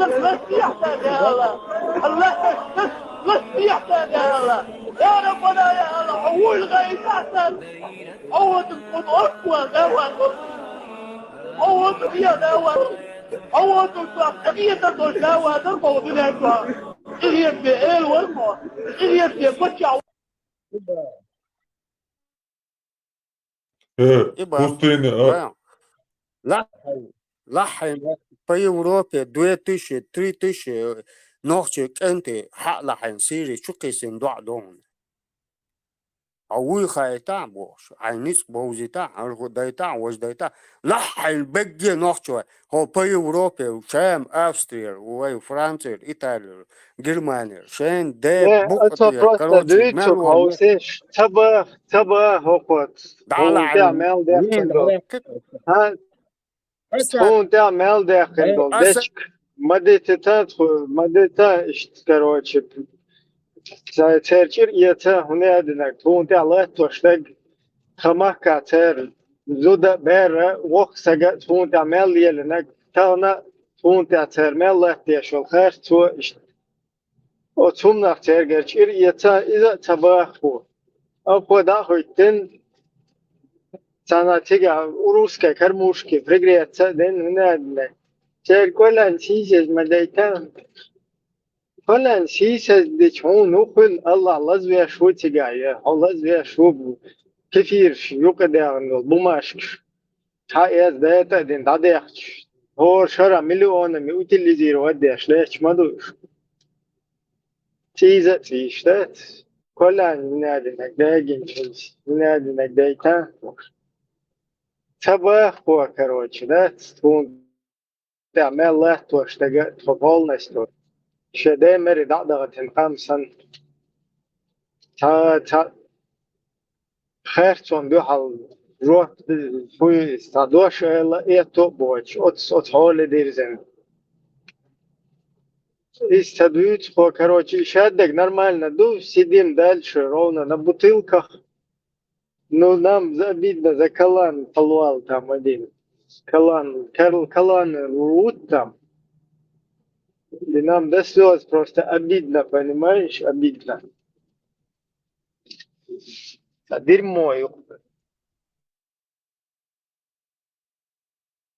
وسعتك يا الله الله وسعتك يا الله يا ربنا يا الله هو الغيداتك هو تكون أقوى غوى هو تكون غوى أول تقية تتوشاوى تربو بناكوا إليه بإيل والمو إليه بكتشا Пустыня. لحن في أوروبا 2000 3000 نوخشك أنت حق لحن سيري شو قيسين دع دون أول خايتا بوش عينيس بوزيتا عرفو دايتا وش دايتا لحن بجي نوخشوا هو في أوروبا وشام أستريا وفرنسا إيطاليا جرمانيا شين ده بوقتي كروتي مالو هوسيش تبا هوقت هون تعمل ده ها هون تعمل ده خندو دشك مدتا короче, церчир ица хунеадинак, тунте аллах тоштаг хамах катер, зуда бера вох сага тунте амел еленак, тауна тунте атер меллах тешол хэр ту о тумнах цергерчир ица иза табах бу. Апода хойтен sanatiga ruska karmushki пригреться den надо чер колан сисез мадайтан колан сисез de чон нухul Allah лазвя шутига я лазвя шуб كثير يقدر انه بماشك تايز داتا den dadach هو شرا مليون ميوتيليزير وديش ليش ما دوش تيزا تيشتات колан надо нагдагин надо нагдайтан Табах по, короче, да, تعمل له توشتغل تفولنستو شديمر دعدغة خمسا تا خيرتون بيحل روح فوي استادوش إلا إيتو بوش أتس حول ديرزن استادويت خو короче شادك нормально ду сидим дальше ровно на бутылках ну нам обидно за Калан полвал там один Калан рут там и нам до слез просто обидно, понимаешь, обидно. Дерьмо, ёпта.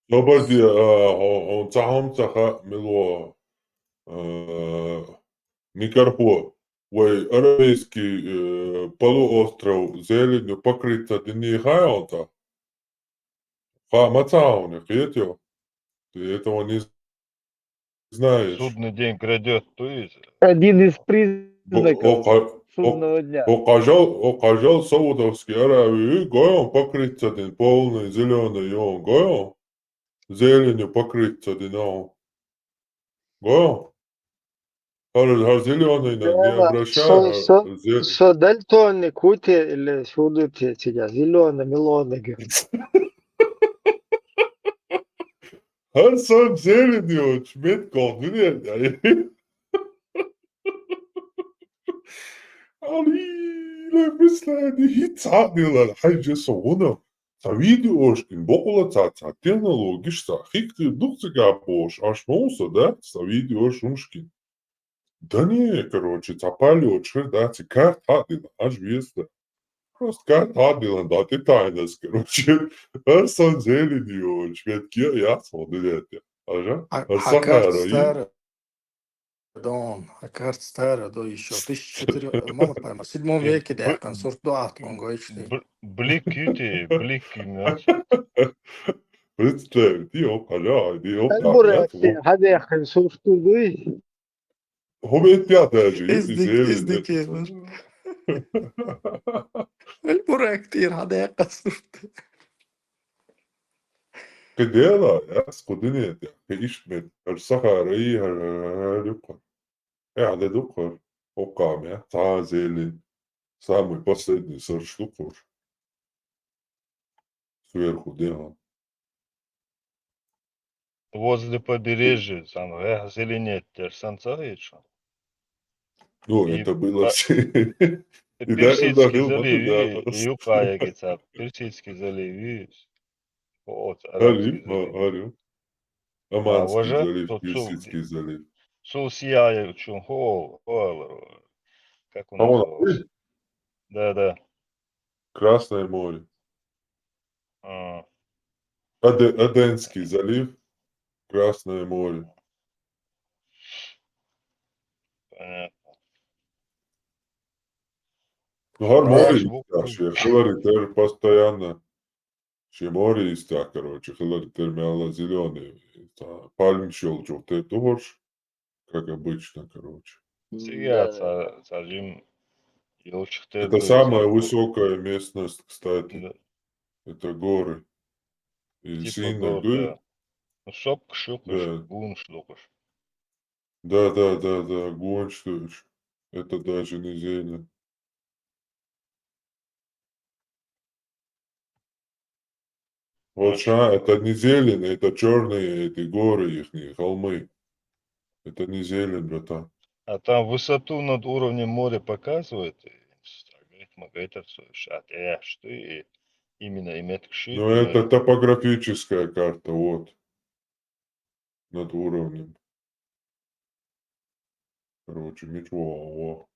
Добрый он цахом цаха мило Никарпо. Ой, аравийский полуостров зеленью покрыта дни хайонта. Мацауни, хетё. Ты этого не знаешь. Судный день грядет, то есть. Один из признаков судного дня. Окажал Саудовский Аравии, гоем покрыться день полный зеленый, он гоем зеленью покрыться день, он гоем. Зеленый не обращай. Со дальтоны кути или судите тебя, зеленый, мелоны, говорит. Her son seyrediyor. Met kaldı yani. علي مثل هي تعدل الحاجة صغنا فيديوش كن بقولة تكنولوجيش تحقيق دكتور бош аж موسى да فيديوش مشكل دني короче цапали очер да карт адил аж веста просто карт адил да ты тайнас короче person seyrediyor şvet ya смотрит ага Хакар Дон, Хакар старый, да еще 1400, мало пойма, в 7 веке, да, консорт дуат, он говорит, Бликюти, бликюмет. Представь, дио каля, дио Бурати, hadi yakın soruşturdu. Hobbit piyatacı, ازدك البرا كتير هذا يقصر Кадела, я скудинет, я ишмет, الصحراء هرقر, قاعدة دقر, وقام, تعازل, самый последний сорштукур, сверху делал. Возле побережья, там, зеленеть, терсанца еще. Ну, это было все. Персидский залив, и Юкая, говорится, Персидский залив, вот, Арабский залив. Оманский залив, Персидский залив. Сулсия, как он назывался? Да. Красное море. Аденский залив, Красное море. Понятно. Har море истя, хиларитер постоянно. Море истя, короче, хиларитер мяла зеленый. Пальм щелчок, ты тоже, как обычно, короче. Сега, сажим, Это самая высокая местность, кстати. Это горы. И сильно да. Ну, шок, гун, шлокаш. Да, гонщик. Это даже не зелень. Вот это не зелень, это черные эти горы, их холмы. Это не зелень, братан. А там высоту над уровнем моря показывает. Говорит, что именно имеет Но это топографическая карта, вот. Над уровнем. Короче, ничего.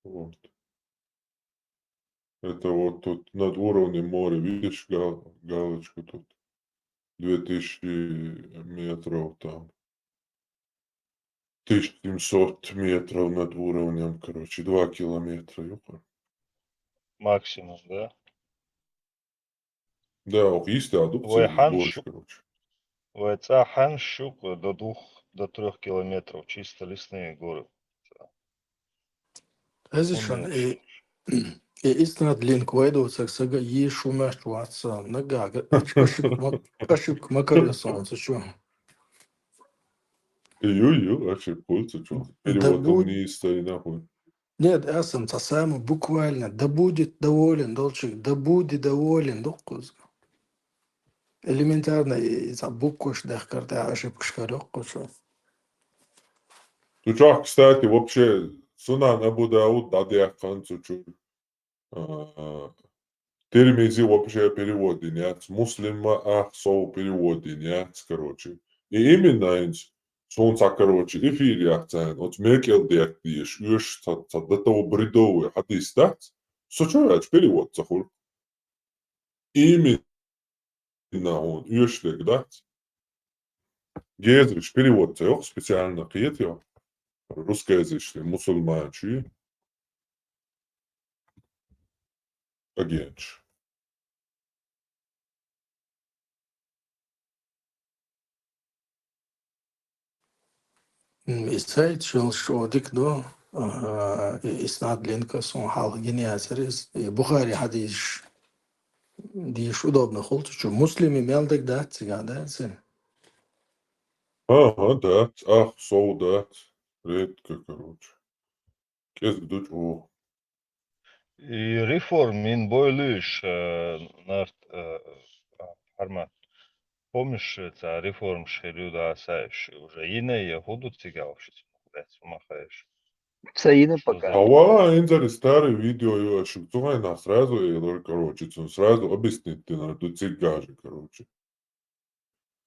Вот. Это вот тут над уровнем моря, видишь галочку тут? 2000 метров там. 1700 метров над уровнем, короче, 2 километра. Ёпа. максимум, да? Да, ох, есть адукция, больше, короче. Вайцахан щук до 3 километров, чисто лесные горы. Ez is van, istnad link veidots, saka īšu mešķu atsā, nagā, kašik makarēsons, čo. Вообще пользу, что переводом не стоит нахуй. Нет, esam tā sēmu bukvaļņa, da будет доволен, dolčik, da будет доволен, dokuz. Элементарно, за букваш дехкарта, ошибка dokuz. Тут, кстати, вообще, Сунан Абу Дауд дадя концу чуть. Термизи вообще переводы нет, муслима соу переводы нет, короче. И именно солнца, короче, эфире акцент, вот мекел диактиш, юж до того бредовый хадис, да? Сочувствуешь перевод, захур. Именно он, юж да? Гезриш перевод, специально, киет русскоязычный, мусульманчий. Агенч. Izceit šo dikdo, isnad linka son hal geniaceres, Bukhari hadis, diš udobno holtu, čo muslimi meldek dat, cigada, Ага, да, солдат, редко, короче. Кез гдуч, о. И реформ ин бойлыш нарт формат. Помнишь, это реформ шерюда саиш уже ине я ходу цигавшись, блядь, махаешь. Саина пока. Ава, инзари старый видео, я шуцугай на сразу, и, короче, сразу объяснить ты на тут цигажи, короче.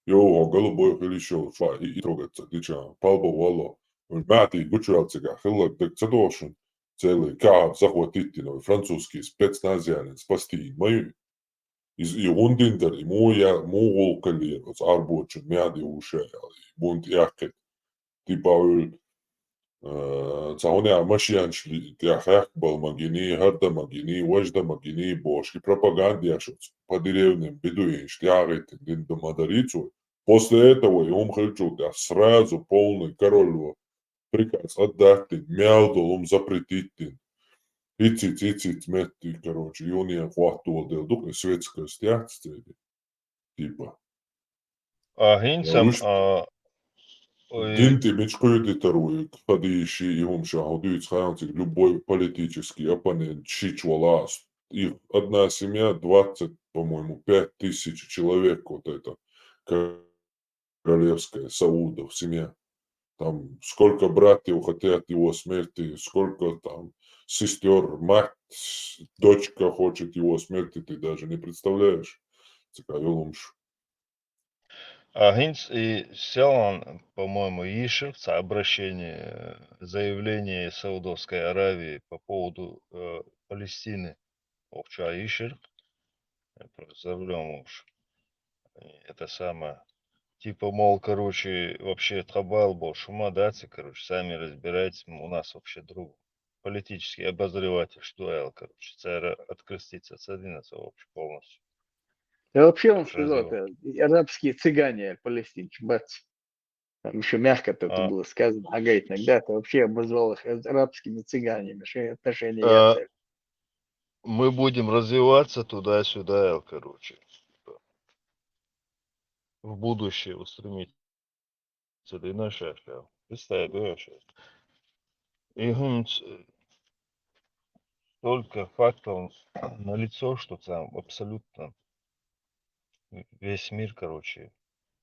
Йо, голубой хилишо, шва, и трогаться, дича, палба вало. Мати, гучурал цига, хилак, так цадошен. Целый каав захватить, французский спецназианин, спасти мою. И ундиндер, и моя, мол калирос, арбочен, мяди уше, бунт яхет. Типа, цауня машианшли, тяхах был магини, харда магини, вожда магини, бошки, пропагандияшец, по деревням, бедуинш, тягает, дин до Мадарицу. После этого и хочу сразу полный король приказ отдать, мяудал, запретить. Ицит, метти, короче, и он я хватул del дух, светская стяжца, типа. А гинцам, Динти мечкуют вторую, подыщи, и он шагудует схаянцик, любой политический оппонент, чичвалас. Их одна семья, 20, по-моему, 5000 человек, вот это, королевская, Саудов семья. Там сколько братьев хотят его смерти, сколько там сестер, мать, дочка хочет его смерти, ты даже не представляешь. А гинц и Селан, по-моему, Ишев, обращение, заявление Саудовской Аравии по поводу Палестины. Овча Ишер, за рулем уж. Это самое. Типа, мол, короче, вообще трабал был шума, даться, короче, сами разбирайтесь, у нас вообще друг политический обозреватель, что я, короче, царь откреститься от 11 вообще полностью. Да вообще он сказал, это арабские цыгане, палестинцы, бац. Там еще мягко это было сказано, ага, иногда ты вообще обозвал их арабскими цыганами, что отношения я. Мы будем развиваться туда-сюда, короче. В будущее устремиться. Да и наша, представь, да, и только фактов налицо, что там абсолютно весь мир, короче,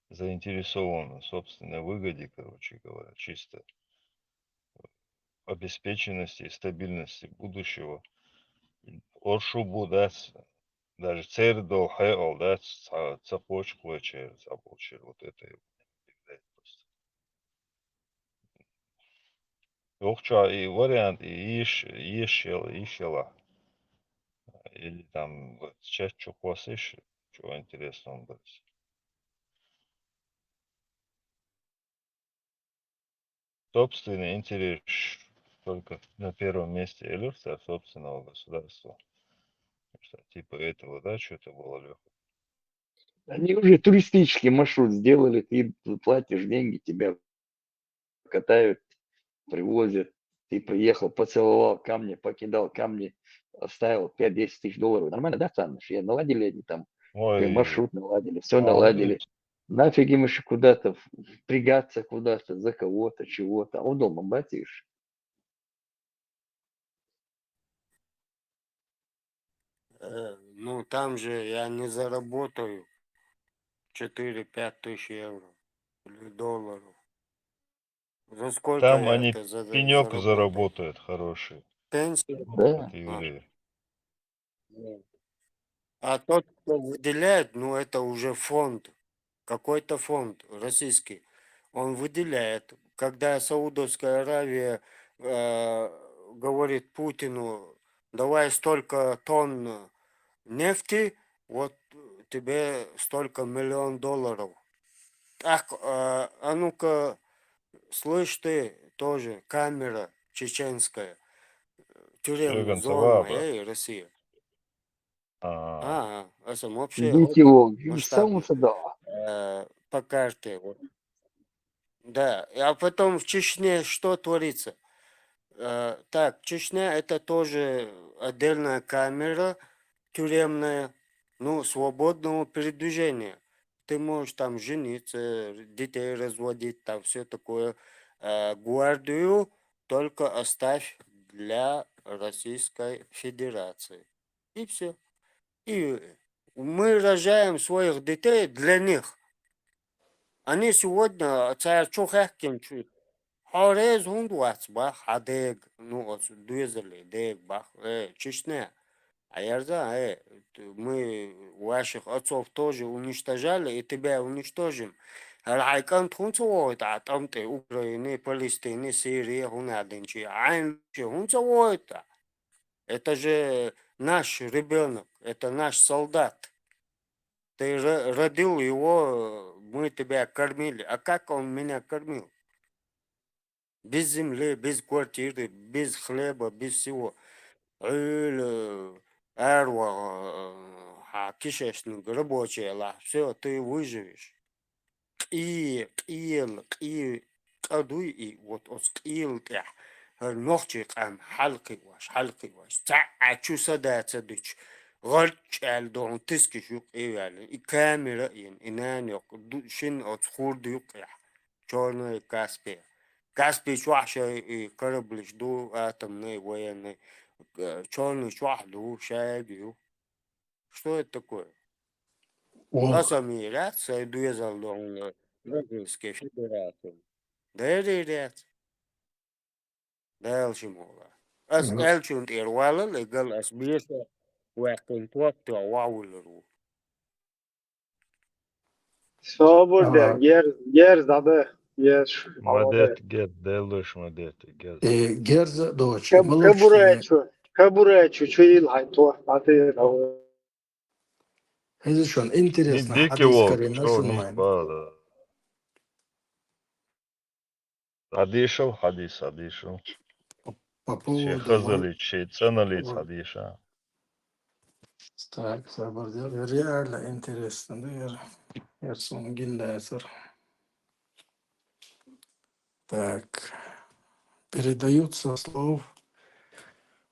заинтересован в собственной выгоде, короче говоря, чисто обеспеченности и стабильности будущего. Оршубу, да, даже цердо, хэол, да, цепочку через обучер, вот это его удивляет просто. Охча и вариант, и ишела. Или там вот часть чуквас ищет, чего интересного будет. Собственный интерес только на первом месте иллюстрация собственного государства. Что, типа этого, да, что-то было легко. Они уже туристический маршрут сделали, ты платишь деньги, тебя катают, привозят. Ты приехал, поцеловал камни, покидал камни, оставил 5-10 тысяч долларов. Нормально, да, Саныч? Наладили они там, Ой, маршрут наладили, все а наладили. Нафиг им еще куда-то впрягаться куда-то, за кого-то, чего-то. А он дома батишь. Ну, там же я не заработаю 4-5 тысяч евро или долларов. За сколько там я они это пенек заработаю? заработают хороший. Пенсию? Да. Как евреи. А тот, кто выделяет, ну, это уже фонд, какой-то фонд российский. Он выделяет. Когда Саудовская Аравия говорит Путину, давай столько тонн нефти, вот тебе столько $1 000 000. Так, а ну-ка, слышь ты, тоже камера чеченская, тюремная зона, Цаваба. Россия. А, Это вообще Идите его, масштабно сюда. по карте. Вот. Да, а потом в Чечне что творится? Так, Чечня это тоже отдельная камера тюремная, ну, свободного передвижения. Ты можешь там жениться, детей разводить, там все такое. Гвардию только оставь для Российской Федерации. И все. И мы рожаем своих детей для них. Они сегодня царь Чухахкин чуть. Хорез хундуац бах, адег, ну, дуезали, дег бах, Чечня. А ярда, мы ваших отцов тоже уничтожали, и тебя уничтожим. Райкан тхунцовой, там ты Украины, Палестины, Сирии, хунаденчи, айн, хунцовой-то. Это же наш ребенок, это наш солдат. Ты родил его, мы тебя кормили. А как он меня кормил? Без земли, без квартиры, без хлеба, без всего. Кишечник, рабочая, все, ты выживешь. И قدوي وتقيل تاع نوختي قام حلقي واش تاع شو سدات ديش غلط على دون تسكي شو يعني كاميرا يعني انان يق شن اتخور ديق يا شون كاسبي شو عشان كربلش دو اتمني وين شون شو وحده شايبيو что это такое? Асамират, Сайдуя Залдон, Российская Федерация. Дэрирят, Дэлчимола. Ас Элчунт Ирвала, легал Асбиса, Уэкин Туатта, Ваулеру. Свобода, гер Мадет, гет, делуш, мадет, гет. Герза дочь, Кабуречу, чуил хайто, а ты это что, интересно, Дикий хадис волк, Карим, что что не бада. Адишел, хадис, адишел. по Че поводу хазали, че ценали, хадиша. так, реально интересно, да, я сам гильдайсер. Так, передаются слов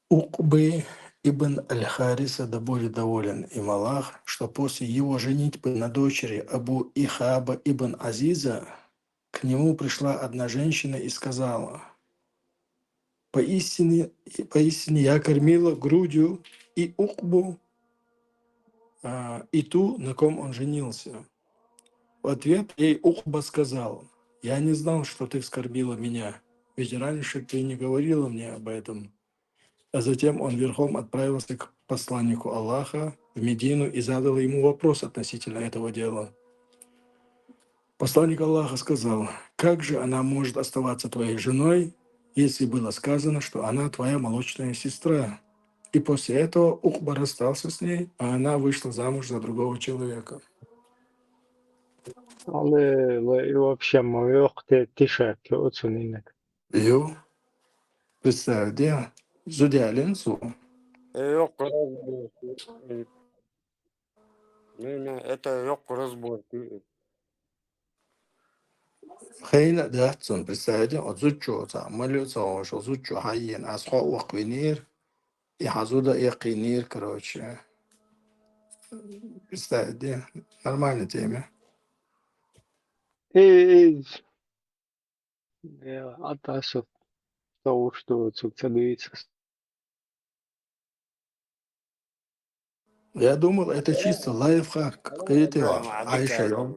Укбы ибн Аль-Хариса, да будет доволен им Аллах, что после его женитьбы на дочери Абу Ихаба ибн Азиза к нему пришла одна женщина и сказала: поистине я кормила грудью и Укбу, и ту, на ком он женился. В ответ ей Ухба сказал: «Я не знал, что ты вскорбила меня, ведь раньше ты не говорила мне об этом». А затем он верхом отправился к посланнику Аллаха в Медину и задал ему вопрос относительно этого дела. Посланник Аллаха сказал: «Как же она может оставаться твоей женой, если было сказано, что она твоя молочная сестра?» И после этого Ухба расстался с ней, а она вышла замуж за другого человека. И вообще, yok тишак, оценинок. Ю, представьте, Зудялинцу. Yok разбор. Не, это yok разбор. Хейна датсон, представьте, от зучота, малюца, что зучо хайен, асхо ваквинир, и хазуда якинир, короче. Представьте, нормальная тема. И атасу того, что цукцадуется. Я думал, это чисто лайфхак. Какие-то Айша,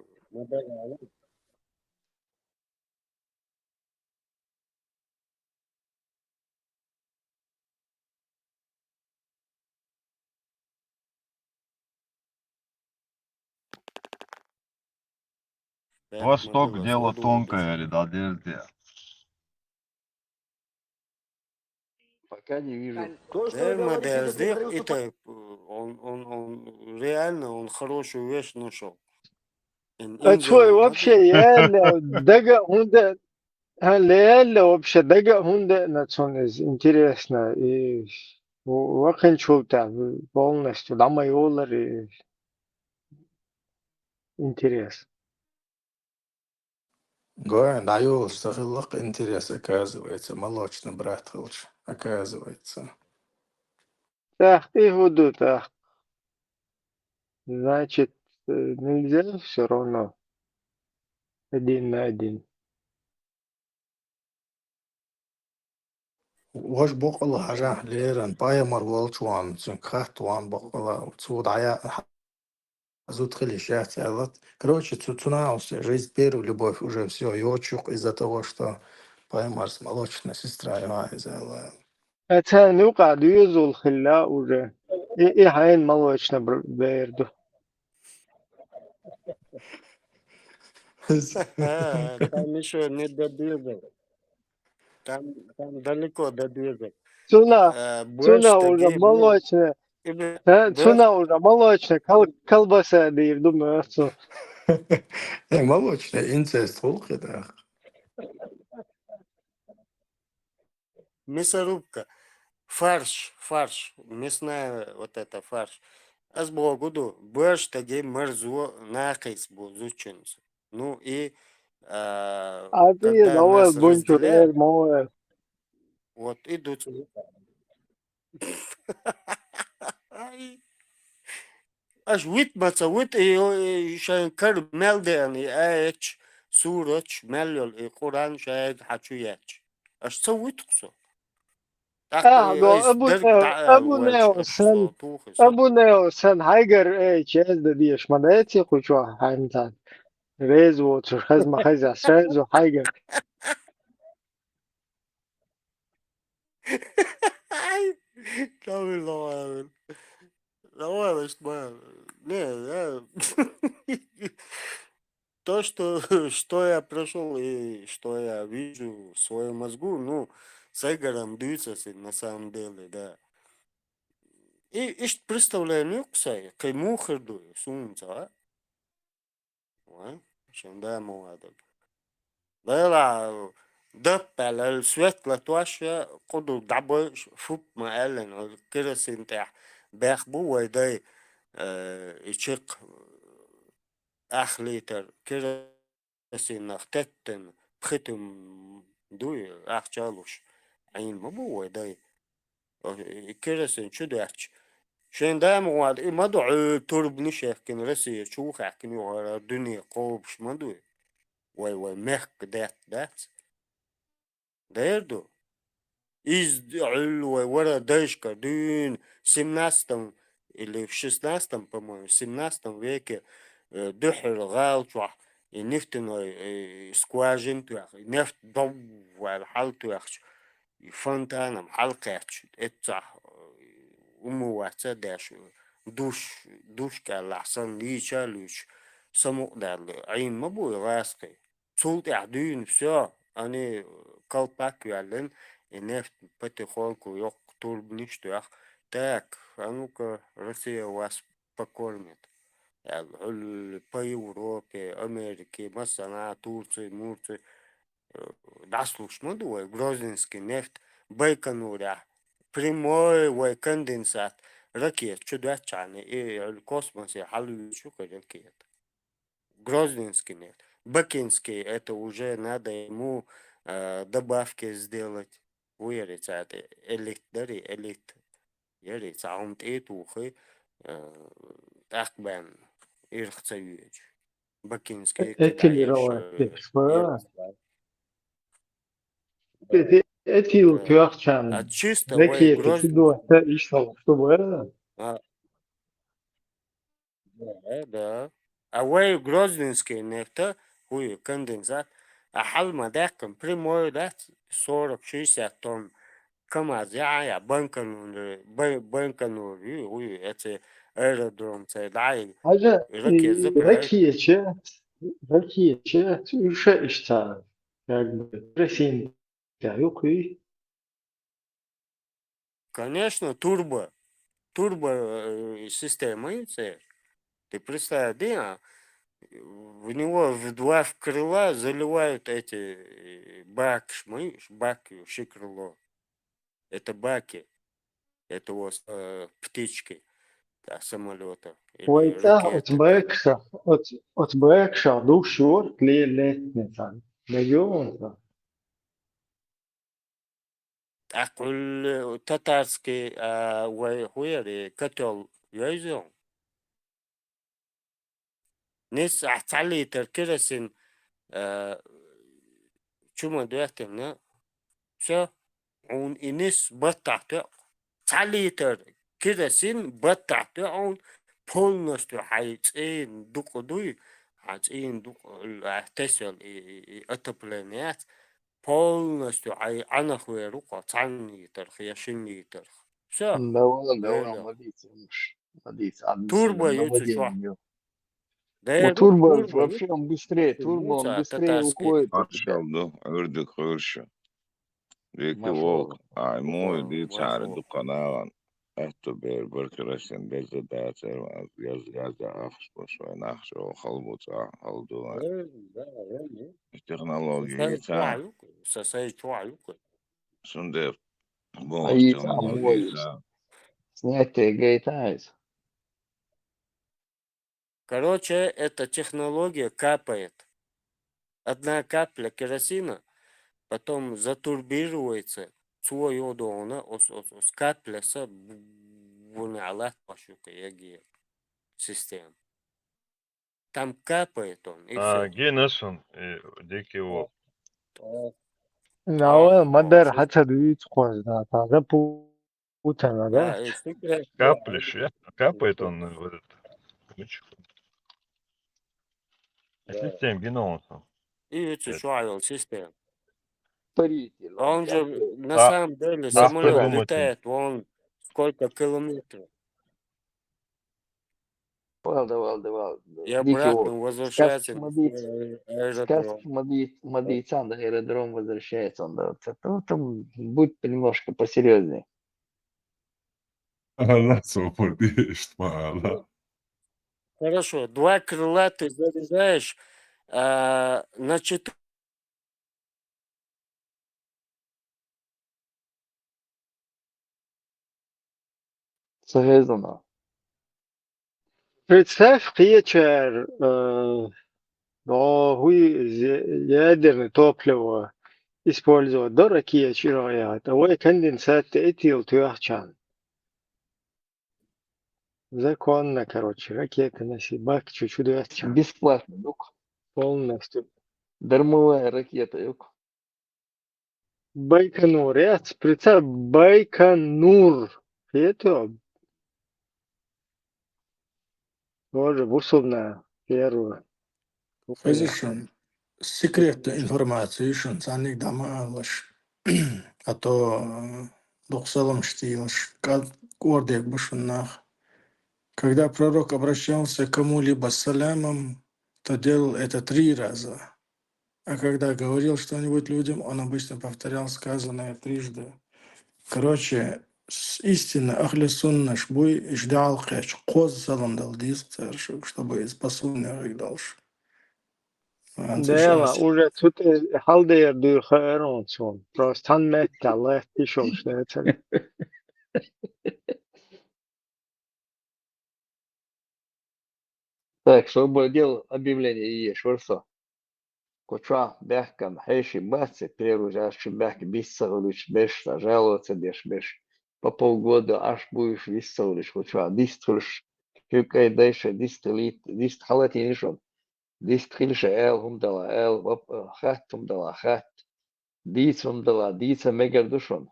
Восток дело тонкое, Ридадельте. Пока не вижу. То, что вы говорите, это он реально, он хорошую вещь нашел. А что, вообще, реально, дага хунда, реально вообще, дага хунда националист, интересно, и очень чулта, полностью, дама и олар, и интерес. Гоя, даю, стахилок интерес, оказывается, молочный брат лучше, оказывается. Так, и худу, так. Значит, нельзя все равно один на один. Ваш бокала хажа леран, пая марвал чуан, цунках туан бокала, цуд ая, зуд хилишат, короче, цуцунаусы, жизнь первую любовь уже все, йочук из-за того, что пая марс молочная сестра, его из-за Это ну قاعد يزول خلا уже. И хайн молочно берду. Там еще не добегал. Там далеко добегал. Цуна уже молочная. Цуна уже молочная. Колбаса дыр, думаю, что. молочная, инцест, волки, да. Мясорубка. Фарш. Мясная вот это фарш. Аз богуду, больше таги мерзу нахайс был зученцы. Ну и А ты когда давай нас бунчур, разделяют, мое. вот идут. Аж витмаца, и шайн кар мелден, и эч, суроч, меллел, и куран шайн хачуяч. Аж цавитксо. Abu Neo sen Heiger çez de diye şmadayeti kuçu hantan. Rezo çırkaz mahayza rezo Heiger. Tamam. Давай, не, то, что я прошел и что я вижу в своем мозгу, ну, с Игорем двигаться на самом деле, да. И представляю, кстати, к ему ходу, сумца, а? Чем да, молодой. Да, даппал, светло, туаша, коду дабой, фуп, маэлен, керосинтах, бэхбу, вайдай, ичек, ахлитер, керосинах, теттен, пхитум, дуй, ахчалуш, айн мабу, вайдай, керосин, чудахч. شين دائما واد ما دو ترب نشيخ كن رسي شوخ كن ورا الدنيا قوبش ما دو واي مخ دات ديردو إز علو ورا دايشكا دون 17 или в 16, по-моему, 17 веке духер галчуах и нефтяной скважин туях, нефть доввал хал туяхч, и фонтаном халкач, это умываться дальше, душ каласан лича луч, самук дали, а им мабу раской, цулт яхдуин все, они колпак вялен, и нефть потихоньку yok турбниш туях, так, а ну-ка, Россия вас покормит. По Европе, Америке, مثلا Турции, Мурции, дослушно думаю, Грозненский нефть, Байконуре, прямой конденсат, ракет, чудачаны, и в космосе халующих ракет. Грозненский нефть. Бакинский, это уже надо ему добавки сделать. Уверить, это элит, дари, элит. Ярить, а он тухы, так бен, ирхцевич. Бакинский Этилировать. кидаешь. Этил А тюахчан. чисто, Ракеты Грозненский. тидуахта ишлал, чтобы Да. А Грозненский нефть, хуй конденсат, а халма даком прямой, да, 40-60 тонн. КамАЗ, я Байконур, хуй, это аэродром, це дай, حاجة ракет забирают. ركية وش اشتغل как бы رسين يقي Конечно, турбо система, ты представь, да, в него в два крыла заливают эти баки, крыло. Это баки, это вот птички, да, самолета или وإذا ракеты. أتباكشا دو شور ليت مثلا ليون أقول татарский, хуяри, котел, яйзон. Нес ахтали теркересин, чума дуятем, все, он и нес баттахту, талитер керосин баттахту, он полностью хайцин дукудуй, хайцин дук, тесел и отопление, полностью أنا أخويا رقع 10 لتر 20 لتر все Да, غير молодец, одну турбо на يوتشو воде شو не. ده У يروح турбо турбо вообще он быстрее, турбо он يوتشو быстрее татарский уходит от тебя. Marshall ördük hırşı. Reki Машаллах. Volk, ay muy di ما çare شاء الله dukanalan. Ehto ber berkeleşen bezde dağıtır yaz da afış boş ve nakşı o halbuta haldular. Teknoloji ta سساي شو عيوك sunde boş Аиц teknoloji амой, ta. снятие гейтайз. короче эта технология капает одна капля керосина потом затурбируется свой одона с капляса бунялат пошука яги систем там капает он и все Генесун и Дикий Волк. ناوي مدر حتى دويت خوزنا هذا بوتنا ده الفكرة Каплиш, капает он в этот ключик. Систем геноса. и это шуайл систем Паритель, он он же капает. на самом деле А кто самолет думает? летает он сколько километров Давал. и Дикий обратно волк. возвращается Сказки на модиц. свой Сказки аэродром. модийцан, да, аэродром возвращается. Он, да, вот это, там будь немножко посерьезнее. Allah صبر ديش مع الله. Хорошо, два крыла ты заряжаешь на 4. Согласна. представь кичер хуй ядерное топливо использовать до ракия чироя это конденсат этил тюахчан законно короче ракеты носи бак чуть-чуть тюахчан Бесплатно, юк. полностью Дармовая ракета, юк. Байконур представь Байконур это тоже бусурная первая Фазишон, секретную информацию, ишон, цанник дамалаш, а то духсалом штилаш, как гордек бушунах. Когда пророк обращался к кому-либо с салямом, то делал это 3 раза. А когда говорил что-нибудь людям, он обычно повторял сказанное трижды. Короче, истинно ахли сунна шбуй ждал хэч коз салам дал диск, чтобы из посыльного их дальше. Dela, уже тут halde dur höron son. Просто han mätta lätt i sjönsten. Так, что было дело объявление есть, что? Куча бяхкан, хэши бацы, переружаши бяхки, биссалыч, беш, жаловаться беш. По полгода аж будешь виссалыч, куча, дистрыш, кюкай дальше, дистрилит, дист халати нишон. Дистрильше эл, хумдала эл, хат, хумдала хат, диц, хумдала дица, мегер душон.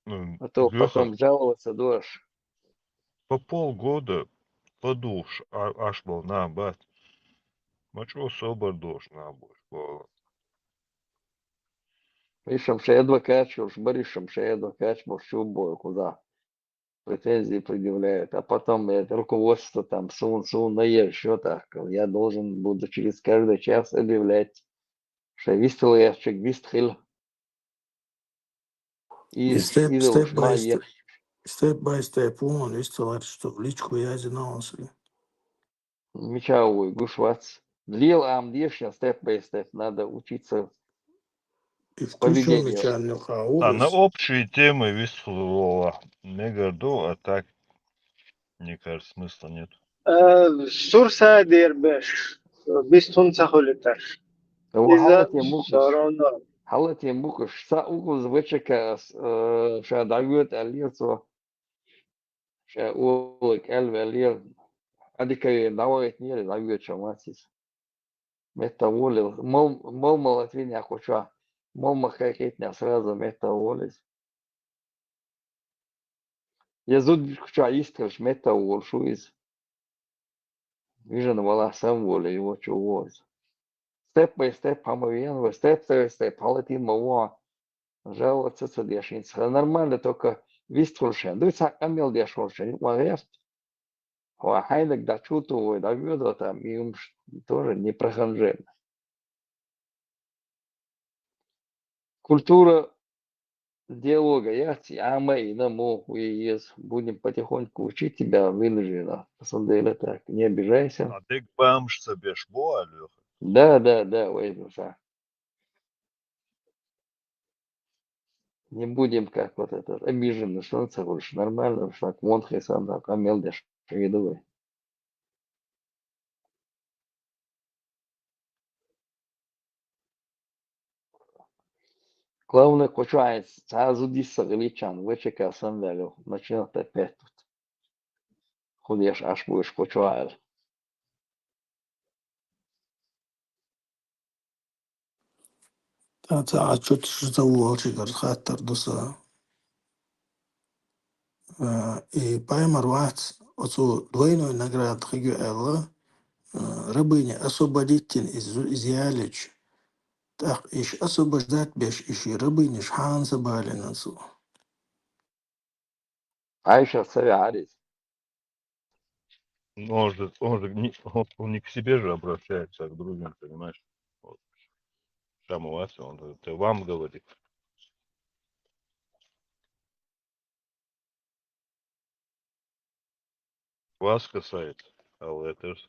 А то Леха, потом жаловаться душь. по полгода подуш, аж был на бат. Мачо собор душ на буш. Ишам ше адвокат, уж баришам ше адвокат, борщу бою, куда претензии предъявляют. А потом это руководство там сун наешь, что так. Я должен буду через каждый час объявлять, что вистил ящик, вистхил. И И идол шмайер. степ бай степ, он вистил, что в личку я зинался. Мечавой, гушвац. Длил ам дешня, степ-бай-степ. Надо учиться И в поведению. А на общие темы вислова мегаду, а так, мне кажется, смысла нет. Sursa derbеш. Bistun sahulitar. Иза сарона. Халат я мукаш. Са угу звичака ша дагвет алирцо. Ша улик элвелир. Адика давает нир дагвет шамасис. Мета волил. Мол малатвин я хочу. Мол махакетня сразу мета волис. Я зуд хочу искрш мета вол шуиз. Вижен вала сам воли его чувоз. Step by step помоген, step by step халатин мова. Жаловаться содержится. Нормально, только вистфульшен. Да это камел дешфульшен. Молодец. А хайдак да чутовой, да веду там, и он тоже не проханжен. Культура диалога. А мы на моху и будем потихоньку учить тебя вынужденно. На самом деле так, не обижайся. А ты бамш себе шбо, Леха? Да, ой, душа. Не будем как вот это обиженно, что это лучше нормально, что так монхи сам так амелдеш видовой. Главное, кучуает сразу диссагричан, вычека сам велю, начнет опять тут. Ходишь, аж будешь кучуает. А что-то за уолчик хаттер дуса. И поймар вац, отцу двойной наград хигю элла, рабыня освободитель из ялич. Так, иш освобождать беш, иши рабыня шхан забали нацу. Айша царь Он же он не к себе же обращается, а к другим, понимаешь? Вот. Сам у вас, он это вам говорит. Вас касается, а это же...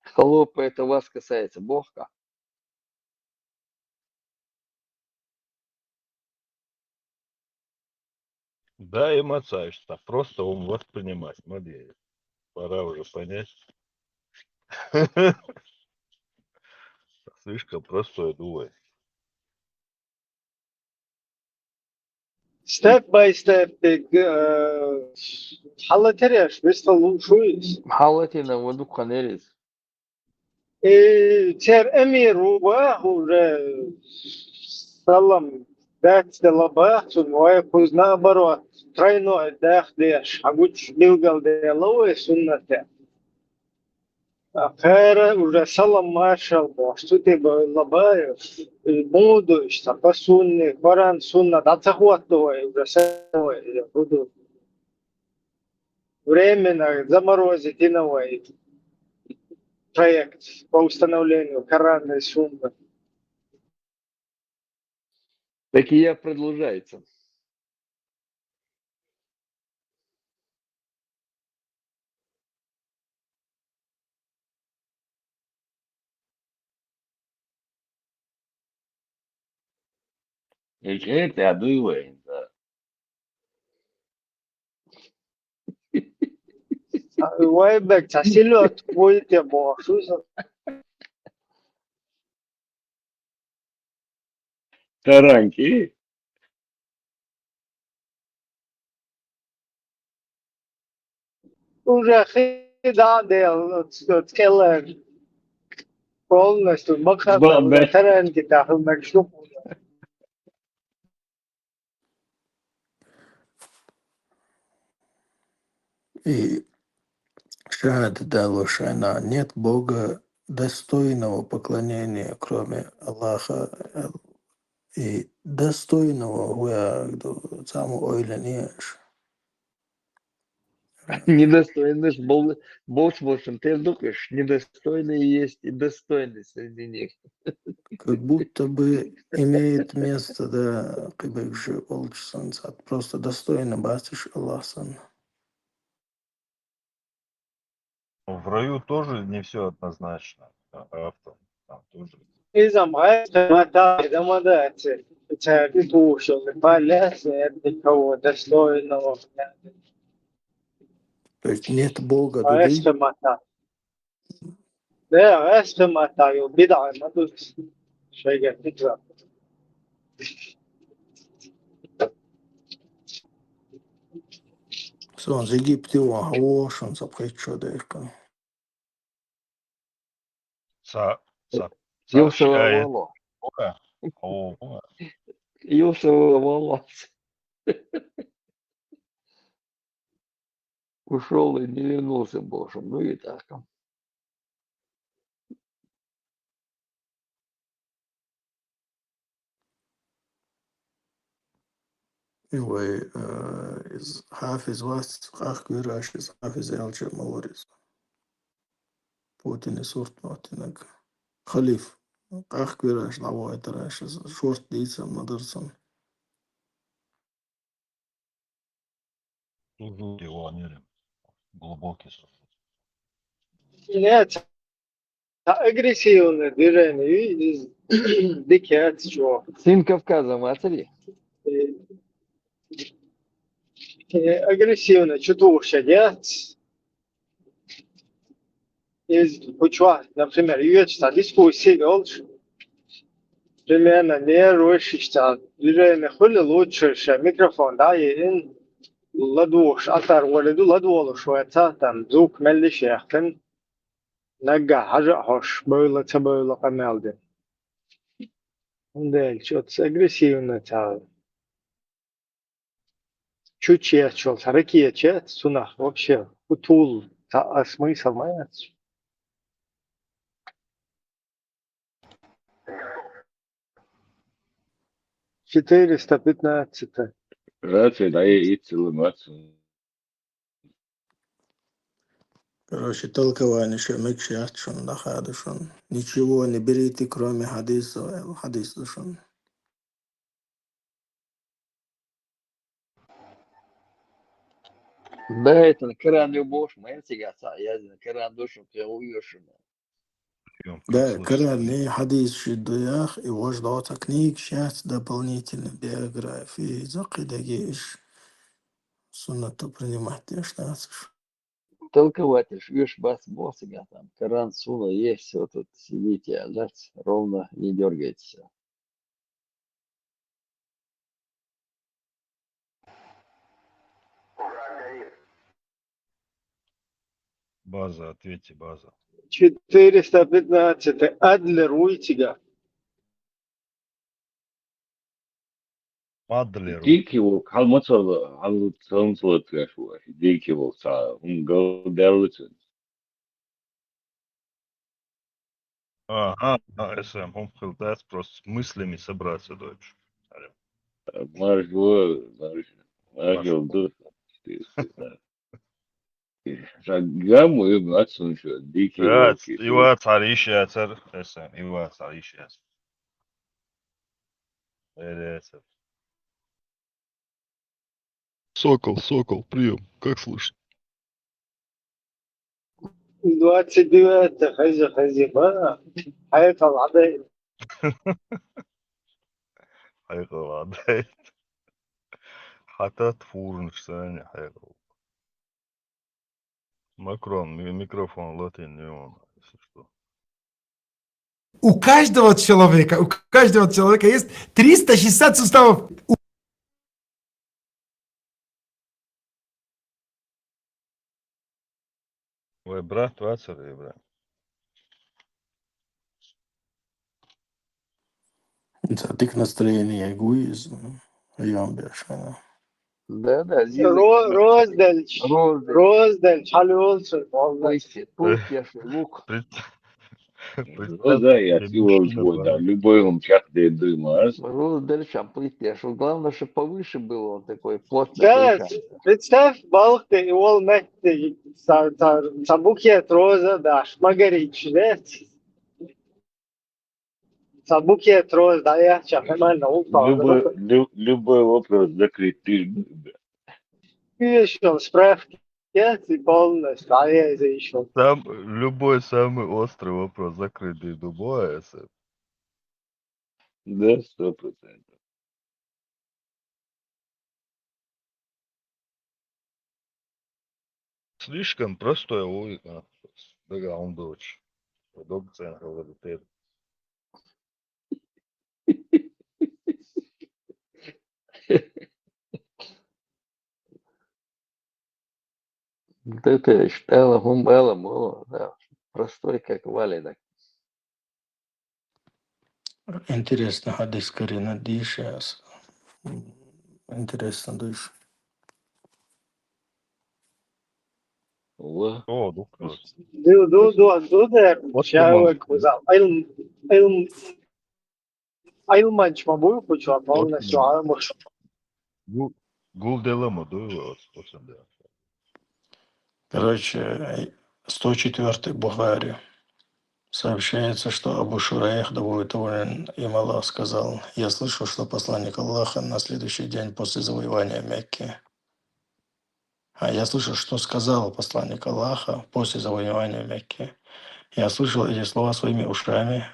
Холопы, это вас касается, богка. Да, и мацаешься, просто ум воспринимать. Смотри, пора уже понять. Слишком простое думай. Step by step حلتريش بس شويس حالتنا ودو قنيريز تر امير وهو سلام دات دلبات وموي كوزنا برو ترينو داخ ديش حقوش بيلقل دي لوي سنة خير ورسالة ما شاء الله что ты лабаю буду что посунни Коран сунна да захватывай урасалой я буду временно заморозить и новый проект по установлению коранной сунны. Такие продолжается. Эти адуевые, да. Вайбек тасилот будете бошуса. Таранки. Уже хида дел скеллер полностью максата уже таранки тахл макшуп. И шахада Далушана, нет Бога достойного поклонения, кроме Аллаха, и достойного самого ойленеш. Недостойный большим ты думаешь, недостойные есть и достойные среди них. Как будто бы имеет место, да, как бы же просто достойно батюш Аллахан. В раю тоже не все однозначно. Там тоже. إذا ما متى إذا ما دأت تعرف توشل بالله سيدك достойного. То есть нет Бога, عشق متى لا عشق متى يبدع ما دوس شيء كذا. Сон Египте он запрещен дека. Сообщает Бога о Бога. Юсова волос. Ушел и не вернулся Божьим. Ну и так. Anyway, is Hafiz was Achgirash is Hafiz Elcher Maoris. Putin is sort notinag. Khalif. Achgirash Lavoitarash is short deeds and Madarson. Сужу его мире. Глубокий сужу. Нет, агрессивно движение дикят что. Сын Кавказа матери. Агрессивно чутуша делать. Из почва, например, юечта дискуссии лучше. Примерно не рушишься. Движение хули лучше, микрофон, да, и ладуш, атар ولدو ладуолу шуэца, там звук мелли шехтен. نجح حاجة حش بولا تبولا قمالدين ده شوت أجريسيفنا تاع شو تشيت شو حركية تشيت سنة вообще وطول تاع смысл ما 415. Разве да и целую. Короче, толкование, что мы кшачун, да хадушун. Ничего не берите, кроме хадиса, хадис душун. Да, это на Коран любовь, моя тягаться, я на Коран душу приуешена. Да, Коран не хадис шидуях, и вождата книг, сейчас дополнительно биографии, закидагиш, суннату принимать, что Толкователь, шьешь бас босса, там, Коран, суна, есть, все тут сидите, а жать ровно, не дергайтесь. База, ответьте, база. 415. Адлер Уитига. Адлер. Дикий халмацал, халмацал трэш, дикий волк, он гол дерлицен. Ага, СМ, он пытается просто с мыслями собраться дольше. Маржу dur. Şagam mı açsın şu diki Evet, roki. Iva Tariş Yatar, СМ, Ива Tariş Yatar. Evet. Сокол, прием. Как слышно? 29 хазима. حياة العضية. Hayırlı aday. Hatta фурнш сани hayırlı. Макрон, микрофон латин не он, если что. У каждого человека есть 360 суставов. Vai brāt, vecerī, brāt. Это так настроение эгоизм. Ямбешана. Да, Зилик. Роздел, حلول والله. Пусть я лук. Роза я силу да, любой он чахты дымас. Роздел шамплит я шел. Главное, чтобы повыше было, он такой плотный. Да, представь, балықты ол мәтті букет роза да шмагарич, да? Букет роз да я чахмально Любой вопрос закрыть ты. еще справки. Я полностью, а я еще. Любой самый острый вопрос закрытый дубой, СМ. Да, 100%. Слишком простая логика. Да, он дочь. Продукция говорит. Вот это я считала гумбелом, да, простой как валенок. Интересно, хадис Карина Дишас. Интересно, душ. О, доктор. Do der человек взял. Ayrılmaç mı bu uçağı полностью армуш. Гул делама дует, Короче, 104-й Бухари. Сообщается, что Абу Шурайх, да будет доволен им Аллах, сказал: «Я слышал, что посланник Аллаха на следующий день после завоевания Мекки». Я слышал, что сказал посланник Аллаха после завоевания Мекки. Я слышал эти слова своими ушами,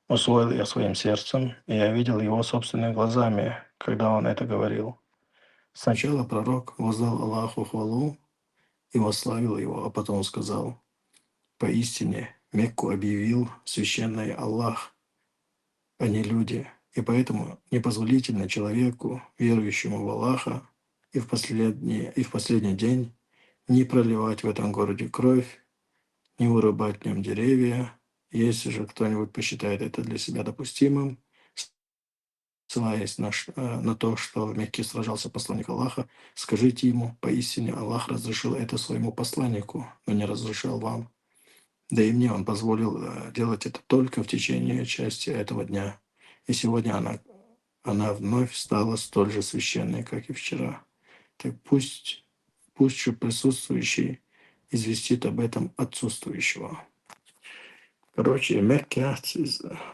усвоил я своим сердцем, и я видел его собственными глазами, когда он это говорил. Сначала пророк воздал Аллаху хвалу и восславил его, а потом сказал: «Поистине Мекку объявил священный Аллах, а не люди, и поэтому непозволительно человеку, верующему в Аллаха, и в последний день не проливать в этом городе кровь, не вырубать в нем деревья. Если же кто-нибудь посчитает это для себя допустимым, ссылаясь на то, что в Мекке сражался посланник Аллаха, скажите ему: поистине Аллах разрешил это своему посланнику, но не разрешил вам. Да и мне он позволил делать это только в течение части этого дня. И сегодня она вновь стала столь же священной, как и вчера. Так пусть же присутствующий известит об этом отсутствующего». Короче, Мекке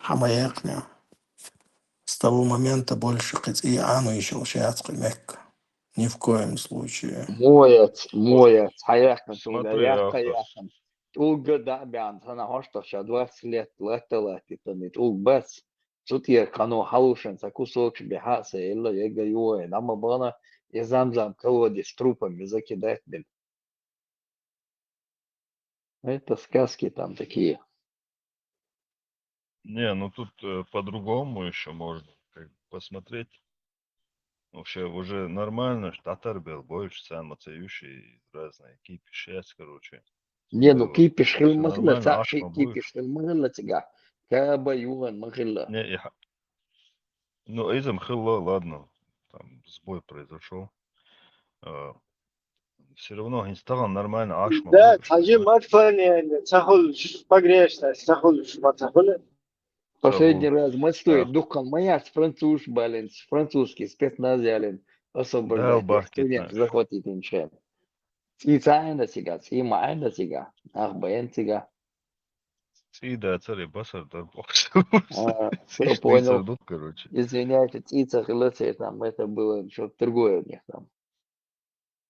хамаякня. С того момента больше Ану еще участка Мекка. Ни в коем случае. Моец, хаяхна туда, Смотри, яхна. Улга да бян, она хошта ша 20 лет летелати, то не улг бес. Тут я кано халушен, за кусок бехаса, илла ега юэ, нама бана, и замзам колоде с трупами закидать бен. Это сказки там такие. Не, ну тут по-другому еще можно посмотреть. Вообще уже нормально, что татар был больше, сам оцеющий разные кипиш, короче. Не, ну кипиш хил Всё махила, нормально, ашма кипиш хил махила тига. Каба юган махила. Не, ну, изам хилла, ладно, там сбой произошел. Все равно Инстаграм нормально, ашма Да, будешь. таджи матфани, цахулш, погрешно, цахулш матахуле. Последний Сагул. раз мостой, духом маяц, французский спецназ ялен, освобождать Дал студент, Бахтитнаш. захватить иншен. Цицаина сига, цимаина сига, ахбаен сига. Сида, цари, басар, да, Все Что понял. идут, короче. Извиняйте, цица, там, это было что-то другое у них там.